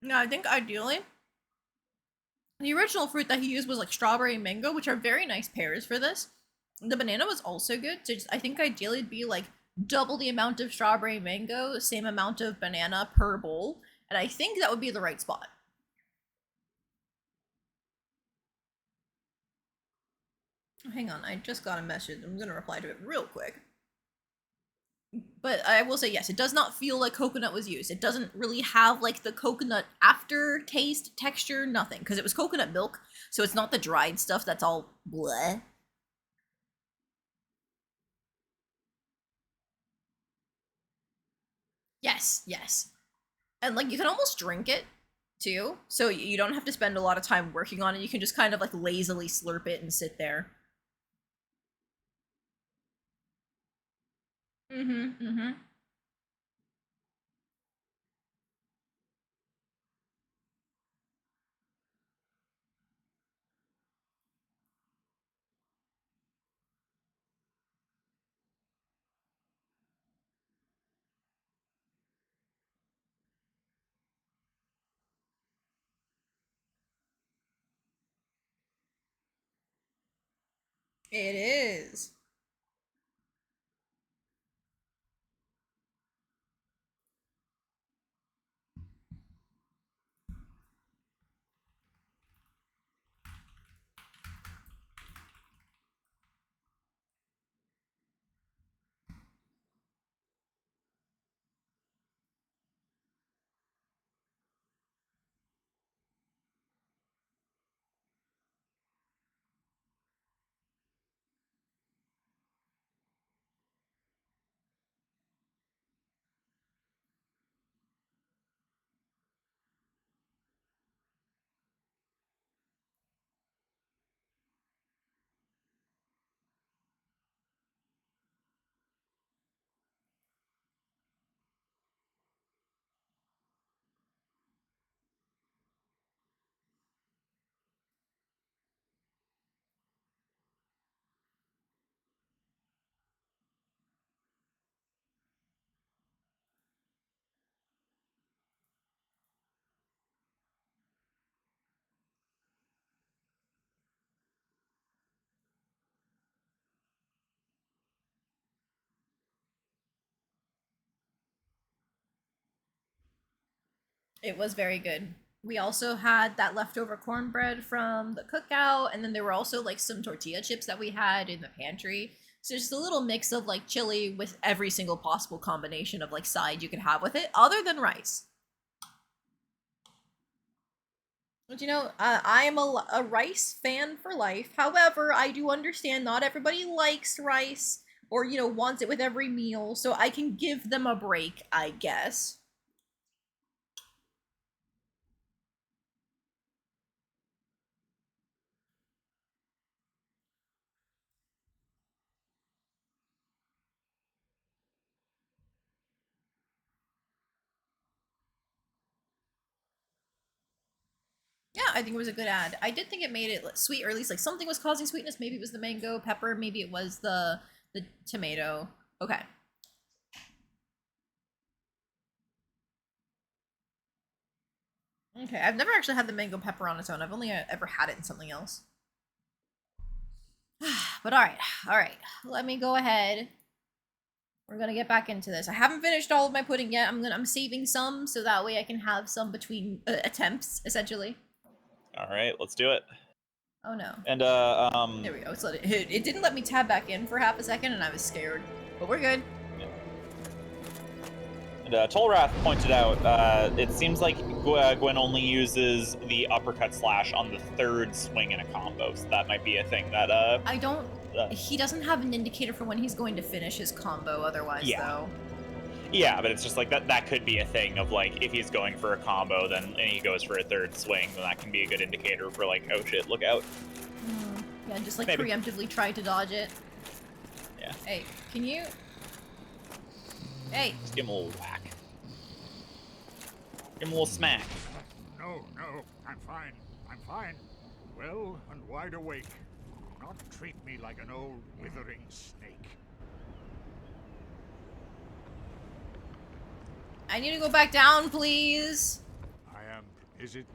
Speaker 2: Yeah, I think ideally, the original fruit that he used was like strawberry and mango, which are very nice pairs for this. The banana was also good, so just, I think ideally it'd be like double the amount of strawberry and mango, same amount of banana per bowl, and I think that would be the right spot. Hang on, I just got a message. I'm gonna reply to it real quick. But I will say, yes, it does not feel like coconut was used. It doesn't really have like the coconut aftertaste, texture, nothing. Because it was coconut milk, so it's not the dried stuff that's all bleh. Yes, yes. And like you can almost drink it too. So you don't have to spend a lot of time working on it. You can just kind of like lazily slurp it and sit there. Mm-hmm. Mm-hmm. It is. It was very good. We also had that leftover cornbread from the cookout, and then there were also like some tortilla chips that we had in the pantry. So just a little mix of like chili with every single possible combination of like side you could have with it, other than rice. But you know, I am a rice fan for life. However, I do understand not everybody likes rice or, you know, wants it with every meal, so I can give them a break, I guess. Yeah, I think it was a good ad. I did think it made it sweet, or at least like something was causing sweetness. Maybe it was the mango pepper. Maybe it was the tomato. Okay. Okay, I've never actually had the mango pepper on its own. I've only ever had it in something else. But all right. Let me go ahead. We're gonna get back into this. I haven't finished all of my pudding yet. I'm saving some so that way I can have some between attempts, essentially.
Speaker 1: All right, let's do it.
Speaker 2: Oh no.
Speaker 1: And
Speaker 2: There we go. It's it didn't let me tab back in for half a second, and I was scared. But we're good.
Speaker 1: And Tolrath pointed out, it seems like Gwen only uses the uppercut slash on the third swing in a combo, so that might be a thing that
Speaker 2: I don't. He doesn't have an indicator for when he's going to finish his combo. Otherwise, though.
Speaker 1: Yeah, but it's just like that could be a thing of like if he's going for a combo, then and he goes for a third swing, then that can be a good indicator for like, oh shit, look out.
Speaker 2: Yeah, just like
Speaker 1: Maybe.
Speaker 2: preemptively try to dodge it.
Speaker 1: Yeah.
Speaker 2: Hey, can you? Hey.
Speaker 1: Just give him a little whack. Give him a little smack.
Speaker 10: No, I'm fine. Well and wide awake. Not treat me like an old withering snake.
Speaker 2: I need to go back down, please.
Speaker 10: I am. Is it?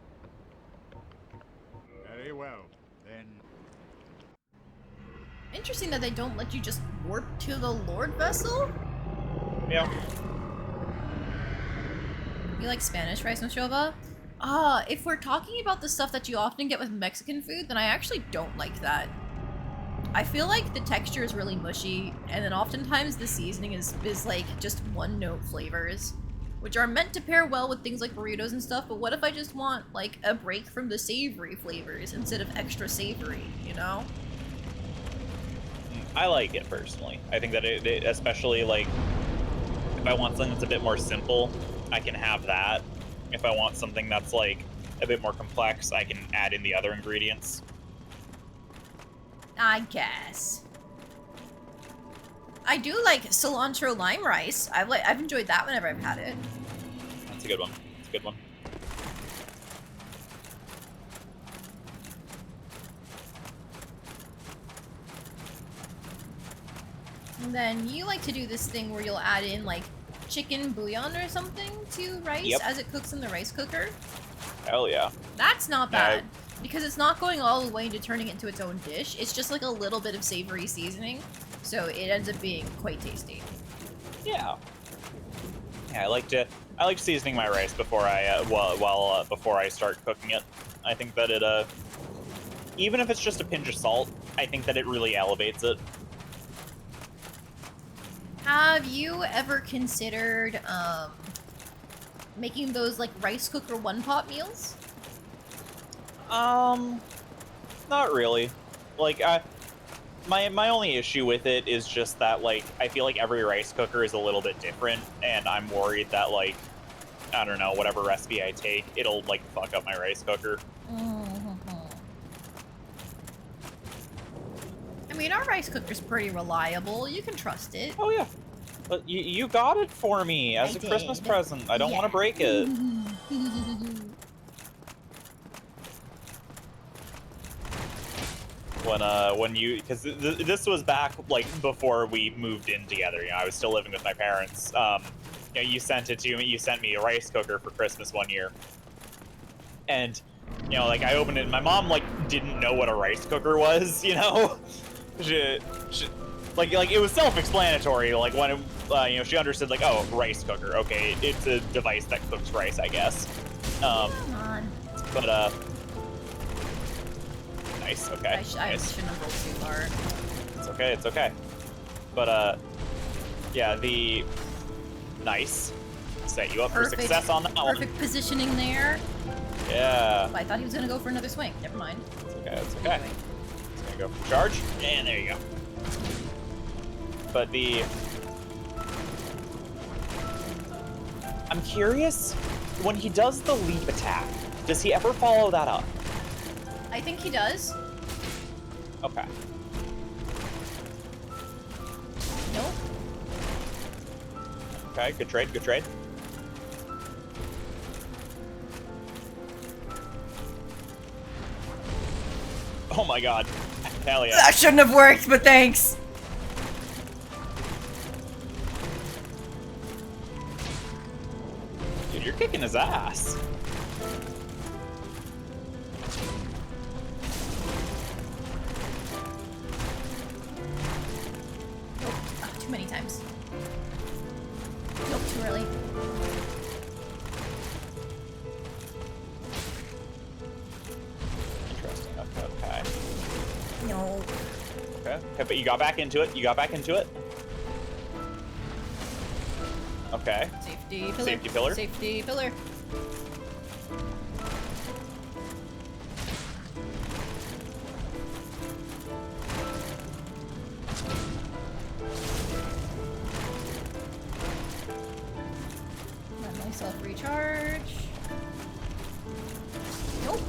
Speaker 10: Very well, then.
Speaker 2: Interesting that they don't let you just warp to the Lord vessel.
Speaker 1: Yeah.
Speaker 2: You like Spanish rice nochova? If we're talking about the stuff that you often get with Mexican food, then I actually don't like that. I feel like the texture is really mushy, and then oftentimes the seasoning is like just one-note flavors, which are meant to pair well with things like burritos and stuff, but what if I just want, like, a break from the savory flavors instead of extra savory, you know?
Speaker 1: I like it personally. I think that it especially like if I want something that's a bit more simple, I can have that. If I want something that's like a bit more complex, I can add in the other ingredients.
Speaker 2: I guess. I do like cilantro lime rice. I've enjoyed that whenever I've had it.
Speaker 1: That's a good one. It's a good one.
Speaker 2: And then you like to do this thing where you'll add in like chicken bouillon or something to rice as it cooks in the rice cooker.
Speaker 1: Hell yeah.
Speaker 2: That's not bad. Because it's not going all the way into turning it into its own dish. It's just like a little bit of savory seasoning. So it ends up being quite tasty.
Speaker 1: Yeah. Yeah, I like seasoning my rice before I before I start cooking it. I think that it even if it's just a pinch of salt, I think that it really elevates it.
Speaker 2: Have you ever considered making those like rice cooker one-pot meals?
Speaker 1: Not really. Like, my only issue with it is just that, like, I feel like every rice cooker is a little bit different, and I'm worried that, like, I don't know, whatever recipe I take, it'll, like, fuck up my rice cooker.
Speaker 2: I mean, our rice cooker's pretty reliable. You can trust it.
Speaker 1: Oh, yeah. But you got it for me as a Christmas present. I don't want to break it. When you, because this was back like before we moved in together. You know, I was still living with my parents. You know, you sent it to me. You sent me a rice cooker for Christmas one year, and you know, like I opened it. And my mom like didn't know what a rice cooker was. You know, like it was self-explanatory. Like when you know, she understood like, oh, rice cooker. Okay, it's a device that cooks rice, I guess.
Speaker 2: Come on.
Speaker 1: But nice. Okay.
Speaker 2: I
Speaker 1: Nice.
Speaker 2: shouldn't have rolled too far.
Speaker 1: It's okay. It's okay. But yeah, the nice. Set you up for success on that one.
Speaker 2: Perfect positioning there.
Speaker 1: Yeah.
Speaker 2: I thought he was gonna go for another swing. Never mind.
Speaker 1: It's okay. It's okay. It's gonna go for charge, and there you go. But I'm curious, when he does the leap attack, does he ever follow that up?
Speaker 2: I think he does.
Speaker 1: Okay.
Speaker 2: Nope.
Speaker 1: Okay, good trade, good trade. Oh my god. Hell yeah.
Speaker 3: That shouldn't have worked, but thanks.
Speaker 1: Dude, you're kicking his ass.
Speaker 2: Too many times. Nope, too early.
Speaker 1: Interesting. Okay.
Speaker 2: No.
Speaker 1: Okay, but you got back into it. You got back into it. Okay.
Speaker 2: Safety pillar.
Speaker 1: Safety pillar.
Speaker 2: Safety pillar. Let myself recharge. Nope.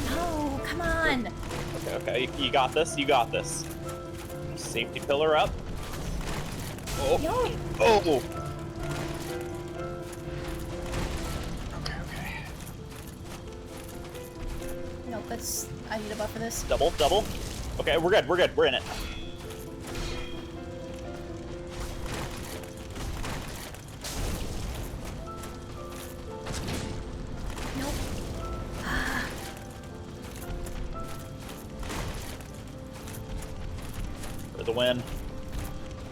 Speaker 2: No, come on.
Speaker 1: Okay. You got this. You got this. Safety pillar up. Oh.
Speaker 2: No.
Speaker 1: Oh.
Speaker 2: Nope, that's. I need a buff for this.
Speaker 1: Double. Okay, we're good. We're in it.
Speaker 2: Nope.
Speaker 1: For the win.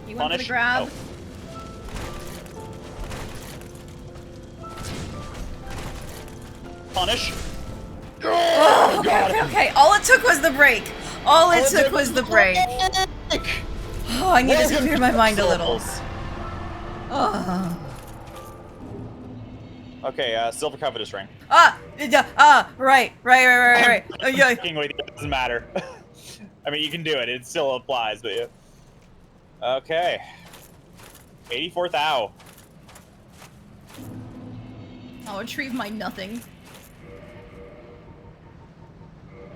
Speaker 2: You went for the
Speaker 1: Punish.
Speaker 2: grab.
Speaker 1: Punish.
Speaker 3: Oh, okay. All it took was the break. All it took was the break. Oh, I need to clear my mind a little. Oh.
Speaker 1: Okay, silver covetous ring.
Speaker 3: Right. Yeah.
Speaker 1: It doesn't matter. I mean, you can do it. It still applies, but yeah. Okay. 84 thou.
Speaker 2: I'll retrieve my nothing.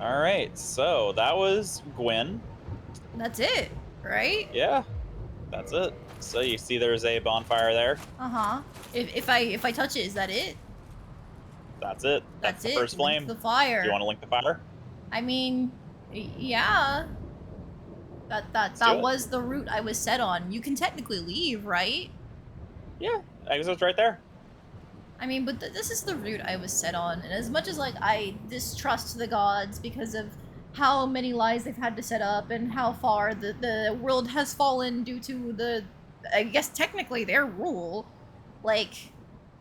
Speaker 1: All right, so that was Gwen.
Speaker 2: That's it, right?
Speaker 1: Yeah, that's it. So you see there's a bonfire there.
Speaker 2: Uh-huh. If I touch it, is that it?
Speaker 1: That's it.
Speaker 2: That's
Speaker 1: the
Speaker 2: it.
Speaker 1: first flame.
Speaker 2: Link the fire.
Speaker 1: Do you want to link the fire?
Speaker 2: I mean, yeah. That was the route I was set on. You can technically leave, right?
Speaker 1: Yeah, exit's right there.
Speaker 2: I mean, but this is the route I was set on, and as much as like I distrust the gods because of how many lies they've had to set up and how far the world has fallen due to the, I guess technically their rule, like,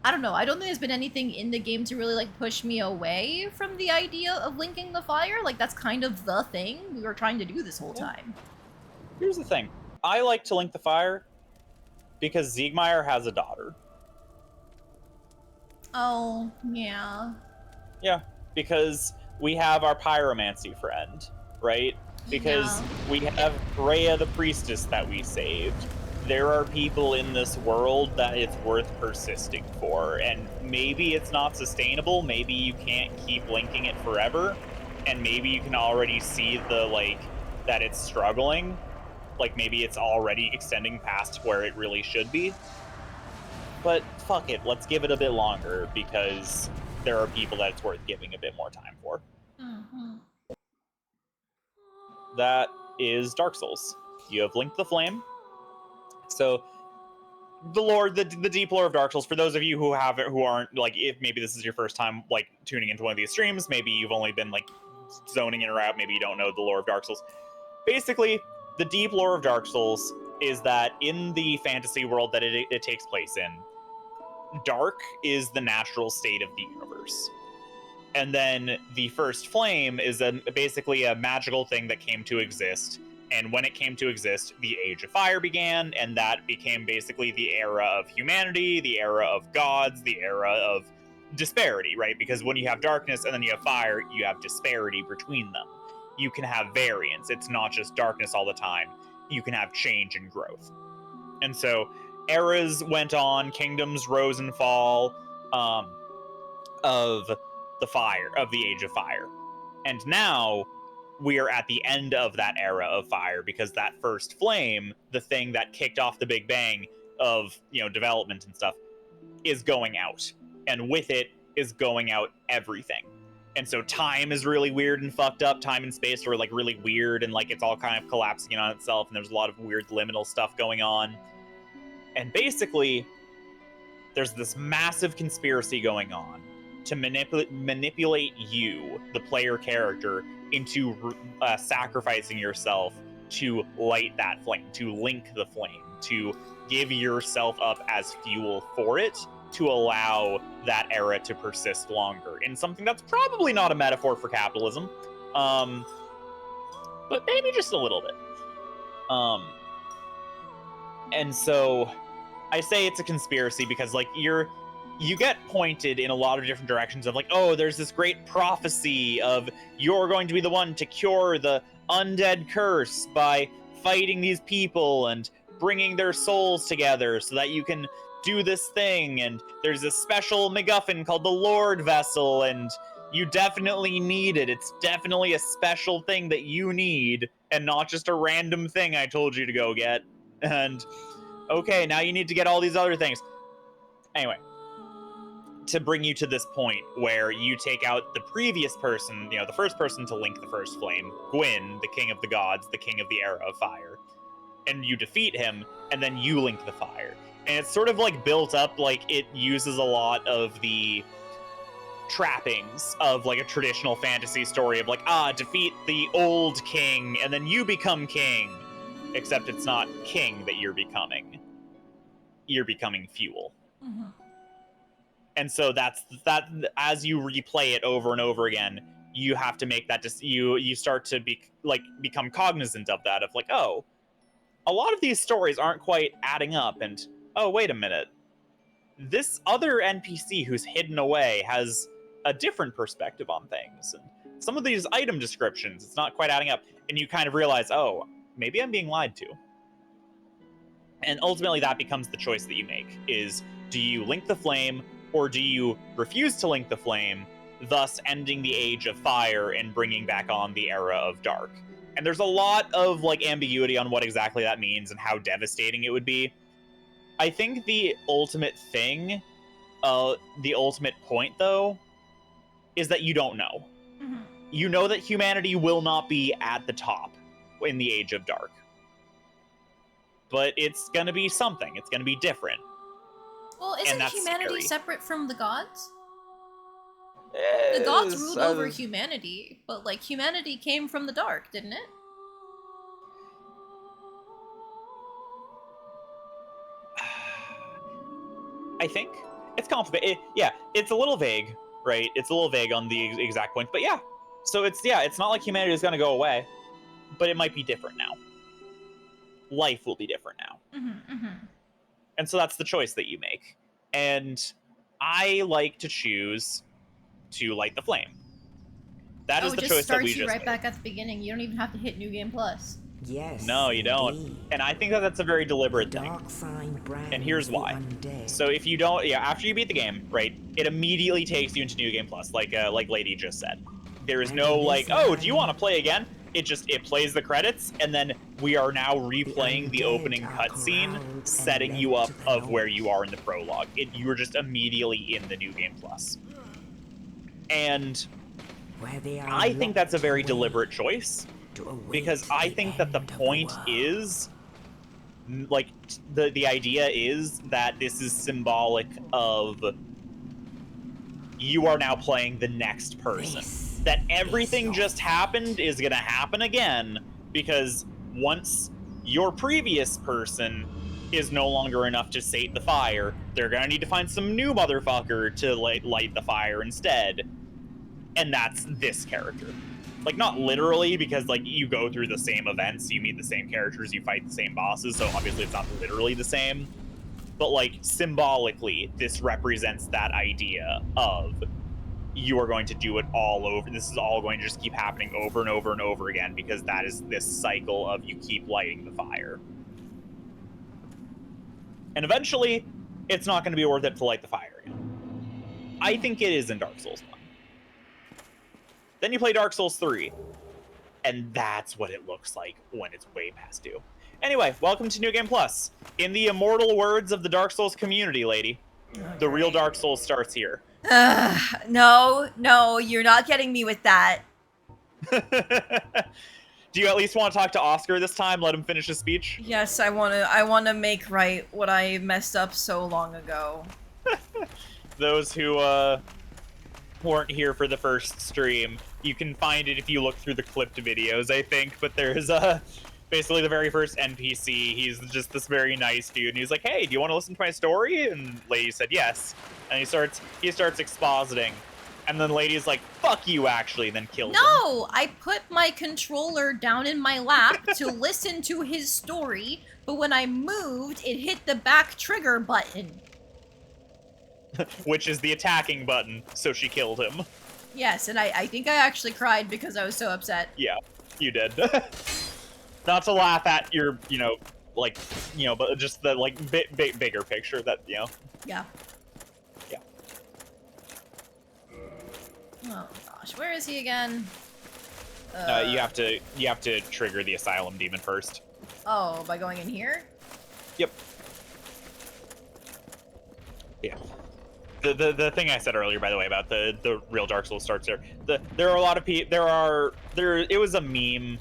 Speaker 2: I don't know, I don't think there's been anything in the game to really like push me away from the idea of linking the fire. Like that's kind of the thing we were trying to do this whole time.
Speaker 1: Here's the thing. I like to link the fire because Siegmeyer has a daughter.
Speaker 2: Oh, yeah.
Speaker 1: Yeah, because we have our pyromancy friend, right? Because we have Rhea the priestess that we saved. There are people in this world that it's worth persisting for, and maybe it's not sustainable, maybe you can't keep linking it forever, and maybe you can already see the, like, that it's struggling. Like, maybe it's already extending past where it really should be. But fuck it, let's give it a bit longer because there are people that it's worth giving a bit more time for.
Speaker 2: Mm-hmm.
Speaker 1: That is Dark Souls. You have linked the flame. So the lore, the deep lore of Dark Souls, for those of you who aren't, like, if maybe this is your first time like tuning into one of these streams, maybe you've only been like zoning in or out, maybe you don't know the lore of Dark Souls. Basically, the deep lore of Dark Souls is that in the fantasy world that it takes place in, dark is the natural state of the universe. And then the first flame is basically a magical thing that came to exist. And when it came to exist, the Age of Fire began, and that became basically the era of humanity, the era of gods, the era of disparity, right? Because when you have darkness and then you have fire, you have disparity between them. You can have variance. It's not just darkness all the time. You can have change and growth. And so eras went on, kingdoms rose and fall of the fire, of the Age of Fire. And now we are at the end of that era of fire, because that first flame, the thing that kicked off the Big Bang of, development and stuff, is going out. And with it is going out everything. And so time is really weird and fucked up. Time and space are like really weird, and like it's all kind of collapsing in on itself, and there's a lot of weird liminal stuff going on. And basically, there's this massive conspiracy going on to manipulate you, the player character, into sacrificing yourself to light that flame, to link the flame, to give yourself up as fuel for it, to allow that era to persist longer in something that's probably not a metaphor for capitalism, but maybe just a little bit. And so I say it's a conspiracy because, like, you get pointed in a lot of different directions of, like, oh, there's this great prophecy of you're going to be the one to cure the undead curse by fighting these people and bringing their souls together so that you can do this thing, and there's a special MacGuffin called the Lord Vessel, and you definitely need it. It's definitely a special thing that you need, and not just a random thing I told you to go get. And okay, now you need to get all these other things. Anyway, to bring you to this point where you take out the previous person, the first person to link the first flame, Gwyn, the king of the gods, the king of the era of fire, and you defeat him, and then you link the fire. And it's sort of like built up, like it uses a lot of the trappings of like a traditional fantasy story of like, defeat the old king, and then you become king. Except it's not king that you're becoming. You're becoming fuel.
Speaker 2: Mm-hmm.
Speaker 1: And so that's that. As you replay it over and over again, you have to make that. You start to become cognizant of that. Of like, oh, a lot of these stories aren't quite adding up. And oh, wait a minute, this other NPC who's hidden away has a different perspective on things. And some of these item descriptions, it's not quite adding up. And you kind of realize, oh, maybe I'm being lied to. And ultimately that becomes the choice that you make, is do you link the flame or do you refuse to link the flame, thus ending the Age of Fire and bringing back on the era of dark? And there's a lot of like ambiguity on what exactly that means and how devastating it would be. I think the ultimate thing, the ultimate point though, is that you don't know.
Speaker 2: Mm-hmm.
Speaker 1: You know that humanity will not be at the top in the Age of Dark. But it's gonna be something. It's gonna be different.
Speaker 2: Well, isn't humanity
Speaker 1: scary.
Speaker 2: separate from the gods? The gods ruled over humanity, but like humanity came from the dark, didn't it?
Speaker 1: I think it's complicated. It's a little vague, right? It's a little vague on the exact point, but yeah. So it's not like humanity is gonna go away, but it might be different now. Life will be different now.
Speaker 2: Mm-hmm, mm-hmm.
Speaker 1: And so that's the choice that you make. And I like to choose to light the flame. That is the choice that we just
Speaker 2: starts you right
Speaker 1: made.
Speaker 2: back at the beginning. You don't even have to hit New Game Plus.
Speaker 11: Yes.
Speaker 1: No, you don't.
Speaker 11: Indeed.
Speaker 1: And I think that that's a very deliberate
Speaker 11: Dark
Speaker 1: thing.
Speaker 11: sign brand
Speaker 1: And here's why.
Speaker 11: undead.
Speaker 1: So if you don't, after you beat the game, right, it immediately takes you into New Game Plus, like Lady just said. There is no like, oh, do you want to play again? It plays the credits, and then we are now replaying the opening cutscene, setting you up of where you are in the prologue. You're just immediately in the New Game Plus. And I think that's a very deliberate choice, because I think that the point is, like, the idea is that this is symbolic of you are now playing the next person. that everything just happened is going to happen again, because once your previous person is no longer enough to sate the fire, they're going to need to find some new motherfucker to light the fire instead. And that's this character. Like, not literally, because, like, you go through the same events, you meet the same characters, you fight the same bosses, so obviously it's not literally the same. But, like, symbolically, this represents that idea of you are going to do it all over. This is all going to just keep happening over and over and over again, because that is this cycle of you keep lighting the fire. And eventually, it's not going to be worth it to light the fire again. I think it is in Dark Souls 1. Then you play Dark Souls 3, and that's what it looks like when it's way past due. Anyway, welcome to New Game Plus. In the immortal words of the Dark Souls community, lady, the real Dark Souls starts here.
Speaker 3: No, you're not getting me with that.
Speaker 1: Do you at least want to talk to Oscar this time? Let him finish his speech?
Speaker 3: Yes, I wanna make right what I messed up so long ago.
Speaker 1: Those who weren't here for the first stream, you can find it if you look through the clipped videos, I think, but there's basically the very first NPC. He's just this very nice dude, and he's like, hey, do you want to listen to my story? And lady said yes. And he starts expositing, and then lady's like, fuck you, actually, and then kills him.
Speaker 2: No, I put my controller down in my lap to listen to his story, but when I moved, it hit the back trigger button.
Speaker 1: Which is the attacking button, so she killed him.
Speaker 2: Yes, and I think I actually cried because I was so upset.
Speaker 1: Yeah, you did. Not to laugh at your, but just the, like, bigger picture that,
Speaker 2: Yeah.
Speaker 1: Yeah.
Speaker 2: Oh gosh, where is he again?
Speaker 1: You have to trigger the Asylum Demon first.
Speaker 2: Oh, by going in here?
Speaker 1: Yep. Yeah. The thing I said earlier, by the way, about the real Dark Souls starts there. There are a lot of people. It was a meme.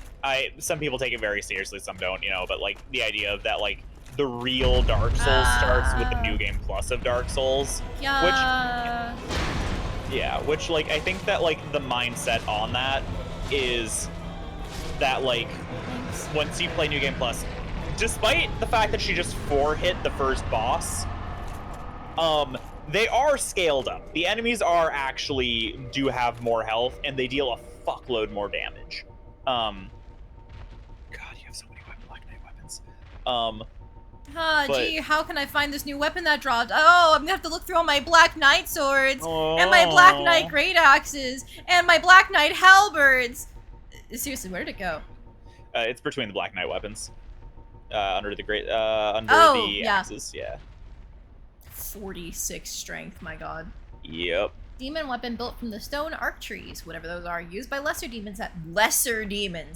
Speaker 1: Some people take it very seriously, some don't. But like the idea of that, like the real Dark Souls starts with the New Game Plus of Dark Souls.
Speaker 2: Yeah.
Speaker 1: Which like I think that like the mindset on that is that like once you play New Game Plus, despite the fact that she just 4-hit the first boss, they are scaled up. The enemies do have more health, and they deal a fuckload more damage. God, you have so many Black Knight weapons.
Speaker 2: Gee, how can I find this new weapon that dropped? Oh, I'm gonna have to look through all my Black Knight swords, and my Black Knight great axes, and my Black Knight halberds. Seriously, where did it go?
Speaker 1: It's between the Black Knight weapons. Under the axes, yeah.
Speaker 2: 46 strength, my god.
Speaker 1: Yep.
Speaker 2: Demon weapon built from the stone arc trees, whatever those are, used by lesser demons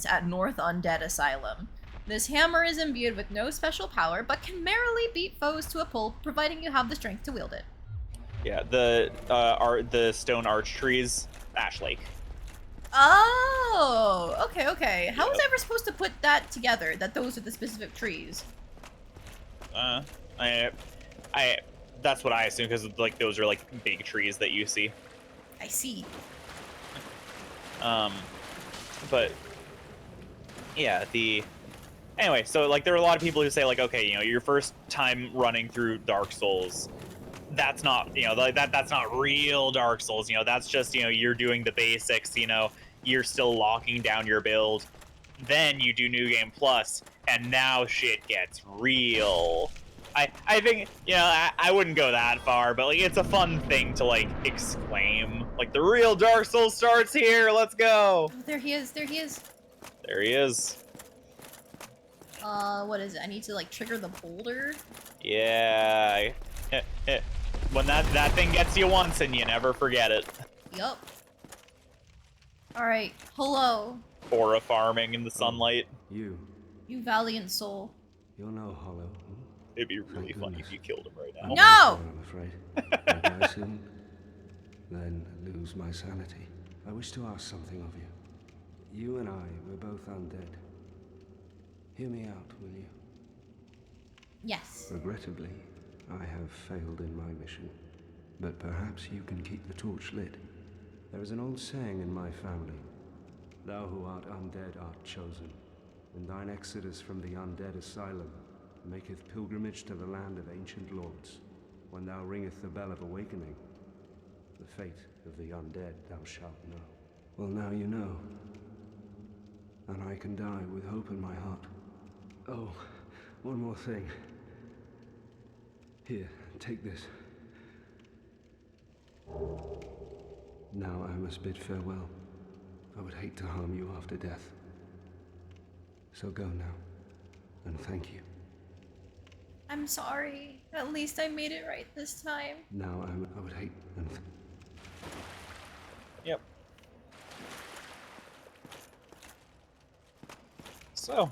Speaker 2: at North Undead Asylum. This hammer is imbued with no special power, but can merrily beat foes to a pulp, providing you have the strength to wield it.
Speaker 1: Yeah, the stone arch trees, Ash Lake.
Speaker 2: Oh, okay. How was I ever supposed to put that together, that those are the specific trees?
Speaker 1: That's what I assume, because like those are like big trees that you see.
Speaker 2: I see.
Speaker 1: But yeah, anyway, so like there are a lot of people who say like, okay, your first time running through Dark Souls, that's not, that's not real Dark Souls. That's just, you're doing the basics. You're still locking down your build. Then you do New Game Plus, and now shit gets real. I think, I wouldn't go that far, but like it's a fun thing to like exclaim, like the real Dark Souls starts here. Let's go.
Speaker 2: Oh, there he is.
Speaker 1: There he is.
Speaker 2: What is it? I need to like trigger the boulder?
Speaker 1: Yeah. When that thing gets you once and you never forget it.
Speaker 2: Yup. Alright, hello.
Speaker 1: Aura farming in the sunlight.
Speaker 7: You
Speaker 2: valiant soul.
Speaker 7: You're no hollow.
Speaker 1: It'd be really funny if you killed him right now.
Speaker 2: No!
Speaker 7: I'm afraid. I'll die soon, then lose my sanity. I wish to ask something of you. You and I were both undead. Hear me out, will you?
Speaker 2: Yes.
Speaker 7: Regrettably, I have failed in my mission, but perhaps you can keep the torch lit. There is an old saying in my family. Thou who art undead art chosen. And thine exodus from the undead asylum maketh pilgrimage to the land of ancient lords. When thou ringeth the bell of awakening, the fate of the undead thou shalt know. Well, now you know. And I can die with hope in my heart. Oh, one more thing. Here, take this. Now I must bid farewell. I would hate to harm you after death. So go now, and thank you.
Speaker 2: I'm sorry. At least I made it right this time.
Speaker 7: Now I would hate and
Speaker 1: Yep. So.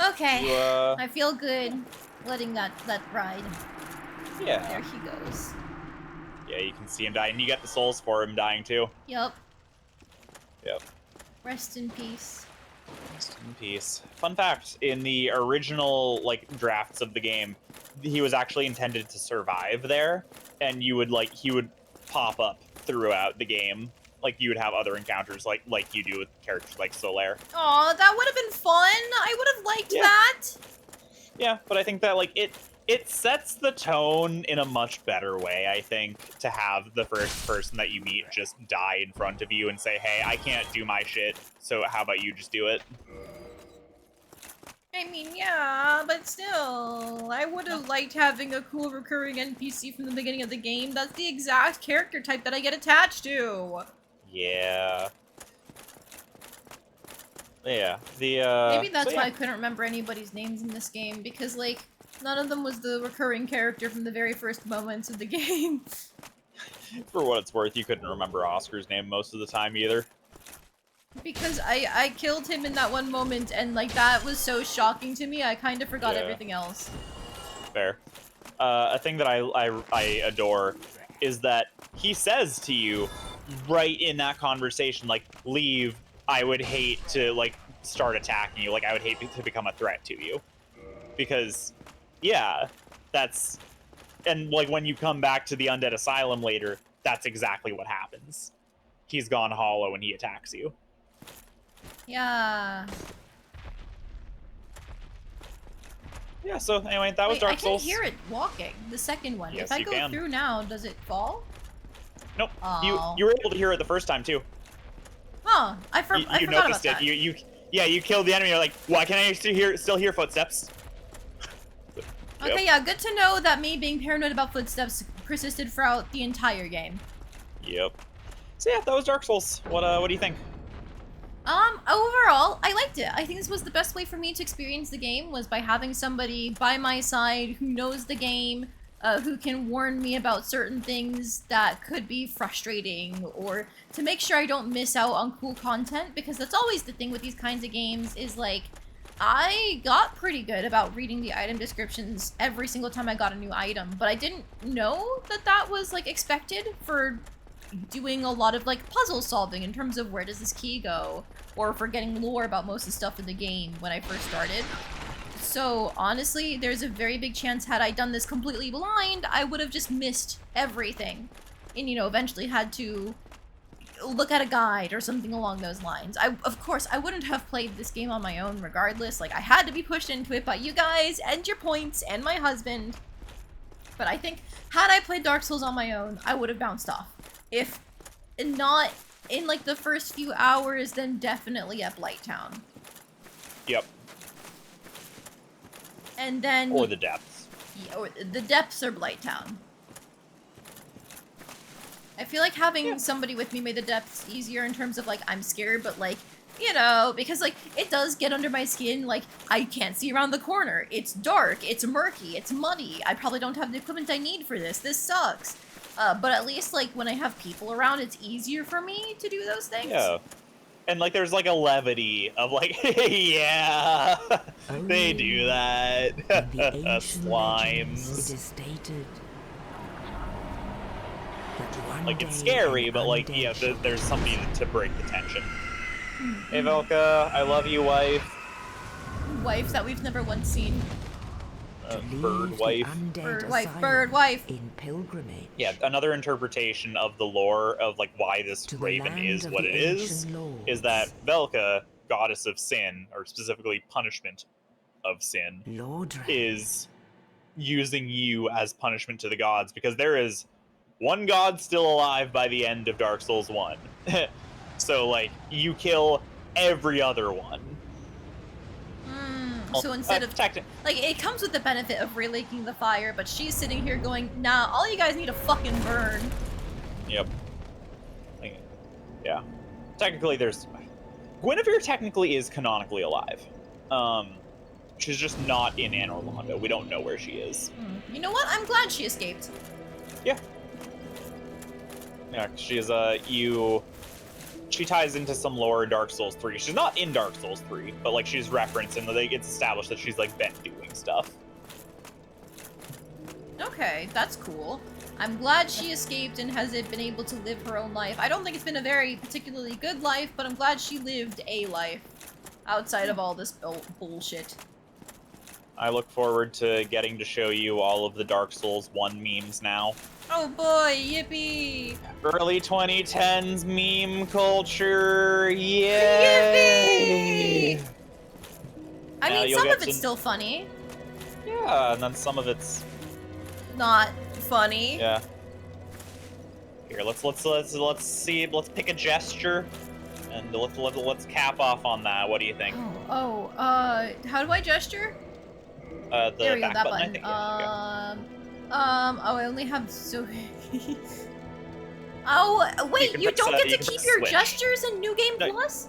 Speaker 2: Okay.
Speaker 1: You,
Speaker 2: I feel good letting that ride.
Speaker 1: Yeah.
Speaker 2: There he goes.
Speaker 1: Yeah, you can see him die, and you get the souls for him dying too.
Speaker 2: Yep.
Speaker 1: Yep.
Speaker 2: Rest in peace.
Speaker 1: Rest in peace. Fun fact, in the original, like, drafts of the game, he was actually intended to survive there, and he would pop up throughout the game. Like, you would have other encounters like you do with characters like Solaire.
Speaker 2: Aw, that would have been fun! I would have liked that!
Speaker 1: Yeah, but I think that, like, it sets the tone in a much better way, I think, to have the first person that you meet just die in front of you and say, hey, I can't do my shit, so how about you just do it?
Speaker 2: I mean, yeah, but still, I would have liked having a cool recurring NPC from the beginning of the game. That's the exact character type that I get attached to.
Speaker 1: Yeah. Yeah,
Speaker 2: Maybe that's
Speaker 1: so
Speaker 2: why
Speaker 1: yeah.
Speaker 2: I couldn't remember anybody's names in this game, because, like, none of them was the recurring character from the very first moments of the game.
Speaker 1: For what it's worth, you couldn't remember Oscar's name most of the time either.
Speaker 2: Because I killed him in that one moment, and, like, that was so shocking to me, I kind of forgot
Speaker 1: Yeah.
Speaker 2: everything else.
Speaker 1: Fair. A thing that I adore is that he says to you right in that conversation, like, leave, I would hate to, like, start attacking you. Like, I would hate to become a threat to you. Because, yeah, that's... And, like, when you come back to the Undead Asylum later, that's exactly what happens. He's gone hollow and he attacks you.
Speaker 2: Yeah.
Speaker 1: Yeah, so anyway, that was
Speaker 2: Wait,
Speaker 1: Dark Souls.
Speaker 2: I can hear it walking, the second one.
Speaker 1: Yes,
Speaker 2: if I
Speaker 1: you
Speaker 2: go
Speaker 1: can.
Speaker 2: through now, does it fall?
Speaker 1: Nope.
Speaker 2: Aw.
Speaker 1: You were able to hear it the first time, too.
Speaker 2: Huh, I
Speaker 1: You
Speaker 2: forgot
Speaker 1: noticed
Speaker 2: about
Speaker 1: it.
Speaker 2: that.
Speaker 1: You killed the enemy. You're like, why can I still hear footsteps?
Speaker 2: Okay,
Speaker 1: Yep.
Speaker 2: yeah, good to know that me being paranoid about footsteps persisted throughout the entire game.
Speaker 1: Yep. So yeah, that was Dark Souls. What do you think?
Speaker 2: Overall, I liked it. I think this was the best way for me to experience the game, was by having somebody by my side who knows the game, who can warn me about certain things that could be frustrating, or to make sure I don't miss out on cool content, because that's always the thing with these kinds of games, is like, I got pretty good about reading the item descriptions every single time I got a new item, but I didn't know that that was, like, expected for doing a lot of, like, puzzle solving in terms of where does this key go, or for getting lore about most of the stuff in the game when I first started. So, honestly, there's a very big chance had I done this completely blind, I would have just missed everything. And, you know, eventually had to look at a guide or something along those lines. Of course, I wouldn't have played this game on my own regardless. Like, I had to be pushed into it by you guys, and your points, and my husband. But I think, had I played Dark Souls on my own, I would have bounced off. If not in, like, the first few hours, then definitely at Blighttown.
Speaker 1: Yep.
Speaker 2: And then...
Speaker 1: Or the depths.
Speaker 2: Yeah, or the depths or Blighttown. I feel like having somebody with me made the depths easier in terms of, like, I'm scared, but, like, you know, because, like, it does get under my skin. Like, I can't see around the corner. It's dark. It's murky. It's muddy. I probably don't have the equipment I need for this. This sucks. But at least, like, when I have people around, it's easier for me to do those things.
Speaker 1: Yeah. And, like, there's, like, a levity of, like, yeah, they do that. Slimes.
Speaker 4: It is stated
Speaker 1: Like, it's scary, but, like, yeah, there's something to break the tension. Hey, Velka, I love you, wife.
Speaker 2: Wife that we've never once seen.
Speaker 1: bird wife.
Speaker 2: Bird wife.
Speaker 11: In pilgrimage.
Speaker 1: Yeah, another interpretation of the lore of like why this raven is what it is that Velka, goddess of sin, or specifically punishment of sin, is using you as punishment to the gods, because there is one god still alive by the end of Dark Souls 1. So, like, you kill every other one.
Speaker 2: So instead of... like, it comes with the benefit of relighting the fire, but she's sitting here going, nah, all you guys need to fucking burn.
Speaker 1: Yep. Yeah. Technically, there's... Guinevere technically is canonically alive. She's just not in Anor Londo. We don't know where she is.
Speaker 2: You know what? I'm glad she escaped.
Speaker 1: Yeah. Yeah, she is, she ties into some lore in Dark Souls 3. She's not in Dark Souls 3, but, like, she's referenced, and it's established that she's, like, been doing stuff.
Speaker 2: Okay, that's cool. I'm glad she escaped and has been able to live her own life. I don't think it's been a very particularly good life, but I'm glad she lived a life outside of all this bullshit.
Speaker 1: I look forward to getting to show you all of the Dark Souls 1 memes now.
Speaker 2: Oh boy, yippee!
Speaker 1: Early 2010s meme culture, yay!
Speaker 2: Yippee! I mean, some of it's still funny.
Speaker 1: Yeah, and then some of it's
Speaker 2: not funny.
Speaker 1: Yeah. Here, let's see. Let's pick a gesture, and let's cap off on that. What do you think?
Speaker 2: How do I gesture?
Speaker 1: The
Speaker 2: there we go,
Speaker 1: back
Speaker 2: that
Speaker 1: button. I
Speaker 2: button.
Speaker 1: think,
Speaker 2: I only have so. Oh wait, you don't get to keep your gestures in New Game Plus?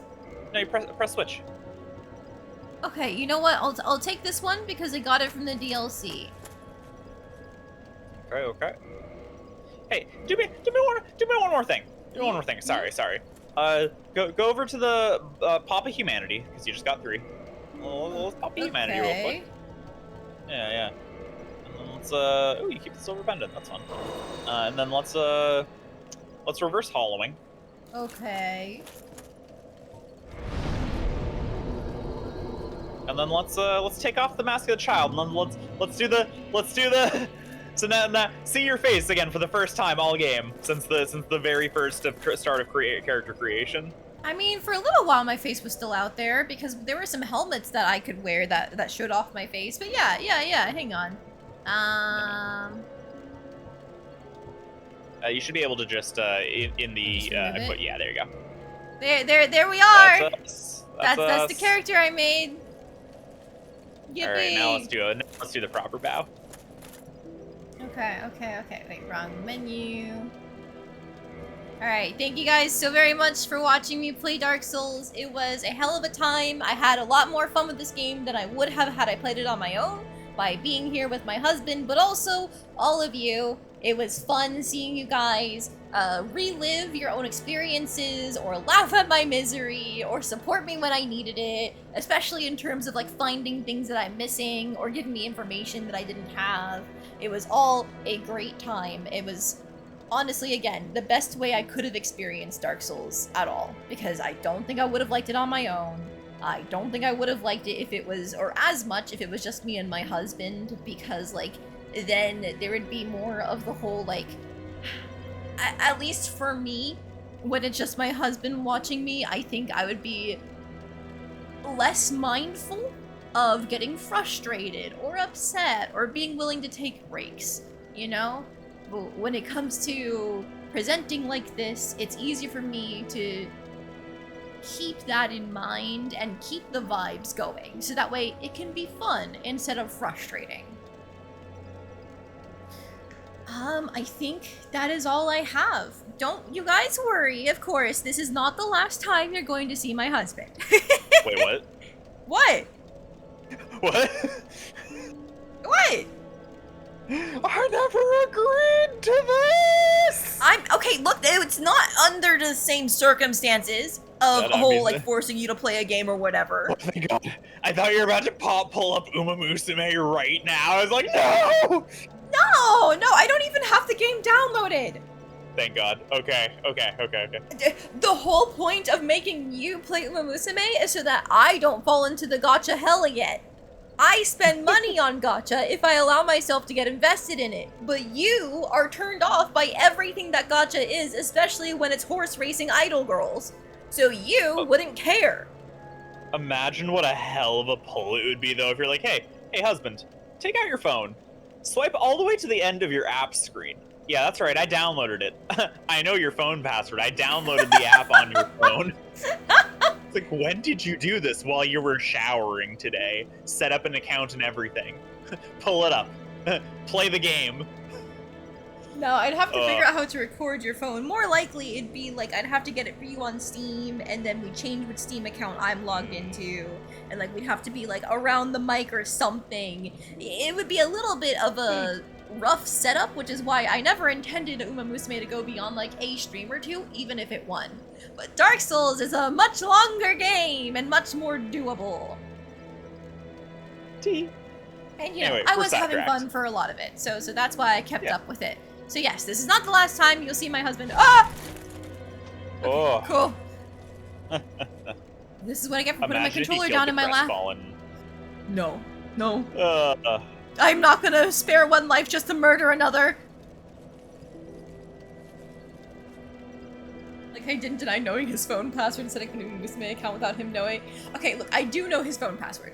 Speaker 1: No, you press switch.
Speaker 2: Okay, you know what? I'll take this one because I got it from the DLC.
Speaker 1: Okay. Hey, do me one more thing. Do me one more thing. Sorry. Go over to the Pop of Humanity, because you just got 3. Let's Pop of Humanity real quick. Yeah. And then let's ooh, you keep the silver pendant. That's fun. And then let's reverse hollowing.
Speaker 2: Okay.
Speaker 1: And then let's take off the mask of the child, and then let's do the so now see your face again for the first time all game since the very first start of character creation.
Speaker 2: I mean, for a little while my face was still out there because there were some helmets that I could wear that showed off my face. But yeah, hang on.
Speaker 1: You should be able to just in the but yeah, there you go.
Speaker 2: There we are.
Speaker 1: That's
Speaker 2: the character I made. Yippee.
Speaker 1: All right, now let's do the proper bow.
Speaker 2: Okay. Wait, wrong menu. Alright, thank you guys so very much for watching me play Dark Souls. It was a hell of a time. I had a lot more fun with this game than I would have had I played it on my own by being here with my husband, but also all of you. It was fun seeing you guys relive your own experiences or laugh at my misery or support me when I needed it, especially in terms of like finding things that I'm missing or giving me information that I didn't have. It was all a great time. It was honestly, again, the best way I could have experienced Dark Souls at all, because I don't think I would have liked it on my own. I don't think I would have liked it if it was, or as much if it was just me and my husband, because like then there would be more of the whole like, at least for me, when it's just my husband watching me, I think I would be less mindful of getting frustrated or upset or being willing to take breaks, you know? But when it comes to presenting like this, it's easy for me to keep that in mind and keep the vibes going, so that way it can be fun instead of frustrating. I think that is all I have. Don't you guys worry, of course, this is not the last time you're going to see my husband.
Speaker 1: Wait, what?
Speaker 2: What?
Speaker 1: What?
Speaker 2: What?
Speaker 1: I never agreed to this!
Speaker 3: Okay, look, it's not under the same circumstances of like forcing you to play a game or whatever.
Speaker 1: Oh my god. I thought you were about to pull up Uma Musume right now. I was like, no!
Speaker 2: No, I don't even have the game downloaded.
Speaker 1: Thank god. Okay.
Speaker 2: The whole point of making you play Uma Musume is so that I don't fall into the gacha hell yet. I spend money on gacha if I allow myself to get invested in it, but you are turned off by everything that gacha is, especially when it's horse racing idol girls. So you wouldn't care.
Speaker 1: Imagine what a hell of a pull it would be, though, if you're like, hey, husband, take out your phone. Swipe all the way to the end of your app screen. Yeah, that's right, I downloaded it. I know your phone password. I downloaded the app on your phone. It's like, when did you do this? While you were showering today. Set up an account and everything. Pull it up. Play the game.
Speaker 2: No, I'd have to figure out how to record your phone. More likely, it'd be like I'd have to get it for you on Steam, and then we change which Steam account I'm logged into, and like we'd have to be like around the mic or something. It would be a little bit of a rough setup, which is why I never intended Uma Musume to go beyond like a stream or two, even if it won. But Dark Souls is a much longer game and much more doable.
Speaker 1: T.
Speaker 2: And you know, I was having fun for a lot of it, so that's why I kept up with it. So yes, this is not the last time you'll see my husband. Ah! Okay,
Speaker 1: oh.
Speaker 2: Cool. This is what I get for putting my controller down in my lap. No. I'm not gonna spare one life just to murder another. Like I didn't deny knowing his phone password and said I couldn't use my account without him knowing. Okay, look, I do know his phone password.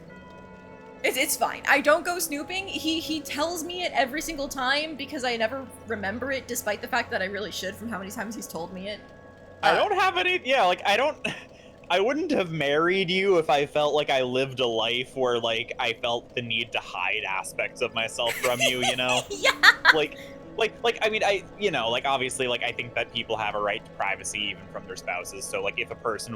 Speaker 2: It's fine. I don't go snooping. He tells me it every single time because I never remember it, despite the fact that I really should from how many times he's told me it.
Speaker 1: I don't have any, like, I wouldn't have married you if I felt like I lived a life where, like, I felt the need to hide aspects of myself from you, you know?
Speaker 2: Yeah!
Speaker 1: Like, I mean, like, obviously, like, I think that people have a right to privacy even from their spouses, so, like, if a person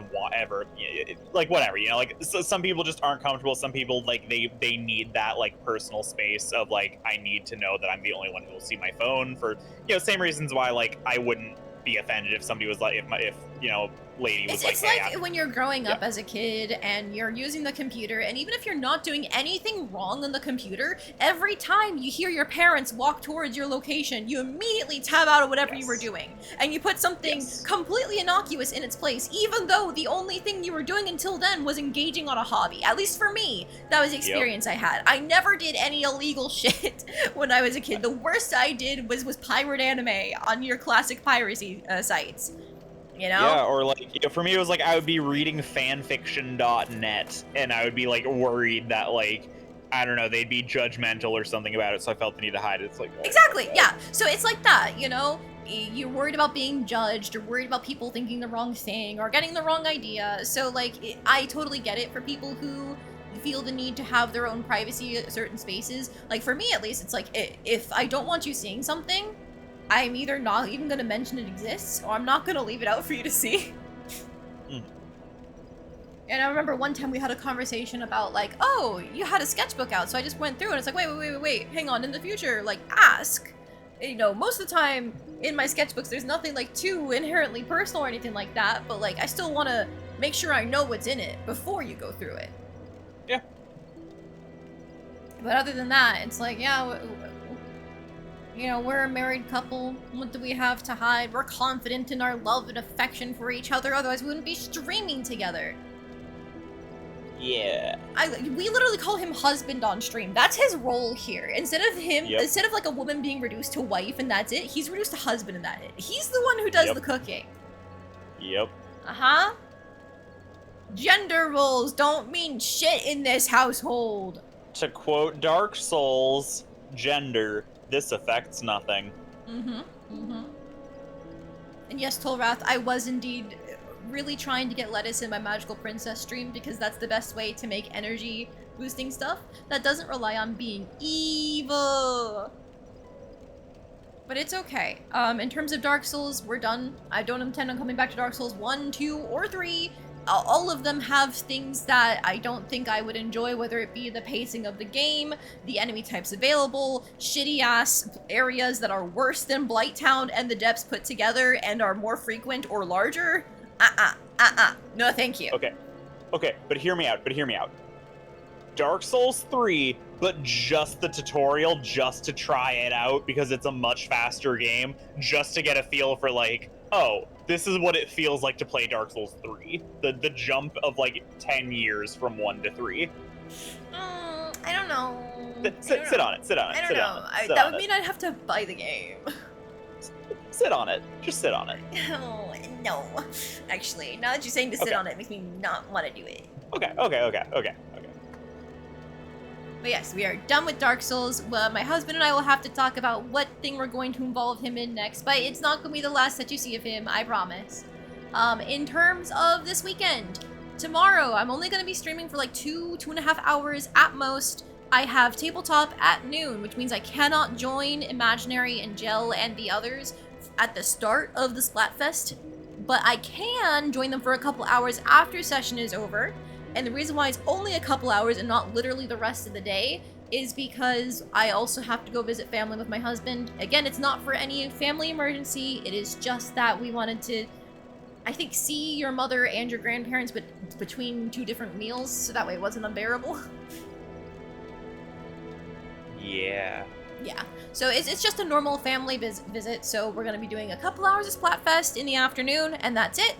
Speaker 1: like, whatever, you know, like, so some people just aren't comfortable, some people, like, they need that, like, personal space of, like, I need to know that I'm the only one who will see my phone for, you know, same reasons why, like, I wouldn't be offended if somebody was like, if you know, lady was
Speaker 2: it's like when you're growing up as a kid and you're using the computer, and even if you're not doing anything wrong on the computer, every time you hear your parents walk towards your location, you immediately tab out of whatever you were doing, and you put something completely innocuous in its place, even though the only thing you were doing until then was engaging on a hobby. At least for me, that was the experience I had. I never did any illegal shit when I was a kid. The worst I did was pirate anime on your classic piracy sites. You know?
Speaker 1: Yeah, or like, you know, for me it was like I would be reading fanfiction.net and I would be like worried that like, I don't know, they'd be judgmental or something about it, so I felt the need to hide it. It's like,
Speaker 2: exactly, yeah. So it's like that, you know? You're worried about being judged, or worried about people thinking the wrong thing, or getting the wrong idea. So like, I totally get it for people who feel the need to have their own privacy at certain spaces. Like for me at least, it's like, if I don't want you seeing something, I'm either not even gonna mention it exists, or I'm not gonna leave it out for you to see. And I remember one time we had a conversation about like, oh, you had a sketchbook out, so I just went through and it's like, wait, hang on, in the future, like, ask. You know, most of the time in my sketchbooks, there's nothing like too inherently personal or anything like that, but like, I still want to make sure I know what's in it before you go through it.
Speaker 1: Yeah.
Speaker 2: But other than that, it's like, yeah, you know, we're a married couple. What do we have to hide? We're confident in our love and affection for each other, otherwise we wouldn't be streaming together.
Speaker 1: Yeah.
Speaker 2: We literally call him husband on stream. That's his role here. Instead of like a woman being reduced to wife and that's it, he's reduced to husband and that's it. He's the one who does the cooking.
Speaker 1: Yep.
Speaker 2: Uh-huh. Gender roles don't mean shit in this household.
Speaker 1: To quote Dark Souls, gender, this affects nothing.
Speaker 2: And yes, Tolrath, I was indeed really trying to get Lettuce in my Magical Princess stream because that's the best way to make energy boosting stuff that doesn't rely on being evil. But it's okay. In terms of Dark Souls, we're done. I don't intend on coming back to Dark Souls 1, 2, or 3. All of them have things that I don't think I would enjoy, whether it be the pacing of the game, the enemy types available, shitty-ass areas that are worse than Blighttown and the Depths put together and are more frequent or larger. No, thank you.
Speaker 1: Okay, but hear me out, Dark Souls 3, but just the tutorial, just to try it out, because it's a much faster game, just to get a feel for, like, oh, this is what it feels like to play Dark Souls 3. The jump of, like, 10 years from 1 to 3.
Speaker 2: I don't know.
Speaker 1: Sit on it. Sit on it.
Speaker 2: I don't
Speaker 1: sit
Speaker 2: know.
Speaker 1: On it. Sit
Speaker 2: That
Speaker 1: on
Speaker 2: would
Speaker 1: it.
Speaker 2: mean I'd have to buy the game.
Speaker 1: Sit on it. Just sit on it.
Speaker 2: Oh, no. Actually, now that you're saying to sit
Speaker 1: Okay.
Speaker 2: on it, makes me not want to do it.
Speaker 1: Okay.
Speaker 2: But yes, we are done with Dark Souls. Well, my husband and I will have to talk about what thing we're going to involve him in next, but it's not going to be the last that you see of him, I promise. In terms of this weekend, tomorrow, I'm only going to be streaming for like 2.5 hours at most. I have tabletop at noon, which means I cannot join Imaginary and Gel and the others at the start of the Splatfest, but I can join them for a couple hours after session is over. And the reason why it's only a couple hours and not literally the rest of the day is because I also have to go visit family with my husband. Again, it's not for any family emergency. It is just that we wanted to, I think, see your mother and your grandparents, but between 2 different meals, so that way it wasn't unbearable.
Speaker 1: Yeah.
Speaker 2: Yeah, so it's just a normal family visit, so we're going to be doing a couple hours of Splatfest in the afternoon, and that's it.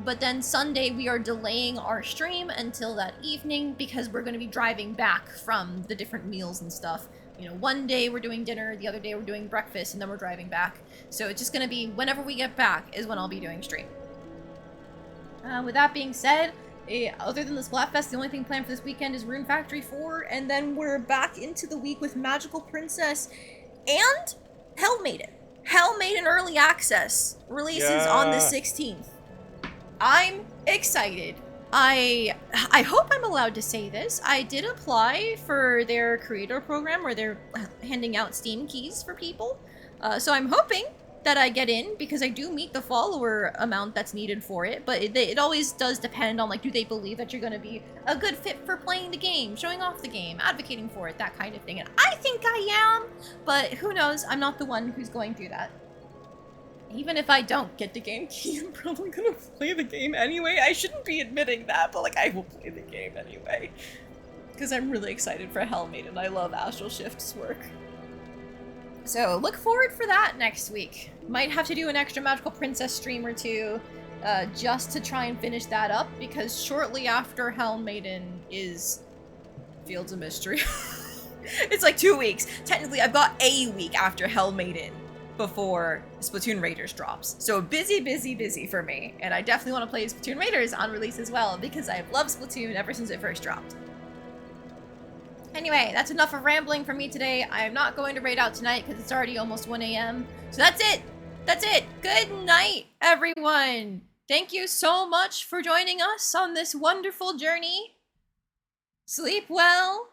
Speaker 2: But then Sunday, we are delaying our stream until that evening because we're going to be driving back from the different meals and stuff. You know, one day we're doing dinner, the other day we're doing breakfast, and then we're driving back. So it's just going to be whenever we get back is when I'll be doing stream. With that being said, other than the Splatfest, the only thing planned for this weekend is Rune Factory 4, and then we're back into the week with Magical Princess and Hell Maiden. Hell Maiden Early Access releases on the 16th. I'm excited. I hope I'm allowed to say this. I did apply for their creator program where they're handing out Steam keys for people. So I'm hoping that I get in because I do meet the follower amount that's needed for it. But it always does depend on, like, do they believe that you're going to be a good fit for playing the game, showing off the game, advocating for it, that kind of thing. And I think I am, but who knows? I'm not the one who's going through that. Even if I don't get the game key, I'm probably gonna play the game anyway. I shouldn't be admitting that, but like I will play the game anyway. Because I'm really excited for Hell Maiden. I love Astral Shift's work. So look forward for that next week. Might have to do an extra Magical Princess stream or two just to try and finish that up, because shortly after Hell Maiden is Fields of Mystery. It's like 2 weeks. Technically, I've got a week after Hell Maiden before Splatoon Raiders drops. So busy for me. And I definitely want to play Splatoon Raiders on release as well, because I've loved Splatoon ever since it first dropped. Anyway, that's enough of rambling for me today. I am not going to raid out tonight because it's already almost 1 a.m. So that's it. That's it. Good night, everyone. Thank you so much for joining us on this wonderful journey. Sleep well.